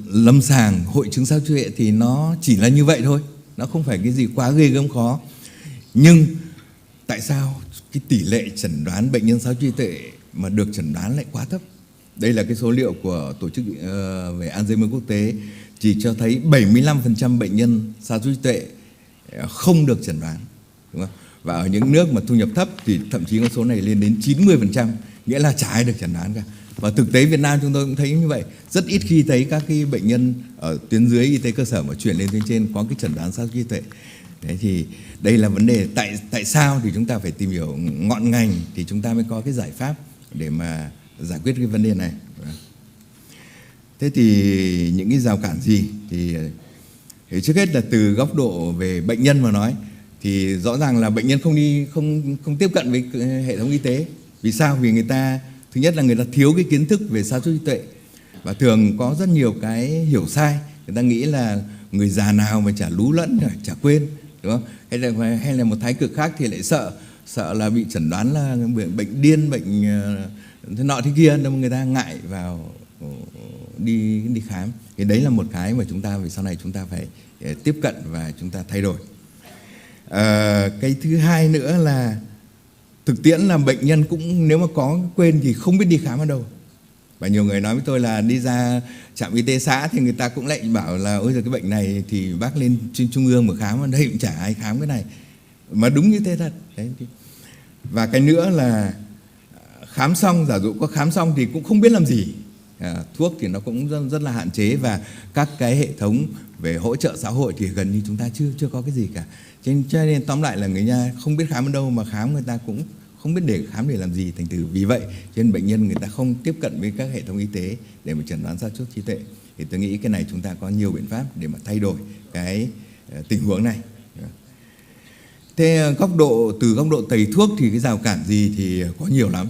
lâm sàng hội chứng sa sút trí tuệ thì nó chỉ là như vậy thôi, nó không phải cái gì quá ghê gớm khó. Nhưng tại sao cái tỷ lệ chẩn đoán bệnh nhân sa sút trí tuệ mà được chẩn đoán lại quá thấp? Đây là cái số liệu của tổ chức về Alzheimer quốc tế, chỉ cho thấy 75% bệnh nhân sa sút trí tuệ không được chẩn đoán, đúng không? Và ở những nước mà thu nhập thấp thì thậm chí con số này lên đến 90%, nghĩa là chả ai được chẩn đoán cả. Và thực tế Việt Nam chúng tôi cũng thấy như vậy, rất ít khi thấy các cái bệnh nhân ở tuyến dưới y tế cơ sở mà chuyển lên tuyến trên có cái chẩn đoán sa sút trí tuệ. Đấy thì đây là vấn đề tại sao thì chúng ta phải tìm hiểu ngọn ngành thì chúng ta mới có cái giải pháp để mà giải quyết cái vấn đề này. Thế thì những cái rào cản gì thì trước hết là từ góc độ về bệnh nhân mà nói thì rõ ràng là bệnh nhân không tiếp cận với hệ thống y tế. Vì sao? Vì người ta thứ nhất là người ta thiếu cái kiến thức về sa sút trí tuệ và thường có rất nhiều cái hiểu sai. Người ta nghĩ là người già nào mà chả lú lẫn, chả quên, đúng không? Hay là một thái cực khác thì lại sợ là bị chẩn đoán là bệnh điên, bệnh thế nọ thế kia, nên người ta ngại vào đi khám. Thì đấy là một cái mà chúng ta về sau này chúng ta phải tiếp cận và chúng ta thay đổi. Cái thứ hai nữa là thực tiễn là bệnh nhân cũng nếu mà có quên thì không biết đi khám ở đâu. Và nhiều người nói với tôi là đi ra trạm y tế xã thì người ta cũng lại bảo là ôi giời, cái bệnh này thì bác lên trung ương mà khám, ở đây cũng chả ai khám cái này. Mà đúng như thế thật. Đấy. Và cái nữa là khám xong, giả dụ có khám xong thì cũng không biết làm gì. Thuốc thì nó cũng rất là hạn chế và các cái hệ thống về hỗ trợ xã hội thì gần như chúng ta chưa có cái gì cả. Cho nên tóm lại là người nhà không biết khám ở đâu mà khám người ta cũng không biết để khám để làm gì. Thành thử vì vậy cho nên bệnh nhân người ta không tiếp cận với các hệ thống y tế để mà chẩn đoán sa sút trí tuệ. Thì tôi nghĩ cái này chúng ta có nhiều biện pháp để mà thay đổi cái tình huống này. Thế từ góc độ thầy thuốc thì cái rào cản gì thì có nhiều lắm.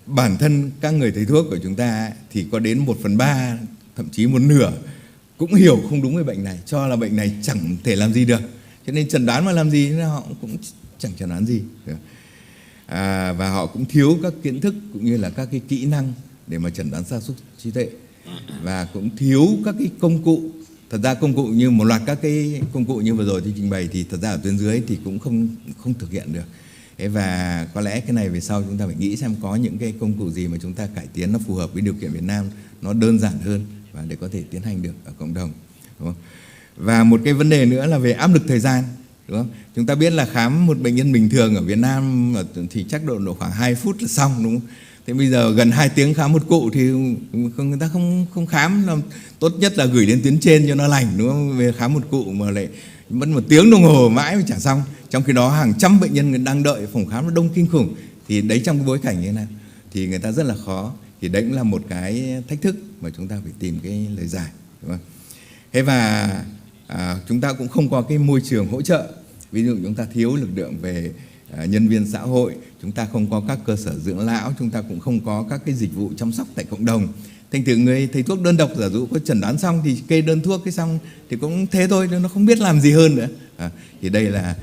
Bản thân các người thầy thuốc của chúng ta thì có đến 1/3, thậm chí 1/2 cũng hiểu không đúng về bệnh này, cho là bệnh này chẳng thể làm gì được. Cho nên chẩn đoán mà làm gì nên họ cũng chẳng chẩn đoán gì. Và họ cũng thiếu các kiến thức cũng như là các cái kỹ năng để mà chẩn đoán sa sút trí tuệ. Và cũng thiếu các cái công cụ. Thật ra công cụ như một loạt các cái công cụ như vừa rồi tôi trình bày thì thật ra ở tuyến dưới thì cũng không thực hiện được. Và có lẽ cái này về sau chúng ta phải nghĩ xem có những cái công cụ gì mà chúng ta cải tiến nó phù hợp với điều kiện Việt Nam, nó đơn giản hơn và để có thể tiến hành được ở cộng đồng, đúng không? Và một cái vấn đề nữa là về áp lực thời gian, đúng không? Chúng ta biết là khám một bệnh nhân bình thường ở Việt Nam thì chắc độ khoảng 2 phút là xong, đúng không? Thế bây giờ gần 2 tiếng khám một cụ thì người ta không khám, tốt nhất là gửi đến tuyến trên cho nó lành, đúng không? Về khám một cụ mà lại mất 1 tiếng đồng hồ mãi mới trả xong. Trong khi đó hàng trăm bệnh nhân đang đợi phòng khám nó đông kinh khủng. Thì đấy trong cái bối cảnh như thế nào thì người ta rất là khó. Thì đấy cũng là một cái thách thức mà chúng ta phải tìm cái lời giải, đúng không? Thế và chúng ta cũng không có cái môi trường hỗ trợ. Ví dụ chúng ta thiếu lực lượng về nhân viên xã hội, chúng ta không có các cơ sở dưỡng lão, chúng ta cũng không có các cái dịch vụ chăm sóc tại cộng đồng. Thành thử người thầy thuốc đơn độc giả dụ có chẩn đoán xong thì kê đơn thuốc cái xong thì cũng thế thôi, nó không biết làm gì hơn nữa. Thì đây là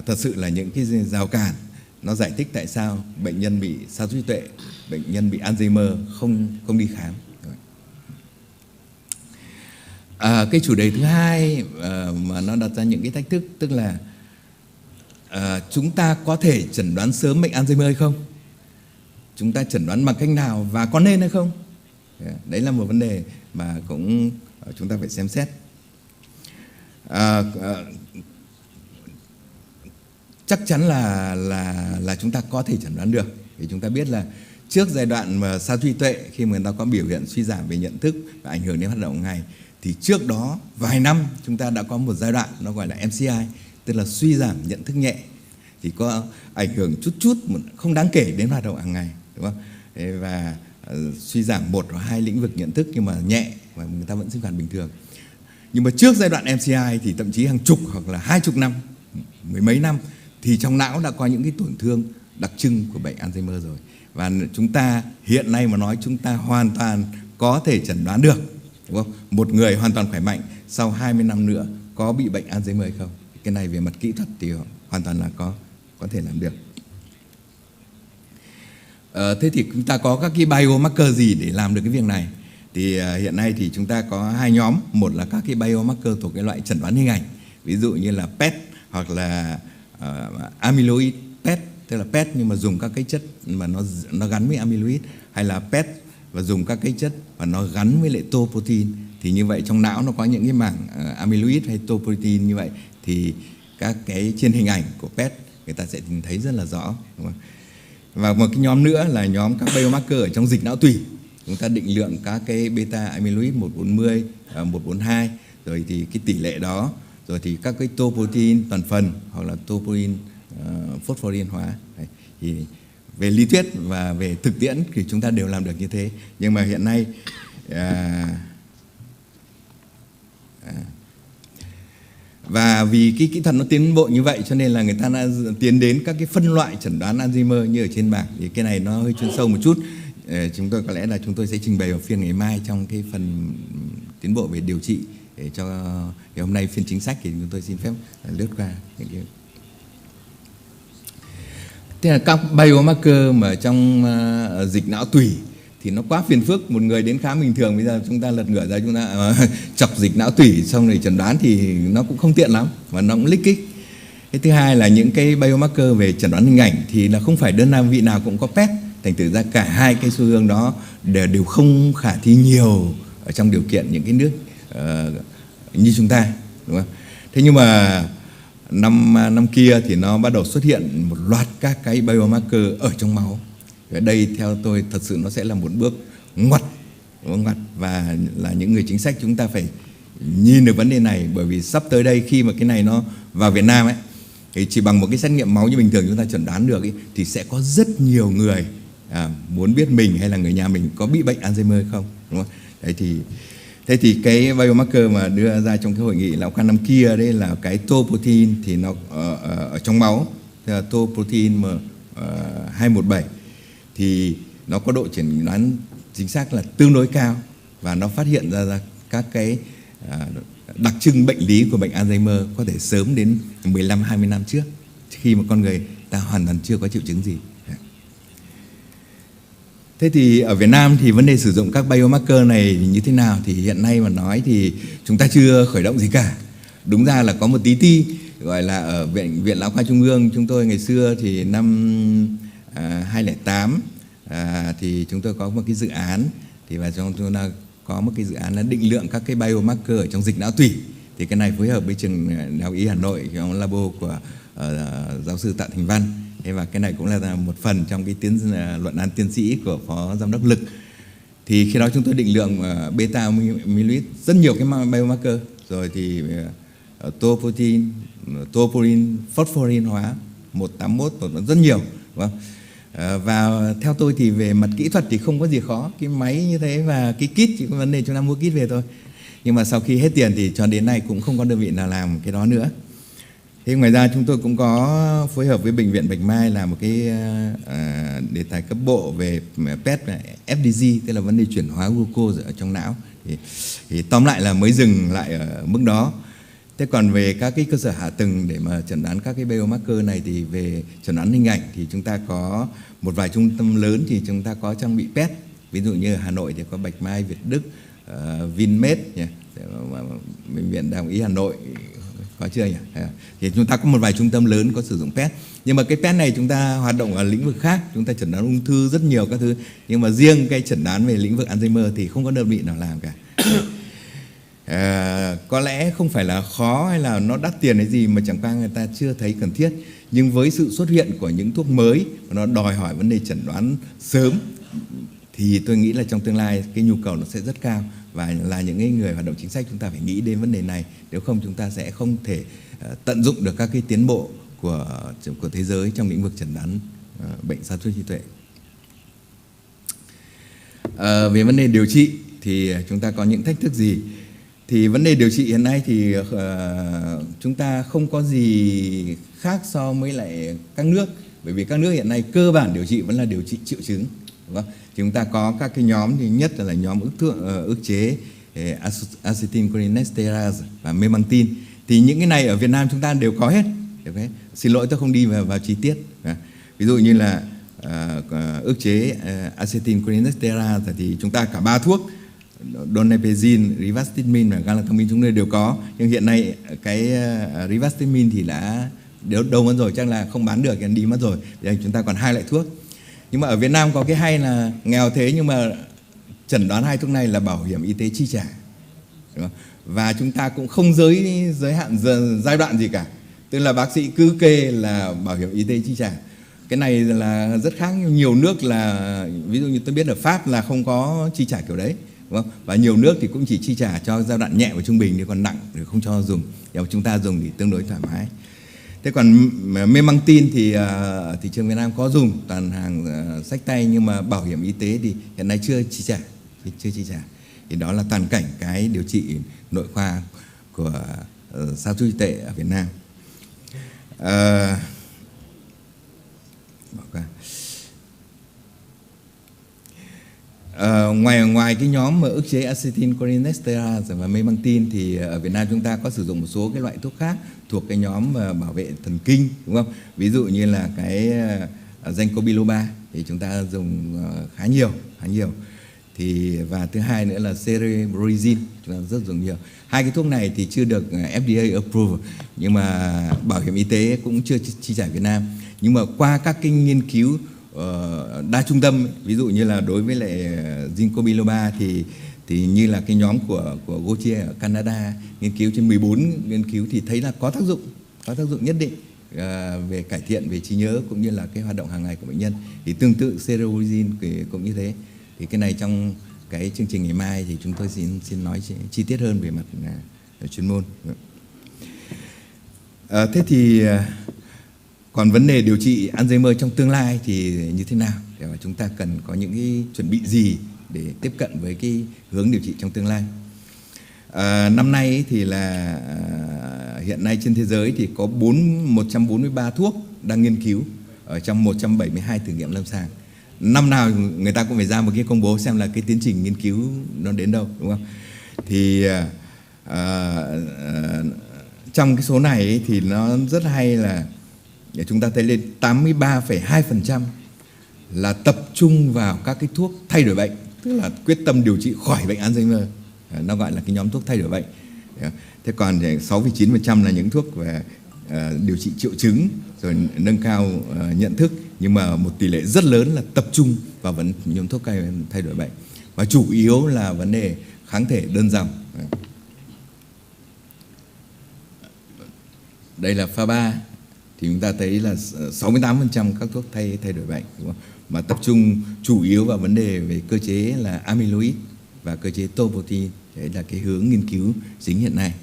thật sự là những cái rào cản nó giải thích tại sao bệnh nhân bị sa sút trí tuệ, bệnh nhân bị Alzheimer không đi khám. Cái chủ đề thứ hai mà nó đặt ra những cái thách thức, tức là chúng ta có thể chẩn đoán sớm bệnh Alzheimer hay không? Chúng ta chẩn đoán bằng cách nào và có nên hay không? Đấy là một vấn đề mà cũng chúng ta phải xem xét. Chắc chắn là chúng ta có thể chẩn đoán được. Vì chúng ta biết là trước giai đoạn mà sa sút trí tuệ, khi mà người ta có biểu hiện suy giảm về nhận thức và ảnh hưởng đến hoạt động hàng ngày, thì trước đó vài năm chúng ta đã có một giai đoạn nó gọi là MCI, tức là suy giảm nhận thức nhẹ, thì có ảnh hưởng chút không đáng kể đến hoạt động hàng ngày, đúng không? Và suy giảm 1 hoặc 2 lĩnh vực nhận thức nhưng mà nhẹ và người ta vẫn sinh hoạt bình thường. Nhưng mà trước giai đoạn MCI thì thậm chí hàng chục hoặc là 20 năm, 10 mấy năm thì trong não đã có những cái tổn thương đặc trưng của bệnh Alzheimer rồi. Và chúng ta hiện nay mà nói chúng ta hoàn toàn có thể chẩn đoán được, đúng không? Một người hoàn toàn khỏe mạnh sau 20 năm nữa có bị bệnh Alzheimer hay không? Cái này về mặt kỹ thuật thì hoàn toàn là có thể làm được. Thế thì chúng ta có các cái biomarker gì để làm được cái việc này? Thì hiện nay thì chúng ta có 2 nhóm. Một là các cái biomarker thuộc cái loại chẩn đoán hình ảnh, ví dụ như là PET hoặc là amyloid PET, tức là PET nhưng mà dùng các cái chất mà nó gắn với amyloid, hay là PET và dùng các cái chất và nó gắn với lại tau protein. Thì như vậy trong não nó có những cái mảng amyloid hay tau protein như vậy thì các cái trên hình ảnh của PET người ta sẽ nhìn thấy rất là rõ, đúng không? Và một cái nhóm nữa là nhóm các biomarker ở trong dịch não tủy. Chúng ta định lượng các cái beta amyloid 140, 142, rồi thì cái tỷ lệ đó, rồi thì các cái tau protein toàn phần hoặc là tau protein phosphoryl hóa. về lý thuyết và về thực tiễn thì chúng ta đều làm được như thế. Nhưng mà hiện nay và vì cái kỹ thuật nó tiến bộ như vậy cho nên là người ta đã tiến đến các cái phân loại chẩn đoán Alzheimer như ở trên bảng. Thì cái này nó hơi chuyên sâu một chút. Chúng tôi có lẽ là chúng tôi sẽ trình bày vào phiên ngày mai trong cái phần tiến bộ về điều trị, để cho ngày hôm nay phiên chính sách thì chúng tôi xin phép lướt qua những cái. Thế là các biomarker mà trong dịch não tủy thì nó quá phiền phức. Một người đến khám bình thường, bây giờ chúng ta lật ngửa ra chúng ta chọc dịch não tủy xong rồi chẩn đoán thì nó cũng không tiện lắm và nó cũng lích kích. Cái thứ hai là những cái biomarker về chẩn đoán hình ảnh thì là không phải đơn vị nào cũng có PET. Thành thử ra cả hai cái xu hướng đó đều không khả thi nhiều ở trong điều kiện những cái nước như chúng ta, đúng không? Thế nhưng mà năm kia thì nó bắt đầu xuất hiện một loạt các cái biomarker ở trong máu. Ở đây theo tôi thật sự nó sẽ là một bước ngoặt, và là những người chính sách chúng ta phải nhìn được vấn đề này, bởi vì sắp tới đây khi mà cái này nó vào Việt Nam ấy, thì chỉ bằng một cái xét nghiệm máu như bình thường chúng ta chẩn đoán được ấy, thì sẽ có rất nhiều người muốn biết mình hay là người nhà mình có bị bệnh Alzheimer không, đúng không? Thế thì cái biomarker mà đưa ra trong cái hội nghị lão khoa năm kia đấy là cái tau protein, thì nó ở trong máu, tau protein 217 thì nó có độ chẩn đoán chính xác là tương đối cao, và nó phát hiện ra các cái đặc trưng bệnh lý của bệnh Alzheimer có thể sớm đến 15-20 năm trước, khi mà con người ta hoàn toàn chưa có triệu chứng gì. Thế thì ở Việt Nam thì vấn đề sử dụng các biomarker này như thế nào thì hiện nay mà nói thì chúng ta chưa khởi động gì cả. Đúng ra là có một tí gọi là ở Viện Lão khoa Trung ương chúng tôi ngày xưa thì năm 2008 thì chúng tôi có một cái dự án, thì và chúng tôi có một cái dự án là định lượng các cái biomarker ở trong dịch não tủy. Thì cái này phối hợp với trường Đại học Y Hà Nội, trong labo của giáo sư Tạ Thành Văn. Và cái này cũng là một phần trong cái luận án tiến sĩ của Phó Giám đốc Lực. Thì khi đó chúng tôi định lượng beta amyloid rất nhiều cái biomarker, rồi thì tau protein, phosphorin hóa 181 rất nhiều, đúng không? Và theo tôi thì về mặt kỹ thuật thì không có gì khó, cái máy như thế và cái kit chỉ có vấn đề chúng ta mua kit về thôi. Nhưng mà sau khi hết tiền thì cho đến nay cũng không có đơn vị nào làm cái đó nữa. Thế ngoài ra chúng tôi cũng có phối hợp với Bệnh viện Bạch Mai làm một cái đề tài cấp bộ về PET FDG, tức là vấn đề chuyển hóa glucose ở trong não. Thì tóm lại là mới dừng lại ở mức đó. Thế còn về các cái cơ sở hạ tầng để mà chẩn đoán các cái biomarker này thì về chẩn đoán hình ảnh thì chúng ta có một vài trung tâm lớn thì chúng ta có trang bị PET. Ví dụ như ở Hà Nội thì có Bạch Mai, Việt Đức, Vinmed, Bệnh viện Đại học Y Hà Nội, có chưa nhỉ? Thì chúng ta có một vài trung tâm lớn có sử dụng PET. Nhưng mà cái PET này chúng ta hoạt động ở lĩnh vực khác, chúng ta chẩn đoán ung thư rất nhiều các thứ. Nhưng mà riêng cái chẩn đoán về lĩnh vực Alzheimer thì không có đơn vị nào làm cả. Có lẽ không phải là khó hay là nó đắt tiền hay gì, mà chẳng qua người ta chưa thấy cần thiết. Nhưng với sự xuất hiện của những thuốc mới và nó đòi hỏi vấn đề chẩn đoán sớm thì tôi nghĩ là trong tương lai cái nhu cầu nó sẽ rất cao. Và là những người hoạt động chính sách chúng ta phải nghĩ đến vấn đề này, nếu không chúng ta sẽ không thể tận dụng được các cái tiến bộ của thế giới trong lĩnh vực chẩn đoán bệnh sa sút trí tuệ. Về vấn đề điều trị thì chúng ta có những thách thức gì? Thì vấn đề điều trị hiện nay thì chúng ta không có gì khác so với lại các nước, bởi vì các nước hiện nay cơ bản điều trị vẫn là điều trị triệu chứng, đúng không? Chúng ta có các cái nhóm, thì nhất là nhóm ức chế acetylcholinesterase và memantine. Thì những cái này ở Việt Nam chúng ta đều có hết. Xin lỗi tôi không đi vào chi tiết. Ví dụ như là ức chế acetylcholinesterase thì chúng ta cả 3 thuốc, donepezil, rivastimin và galantamine chúng tôi đều có. Nhưng hiện nay cái rivastimin thì đã đâu mất rồi, chắc là không bán được, đi mất rồi. Bây giờ chúng ta còn 2 loại thuốc. Nhưng mà ở Việt Nam có cái hay là nghèo thế nhưng mà chẩn đoán 2 thuốc này là bảo hiểm y tế chi trả, đúng không? Và chúng ta cũng không giới hạn giai đoạn gì cả, tức là bác sĩ cứ kê là bảo hiểm y tế chi trả. Cái này là rất khác, nhiều nước là ví dụ như tôi biết ở Pháp là không có chi trả kiểu đấy, đúng không? Và nhiều nước thì cũng chỉ chi trả cho giai đoạn nhẹ và trung bình, thì còn nặng thì không cho dùng. Nhưng mà chúng ta dùng thì tương đối thoải mái. Thế còn memantine thì thị trường Việt Nam có dùng toàn hàng xách tay, nhưng mà bảo hiểm y tế thì hiện nay chưa chi trả. Thì đó là toàn cảnh cái điều trị nội khoa của sa sút trí tuệ ở Việt Nam. Ngoài cái nhóm mà ức chế acetylcholinesterase và memantine thì ở Việt Nam chúng ta có sử dụng một số cái loại thuốc khác thuộc cái nhóm bảo vệ thần kinh, đúng không? Ví dụ như là cái ginkgo biloba thì chúng ta dùng khá nhiều. Thì và thứ hai nữa là cerebroxin, chúng ta rất dùng nhiều. Hai cái thuốc này thì chưa được FDA approve, nhưng mà bảo hiểm y tế cũng chưa chi trả Việt Nam. Nhưng mà qua các cái nghiên cứu đa trung tâm, ví dụ như là đối với lại ginkgo biloba thì như là cái nhóm của Gautier ở Canada nghiên cứu trên 14 nghiên cứu thì thấy là có tác dụng nhất định về cải thiện về trí nhớ cũng như là cái hoạt động hàng ngày của bệnh nhân. Thì tương tự cerebroxin cũng như thế. Thì cái này trong cái chương trình ngày mai thì chúng tôi xin nói chi tiết hơn về mặt chuyên môn. Thế thì còn vấn đề điều trị Alzheimer trong tương lai thì như thế nào? Để mà chúng ta cần có những cái chuẩn bị gì để tiếp cận với cái hướng điều trị trong tương lai? Năm nay thì là hiện nay trên thế giới thì có 143 thuốc đang nghiên cứu ở trong 172 thử nghiệm lâm sàng. Năm nào người ta cũng phải ra một cái công bố xem là cái tiến trình nghiên cứu nó đến đâu, đúng không? Thì trong cái số này ấy, thì nó rất hay là để chúng ta thấy lên 83,2% là tập trung vào các cái thuốc thay đổi bệnh, tức là quyết tâm điều trị khỏi bệnh Alzheimer. Nó gọi là cái nhóm thuốc thay đổi bệnh. Thế còn 6,9% là những thuốc về điều trị triệu chứng rồi nâng cao nhận thức, nhưng mà một tỷ lệ rất lớn là tập trung vào nhóm thuốc thay đổi bệnh và chủ yếu là vấn đề kháng thể đơn dòng. Đây là pha 3 thì chúng ta thấy là 68% các thuốc thay đổi bệnh, đúng không? Mà tập trung chủ yếu vào vấn đề về cơ chế là amyloid và cơ chế tau protein. Đấy là cái hướng nghiên cứu chính hiện nay.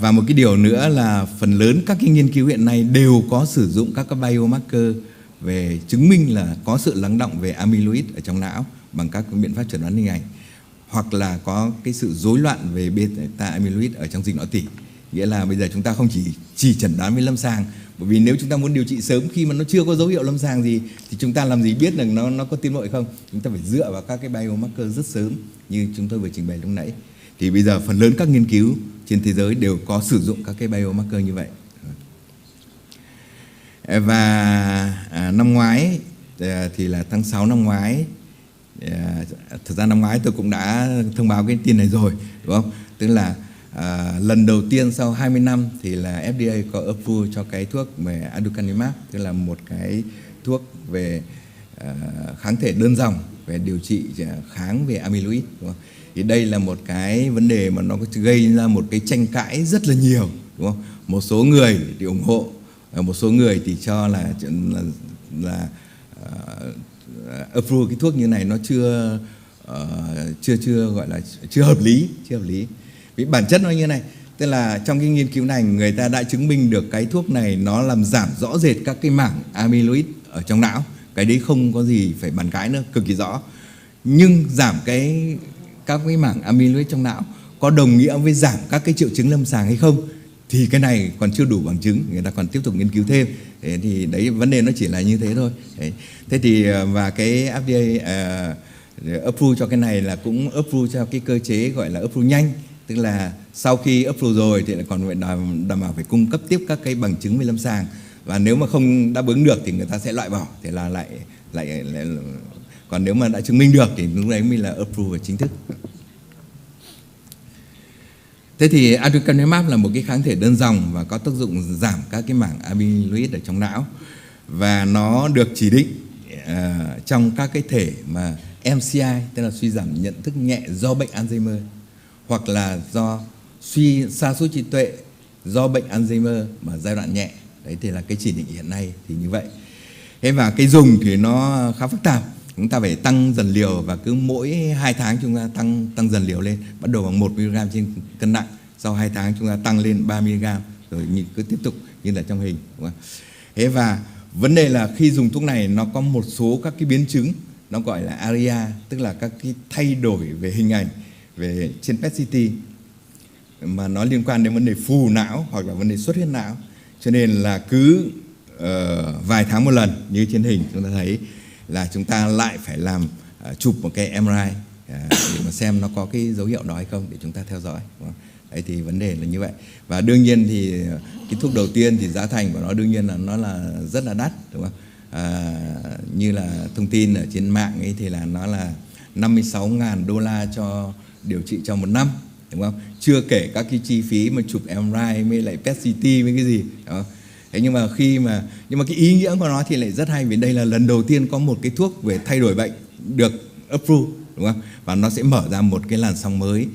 Và một cái điều nữa là phần lớn các cái nghiên cứu hiện nay đều có sử dụng các cái biomarker về chứng minh là có sự lắng động về amyloid ở trong não bằng các biện pháp chẩn đoán hình ảnh, hoặc là có cái sự rối loạn về beta amyloid ở trong dịch não tủy. Nghĩa là bây giờ chúng ta không chỉ chẩn đoán với lâm sàng, bởi vì nếu chúng ta muốn điều trị sớm khi mà nó chưa có dấu hiệu lâm sàng gì thì chúng ta làm gì biết là nó có tiến bộ hay không. Chúng ta phải dựa vào các cái biomarker rất sớm như chúng tôi vừa trình bày lúc nãy. Thì bây giờ phần lớn các nghiên cứu trên thế giới đều có sử dụng các cái biomarker như vậy. Và năm ngoái thì là tháng 6 năm ngoái, thực ra năm ngoái tôi cũng đã thông báo cái tin này rồi, đúng không? Tức là lần đầu tiên sau 20 năm thì là FDA có approve cho cái thuốc về aducanumab, tức là một cái thuốc về kháng thể đơn dòng về điều trị kháng về amyloid, đúng không? Thì đây là một cái vấn đề mà nó gây ra một cái tranh cãi rất là nhiều, đúng không? Một số người thì ủng hộ, một số người thì cho là approve cái thuốc như này nó chưa gọi là chưa hợp lý. Vì bản chất nó như này, tức là trong cái nghiên cứu này người ta đã chứng minh được cái thuốc này nó làm giảm rõ rệt các cái mảng amyloid ở trong não. Cái đấy không có gì phải bàn cãi nữa, cực kỳ rõ. Nhưng giảm các cái mảng amyloid trong não có đồng nghĩa với giảm các cái triệu chứng lâm sàng hay không thì cái này còn chưa đủ bằng chứng, người ta còn tiếp tục nghiên cứu thêm. Thế thì đấy, vấn đề nó chỉ là như thế thôi. Đấy. Thế thì và cái FDA approve cho cái này là cũng approve cho cái cơ chế gọi là approve nhanh, tức là sau khi approve rồi thì lại còn phải đảm bảo phải cung cấp tiếp các cái bằng chứng về lâm sàng, và nếu mà không đáp ứng được thì người ta sẽ loại bỏ, thì là lại còn nếu mà đã chứng minh được thì lúc đấy mới là approve chính thức. Thế thì aducanumab là một cái kháng thể đơn dòng và có tác dụng giảm các cái mảng amyloid ở trong não, và nó được chỉ định trong các cái thể mà MCI, tức là suy giảm nhận thức nhẹ do bệnh Alzheimer, hoặc là do suy sa sút trí tuệ do bệnh Alzheimer mà giai đoạn nhẹ. Đấy thì là cái chỉ định hiện nay thì như vậy. Thế và cái dùng thì nó khá phức tạp. Chúng ta phải tăng dần liều, và cứ mỗi 2 tháng chúng ta tăng dần liều lên, bắt đầu bằng 1 mg trên cân nặng, sau 2 tháng chúng ta tăng lên 3 mg, rồi cứ tiếp tục như là trong hình, đúng không? Thế và vấn đề là khi dùng thuốc này nó có một số các cái biến chứng, nó gọi là ARIA, tức là các cái thay đổi về hình ảnh về trên PET-CT mà nó liên quan đến vấn đề phù não hoặc là vấn đề xuất huyết não. Cho nên là cứ vài tháng một lần như trên hình chúng ta thấy là chúng ta lại phải làm chụp một cái MRI để mà xem nó có cái dấu hiệu đó hay không để chúng ta theo dõi. Đấy thì vấn đề là như vậy. Và đương nhiên thì cái thuốc đầu tiên thì giá thành của nó đương nhiên là nó là rất là đắt, đúng không? Như là thông tin ở trên mạng ấy thì là nó là $56.000 cho điều trị trong 1 năm, đúng không? Chưa kể các cái chi phí mà chụp MRI với lại PET-CT với cái gì, đúng không? Thế nhưng mà cái ý nghĩa của nó thì lại rất hay, vì đây là lần đầu tiên có một cái thuốc về thay đổi bệnh được approve, đúng không? Và nó sẽ mở ra một cái làn sóng mới,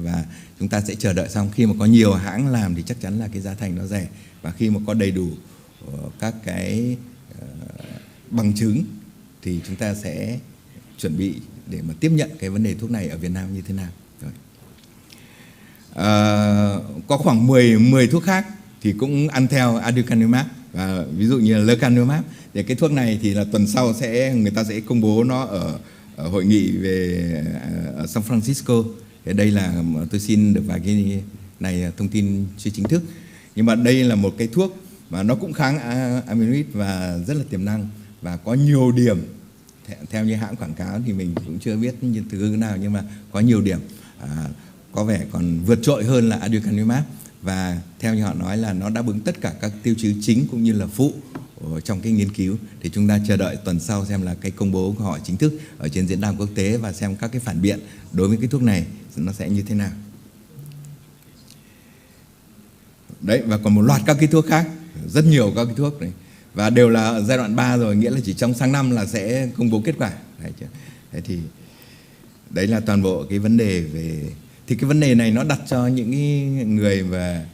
và chúng ta sẽ chờ đợi xong khi mà có nhiều hãng làm thì chắc chắn là cái giá thành nó rẻ, và khi mà có đầy đủ các cái bằng chứng thì chúng ta sẽ chuẩn bị để mà tiếp nhận cái vấn đề thuốc này ở Việt Nam như thế nào. Rồi. Có khoảng 10 thuốc khác thì cũng ăn theo aducanumab, và ví dụ như là lecanemab. Thì cái thuốc này thì là tuần sau người ta sẽ công bố nó ở hội nghị ở San Francisco. Thì đây là tôi xin được vài cái này thông tin chưa chính thức. Nhưng mà đây là một cái thuốc mà nó cũng kháng amyloid và rất là tiềm năng và có nhiều điểm. Theo như hãng quảng cáo thì mình cũng chưa biết như từ nào, nhưng mà có nhiều điểm có vẻ còn vượt trội hơn là aducanumab, và theo như họ nói là nó đáp ứng tất cả các tiêu chí chính cũng như là phụ trong cái nghiên cứu. Thì chúng ta chờ đợi tuần sau xem là cái công bố của họ chính thức ở trên diễn đàn quốc tế và xem các cái phản biện đối với cái thuốc này nó sẽ như thế nào. Đấy, và còn một loạt các cái thuốc khác, rất nhiều các cái thuốc này, và đều là ở giai đoạn 3 rồi, nghĩa là chỉ trong sang năm là sẽ công bố kết quả. Đấy thì đấy là toàn bộ cái vấn đề về, thì cái vấn đề này nó đặt cho những người mà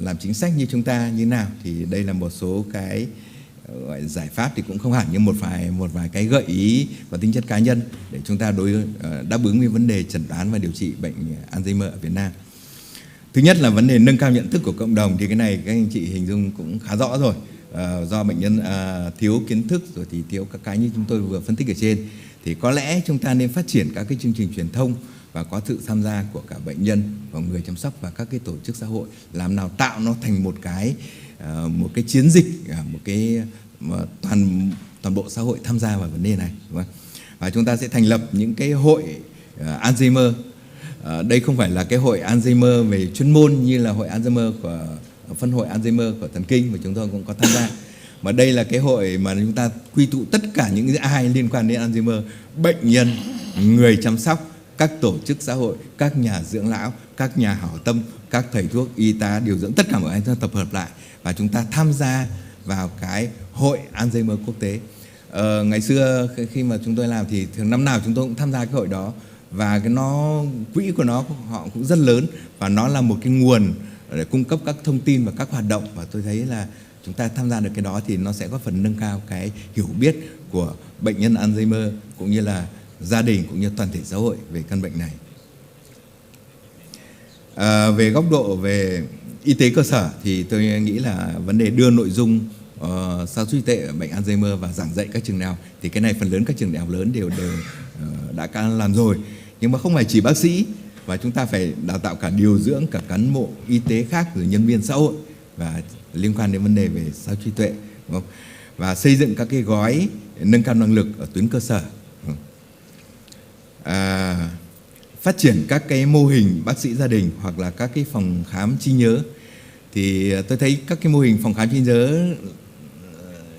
làm chính sách như chúng ta như thế nào. Thì đây là một số cái gọi giải pháp, thì cũng không hẳn như một vài cái gợi ý và tính chất cá nhân để chúng ta đáp ứng với vấn đề chẩn đoán và điều trị bệnh Alzheimer ở Việt Nam. Thứ nhất là vấn đề nâng cao nhận thức của cộng đồng, thì cái này các anh chị hình dung cũng khá rõ rồi. Do bệnh nhân thiếu kiến thức rồi thì thiếu các cái như chúng tôi vừa phân tích ở trên, thì có lẽ chúng ta nên phát triển các cái chương trình truyền thông và có sự tham gia của cả bệnh nhân và người chăm sóc và các cái tổ chức xã hội, làm nào tạo nó thành một cái chiến dịch, toàn bộ xã hội tham gia vào vấn đề này, đúng không? Và chúng ta sẽ thành lập những cái hội Alzheimer. Đây không phải là cái hội Alzheimer về chuyên môn như là hội Alzheimer của phân hội Alzheimer của thần kinh mà chúng tôi cũng có tham gia, mà đây là cái hội mà chúng ta quy tụ tất cả những ai liên quan đến Alzheimer: bệnh nhân, người chăm sóc, các tổ chức xã hội, các nhà dưỡng lão, các nhà hảo tâm, các thầy thuốc, y tá, điều dưỡng, tất cả mọi người tập hợp lại và chúng ta tham gia vào cái hội Alzheimer quốc tế. Ngày xưa khi mà chúng tôi làm thì thường năm nào chúng tôi cũng tham gia cái hội đó, và quỹ của nó họ cũng rất lớn, và nó là một cái nguồn để cung cấp các thông tin và các hoạt động, và tôi thấy là chúng ta tham gia được cái đó thì nó sẽ có phần nâng cao cái hiểu biết của bệnh nhân Alzheimer cũng như là gia đình cũng như toàn thể xã hội về căn bệnh này. Về góc độ về y tế cơ sở thì tôi nghĩ là vấn đề đưa nội dung sao trí tuệ ở bệnh Alzheimer và giảng dạy các trường đại học, thì cái này phần lớn các trường đại học lớn đều đã làm rồi, nhưng mà không phải chỉ bác sĩ, và chúng ta phải đào tạo cả điều dưỡng, cả cán bộ y tế khác, rồi nhân viên xã hội và liên quan đến vấn đề về sao trí tuệ, đúng không? Và xây dựng các cái gói nâng cao năng lực ở tuyến cơ sở. Phát triển các cái mô hình bác sĩ gia đình hoặc là các cái phòng khám trí nhớ. Thì tôi thấy các cái mô hình phòng khám trí nhớ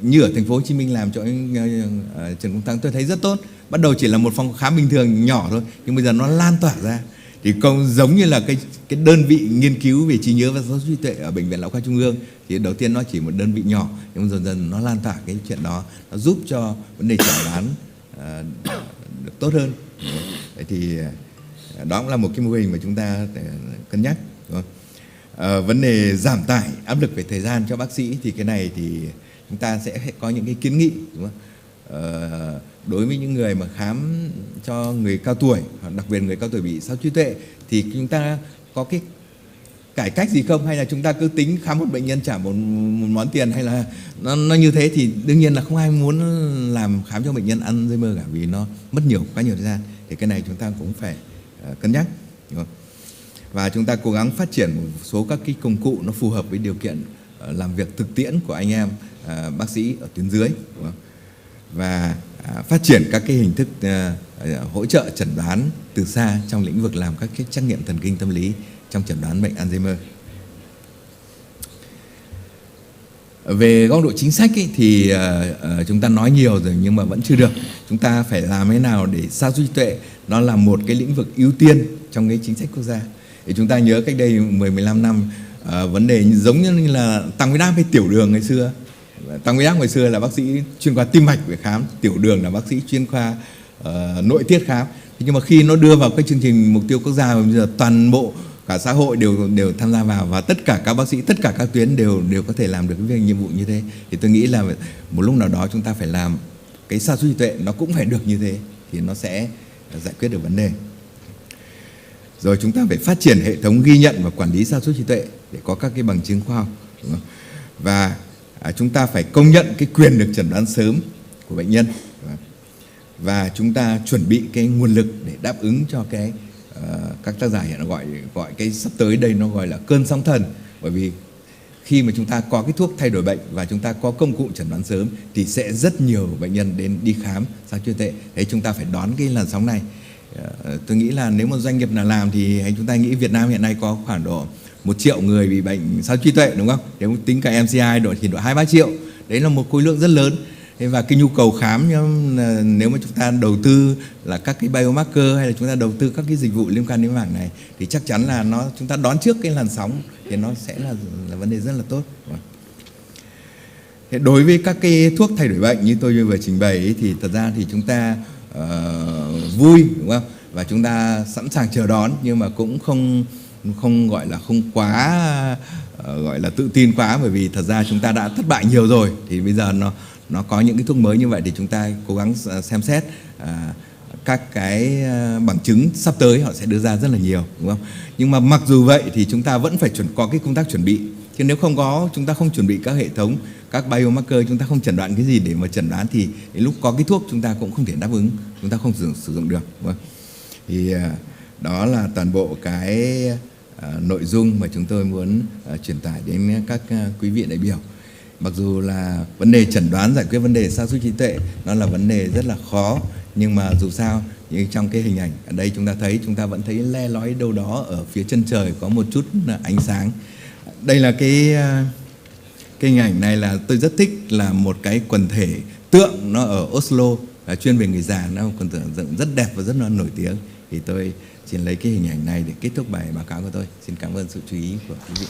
như ở thành phố Hồ Chí Minh làm cho Trần Công Tăng, tôi thấy rất tốt. Bắt đầu chỉ là một phòng khám bình thường nhỏ thôi, nhưng bây giờ nó lan tỏa ra. Thì giống như là cái đơn vị nghiên cứu về trí nhớ và sao trí tuệ ở Bệnh viện Lão khoa Trung ương, thì đầu tiên nó chỉ một đơn vị nhỏ, nhưng dần dần nó lan tỏa cái chuyện đó, nó giúp cho vấn đề chẩn đoán được tốt hơn. Đấy thì đó cũng là một cái mô hình mà chúng ta cân nhắc, đúng không? Vấn đề giảm tải áp lực về thời gian cho bác sĩ, thì cái này thì chúng ta sẽ có những cái kiến nghị, đúng không? Đối với những người mà khám cho người cao tuổi, đặc biệt người cao tuổi bị sao trí tuệ, thì chúng ta có cải cách gì không, hay là chúng ta cứ tính khám một bệnh nhân trả một món tiền, hay là nó như thế thì đương nhiên là không ai muốn làm khám cho bệnh nhân Alzheimer cả, vì nó mất quá nhiều thời gian. Thì cái này chúng ta cũng phải cân nhắc. Và chúng ta cố gắng phát triển một số các cái công cụ nó phù hợp với điều kiện làm việc thực tiễn của anh em bác sĩ ở tuyến dưới, và phát triển các cái hình thức hỗ trợ chẩn đoán từ xa trong lĩnh vực làm các cái trắc nghiệm thần kinh tâm lý trong chẩn đoán bệnh Alzheimer. Về góc độ chính sách thì chúng ta nói nhiều rồi nhưng mà vẫn chưa được. Chúng ta phải làm thế nào để sa sút trí tuệ nó là một cái lĩnh vực ưu tiên trong cái chính sách quốc gia. Thì chúng ta nhớ cách đây 10-15 năm vấn đề giống như là tăng huyết áp hay tiểu đường ngày xưa. Tăng huyết áp ngày xưa là bác sĩ chuyên khoa tim mạch để khám, tiểu đường là bác sĩ chuyên khoa nội tiết khám. Thế nhưng mà khi nó đưa vào cái chương trình mục tiêu quốc gia, bây giờ toàn bộ cả xã hội đều tham gia vào, và tất cả các bác sĩ, tất cả các tuyến đều có thể làm được cái việc nhiệm vụ như thế. Thì tôi nghĩ là một lúc nào đó chúng ta phải làm cái sa sút trí tuệ nó cũng phải được như thế, thì nó sẽ giải quyết được vấn đề. Rồi chúng ta phải phát triển hệ thống ghi nhận và quản lý sa sút trí tuệ để có các cái bằng chứng khoa học. Và chúng ta phải công nhận cái quyền được chẩn đoán sớm của bệnh nhân, và chúng ta chuẩn bị cái nguồn lực để đáp ứng cho cái các tác giả hiện gọi cái sắp tới đây nó gọi là cơn sóng thần. Bởi vì khi mà chúng ta có cái thuốc thay đổi bệnh và chúng ta có công cụ chẩn đoán sớm thì sẽ rất nhiều bệnh nhân đến đi khám sa sút trí tuệ. Thế chúng ta phải đón cái làn sóng này. Tôi nghĩ là nếu mà doanh nghiệp nào làm thì chúng ta nghĩ Việt Nam hiện nay có khoảng độ 1 triệu người bị bệnh sa sút trí tuệ, đúng không? Nếu tính cả MCI thì độ 2-3 triệu. Đấy là một khối lượng rất lớn. Và cái nhu cầu khám, nếu mà chúng ta đầu tư là các cái biomarker hay là chúng ta đầu tư các cái dịch vụ liên quan đến mảng này thì chắc chắn là chúng ta đón trước cái làn sóng thì nó sẽ là vấn đề rất là tốt. Thế đối với các cái thuốc thay đổi bệnh như tôi vừa trình bày ấy, thì thật ra thì chúng ta vui, đúng không? Và chúng ta sẵn sàng chờ đón, nhưng mà cũng không gọi là không quá gọi là tự tin quá, bởi vì thật ra chúng ta đã thất bại nhiều rồi. Thì bây giờ nó có những cái thuốc mới như vậy thì chúng ta cố gắng xem xét các cái bằng chứng sắp tới họ sẽ đưa ra rất là nhiều, đúng không? Nhưng mà mặc dù vậy thì chúng ta vẫn phải có cái công tác chuẩn bị. Chứ nếu không có, chúng ta không chuẩn bị các hệ thống, các biomarker, chúng ta không chẩn đoán cái gì để mà chẩn đoán thì đến lúc có cái thuốc chúng ta cũng không thể đáp ứng, chúng ta không sử dụng được. Đúng không? Thì đó là toàn bộ cái nội dung mà chúng tôi muốn truyền tải đến các quý vị đại biểu. Mặc dù là vấn đề chẩn đoán giải quyết vấn đề sa sút trí tuệ nó là vấn đề rất là khó, nhưng mà dù sao như trong cái hình ảnh ở đây chúng ta vẫn thấy le lói đâu đó ở phía chân trời có một chút ánh sáng. Đây là cái hình ảnh này là tôi rất thích, là một cái quần thể tượng nó ở Oslo, chuyên về người già, nó quần thể rất đẹp và rất là nổi tiếng. Thì tôi xin lấy cái hình ảnh này để kết thúc bài báo cáo của tôi. Xin cảm ơn sự chú ý của quý vị.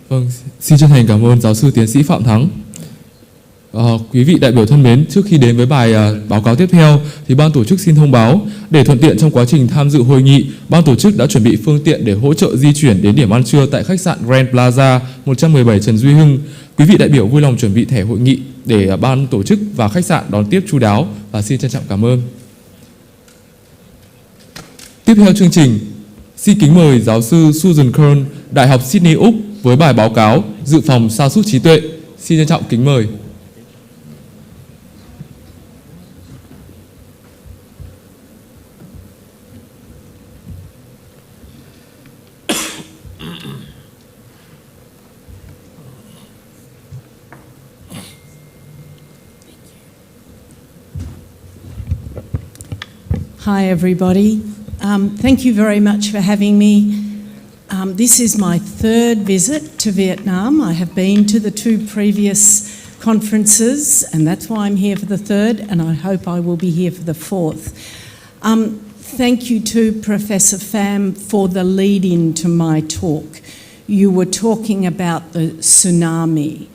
Vâng, xin chân thành cảm ơn giáo sư tiến sĩ Phạm Thắng. Quý vị đại biểu thân mến, trước khi đến với bài báo cáo tiếp theo thì ban tổ chức xin thông báo để thuận tiện trong quá trình tham dự hội nghị, ban tổ chức đã chuẩn bị phương tiện để hỗ trợ di chuyển đến điểm ăn trưa tại khách sạn Grand Plaza 117 Trần Duy Hưng. Quý vị đại biểu vui lòng chuẩn bị thẻ hội nghị để ban tổ chức và khách sạn đón tiếp chu đáo, và xin trân trọng cảm ơn. Tiếp theo chương trình, xin kính mời giáo sư Susan Kern, Đại học Sydney, Úc với bài báo cáo dự phòng sa sút trí tuệ. Xin trân trọng kính mời. Hi everybody. Thank you very much for having me. This is my third visit to Vietnam. I have been to the 2 previous conferences, and that's why I'm here for the third, and I hope I will be here for the 4th. Thank you to Professor Pham for the lead-in to my talk. You were talking about the tsunami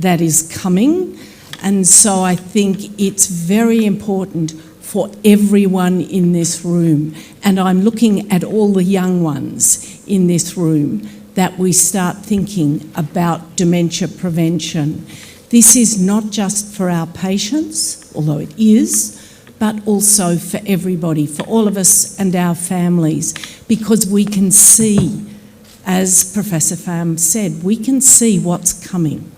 that is coming, and so I think it's very important for everyone in this room, and I'm looking at all the young ones in this room, that we start thinking about dementia prevention. This is not just for our patients, although it is, but also for everybody, for all of us and our families, because we can see, as Professor Pham said, we can see what's coming.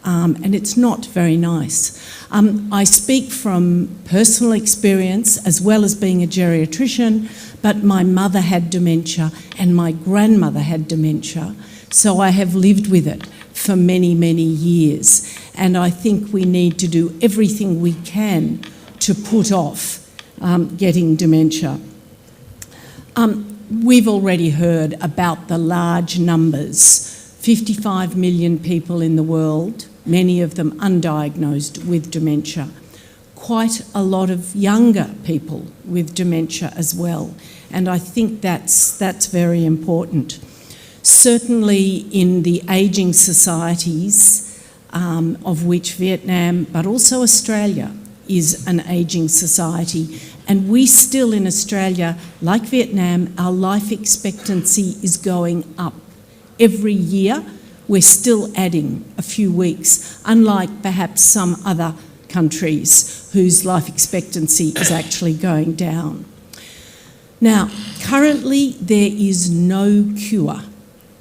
And it's not very nice. I speak from personal experience as well as being a geriatrician, but my mother had dementia and my grandmother had dementia, so I have lived with it for many, many years. And I think we need to do everything we can to put off getting dementia. We've already heard about the large numbers, 55 million people in the world, many of them undiagnosed with dementia. Quite a lot of younger people with dementia as well, and I think that's very important. Certainly in the ageing societies, of which Vietnam, but also Australia, is an ageing society. And we still in Australia, like Vietnam, our life expectancy is going up. Every year, we're still adding a few weeks, unlike perhaps some other countries whose life expectancy is actually going down. Now, currently there is no cure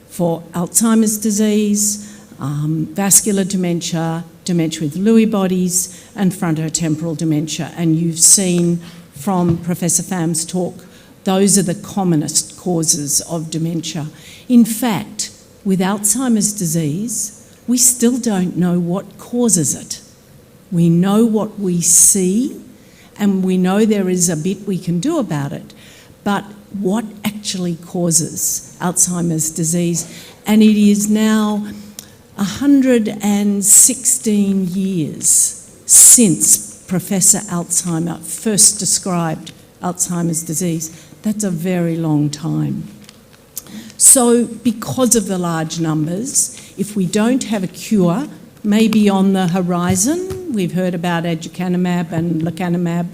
for Alzheimer's disease, vascular dementia, dementia with Lewy bodies, and frontotemporal dementia. And you've seen from Professor Pham's talk, those are the commonest causes of dementia. In fact, with Alzheimer's disease, we still don't know what causes it. We know what we see, and we know there is a bit we can do about it, but what actually causes Alzheimer's disease? And it is now 116 years since Professor Alzheimer first described Alzheimer's disease. That's a very long time. So because of the large numbers, if we don't have a cure, maybe on the horizon, we've heard about aducanumab and lecanemab,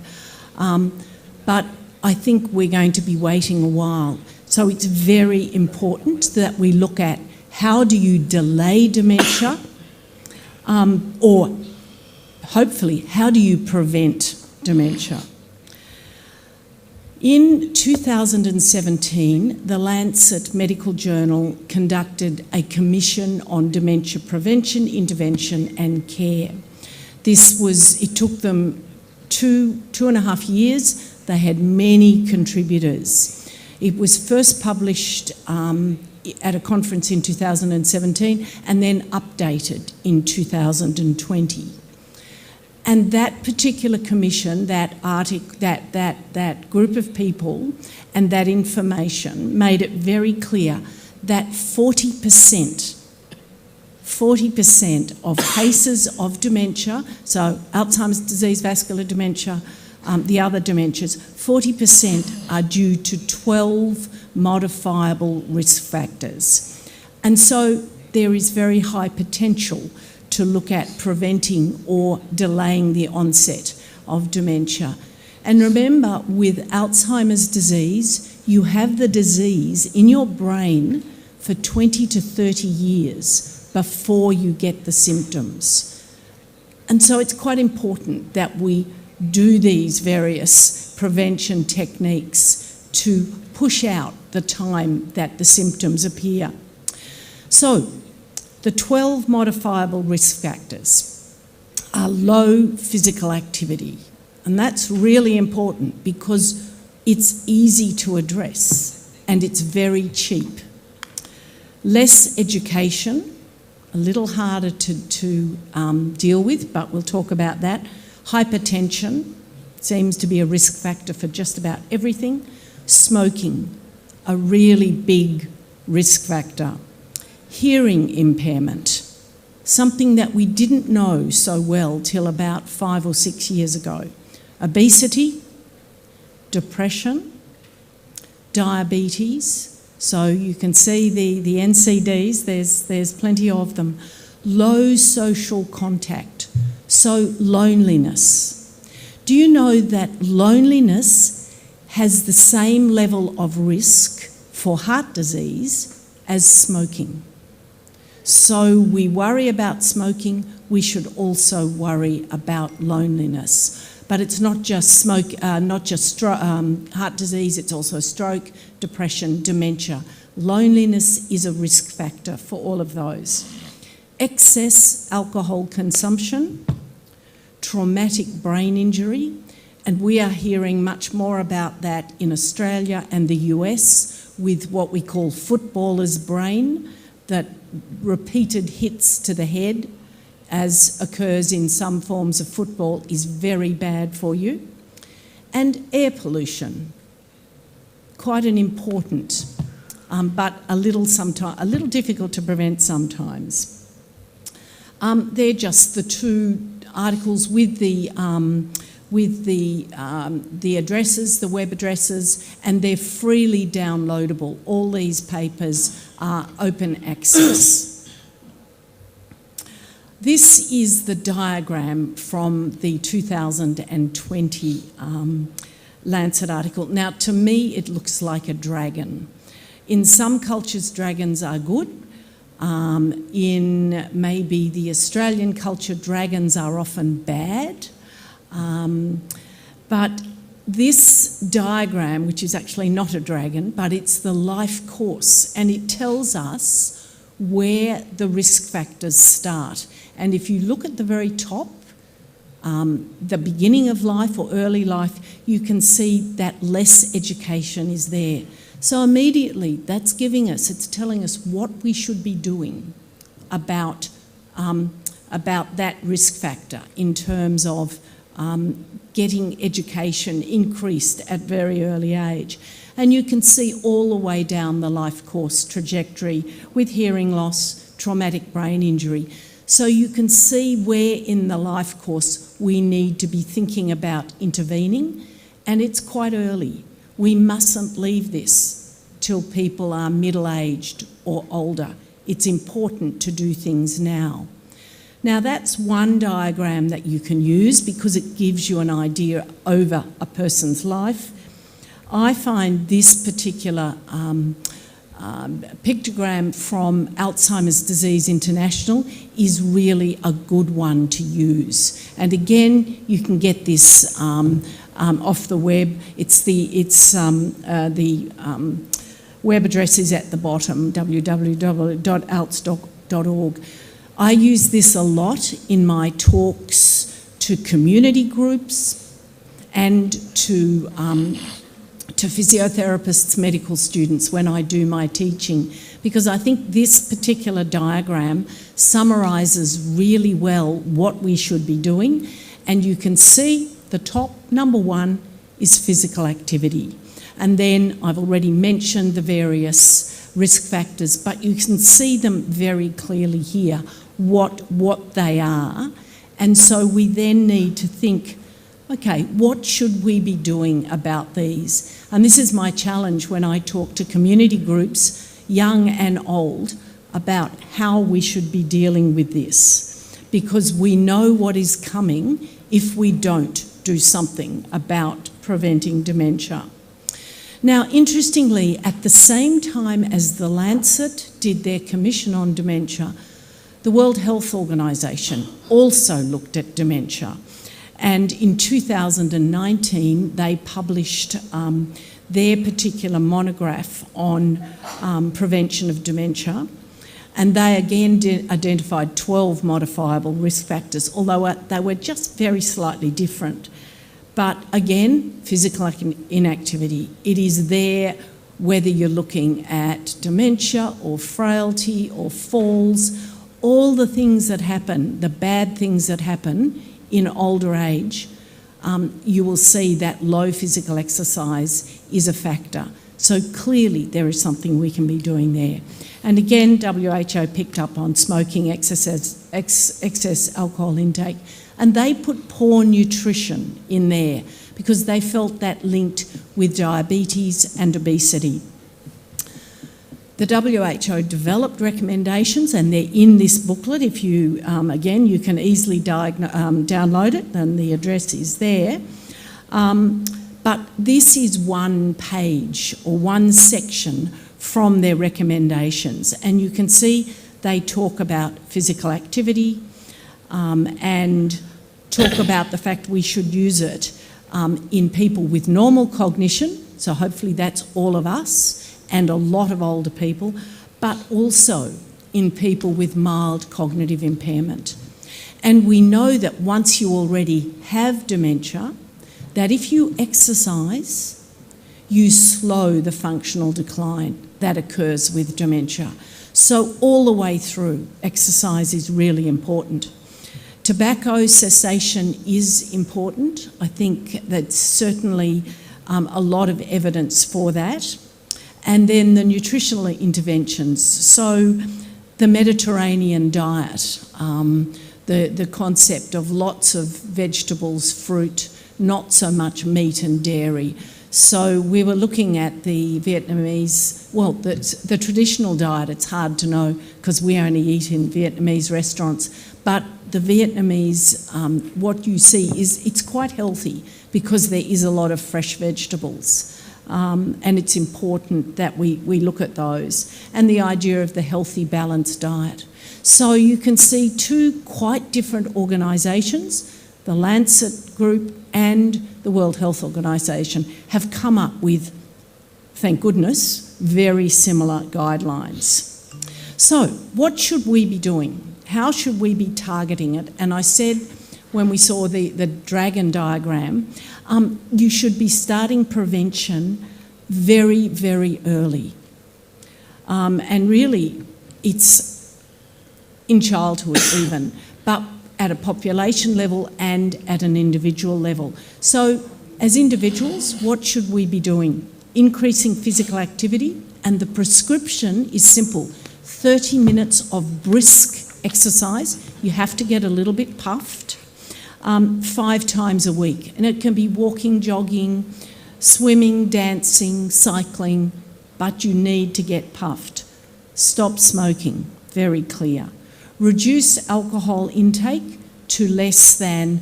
but I think we're going to be waiting a while. So it's very important that we look at how do you delay dementia, or hopefully, how do you prevent dementia? In 2017, the Lancet Medical Journal conducted a commission on dementia prevention, intervention and care. It took them two and a half years. They had many contributors. It was first published at a conference in 2017 and then updated in 2020. And that particular commission, that group of people and that information made it very clear that 40% of cases of dementia, so Alzheimer's disease, vascular dementia, the other dementias, 40% are due to 12 modifiable risk factors. And so there is very high potential to look at preventing or delaying the onset of dementia. And remember, with Alzheimer's disease, you have the disease in your brain for 20 to 30 years before you get the symptoms. And so it's quite important that we do these various prevention techniques to push out the time that the symptoms appear. So, the 12 modifiable risk factors are low physical activity, and that's really important because it's easy to address and it's very cheap. Less education, a little harder to deal with, but we'll talk about that. Hypertension seems to be a risk factor for just about everything. Smoking, a really big risk factor. Hearing impairment, something that we didn't know so well till about 5 or 6 years ago. Obesity, depression, diabetes, so you can see the NCDs, there's plenty of them. Low social contact, so loneliness. Do you know that loneliness has the same level of risk for heart disease as smoking? So we worry about smoking, we should also worry about loneliness. But it's not just heart disease, it's also stroke, depression, dementia. Loneliness is a risk factor for all of those. Excess alcohol consumption, traumatic brain injury, and we are hearing much more about that in Australia and the US with what we call footballer's brain, that repeated hits to the head, as occurs in some forms of football, is very bad for you. And air pollution, quite an important, but a little difficult to prevent sometimes. They're just the two articles with the addresses, the web addresses, and they're freely downloadable. All these papers are open access. This is the diagram from the 2020 Lancet article. Now, to me, it looks like a dragon. In some cultures, dragons are good. In maybe the Australian culture, dragons are often bad. But this diagram, which is actually not a dragon, but it's the life course, and it tells us where the risk factors start. And if you look at the very top, the beginning of life or early life, you can see that less education is there. So immediately that's it's telling us what we should be doing about that risk factor in terms of getting education increased at very early age. And you can see all the way down the life course trajectory with hearing loss, traumatic brain injury. So you can see where in the life course we need to be thinking about intervening, and it's quite early. We mustn't leave this till people are middle-aged or older. It's important to do things now. Now that's one diagram that you can use because it gives you an idea over a person's life. I find this particular pictogram from Alzheimer's Disease International is really a good one to use. And again, you can get this off the web. The web address is at the bottom, www.alz.org. I use this a lot in my talks to community groups and to physiotherapists, medical students when I do my teaching, because I think this particular diagram summarises really well what we should be doing. And you can see the top, number one, is physical activity. And then I've already mentioned the various risk factors, but you can see them very clearly here, what they are. And so we then need to think, okay, what should we be doing about these? And this is my challenge when I talk to community groups, young and old, about how we should be dealing with this. Because we know what is coming if we don't do something about preventing dementia. Now, interestingly, at the same time as the Lancet did their commission on dementia, the World Health Organization also looked at dementia. And in 2019, they published their particular monograph on prevention of dementia. And they again identified 12 modifiable risk factors, although they were just very slightly different. But again, physical inactivity, it is there whether you're looking at dementia or frailty or falls, all the things that happen, the bad things that happen in older age, you will see that low physical exercise is a factor. So clearly there is something we can be doing there. And again, WHO picked up on smoking, excess alcohol intake, and they put poor nutrition in there because they felt that linked with diabetes and obesity. The WHO developed recommendations, and they're in this booklet. If you, again, you can easily download it, and the address is there. But this is one page or one section from their recommendations, and you can see they talk about physical activity, and talk about the fact we should use it in people with normal cognition, so hopefully that's all of us and a lot of older people, but also in people with mild cognitive impairment. And we know that once you already have dementia, that if you exercise, you slow the functional decline that occurs with dementia. So all the way through, exercise is really important. Tobacco cessation is important. I think that's certainly a lot of evidence for that. And then the nutritional interventions. So the Mediterranean diet, the concept of lots of vegetables, fruit, not so much meat and dairy. So we were looking at the Vietnamese, well, the traditional diet, it's hard to know because we only eat in Vietnamese restaurants, but the Vietnamese, what you see is it's quite healthy because there is a lot of fresh vegetables. And it's important that we look at those. And the idea of the healthy, balanced diet. So you can see two quite different organisations, the Lancet Group and the World Health Organization, have come up with, thank goodness, very similar guidelines. So what should we be doing? How should we be targeting it? And I said when we saw the dragon diagram, you should be starting prevention very, very early. And really, it's in childhood even, but at a population level and at an individual level. So as individuals, what should we be doing? Increasing physical activity, and the prescription is simple. 30 minutes of brisk exercise. You have to get a little bit puffed 5 times a week. And it can be walking, jogging, swimming, dancing, cycling, but you need to get puffed. Stop smoking, very clear. Reduce alcohol intake to less than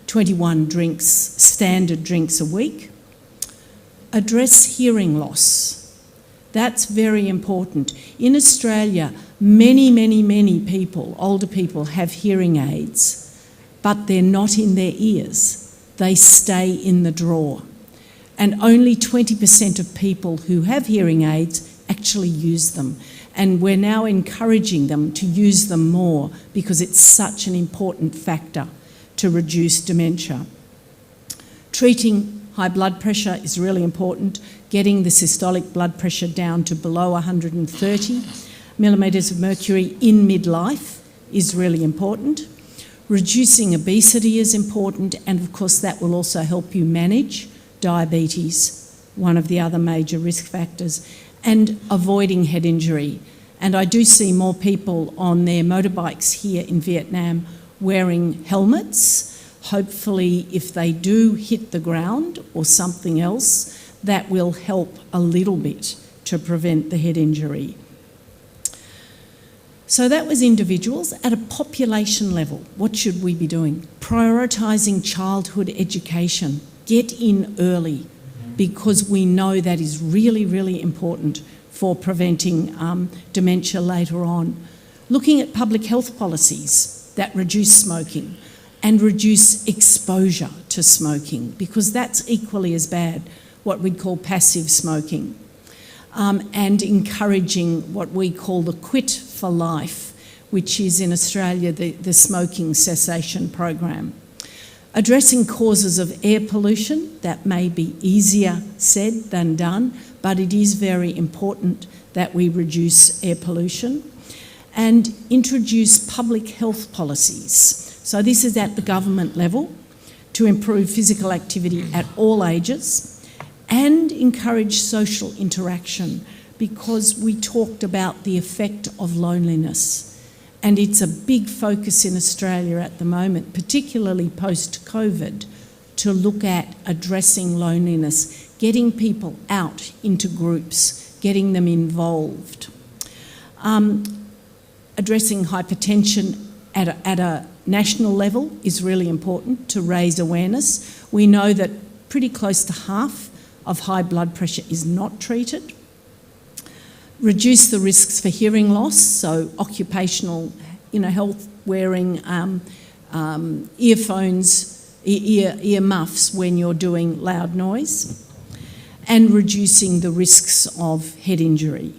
21 drinks, standard drinks a week. Address hearing loss. That's very important. In Australia, many people, older people, have hearing aids, but they're not in their ears. They stay in the drawer. And only 20% of people who have hearing aids actually use them. And we're now encouraging them to use them more because it's such an important factor to reduce dementia. Treating high blood pressure is really important. Getting the systolic blood pressure down to below 130 millimetres of mercury in midlife is really important. Reducing obesity is important, and of course that will also help you manage diabetes, one of the other major risk factors, and avoiding head injury. And I do see more people on their motorbikes here in Vietnam wearing helmets. Hopefully, if they do hit the ground or something else, that will help a little bit to prevent the head injury. So that was individuals. At a population level, what should we be doing? Prioritising childhood education. Get in early, because we know that is really, really important for preventing dementia later on. Looking at public health policies that reduce smoking and reduce exposure to smoking, because that's equally as bad, what we'd call passive smoking. And encouraging what we call the Quit for Life, which is in Australia the smoking cessation program. Addressing causes of air pollution, that may be easier said than done, but it is very important that we reduce air pollution. And introduce public health policies. So this is at the government level, to improve physical activity at all ages and encourage social interaction, because we talked about the effect of loneliness. And it's a big focus in Australia at the moment, particularly post-COVID, to look at addressing loneliness, getting people out into groups, getting them involved. Addressing hypertension at a national level is really important to raise awareness. We know that pretty close to half of high blood pressure is not treated. Reduce the risks for hearing loss, so occupational health, wearing ear muffs when you're doing loud noise, and reducing the risks of head injury.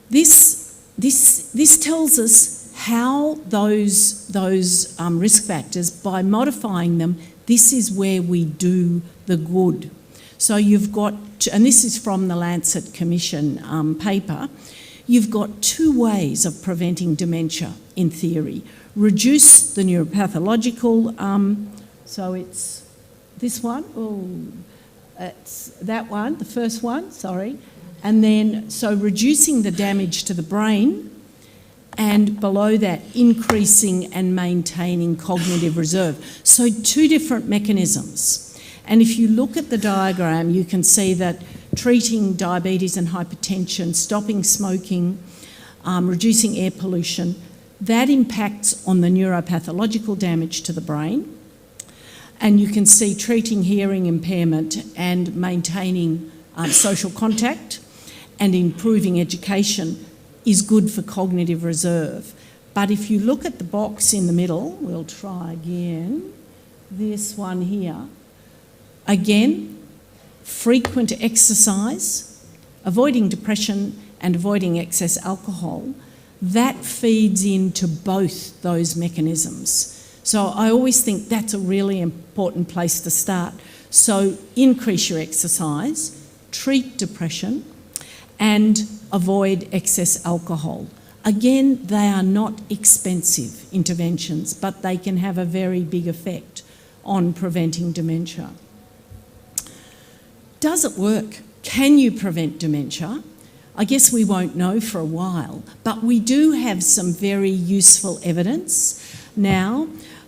This tells us how those risk factors, by modifying them, this is where we do the good. So you've got, and this is from the Lancet Commission paper, you've got two ways of preventing dementia in theory. Reduce the neuropathological, so it's this one, it's that one, the first one, sorry. And then, so reducing the damage to the brain, and below that, increasing and maintaining cognitive reserve. So two different mechanisms. And if you look at the diagram, you can see that treating diabetes and hypertension, stopping smoking, reducing air pollution, that impacts on the neuropathological damage to the brain. And you can see treating hearing impairment and maintaining social contact and improving education is good for cognitive reserve. But if you look at the box in the middle, we'll try again, this one here, again, frequent exercise, avoiding depression and avoiding excess alcohol, that feeds into both those mechanisms. So I always think that's a really important place to start. So increase your exercise, treat depression, and avoid excess alcohol. Again, they are not expensive interventions, but they can have a very big effect on preventing dementia. Does it work? Can you prevent dementia? I guess we won't know for a while, but we do have some very useful evidence now,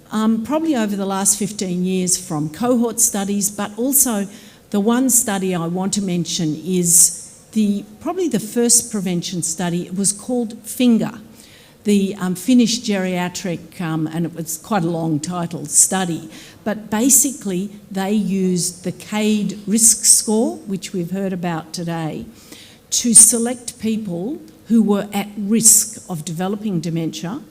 probably over the last 15 years from cohort studies, but also the one study I want to mention is probably the first prevention study. It was called FINGER, the Finnish geriatric, and it was quite a long title, study. But basically they used the CADE risk score, which we've heard about today, to select people who were at risk of developing dementia,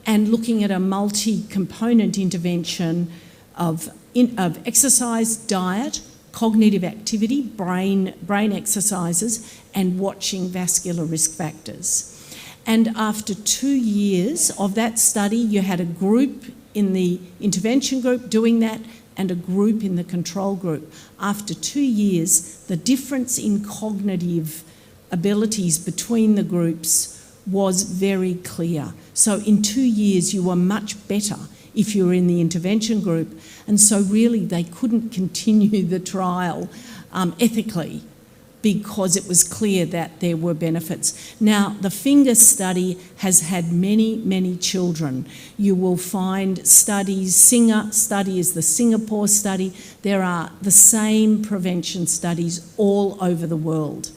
and looking at a multi-component intervention of exercise, diet, cognitive activity, brain exercises, and watching vascular risk factors. And after 2 years of that study, you had a group in the intervention group doing that and a group in the control group. After 2 years, the difference in cognitive abilities between the groups was very clear. So in 2 years, you were much better if you were in the intervention group. And so really they couldn't continue the trial ethically because it was clear that there were benefits. Now, the FINGER study has had many, many children. You will find studies, SINGER study is the Singapore study. There are the same prevention studies all over the world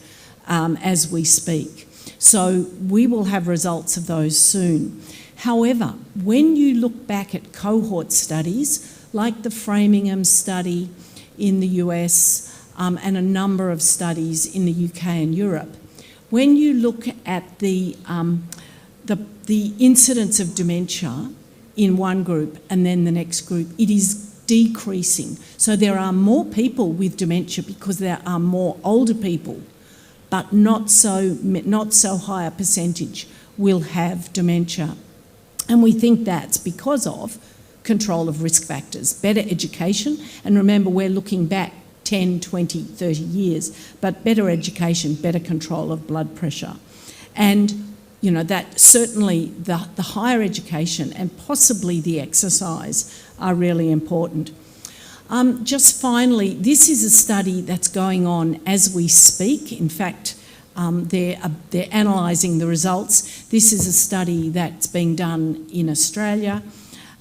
as we speak. So we will have results of those soon. However, when you look back at cohort studies, like the Framingham study in the US and a number of studies in the UK and Europe, when you look at the incidence of dementia in one group and then the next group, it is decreasing. So there are more people with dementia because there are more older people, but not so high a percentage will have dementia. And we think that's because of control of risk factors, better education, and remember we're looking back 10, 20, 30 years, but better education, better control of blood pressure. And, you know, that certainly the higher education and possibly the exercise are really important. Just finally, this is a study that's going on as we speak. In fact, they're analysing the results. This is a study that's being done in Australia,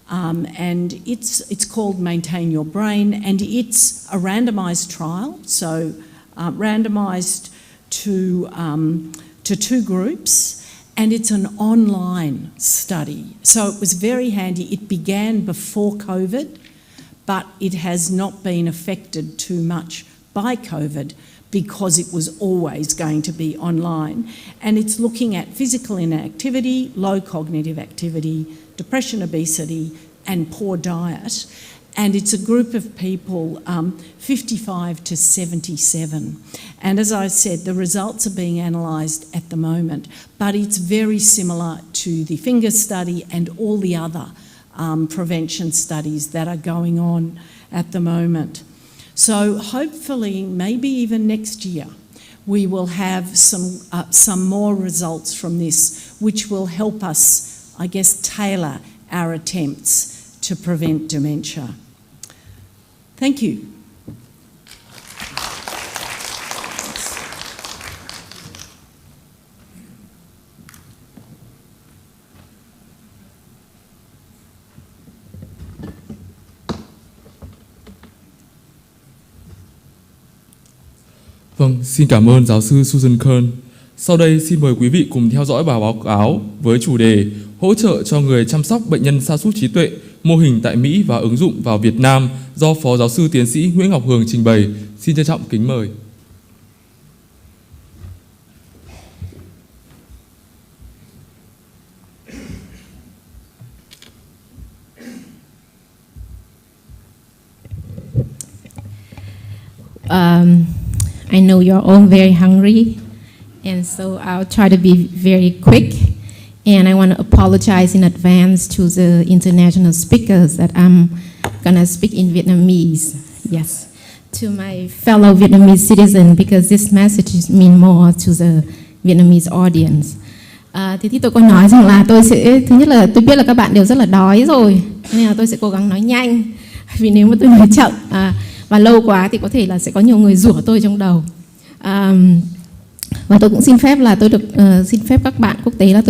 and it's called Maintain Your Brain, and it's a randomised trial, so randomised to 2 groups, and it's an online study. So it was very handy. It began before COVID, but it has not been affected too much by COVID because it was always going to be online. And it's looking at physical inactivity, low cognitive activity, depression, obesity, and poor diet. And it's a group of people 55 to 77. And as I said, the results are being analysed at the moment, but it's very similar to the finger study and all the other prevention studies that are going on at the moment. So hopefully, maybe even next year, we will have some more results from this, which will help us, I guess, tailor our attempts to prevent dementia. Thank you. Vâng, xin cảm ơn giáo sư Susan Kern. Sau đây xin mời quý vị cùng theo dõi bài báo cáo với chủ đề hỗ trợ cho người chăm sóc bệnh nhân sa sút trí tuệ, mô hình tại Mỹ và ứng dụng vào Việt Nam do Phó Giáo sư Tiến sĩ Nguyễn Ngọc Hường trình bày. Xin trân trọng kính mời. I know you're all very hungry, and so I'll try to be very quick. And I want to apologize in advance to the international speakers that I'm going to speak in Vietnamese. Yes, to my fellow Vietnamese citizens, because this message means more to the Vietnamese audience. Thì tôi có nói rằng là tôi sẽ, thứ nhất là tôi biết là các bạn đều rất là đói rồi, nên là tôi sẽ cố gắng nói nhanh. Vì nếu mà tôi nói chậm và lâu quá thì có thể là sẽ có nhiều người rủa tôi trong đầu. Và tôi cũng xin phép là tôi được xin phép các bạn quốc tế là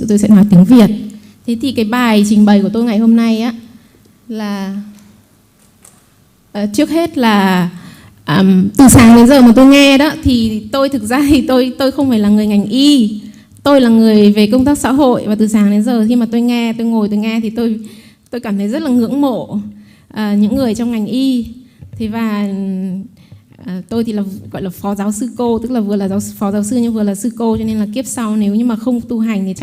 tôi sẽ nói tiếng Việt. Thế thì cái bài trình bày của tôi ngày hôm nay á là trước hết là từ sáng đến giờ mà tôi nghe đó thì tôi thực ra thì tôi không phải là người ngành y, tôi là người về công tác xã hội, và từ sáng đến giờ khi mà tôi ngồi tôi nghe thì tôi cảm thấy rất là ngưỡng mộ những người trong ngành y. Thế và tôi thì là gọi là phó giáo sư cô, tức là vừa là phó giáo sư nhưng vừa là sư cô, cho nên là kiếp sau nếu như mà không tu hành thì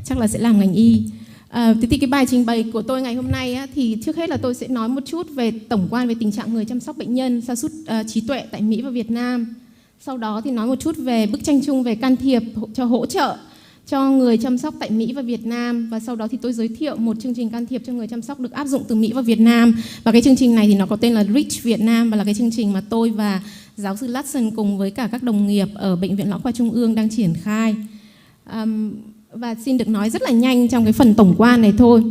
chắc là sẽ làm ngành y. Thế thì cái bài trình bày của tôi ngày hôm nay á, thì trước hết là tôi sẽ nói một chút về tổng quan về tình trạng người chăm sóc bệnh nhân sa sút trí tuệ tại Mỹ và Việt Nam. Sau đó thì nói một chút về bức tranh chung về can thiệp cho hỗ trợ cho người chăm sóc tại Mỹ và Việt Nam, và sau đó thì tôi giới thiệu một chương trình can thiệp cho người chăm sóc được áp dụng từ Mỹ và Việt Nam. Và cái chương trình này thì nó có tên là Reach Việt Nam, và là cái chương trình mà tôi và giáo sư Latson cùng với cả các đồng nghiệp ở Bệnh viện Lão khoa Trung ương đang triển khai. Và xin được nói rất là nhanh trong cái phần tổng quan này thôi.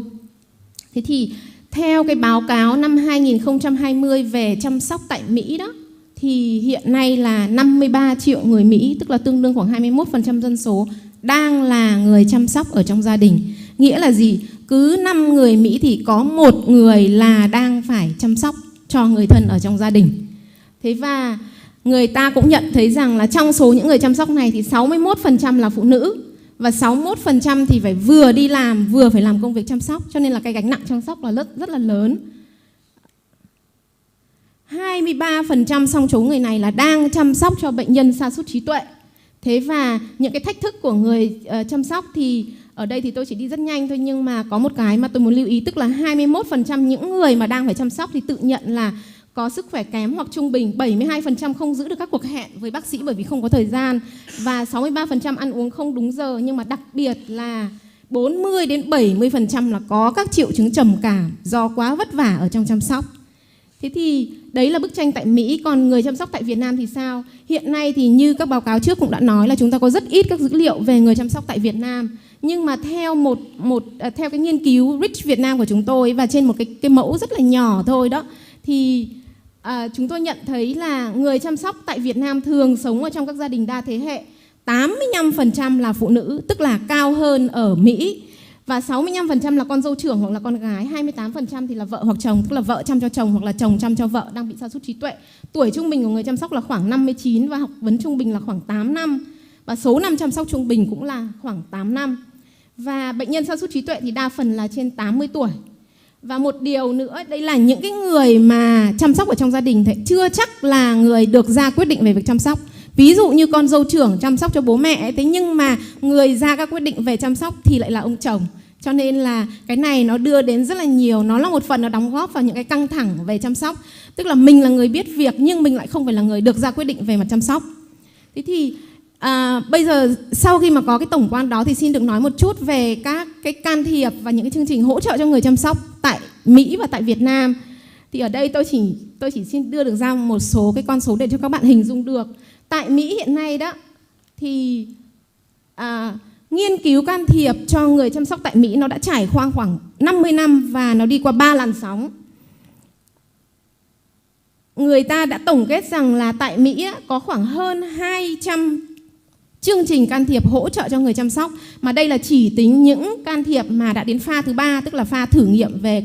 Thế thì theo cái báo cáo năm 2020 về chăm sóc tại Mỹ đó, thì hiện nay là 53 triệu người Mỹ, tức là tương đương khoảng 21% dân số, đang là người chăm sóc ở trong gia đình. Nghĩa là gì? Cứ 5 người Mỹ thì có 1 người là đang phải chăm sóc cho người thân ở trong gia đình. Thế và người ta cũng nhận thấy rằng là trong số những người chăm sóc này thì 61% là phụ nữ, và 61% thì phải vừa đi làm vừa phải làm công việc chăm sóc, cho nên là cái gánh nặng chăm sóc là rất là lớn. 23% trong số người này là đang chăm sóc cho bệnh nhân sa sút trí tuệ. Thế và những cái thách thức của người chăm sóc thì ở đây thì tôi chỉ đi rất nhanh thôi, nhưng mà có một cái mà tôi muốn lưu ý, tức là 21% những người mà đang phải chăm sóc thì tự nhận là có sức khỏe kém hoặc trung bình, 72% không giữ được các cuộc hẹn với bác sĩ bởi vì không có thời gian, và 63% ăn uống không đúng giờ, nhưng mà đặc biệt là 40 đến 70% là có các triệu chứng trầm cảm do quá vất vả ở trong chăm sóc. Thế thì đấy là bức tranh tại Mỹ, còn người chăm sóc tại Việt Nam thì sao? Hiện nay thì như các báo cáo trước cũng đã nói là chúng ta có rất ít các dữ liệu về người chăm sóc tại Việt Nam. Nhưng mà theo theo cái nghiên cứu Reach Việt Nam của chúng tôi, và trên một cái mẫu rất là nhỏ thôi đó, thì chúng tôi nhận thấy là người chăm sóc tại Việt Nam thường sống ở trong các gia đình đa thế hệ. 85% là phụ nữ, tức là cao hơn ở Mỹ. Và 65% là con dâu trưởng hoặc là con gái, 28% thì là vợ hoặc chồng, tức là vợ chăm cho chồng hoặc là chồng chăm cho vợ đang bị sa sút trí tuệ. Tuổi trung bình của người chăm sóc là khoảng 59 và học vấn trung bình là khoảng 8 năm. Và số năm chăm sóc trung bình cũng là khoảng 8 năm. Và bệnh nhân sa sút trí tuệ thì đa phần là trên 80 tuổi. Và một điều nữa, đây là những cái người mà chăm sóc ở trong gia đình thì chưa chắc là người được ra quyết định về việc chăm sóc. Ví dụ như con dâu trưởng chăm sóc cho bố mẹ ấy, thế nhưng mà người ra các quyết định về chăm sóc thì lại là ông chồng. Cho nên là cái này nó đưa đến rất là nhiều, nó là một phần nó đóng góp vào những cái căng thẳng về chăm sóc. Tức là mình là người biết việc nhưng mình lại không phải là người được ra quyết định về mặt chăm sóc. Thế thì bây giờ sau khi mà có cái tổng quan đó thì xin được nói một chút về các cái can thiệp và những cái chương trình hỗ trợ cho người chăm sóc tại Mỹ và tại Việt Nam. Thì ở đây tôi chỉ xin đưa được ra một số cái con số để cho các bạn hình dung được. Tại Mỹ hiện nay đó thì nghiên cứu can thiệp cho người chăm sóc tại Mỹ nó đã trải qua khoảng 50 năm và nó đi qua 3 làn sóng. Người ta đã tổng kết rằng là tại Mỹ có khoảng hơn 200 chương trình can thiệp hỗ trợ cho người chăm sóc, mà đây là chỉ tính những can thiệp mà đã đến pha thứ 3, tức là pha thử nghiệm về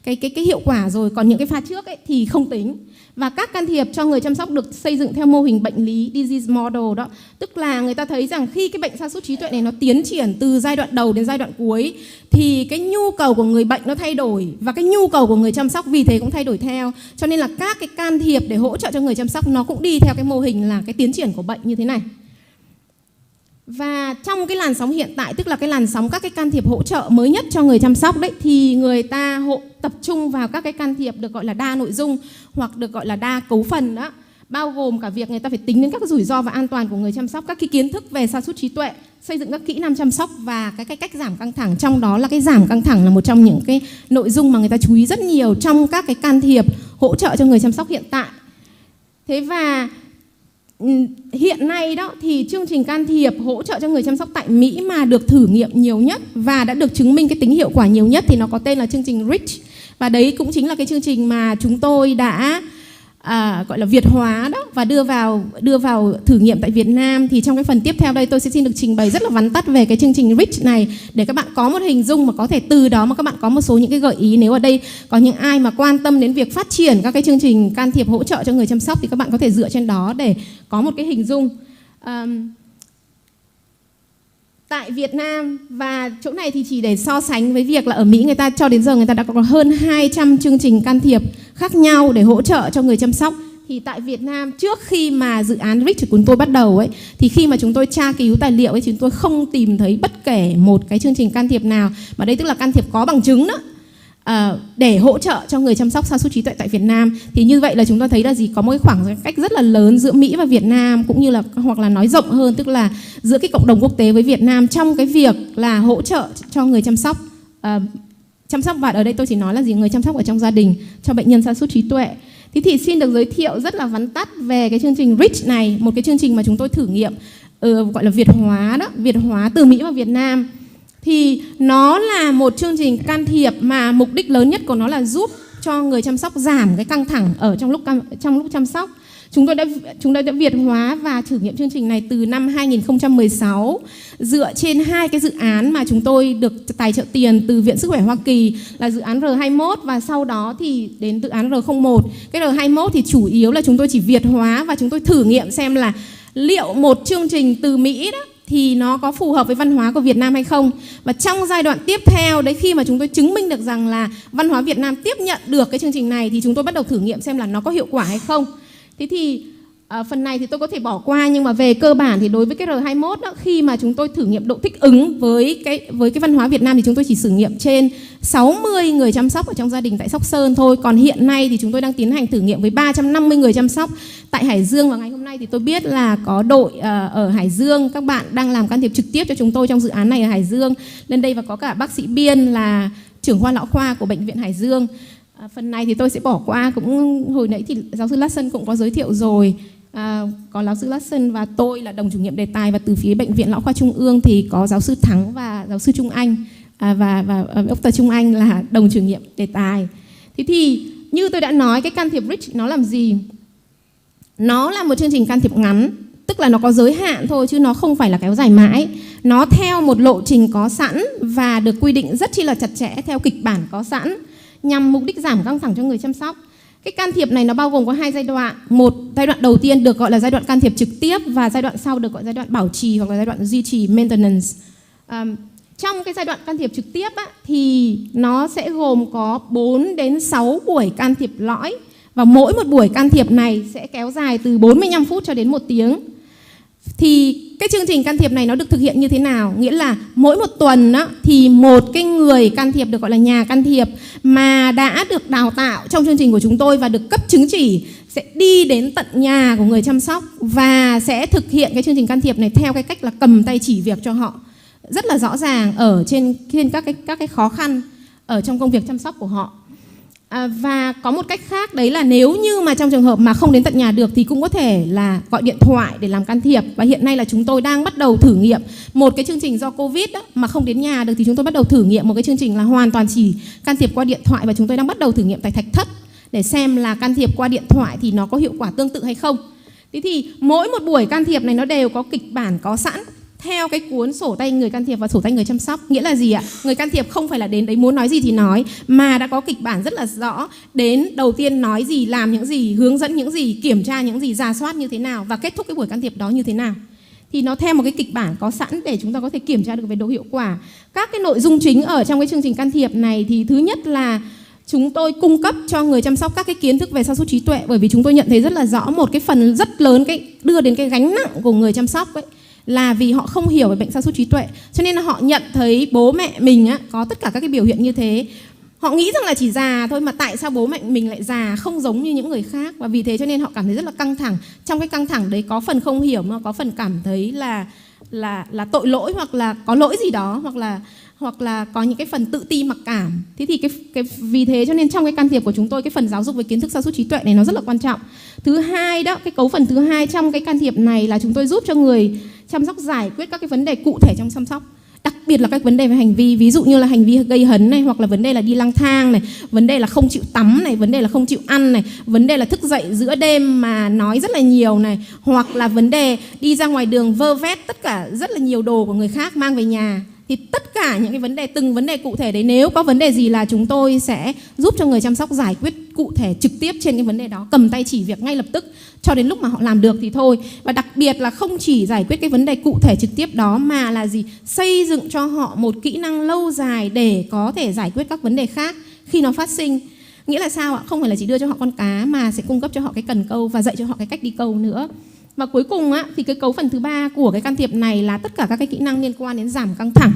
cái hiệu quả rồi, còn những cái pha trước ấy thì không tính. Và các can thiệp cho người chăm sóc được xây dựng theo mô hình bệnh lý disease model đó, tức là người ta thấy rằng khi cái bệnh sa sút trí tuệ này nó tiến triển từ giai đoạn đầu đến giai đoạn cuối thì cái nhu cầu của người bệnh nó thay đổi và cái nhu cầu của người chăm sóc vì thế cũng thay đổi theo. Cho nên là các cái can thiệp để hỗ trợ cho người chăm sóc nó cũng đi theo cái mô hình là cái tiến triển của bệnh như thế này. Và trong cái làn sóng hiện tại, tức là cái làn sóng các cái can thiệp hỗ trợ mới nhất cho người chăm sóc đấy, thì người ta tập trung vào các cái can thiệp được gọi là đa nội dung hoặc được gọi là đa cấu phần đó, bao gồm cả việc người ta phải tính đến các rủi ro và an toàn của người chăm sóc, các cái kiến thức về sa sút trí tuệ, xây dựng các kỹ năng chăm sóc và cái cách giảm căng thẳng. Trong đó là cái giảm căng thẳng là một trong những cái nội dung mà người ta chú ý rất nhiều trong các cái can thiệp hỗ trợ cho người chăm sóc hiện tại. Thế và hiện nay đó thì chương trình can thiệp hỗ trợ cho người chăm sóc tại Mỹ mà được thử nghiệm nhiều nhất và đã được chứng minh cái tính hiệu quả nhiều nhất thì nó có tên là chương trình REACH. Và đấy cũng chính là cái chương trình mà chúng tôi đã gọi là Việt hóa đó và đưa vào thử nghiệm tại Việt Nam. Thì trong cái phần tiếp theo đây tôi sẽ xin được trình bày rất là vắn tắt về cái chương trình REACH này để các bạn có một hình dung mà có thể từ đó mà các bạn có một số những cái gợi ý. Nếu ở đây có những ai mà quan tâm đến việc phát triển các cái chương trình can thiệp hỗ trợ cho người chăm sóc thì các bạn có thể dựa trên đó để có một cái hình dung. Tại Việt Nam, và chỗ này thì chỉ để so sánh với việc là ở Mỹ người ta cho đến giờ người ta đã có hơn 200 chương trình can thiệp khác nhau để hỗ trợ cho người chăm sóc. Thì tại Việt Nam trước khi mà dự án REACH của chúng tôi bắt đầu ấy, thì khi mà chúng tôi tra cứu tài liệu ấy, chúng tôi không tìm thấy bất kể một cái chương trình can thiệp nào, mà đây tức là can thiệp có bằng chứng đó, để hỗ trợ cho người chăm sóc sa sút trí tuệ tại Việt Nam. Thì như vậy là chúng ta thấy là có một cái khoảng cách rất là lớn giữa Mỹ và Việt Nam, cũng như là hoặc là nói rộng hơn, tức là giữa cái cộng đồng quốc tế với Việt Nam trong cái việc là hỗ trợ cho người chăm sóc. Và ở đây tôi chỉ nói là người chăm sóc ở trong gia đình cho bệnh nhân sa sút trí tuệ. Thế thì xin được giới thiệu rất là vắn tắt về cái chương trình REACH này, một cái chương trình mà chúng tôi thử nghiệm gọi là Việt hóa đó, Việt hóa từ Mỹ và Việt Nam. Thì nó là một chương trình can thiệp mà mục đích lớn nhất của nó là giúp cho người chăm sóc giảm cái căng thẳng ở trong lúc chăm sóc. Chúng tôi đã Việt hóa và thử nghiệm chương trình này từ năm 2016 dựa trên hai cái dự án mà chúng tôi được tài trợ tiền từ Viện Sức khỏe Hoa Kỳ là dự án R21 và sau đó thì đến dự án R01. Cái R21 thì chủ yếu là chúng tôi chỉ Việt hóa và chúng tôi thử nghiệm xem là liệu một chương trình từ Mỹ đó thì nó có phù hợp với văn hóa của Việt Nam hay không. Và trong giai đoạn tiếp theo đấy, khi mà chúng tôi chứng minh được rằng là văn hóa Việt Nam tiếp nhận được cái chương trình này thì chúng tôi bắt đầu thử nghiệm xem là nó có hiệu quả hay không. Thế thì phần này thì tôi có thể bỏ qua, nhưng mà về cơ bản thì đối với cái R21 đó, khi mà chúng tôi thử nghiệm độ thích ứng với cái văn hóa Việt Nam thì chúng tôi chỉ thử nghiệm trên 60 người chăm sóc ở trong gia đình tại Sóc Sơn thôi. Còn hiện nay thì chúng tôi đang tiến hành thử nghiệm với 350 người chăm sóc tại Hải Dương. Và ngày hôm nay thì tôi biết là có đội ở Hải Dương, các bạn đang làm can thiệp trực tiếp cho chúng tôi trong dự án này ở Hải Dương lên đây, và có cả bác sĩ Biên là trưởng khoa lão khoa của Bệnh viện Hải Dương. Phần này thì tôi sẽ bỏ qua, cũng hồi nãy thì giáo sư Larson cũng có giới thiệu rồi. Có giáo sư Larson và tôi là đồng chủ nhiệm đề tài, và từ phía Bệnh viện Lão khoa Trung ương thì có giáo sư Thắng và giáo sư Trung Anh và Dr. Trung Anh là đồng chủ nhiệm đề tài. Thế thì như tôi đã nói, cái can thiệp REACH nó làm gì? Nó là một chương trình can thiệp ngắn, tức là nó có giới hạn thôi chứ nó không phải là kéo dài mãi. Nó theo một lộ trình có sẵn và được quy định rất chi là chặt chẽ theo kịch bản có sẵn, nhằm mục đích giảm căng thẳng cho người chăm sóc. Cái can thiệp này nó bao gồm có hai giai đoạn. Một giai đoạn đầu tiên được gọi là giai đoạn can thiệp trực tiếp, và giai đoạn sau được gọi giai đoạn bảo trì hoặc là giai đoạn duy trì maintenance. trong cái giai đoạn can thiệp trực tiếp á, thì nó sẽ gồm có 4 đến 6 buổi can thiệp lõi. Và mỗi một buổi can thiệp này sẽ kéo dài từ 45 phút cho đến 1 tiếng. Thì cái chương trình can thiệp này nó được thực hiện như thế nào? Nghĩa là mỗi một tuần á, thì một cái người can thiệp được gọi là nhà can thiệp mà đã được đào tạo trong chương trình của chúng tôi và được cấp chứng chỉ sẽ đi đến tận nhà của người chăm sóc và sẽ thực hiện cái chương trình can thiệp này theo cái cách là cầm tay chỉ việc cho họ. Rất là rõ ràng ở trên các cái khó khăn ở trong công việc chăm sóc của họ. Và có một cách khác đấy là nếu như mà trong trường hợp mà không đến tận nhà được thì cũng có thể là gọi điện thoại để làm can thiệp. Và hiện nay là chúng tôi đang bắt đầu thử nghiệm một cái chương trình do Covid đó, mà không đến nhà được thì chúng tôi bắt đầu thử nghiệm một cái chương trình là hoàn toàn chỉ can thiệp qua điện thoại. Và chúng tôi đang bắt đầu thử nghiệm tại Thạch Thất để xem là can thiệp qua điện thoại thì nó có hiệu quả tương tự hay không. Thế thì mỗi một buổi can thiệp này nó đều có kịch bản có sẵn theo cái cuốn sổ tay người can thiệp và sổ tay người chăm sóc. Nghĩa là gì ạ? Người can thiệp không phải là đến đấy muốn nói gì thì nói, mà đã có kịch bản rất là rõ. Đến đầu tiên nói gì, làm những gì, hướng dẫn những gì, kiểm tra những gì, rà soát như thế nào và kết thúc cái buổi can thiệp đó như thế nào. Thì nó theo một cái kịch bản có sẵn để chúng ta có thể kiểm tra được về độ hiệu quả. Các cái nội dung chính ở trong cái chương trình can thiệp này thì thứ nhất là chúng tôi cung cấp cho người chăm sóc các cái kiến thức về sa sút trí tuệ, bởi vì chúng tôi nhận thấy rất là rõ một cái phần rất lớn cái đưa đến cái gánh nặng của người chăm sóc ấy là vì họ không hiểu về bệnh sa sút trí tuệ, cho nên là họ nhận thấy bố mẹ mình á, có tất cả các cái biểu hiện như thế. Họ nghĩ rằng là chỉ già thôi mà tại sao bố mẹ mình lại già không giống như những người khác, và vì thế cho nên họ cảm thấy rất là căng thẳng. Trong cái căng thẳng đấy có phần không hiểu mà có phần cảm thấy là tội lỗi hoặc là có lỗi gì đó, hoặc là có những cái phần tự ti mặc cảm. Thế thì vì thế cho nên trong cái can thiệp của chúng tôi, cái phần giáo dục về kiến thức sa sút trí tuệ này nó rất là quan trọng. Thứ hai đó, cái cấu phần thứ hai trong cái can thiệp này là chúng tôi giúp cho người chăm sóc giải quyết các cái vấn đề cụ thể trong chăm sóc, đặc biệt là các vấn đề về hành vi, ví dụ như là hành vi gây hấn này, hoặc là vấn đề là đi lang thang này, vấn đề là không chịu tắm này, vấn đề là không chịu ăn này, vấn đề là thức dậy giữa đêm mà nói rất là nhiều này, hoặc là vấn đề đi ra ngoài đường vơ vét tất cả rất là nhiều đồ của người khác mang về nhà. Thì tất cả những cái vấn đề, từng vấn đề cụ thể đấy, nếu có vấn đề gì là chúng tôi sẽ giúp cho người chăm sóc giải quyết cụ thể trực tiếp trên cái vấn đề đó, cầm tay chỉ việc ngay lập tức cho đến lúc mà họ làm được thì thôi. Và đặc biệt là không chỉ giải quyết cái vấn đề cụ thể trực tiếp đó mà là gì? Xây dựng cho họ một kỹ năng lâu dài để có thể giải quyết các vấn đề khác khi nó phát sinh. Nghĩa là sao ạ? Không phải là chỉ đưa cho họ con cá mà sẽ cung cấp cho họ cái cần câu và dạy cho họ cái cách đi câu nữa. Và cuối cùng á, thì cái cấu phần thứ ba của cái can thiệp này là tất cả các cái kỹ năng liên quan đến giảm căng thẳng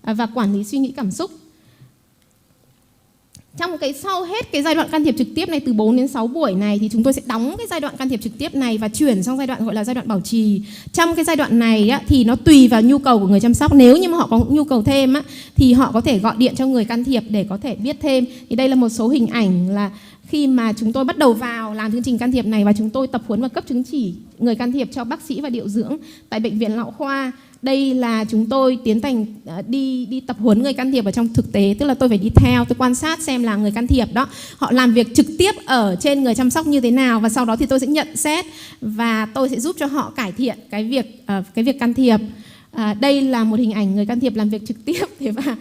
và quản lý suy nghĩ cảm xúc. Trong cái sau hết cái giai đoạn can thiệp trực tiếp này từ 4 đến 6 buổi này thì chúng tôi sẽ đóng cái giai đoạn can thiệp trực tiếp này và chuyển sang giai đoạn gọi là giai đoạn bảo trì. Trong cái giai đoạn này á, thì nó tùy vào nhu cầu của người chăm sóc. Nếu như mà họ có nhu cầu thêm á, thì họ có thể gọi điện cho người can thiệp để có thể biết thêm. Thì đây là một số hình ảnh là khi mà chúng tôi bắt đầu vào làm chương trình can thiệp này và chúng tôi tập huấn và cấp chứng chỉ người can thiệp cho bác sĩ và điều dưỡng tại Bệnh viện Lão Khoa. Đây là chúng tôi tiến hành đi tập huấn người can thiệp ở trong thực tế, tức là tôi phải đi theo, tôi quan sát xem là người can thiệp đó họ làm việc trực tiếp ở trên người chăm sóc như thế nào, và sau đó thì tôi sẽ nhận xét và tôi sẽ giúp cho họ cải thiện cái việc can thiệp. Đây là một hình ảnh người can thiệp làm việc trực tiếp. Thế và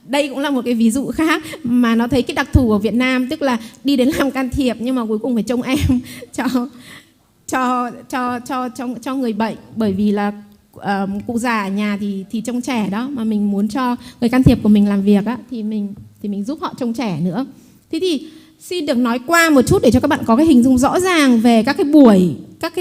đây cũng là một cái ví dụ khác mà nó thấy cái đặc thù của Việt Nam, tức là đi đến làm can thiệp nhưng mà cuối cùng phải trông em cho người bệnh, bởi vì là cụ già ở nhà thì trông trẻ đó, mà mình muốn cho người can thiệp của mình làm việc á, thì mình giúp họ trông trẻ nữa. Thế thì xin được nói qua một chút để cho các bạn có cái hình dung rõ ràng về các cái buổi, các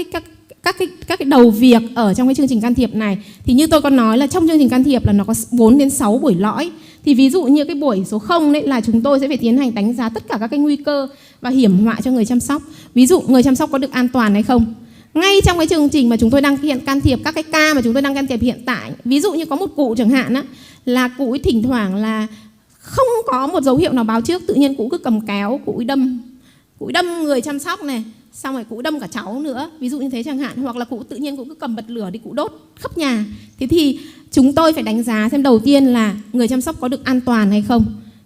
cái đầu việc ở trong cái chương trình can thiệp này. Thì như tôi có nói là trong chương trình can thiệp là nó có 4 đến 6 buổi lõi. Thì ví dụ như cái buổi số 0 đấy là chúng tôi sẽ phải tiến hành đánh giá tất cả các cái nguy cơ và hiểm họa cho người chăm sóc. Ví dụ người chăm sóc có được an toàn hay không. Ngay trong cái chương trình mà chúng tôi đang hiện can thiệp, các cái ca mà chúng tôi đang can thiệp hiện tại, ví dụ như có một cụ chẳng hạn á, là cụ ấy thỉnh thoảng là không có một dấu hiệu nào báo trước, tự nhiên cụ cứ cầm kéo, cụ ấy đâm người chăm sóc này, xong rồi cụ đâm cả cháu nữa, ví dụ như thế chẳng hạn, hoặc là cụ tự nhiên cụ cứ cầm bật lửa đi cụ đốt khắp nhà. Thế thì chúng tôi phải đánh giá xem đầu tiên là người chăm sóc có được an toàn hay không.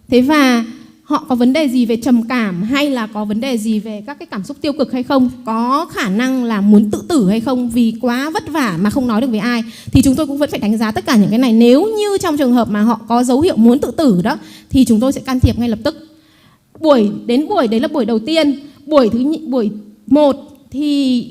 Thế và họ có vấn đề gì về trầm cảm hay là có vấn đề gì về các cái cảm xúc tiêu cực hay không, có khả năng là muốn tự tử hay không vì quá vất vả mà không nói được với ai, thì chúng tôi cũng vẫn phải đánh giá tất cả những cái này. Nếu như trong trường hợp mà họ có dấu hiệu muốn tự tử đó thì chúng tôi sẽ can thiệp ngay lập tức. Buổi đấy là buổi đầu tiên. Buổi 1 thì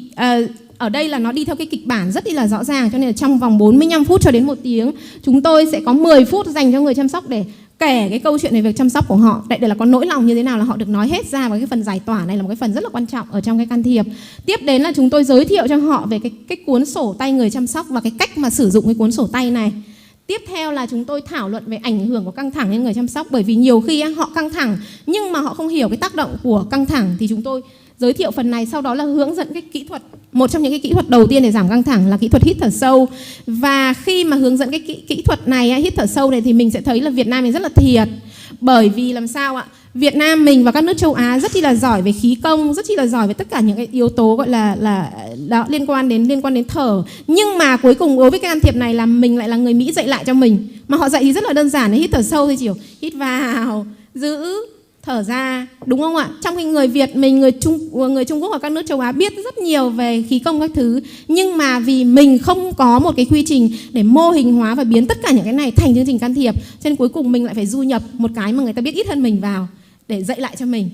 ở đây là nó đi theo cái kịch bản rất là rõ ràng, cho nên là trong vòng 45 phút cho đến 1 tiếng chúng tôi sẽ có 10 phút dành cho người chăm sóc để kể cái câu chuyện về việc chăm sóc của họ, để là có nỗi lòng như thế nào là họ được nói hết ra, và cái phần giải tỏa này là một cái phần rất là quan trọng ở trong cái can thiệp. Tiếp đến là chúng tôi giới thiệu cho họ về cái cuốn sổ tay người chăm sóc và cái cách mà sử dụng cái cuốn sổ tay này. Tiếp theo là chúng tôi thảo luận về ảnh hưởng của căng thẳng lên người chăm sóc, bởi vì nhiều khi họ căng thẳng nhưng mà họ không hiểu cái tác động của căng thẳng, thì chúng tôi giới thiệu phần này. Sau đó là hướng dẫn cái kỹ thuật, một trong những cái kỹ thuật đầu tiên để giảm căng thẳng là kỹ thuật hít thở sâu. Và khi mà hướng dẫn cái kỹ thuật này, hít thở sâu này, thì mình sẽ thấy là Việt Nam mình rất là thiệt. Bởi vì làm sao ạ? Việt Nam mình và các nước châu Á rất là giỏi về khí công, rất là giỏi về tất cả những cái yếu tố gọi là đó, liên quan đến thở. Nhưng mà cuối cùng đối với cái can thiệp này là mình lại là người Mỹ dạy lại cho mình. Mà họ dạy thì rất là đơn giản, hít thở sâu thì chỉ hít vào, giữ, thở ra, đúng không ạ? Trong khi người Việt mình, người Trung Quốc và các nước châu Á biết rất nhiều về khí công các thứ, nhưng mà vì mình không có một cái quy trình để mô hình hóa và biến tất cả những cái này thành chương trình can thiệp, cho nên cuối cùng mình lại phải du nhập một cái mà người ta biết ít hơn mình vào để dạy lại cho mình.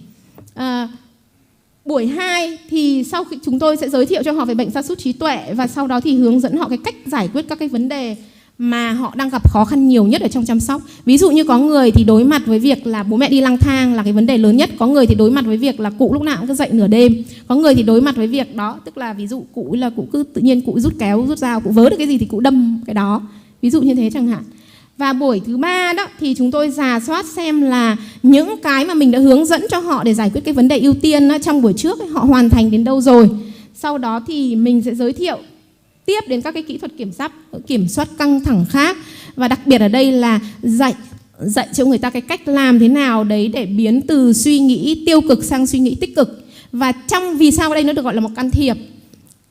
Buổi 2 thì sau khi chúng tôi sẽ giới thiệu cho họ về bệnh sa sút trí tuệ, và sau đó thì hướng dẫn họ cái cách giải quyết các cái vấn đề mà họ đang gặp khó khăn nhiều nhất ở trong chăm sóc. Ví dụ như có người thì đối mặt với việc là bố mẹ đi lang thang là cái vấn đề lớn nhất. Có người thì đối mặt với việc là cụ lúc nào cũng cứ dậy nửa đêm. Có người thì đối mặt với việc đó, tức là ví dụ cụ cứ tự nhiên cụ rút kéo, rút dao, cụ vớ được cái gì thì cụ đâm cái đó. Ví dụ như thế chẳng hạn. Và buổi thứ 3 đó thì chúng tôi rà soát xem là những cái mà mình đã hướng dẫn cho họ để giải quyết cái vấn đề ưu tiên trong buổi trước họ hoàn thành đến đâu rồi. Sau đó thì mình sẽ giới thiệu tiếp đến các cái kỹ thuật kiểm soát căng thẳng khác, và đặc biệt ở đây là dạy cho người ta cái cách làm thế nào đấy để biến từ suy nghĩ tiêu cực sang suy nghĩ tích cực. Và vì sao đây nó được gọi là một can thiệp?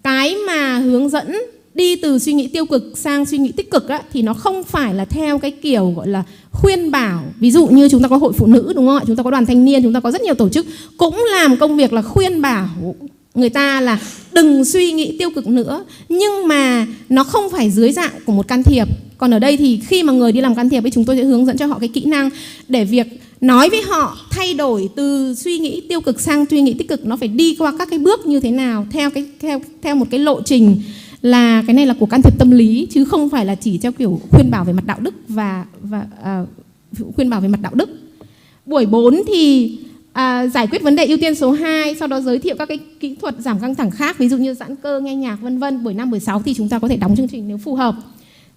Cái mà hướng dẫn đi từ suy nghĩ tiêu cực sang suy nghĩ tích cực á, thì nó không phải là theo cái kiểu gọi là khuyên bảo. Ví dụ như chúng ta có hội phụ nữ, đúng không ạ? Chúng ta có đoàn thanh niên, chúng ta có rất nhiều tổ chức cũng làm công việc là khuyên bảo người ta là đừng suy nghĩ tiêu cực nữa, nhưng mà nó không phải dưới dạng của một can thiệp. Còn ở đây thì khi mà người đi làm can thiệp ấy, chúng tôi sẽ hướng dẫn cho họ cái kỹ năng để việc nói với họ thay đổi từ suy nghĩ tiêu cực sang suy nghĩ tích cực nó phải đi qua các cái bước như thế nào, theo một cái lộ trình, là cái này là của can thiệp tâm lý chứ không phải là chỉ theo kiểu khuyên bảo về mặt đạo đức và khuyên bảo về mặt đạo đức. Buổi 4 thì giải quyết vấn đề ưu tiên số 2, sau đó giới thiệu các cái kỹ thuật giảm căng thẳng khác, ví dụ như giãn cơ, nghe nhạc, vân vân. Buổi 5, buổi 6 thì chúng ta có thể đóng chương trình nếu phù hợp.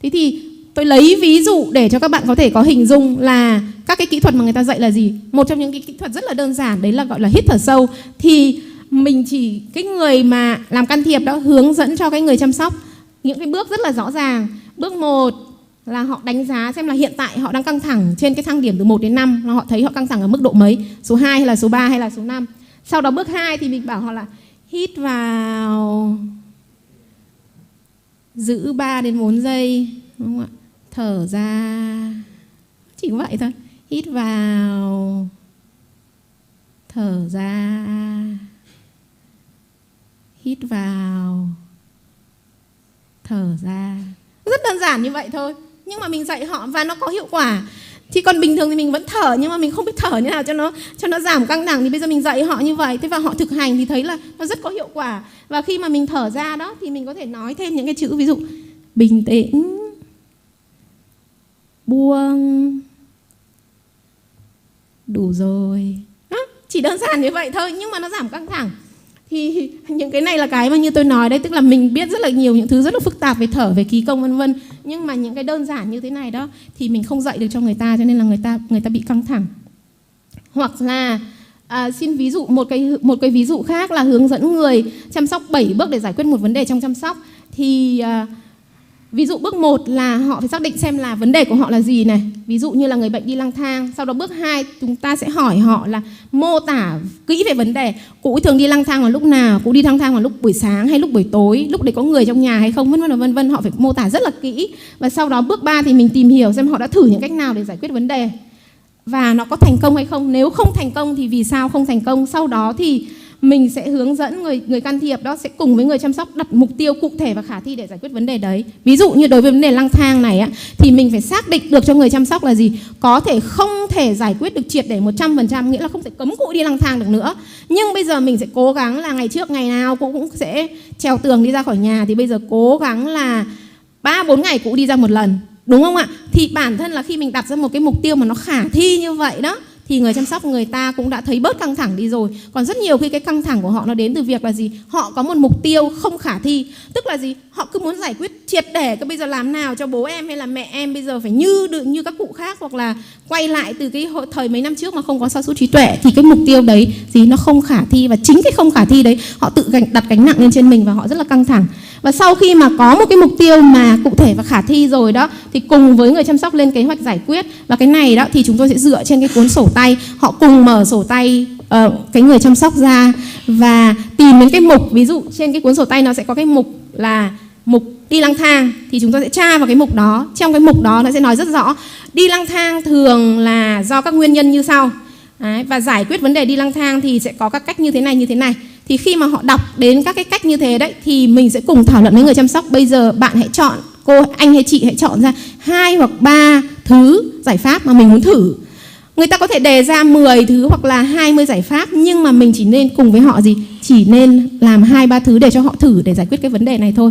Thế thì tôi lấy ví dụ để cho các bạn có thể có hình dung là các cái kỹ thuật mà người ta dạy là gì. Một trong những cái kỹ thuật rất là đơn giản đấy là gọi là hít thở sâu. Thì mình chỉ cái người mà làm can thiệp đó hướng dẫn cho cái người chăm sóc những cái bước rất là rõ ràng. Bước 1 là họ đánh giá xem là hiện tại họ đang căng thẳng trên cái thang điểm từ 1 đến 5, là họ thấy họ căng thẳng ở mức độ mấy, số 2 hay là số 3 hay là số 5. Sau đó bước 2 thì mình bảo họ là hít vào, giữ 3 đến 4 giây, đúng không ạ? Thở ra, chỉ vậy thôi. Hít vào, thở ra, hít vào, thở ra. Rất đơn giản như vậy thôi, nhưng mà mình dạy họ và nó có hiệu quả. Thì còn bình thường thì mình vẫn thở, nhưng mà mình không biết thở như nào cho nó giảm căng thẳng, thì bây giờ mình dạy họ như vậy. Thế và họ thực hành thì thấy là nó rất có hiệu quả. Và khi mà mình thở ra đó thì mình có thể nói thêm những cái chữ, ví dụ bình tĩnh, buông, đủ rồi. Đó, chỉ đơn giản như vậy thôi, nhưng mà nó giảm căng thẳng. Thì những cái này là cái mà như tôi nói đấy, tức là mình biết rất là nhiều những thứ rất là phức tạp về thở, về khí công vân vân, nhưng mà những cái đơn giản như thế này đó thì mình không dạy được cho người ta, cho nên là người ta bị căng thẳng. Hoặc là xin ví dụ một cái ví dụ khác là hướng dẫn người chăm sóc 7 bước để giải quyết một vấn đề trong chăm sóc. Thì ví dụ bước 1 là họ phải xác định xem là vấn đề của họ là gì này. Ví dụ như là người bệnh đi lang thang. Sau đó bước 2 chúng ta sẽ hỏi họ là mô tả kỹ về vấn đề. Cụ thường đi lang thang vào lúc nào? Cụ đi lang thang vào lúc buổi sáng hay lúc buổi tối? Lúc đấy có người trong nhà hay không? Vân vân. Họ phải mô tả rất là kỹ. Và sau đó bước 3 thì mình tìm hiểu xem họ đã thử những cách nào để giải quyết vấn đề và nó có thành công hay không. Nếu không thành công thì vì sao không thành công. Sau đó thì mình sẽ hướng dẫn người can thiệp đó sẽ cùng với người chăm sóc đặt mục tiêu cụ thể và khả thi để giải quyết vấn đề đấy. Ví dụ như đối với vấn đề lang thang này á, thì mình phải xác định được cho người chăm sóc là gì? Có thể không thể giải quyết được triệt để 100%, nghĩa là không thể cấm cụ đi lang thang được nữa. Nhưng bây giờ mình sẽ cố gắng là ngày trước ngày nào cụ cũng sẽ trèo tường đi ra khỏi nhà, thì bây giờ cố gắng là 3-4 ngày cụ đi ra một lần. Đúng không ạ? Thì bản thân là khi mình đặt ra một cái mục tiêu mà nó khả thi như vậy đó, thì người chăm sóc người ta cũng đã thấy bớt căng thẳng đi rồi. Còn rất nhiều khi cái căng thẳng của họ nó đến từ việc là gì? Họ có một mục tiêu không khả thi. Tức là gì? Họ cứ muốn giải quyết triệt để cái bây giờ làm nào cho bố em hay là mẹ em bây giờ phải như các cụ khác, hoặc là quay lại từ cái thời mấy năm trước mà không có sa sút trí tuệ, thì cái mục tiêu đấy gì nó không khả thi, và chính cái không khả thi đấy họ tự đặt gánh nặng lên trên mình và họ rất là căng thẳng. Và sau khi mà có một cái mục tiêu mà cụ thể và khả thi rồi đó, thì cùng với người chăm sóc lên kế hoạch giải quyết. Và cái này đó thì chúng tôi sẽ dựa trên cái cuốn sổ tay, họ cùng mở sổ tay cái người chăm sóc ra và tìm đến cái mục, ví dụ trên cái cuốn sổ tay nó sẽ có cái mục là mục đi lang thang, thì chúng tôi sẽ tra vào cái mục đó. Trong cái mục đó nó sẽ nói rất rõ đi lang thang thường là do các nguyên nhân như sau. Đấy, và giải quyết vấn đề đi lang thang thì sẽ có các cách như thế này, như thế này. Thì khi mà họ đọc đến các cái cách như thế đấy, thì mình sẽ cùng thảo luận với người chăm sóc. Bây giờ bạn hãy chọn, anh hay chị hãy chọn ra 2 hoặc 3 thứ giải pháp mà mình muốn thử. Người ta có thể đề ra 10 thứ hoặc là 20 giải pháp, nhưng mà mình chỉ nên cùng với họ gì? Chỉ nên làm 2-3 thứ để cho họ thử để giải quyết cái vấn đề này thôi.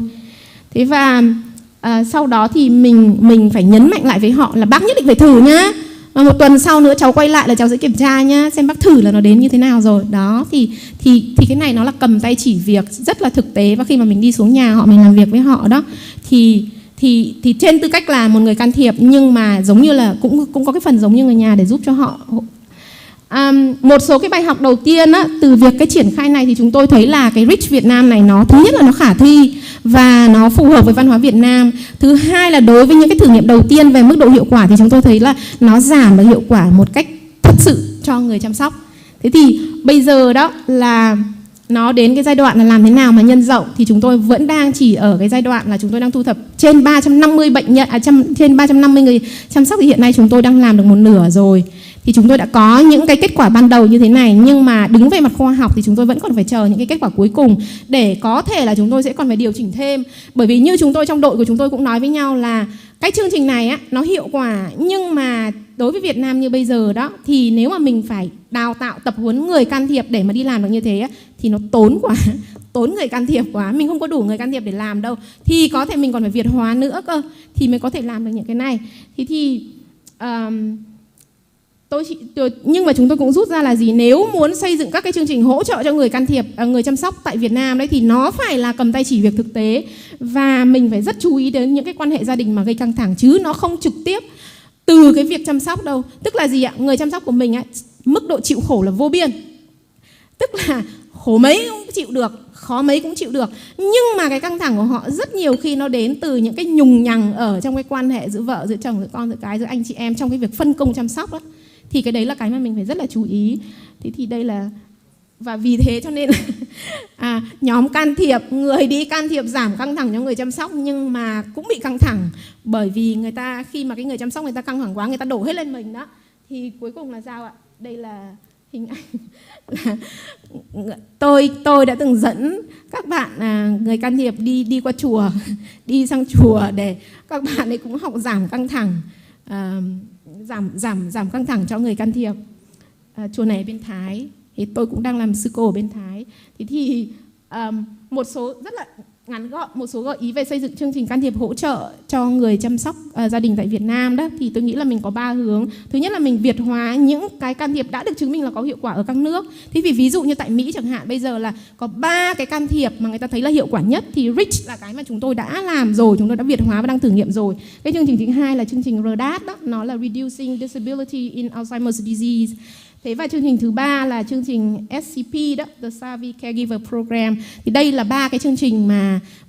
Thế và sau đó thì mình phải nhấn mạnh lại với họ là bác nhất định phải thử nhá. Và một tuần sau nữa cháu quay lại là cháu sẽ kiểm tra nhá, xem bác thử là nó đến như thế nào rồi. Đó, thì cái này nó là cầm tay chỉ việc rất là thực tế. Và khi mà mình đi xuống nhà họ, mình làm việc với họ đó, thì trên tư cách là một người can thiệp, nhưng mà giống như là cũng có cái phần giống như người nhà để giúp cho họ. Một số cái bài học đầu tiên á, từ việc cái triển khai này thì chúng tôi thấy là cái Rich Việt Nam này nó thứ nhất là nó khả thi và nó phù hợp với văn hóa Việt Nam. Thứ hai là đối với những cái thử nghiệm đầu tiên về mức độ hiệu quả thì chúng tôi thấy là nó giảm được hiệu quả một cách thật sự cho người chăm sóc. Thế thì bây giờ đó là nó đến cái giai đoạn là làm thế nào mà nhân rộng, thì chúng tôi vẫn đang chỉ ở cái giai đoạn là chúng tôi đang thu thập trên 350 bệnh nhân, trên 350 người chăm sóc, thì hiện nay chúng tôi đang làm được một nửa rồi. Thì chúng tôi đã có những cái kết quả ban đầu như thế này, nhưng mà đứng về mặt khoa học thì chúng tôi vẫn còn phải chờ những cái kết quả cuối cùng để có thể là chúng tôi sẽ còn phải điều chỉnh thêm. Bởi vì như chúng tôi trong đội của chúng tôi cũng nói với nhau là cái chương trình này á, nó hiệu quả, nhưng mà đối với Việt Nam như bây giờ đó, thì nếu mà mình phải đào tạo tập huấn người can thiệp để mà đi làm được như thế á, thì nó tốn quá, tốn người can thiệp quá, mình không có đủ người can thiệp để làm đâu. Thì có thể mình còn phải Việt hóa nữa cơ thì mới có thể làm được những cái này. Nhưng mà chúng tôi cũng rút ra là gì, nếu muốn xây dựng các cái chương trình hỗ trợ cho người can thiệp, người chăm sóc tại Việt Nam đấy, thì nó phải là cầm tay chỉ việc thực tế, và mình phải rất chú ý đến những cái quan hệ gia đình mà gây căng thẳng, chứ nó không trực tiếp từ cái việc chăm sóc đâu. Tức là gì ạ? Người chăm sóc của mình á, mức độ chịu khổ là vô biên, tức là khổ mấy cũng chịu được, khó mấy cũng chịu được, nhưng mà cái căng thẳng của họ rất nhiều khi nó đến từ những cái nhùng nhằng ở trong cái quan hệ giữa vợ, giữa chồng, giữa con, giữa cái, giữa anh chị em trong cái việc phân công chăm sóc đó. Thì cái đấy là cái mà mình phải rất là chú ý. Thế thì đây là, và vì thế cho nên là nhóm can thiệp, người đi can thiệp giảm căng thẳng cho người chăm sóc, nhưng mà cũng bị căng thẳng bởi vì người ta, khi mà cái người chăm sóc người ta căng thẳng quá, người ta đổ hết lên mình đó, thì cuối cùng là sao ạ? Đây là hình ảnh tôi đã từng dẫn các bạn người can thiệp đi qua chùa, đi sang chùa để các bạn ấy cũng học giảm căng thẳng, giảm căng thẳng cho người can thiệp. Chùa này ở bên Thái, thì tôi cũng đang làm sư cô ở bên Thái. Thì một số rất là ngắn gọn, một số gợi ý về xây dựng chương trình can thiệp hỗ trợ cho người chăm sóc gia đình tại Việt Nam đó, thì tôi nghĩ là mình có 3 hướng. Thứ nhất là mình Việt hóa những cái can thiệp đã được chứng minh là có hiệu quả ở các nước. Thế vì ví dụ như tại Mỹ chẳng hạn, bây giờ là có 3 cái can thiệp mà người ta thấy là hiệu quả nhất, thì Rich là cái mà chúng tôi đã làm rồi, chúng tôi đã Việt hóa và đang thử nghiệm rồi. Cái chương trình thứ hai là chương trình RDAT đó, nó là Reducing Disability in Alzheimer's Disease. Thế và chương trình thứ 3 là chương trình SCP đó, The Savvy Caregiver Program. Thì đây là 3 cái chương trình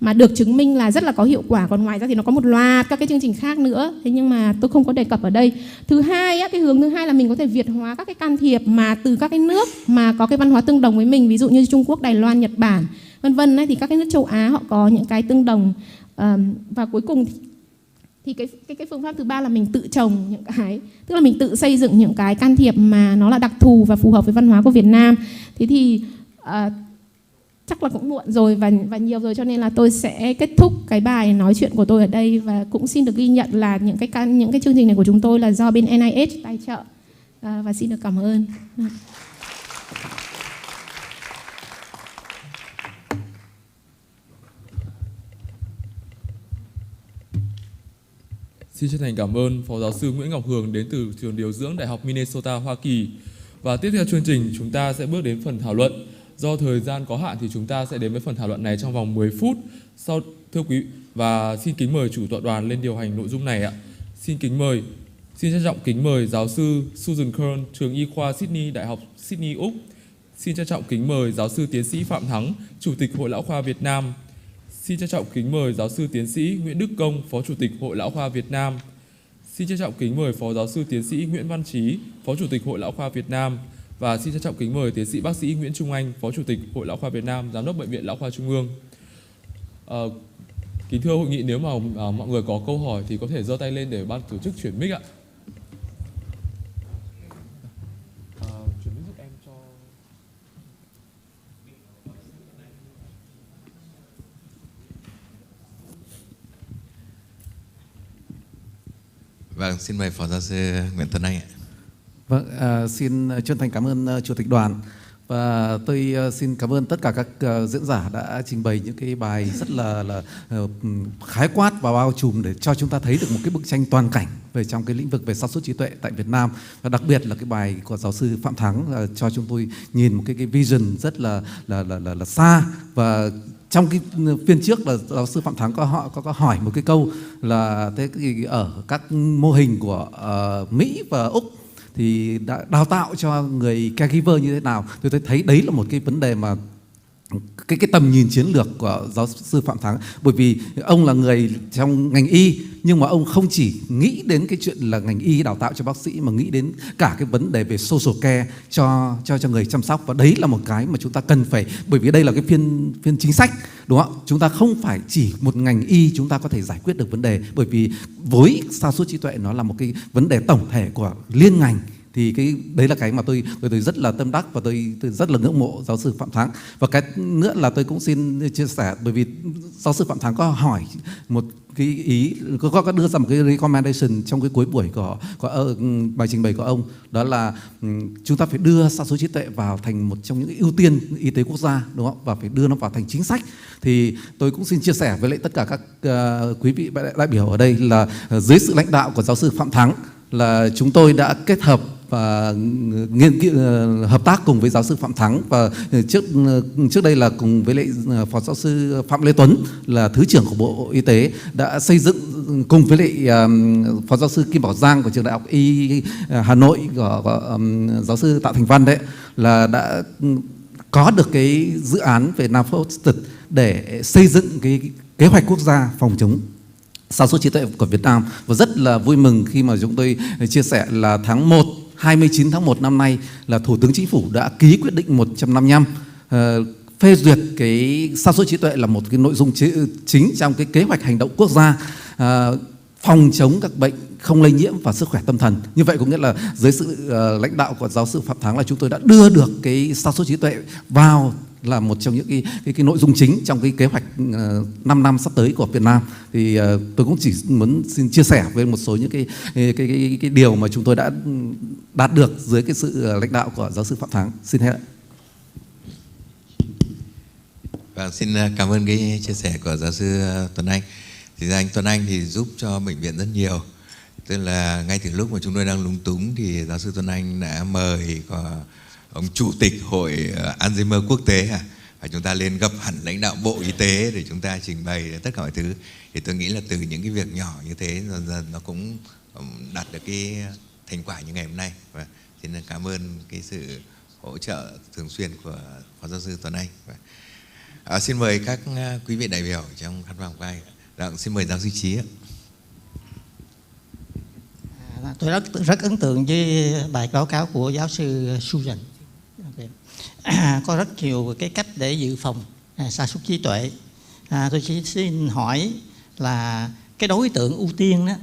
mà được chứng minh là rất là có hiệu quả. Còn ngoài ra thì nó có một loạt các cái chương trình khác nữa, thế nhưng mà tôi không có đề cập ở đây. Thứ hai á, cái hướng thứ hai là mình có thể Việt hóa các cái can thiệp mà từ các cái nước mà có cái văn hóa tương đồng với mình, ví dụ như Trung Quốc, Đài Loan, Nhật Bản, vân vân ấy, thì các cái nước châu Á họ có những cái tương đồng. Và cuối cùng thì cái phương pháp thứ 3 là mình tự trồng những cái, tức là mình tự xây dựng những cái can thiệp mà nó là đặc thù và phù hợp với văn hóa của Việt Nam. Thế thì chắc là cũng muộn rồi và nhiều rồi, cho nên là tôi sẽ kết thúc cái bài nói chuyện của tôi ở đây, và cũng xin được ghi nhận là những cái chương trình này của chúng tôi là do bên NIH tài trợ, và xin được cảm ơn. Xin chân thành cảm ơn Phó Giáo sư Nguyễn Ngọc Hường đến từ trường điều dưỡng Đại học Minnesota, Hoa Kỳ. Và tiếp theo chương trình chúng ta sẽ bước đến phần thảo luận. Do thời gian có hạn thì chúng ta sẽ đến với phần thảo luận này trong vòng 10 phút. Thưa quý vị, và xin kính mời chủ tọa đoàn lên điều hành nội dung này ạ. Xin trân trọng kính mời giáo sư Susan Kern, trường Y khoa Sydney, Đại học Sydney, Úc. Xin trân trọng kính mời giáo sư tiến sĩ Phạm Thắng, Chủ tịch Hội Lão khoa Việt Nam. Xin trân trọng kính mời giáo sư tiến sĩ Nguyễn Đức Công, Phó Chủ tịch Hội Lão khoa Việt Nam. Xin trân trọng kính mời Phó Giáo sư tiến sĩ Nguyễn Văn Trí, Phó Chủ tịch Hội Lão khoa Việt Nam. Và xin trân trọng kính mời tiến sĩ bác sĩ Nguyễn Trung Anh, Phó Chủ tịch Hội Lão khoa Việt Nam, Giám đốc Bệnh viện Lão khoa Trung ương. Kính thưa hội nghị, nếu mà mọi người có câu hỏi thì có thể giơ tay lên để ban tổ chức chuyển mic ạ. Chuyển mic giúp em cho. Vâng, xin mời Phó Giáo sư Nguyễn Tuấn Anh ạ. Vâng, xin chân thành cảm ơn Chủ tịch đoàn, và tôi xin cảm ơn tất cả các diễn giả đã trình bày những cái bài rất là khái quát và bao trùm để cho chúng ta thấy được một cái bức tranh toàn cảnh về trong cái lĩnh vực về sa sút trí tuệ tại Việt Nam, và đặc biệt là cái bài của giáo sư Phạm Thắng cho chúng tôi nhìn một cái vision rất là xa. Và trong cái phiên trước là giáo sư Phạm Thắng có hỏi một cái câu là thế ở các mô hình của Mỹ và Úc thì đã đào tạo cho người caregiver như thế nào. Tôi thấy đấy là một cái vấn đề mà cái tầm nhìn chiến lược của giáo sư Phạm Thắng, bởi vì ông là người trong ngành y, nhưng mà ông không chỉ nghĩ đến cái chuyện là ngành y đào tạo cho bác sĩ, mà nghĩ đến cả cái vấn đề về social care cho người chăm sóc. Và đấy là một cái mà chúng ta cần phải, bởi vì đây là cái phiên chính sách, đúng không ạ? Chúng ta không phải chỉ một ngành y chúng ta có thể giải quyết được vấn đề, bởi vì với sa sút trí tuệ nó là một cái vấn đề tổng thể của liên ngành. Thì cái đấy là cái mà tôi rất là tâm đắc, và tôi rất là ngưỡng mộ giáo sư Phạm Thắng. Và cái nữa là tôi cũng xin chia sẻ, bởi vì giáo sư Phạm Thắng có hỏi một cái ý, có đưa ra một cái recommendation trong cái cuối buổi của bài trình bày của ông, đó là chúng ta phải đưa sa sút trí tuệ vào thành một trong những ưu tiên y tế quốc gia, đúng không? Và phải đưa nó vào thành chính sách. Thì tôi cũng xin chia sẻ với lại tất cả các quý vị đại biểu ở đây là dưới sự lãnh đạo của giáo sư Phạm Thắng là chúng tôi đã kết hợp và hợp tác cùng với giáo sư Phạm Thắng, và trước đây là cùng với lại Phó Giáo sư Phạm Lê Tuấn là Thứ trưởng của Bộ Y tế đã xây dựng cùng với lại Phó Giáo sư Kim Bảo Giang của trường Đại học Y Hà Nội của giáo sư Tạ Thành Văn đấy, là đã có được cái dự án về Nafosted để xây dựng cái kế hoạch quốc gia phòng chống sa sút trí tuệ của Việt Nam. Và rất là vui mừng khi mà chúng tôi chia sẻ là 29 tháng 1 năm nay là Thủ tướng Chính phủ đã ký quyết định 155 phê duyệt cái sa sút trí tuệ là một cái nội dung chính trong cái kế hoạch hành động quốc gia phòng chống các bệnh không lây nhiễm và sức khỏe tâm thần. Như vậy có nghĩa là dưới sự lãnh đạo của giáo sư Phạm Thắng là chúng tôi đã đưa được cái sa sút trí tuệ vào là một trong những cái nội dung chính trong cái kế hoạch 5 năm sắp tới của Việt Nam. Thì tôi cũng chỉ muốn xin chia sẻ với một số những cái điều mà chúng tôi đã đạt được dưới cái sự lãnh đạo của giáo sư Phạm Thắng. Xin hết. Và xin cảm ơn cái chia sẻ của giáo sư Tuấn Anh. Thì anh Tuấn Anh thì giúp cho bệnh viện rất nhiều. Tức là ngay từ lúc mà chúng tôi đang lúng túng thì giáo sư Tuấn Anh đã mời ông Chủ tịch Hội Alzheimer Quốc tế và chúng ta lên gặp hẳn lãnh đạo Bộ Y tế để chúng ta trình bày tất cả mọi thứ. Thì tôi nghĩ là từ những cái việc nhỏ như thế dần dần nó cũng đạt được cái thành quả như ngày hôm nay. Và xin cảm ơn cái sự hỗ trợ thường xuyên của Phó Giáo sư Tuấn Anh. Xin mời các quý vị đại biểu trong khán phòng vai. Xin mời giáo sư Trí ạ. Tôi rất ấn tượng với bài báo cáo của giáo sư Susan. Có rất nhiều cái cách để dự phòng sa sút trí tuệ. Tôi chỉ xin hỏi là cái đối tượng ưu tiên đó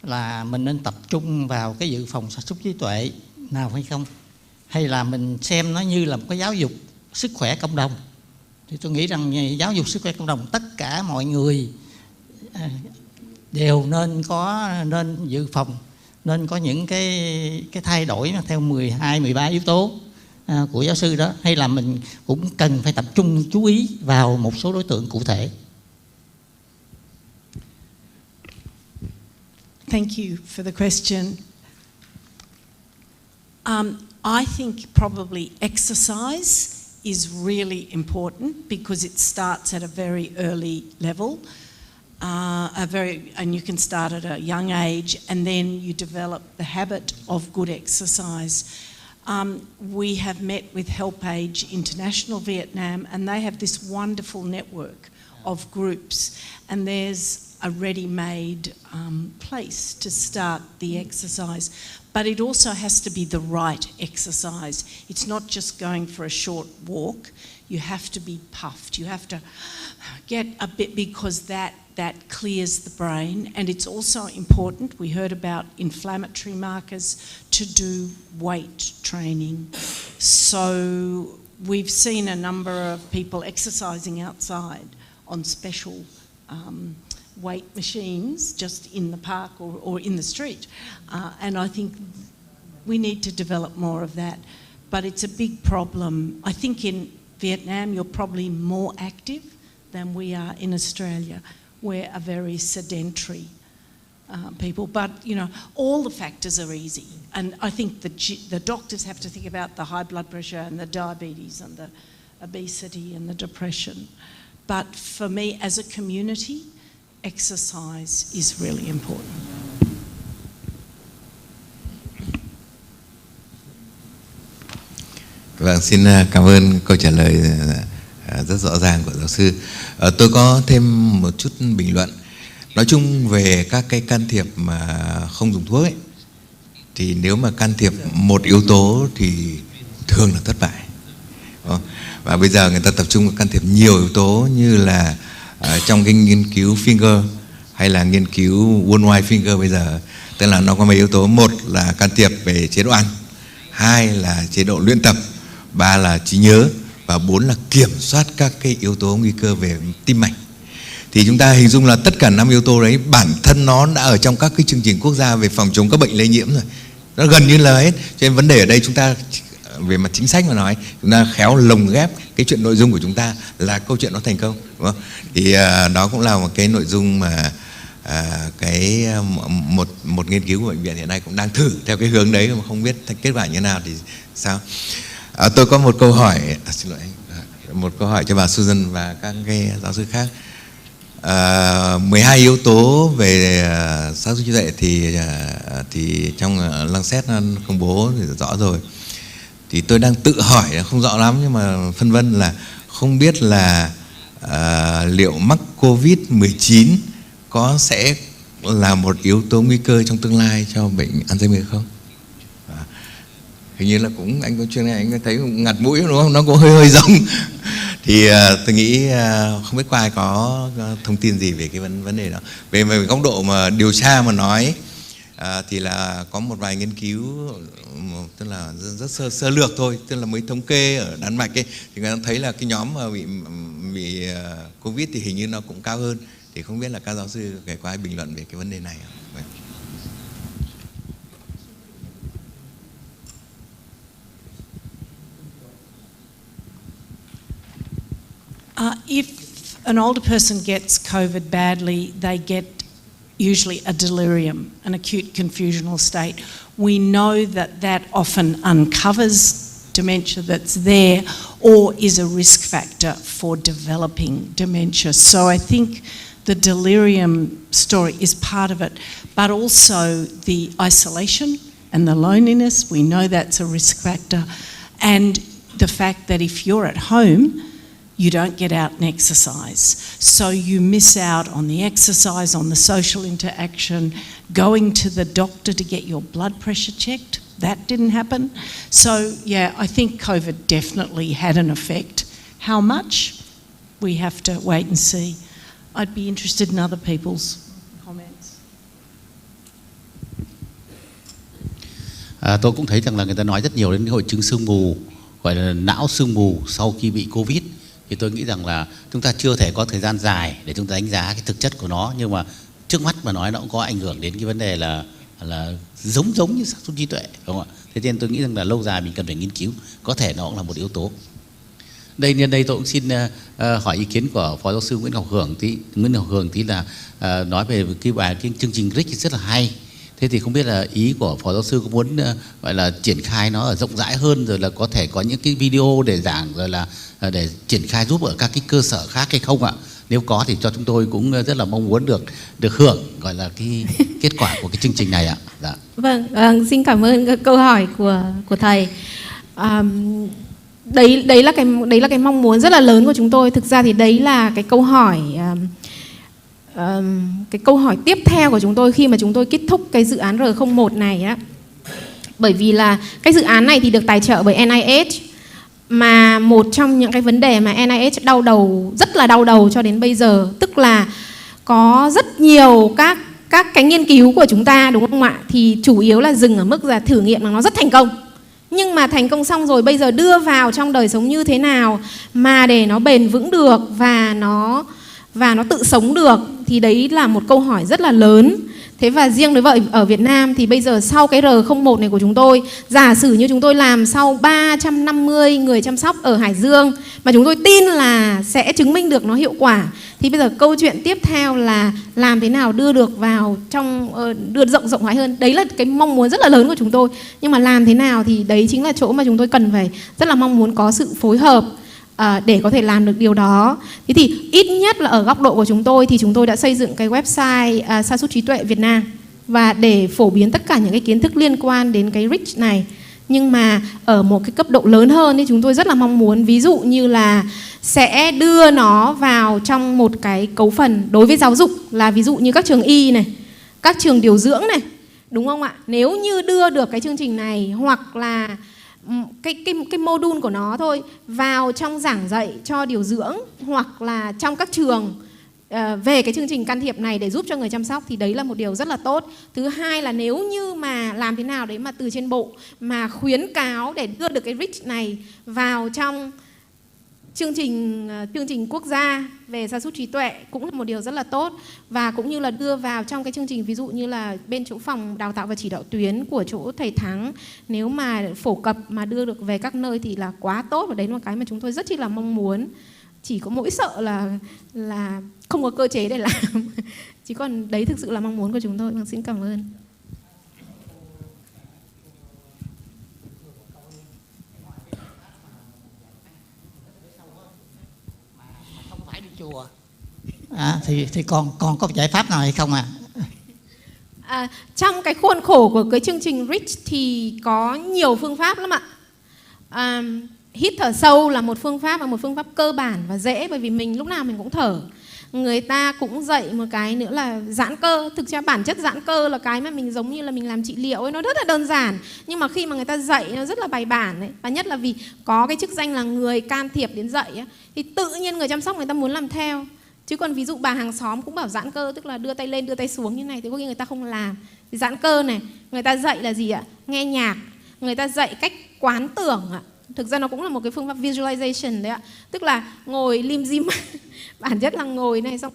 là mình nên tập trung vào cái dự phòng sa sút trí tuệ nào hay không? Hay là mình xem nó như là một cái giáo dục sức khỏe cộng đồng. Thì tôi nghĩ rằng giáo dục sức khỏe cộng đồng tất cả mọi người đều nên dự phòng, nên có những cái thay đổi theo 12, 13 yếu tố của giáo sư đó, hay là mình cũng cần phải tập trung chú ý vào một số đối tượng cụ thể. Thank you for the question. I think probably exercise is really important because it starts at a very early level, and you can start at a young age, and then you develop the habit of good exercise. We have met with HelpAge International Vietnam, and they have this wonderful network of groups, and there's a ready-made place to start the exercise. But it also has to be the right exercise. It's not just going for a short walk. You have to be puffed. You have to get a bit, because that clears the brain. And it's also important, we heard about inflammatory markers, to do weight training. So we've seen a number of people exercising outside on special weight machines just in the park or in the street. And I think we need to develop more of that. But it's a big problem. I think in Vietnam you're probably more active than we are in Australia. We're a very sedentary people. But, you know, all the factors are easy. And I think the doctors have to think about the high blood pressure and the diabetes and the obesity and the depression. But for me, as a community, exercise is really important. Vâng, xin cảm ơn câu trả lời rất rõ ràng của giáo sư. Tôi có thêm một chút bình luận. Nói chung về các cái can thiệp mà không dùng thuốc ấy, thì nếu mà can thiệp một yếu tố thì thường là thất bại. Và bây giờ người ta tập trung vào can thiệp nhiều yếu tố, như là trong cái nghiên cứu Finger hay là nghiên cứu Worldwide Finger bây giờ, tức là nó có mấy yếu tố. Một là can thiệp về chế độ ăn, hai là chế độ luyện tập, ba là trí nhớ, và bốn là kiểm soát các cái yếu tố nguy cơ về tim mạch. Thì chúng ta hình dung là tất cả 5 yếu tố đấy bản thân nó đã ở trong các cái chương trình quốc gia về phòng chống các bệnh lây nhiễm rồi. Nó gần như là hết. Cho nên vấn đề ở đây chúng ta về mặt chính sách mà nói, chúng ta khéo lồng ghép cái chuyện nội dung của chúng ta là câu chuyện nó thành công, đúng không? Thì đó cũng là một cái nội dung mà một nghiên cứu của bệnh viện hiện nay cũng đang thử theo cái hướng đấy, mà không biết kết quả như thế nào thì sao. Tôi có một câu hỏi, xin lỗi anh, một câu hỏi cho bà Susan và các cái giáo sư khác. 12 yếu tố về giáo dục trí tuệ thì trong Lancet công bố thì rõ rồi. Thì tôi đang tự hỏi, không rõ lắm nhưng mà phân vân là không biết là liệu mắc Covid-19 sẽ là một yếu tố nguy cơ trong tương lai cho bệnh Alzheimer không? Hình như là cũng anh có chuyện này anh thấy ngặt mũi đúng không? Nó cũng hơi giống. Thì tôi nghĩ không biết có ai có thông tin gì về cái vấn đề đó. Về góc độ mà điều tra mà nói thì là có một vài nghiên cứu, tức là rất sơ lược thôi, tức là mới thống kê ở Đan Mạch ấy, thì người ta thấy là cái nhóm mà bị Covid thì hình như nó cũng cao hơn. Thì không biết là các giáo sư có ai bình luận về cái vấn đề này không? If an older person gets COVID badly, they get usually a delirium, an acute confusional state. We know that often uncovers dementia that's there or is a risk factor for developing dementia. So I think the delirium story is part of it, but also the isolation and the loneliness, we know that's a risk factor, and the fact that if you're at home, you don't get out and exercise. So you miss out on the exercise, on the social interaction, going to the doctor to get your blood pressure checked. That didn't happen. So yeah, I think COVID definitely had an effect. How much? We have to wait and see. I'd be interested in other people's comments. Tôi cũng thấy rằng là người ta nói rất nhiều đến hội chứng sương mù gọi là não sương mù sau khi bị Covid, thì tôi nghĩ rằng là chúng ta chưa thể có thời gian dài để chúng ta đánh giá cái thực chất của nó, nhưng mà trước mắt mà nói nó cũng có ảnh hưởng đến cái vấn đề là giống như sa sút trí tuệ, đúng không ạ? Thế nên tôi nghĩ rằng là lâu dài mình cần phải nghiên cứu, có thể nó cũng là một yếu tố. Nhân đây tôi cũng xin hỏi ý kiến của Phó Giáo sư Nguyễn Ngọc Hường tí là nói về cái chương trình RIC rất là hay. Thế thì không biết là ý của Phó Giáo sư có muốn gọi là triển khai nó ở rộng rãi hơn, rồi là có thể có những cái video để giảng, rồi là để triển khai giúp ở các cái cơ sở khác hay không ạ? Nếu có thì cho chúng tôi cũng rất là mong muốn được hưởng gọi là cái kết quả của cái chương trình này ạ. Dạ. Vâng, xin cảm ơn câu hỏi của thầy. Đấy là cái mong muốn rất là lớn của chúng tôi. Thực ra thì đấy là cái câu hỏi tiếp theo của chúng tôi khi mà chúng tôi kết thúc cái dự án R01 này á. Bởi vì là cái dự án này thì được tài trợ bởi NIH, mà một trong những cái vấn đề mà NIH rất là đau đầu cho đến bây giờ, tức là có rất nhiều các cái nghiên cứu của chúng ta, đúng không ạ, thì chủ yếu là dừng ở mức là thử nghiệm là nó rất thành công. Nhưng mà thành công xong rồi bây giờ đưa vào trong đời sống như thế nào mà để nó bền vững được và nó tự sống được, thì đấy là một câu hỏi rất là lớn. Thế và riêng đối với ở Việt Nam thì bây giờ sau cái R01 này của chúng tôi, giả sử như chúng tôi làm sau 350 người chăm sóc ở Hải Dương mà chúng tôi tin là sẽ chứng minh được nó hiệu quả, thì bây giờ câu chuyện tiếp theo là làm thế nào đưa được vào trong, đưa rộng rãi hơn. Đấy là cái mong muốn rất là lớn của chúng tôi. Nhưng mà làm thế nào thì đấy chính là chỗ mà chúng tôi cần phải rất là mong muốn có sự phối hợp để có thể làm được điều đó. Thế thì ít nhất là ở góc độ của chúng tôi thì chúng tôi đã xây dựng cái website sa sút trí tuệ Việt Nam, và để phổ biến tất cả những cái kiến thức liên quan đến cái RIC này. Nhưng mà ở một cái cấp độ lớn hơn thì chúng tôi rất là mong muốn, ví dụ như là sẽ đưa nó vào trong một cái cấu phần đối với giáo dục, là ví dụ như các trường y này, các trường điều dưỡng này, đúng không ạ? Nếu như đưa được cái chương trình này, hoặc là cái module của nó thôi vào trong giảng dạy cho điều dưỡng, hoặc là trong các trường về cái chương trình can thiệp này để giúp cho người chăm sóc, thì đấy là một điều rất là tốt. Thứ hai là nếu như mà làm thế nào đấy mà từ trên bộ mà khuyến cáo để đưa được cái RIC này vào trong chương trình quốc gia về sa sút trí tuệ cũng là một điều rất là tốt. Và cũng như là đưa vào trong cái chương trình, ví dụ như là bên chỗ phòng đào tạo và chỉ đạo tuyến của chỗ thầy Thắng, nếu mà phổ cập mà đưa được về các nơi thì là quá tốt. Và đấy là một cái mà chúng tôi rất chi là mong muốn. Chỉ có mỗi sợ là không có cơ chế để làm. Chỉ còn đấy thực sự là mong muốn của chúng tôi. Xin cảm ơn. Chùa. Thì còn có giải pháp nào hay không ạ? Trong cái khuôn khổ của cái chương trình RIC thì có nhiều phương pháp lắm ạ. Hít thở sâu là một phương pháp, và một phương pháp cơ bản và dễ, bởi vì mình lúc nào mình cũng thở. Người ta cũng dạy một cái nữa là giãn cơ. Thực ra bản chất giãn cơ là cái mà mình giống như là mình làm trị liệu ấy, nó rất là đơn giản. Nhưng mà khi mà người ta dạy nó rất là bài bản ấy. Và nhất là vì có cái chức danh là người can thiệp đến dạy ấy, thì tự nhiên người chăm sóc người ta muốn làm theo. Chứ còn ví dụ bà hàng xóm cũng bảo giãn cơ, tức là đưa tay lên đưa tay xuống như này, thì có khi người ta không làm. Thì giãn cơ này, người ta dạy là gì ạ? Nghe nhạc. Người ta dạy cách quán tưởng ạ. Thực ra nó cũng là một cái phương pháp visualization đấy ạ. Tức là ngồi lim dim bản chất là ngồi này, xong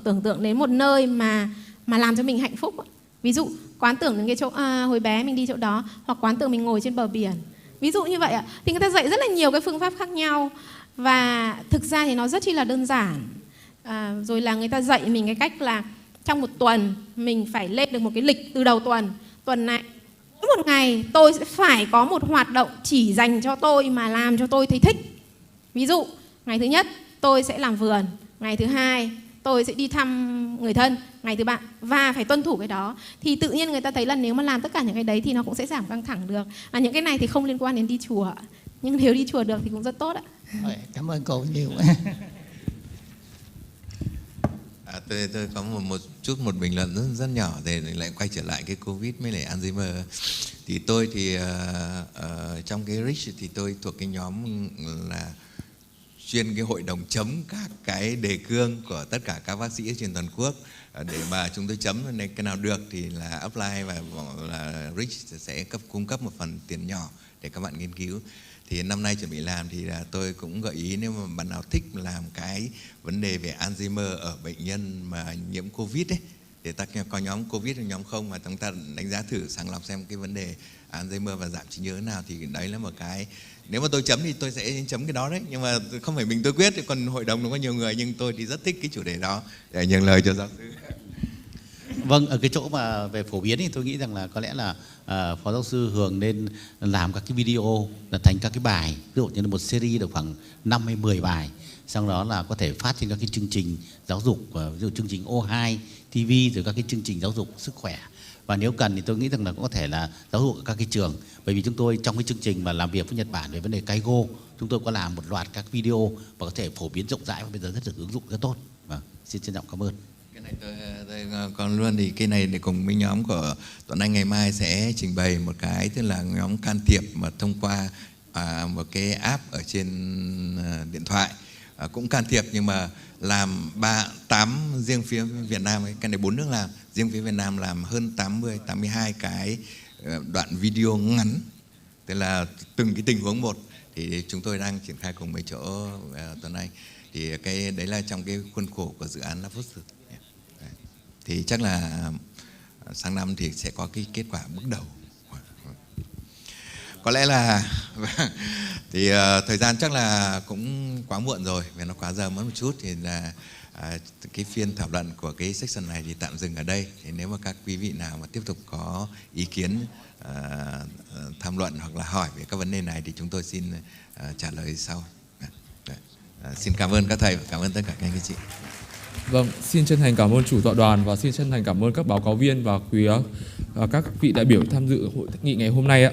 tưởng tượng đến một nơi mà làm cho mình hạnh phúc. Ví dụ quán tưởng đến cái chỗ hồi bé mình đi chỗ đó, hoặc quán tưởng mình ngồi trên bờ biển. Ví dụ như vậy ạ. Thì người ta dạy rất là nhiều cái phương pháp khác nhau. Và thực ra thì nó rất chi là đơn giản. Rồi là người ta dạy mình cái cách là trong một tuần mình phải lên được một cái lịch từ đầu tuần. Tuần này một ngày tôi sẽ phải có một hoạt động chỉ dành cho tôi mà làm cho tôi thấy thích. Ví dụ ngày thứ nhất tôi sẽ làm vườn, ngày thứ hai tôi sẽ đi thăm người thân, ngày thứ ba, và phải tuân thủ cái đó. Thì tự nhiên người ta thấy là nếu mà làm tất cả những cái đấy thì nó cũng sẽ giảm căng thẳng được. Và những cái này thì không liên quan đến đi chùa, nhưng nếu đi chùa được thì cũng rất tốt ạ. Cảm ơn cô nhiều. Tôi có một bình luận rất nhỏ để lại quay trở lại cái Covid với lại Alzheimer. Thì tôi thì trong cái RIC thì tôi thuộc cái nhóm là chuyên cái hội đồng chấm các cái đề cương của tất cả các bác sĩ trên toàn quốc, để mà chúng tôi chấm cái nào được thì là apply, và là RIC sẽ cung cấp một phần tiền nhỏ để các bạn nghiên cứu. Thì năm nay chuẩn bị làm thì là tôi cũng gợi ý nếu mà bạn nào thích làm cái vấn đề về Alzheimer ở bệnh nhân mà nhiễm Covid ấy, để ta có nhóm Covid hay nhóm không mà chúng ta đánh giá thử sàng lọc xem cái vấn đề Alzheimer và giảm trí nhớ nào, thì đấy là một cái, nếu mà tôi chấm thì tôi sẽ chấm cái đó đấy, nhưng mà không phải mình tôi quyết, còn hội đồng nó có nhiều người, nhưng tôi thì rất thích cái chủ đề đó, để nhường lời cho giáo sư. Vâng, ở cái chỗ mà về phổ biến thì tôi nghĩ rằng là có lẽ là Phó Giáo sư Hường nên làm các cái video là thành các cái bài, ví dụ như là một series được khoảng 5 hay 10 bài, sau đó là có thể phát trên các cái chương trình giáo dục, ví dụ chương trình O2 TV, rồi các cái chương trình giáo dục sức khỏe. Và nếu cần thì tôi nghĩ rằng là cũng có thể là giáo dục ở các cái trường, bởi vì chúng tôi trong cái chương trình mà làm việc với Nhật Bản về vấn đề Kaigo, chúng tôi có làm một loạt các video và có thể phổ biến rộng rãi và bây giờ rất được ứng dụng rất tốt. Vâng, xin trân trọng cảm ơn. Cái này tôi còn luôn, thì cái này để cùng với nhóm của Tuấn Anh ngày mai sẽ trình bày một cái, tức là nhóm can thiệp mà thông qua một cái app ở trên điện thoại, cũng can thiệp nhưng mà làm 8 riêng phía Việt Nam ấy, cái này 4 nước làm, riêng phía Việt Nam làm hơn 82 cái đoạn video ngắn, tức là từng cái tình huống một, thì chúng tôi đang triển khai cùng với chỗ Tuấn Anh, thì cái đấy là trong cái khuôn khổ của dự án Lapus. Thì chắc là sang năm thì sẽ có cái kết quả bước đầu. Có lẽ là thì thời gian chắc là cũng quá muộn rồi, vì nó quá giờ mất một chút, thì là cái phiên thảo luận của cái section này thì tạm dừng ở đây. Thì nếu mà các quý vị nào mà tiếp tục có ý kiến tham luận hoặc là hỏi về các vấn đề này thì chúng tôi xin trả lời sau. Xin cảm ơn các thầy và cảm ơn tất cả các anh chị. Vâng, xin chân thành cảm ơn chủ tọa đoàn và xin chân thành cảm ơn các báo cáo viên và các vị đại biểu tham dự hội nghị ngày hôm nay ạ.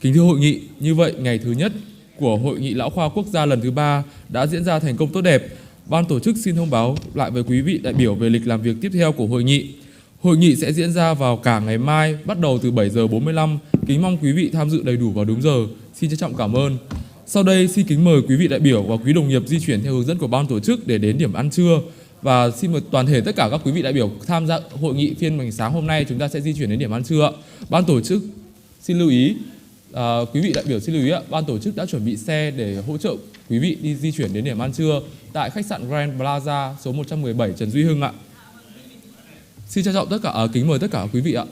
Kính thưa hội nghị, như vậy ngày thứ nhất của Hội nghị Lão khoa Quốc gia lần thứ 3 đã diễn ra thành công tốt đẹp. Ban tổ chức xin thông báo lại với quý vị đại biểu về lịch làm việc tiếp theo của hội nghị. Hội nghị sẽ diễn ra vào cả ngày mai, bắt đầu từ 7 giờ 45. Kính mong quý vị tham dự đầy đủ vào đúng giờ. Xin trân trọng cảm ơn. Sau đây xin kính mời quý vị đại biểu và quý đồng nghiệp di chuyển theo hướng dẫn của ban tổ chức để đến điểm ăn trưa. Và xin mời toàn thể tất cả các quý vị đại biểu tham gia hội nghị phiên sáng hôm nay, chúng ta sẽ di chuyển đến điểm ăn trưa. Ban tổ chức xin lưu ý, quý vị đại biểu xin lưu ý, ban tổ chức đã chuẩn bị xe để hỗ trợ quý vị đi di chuyển đến điểm ăn trưa tại khách sạn Grand Plaza số 117 Trần Duy Hưng ạ. Xin trân trọng kính mời tất cả quý vị ạ.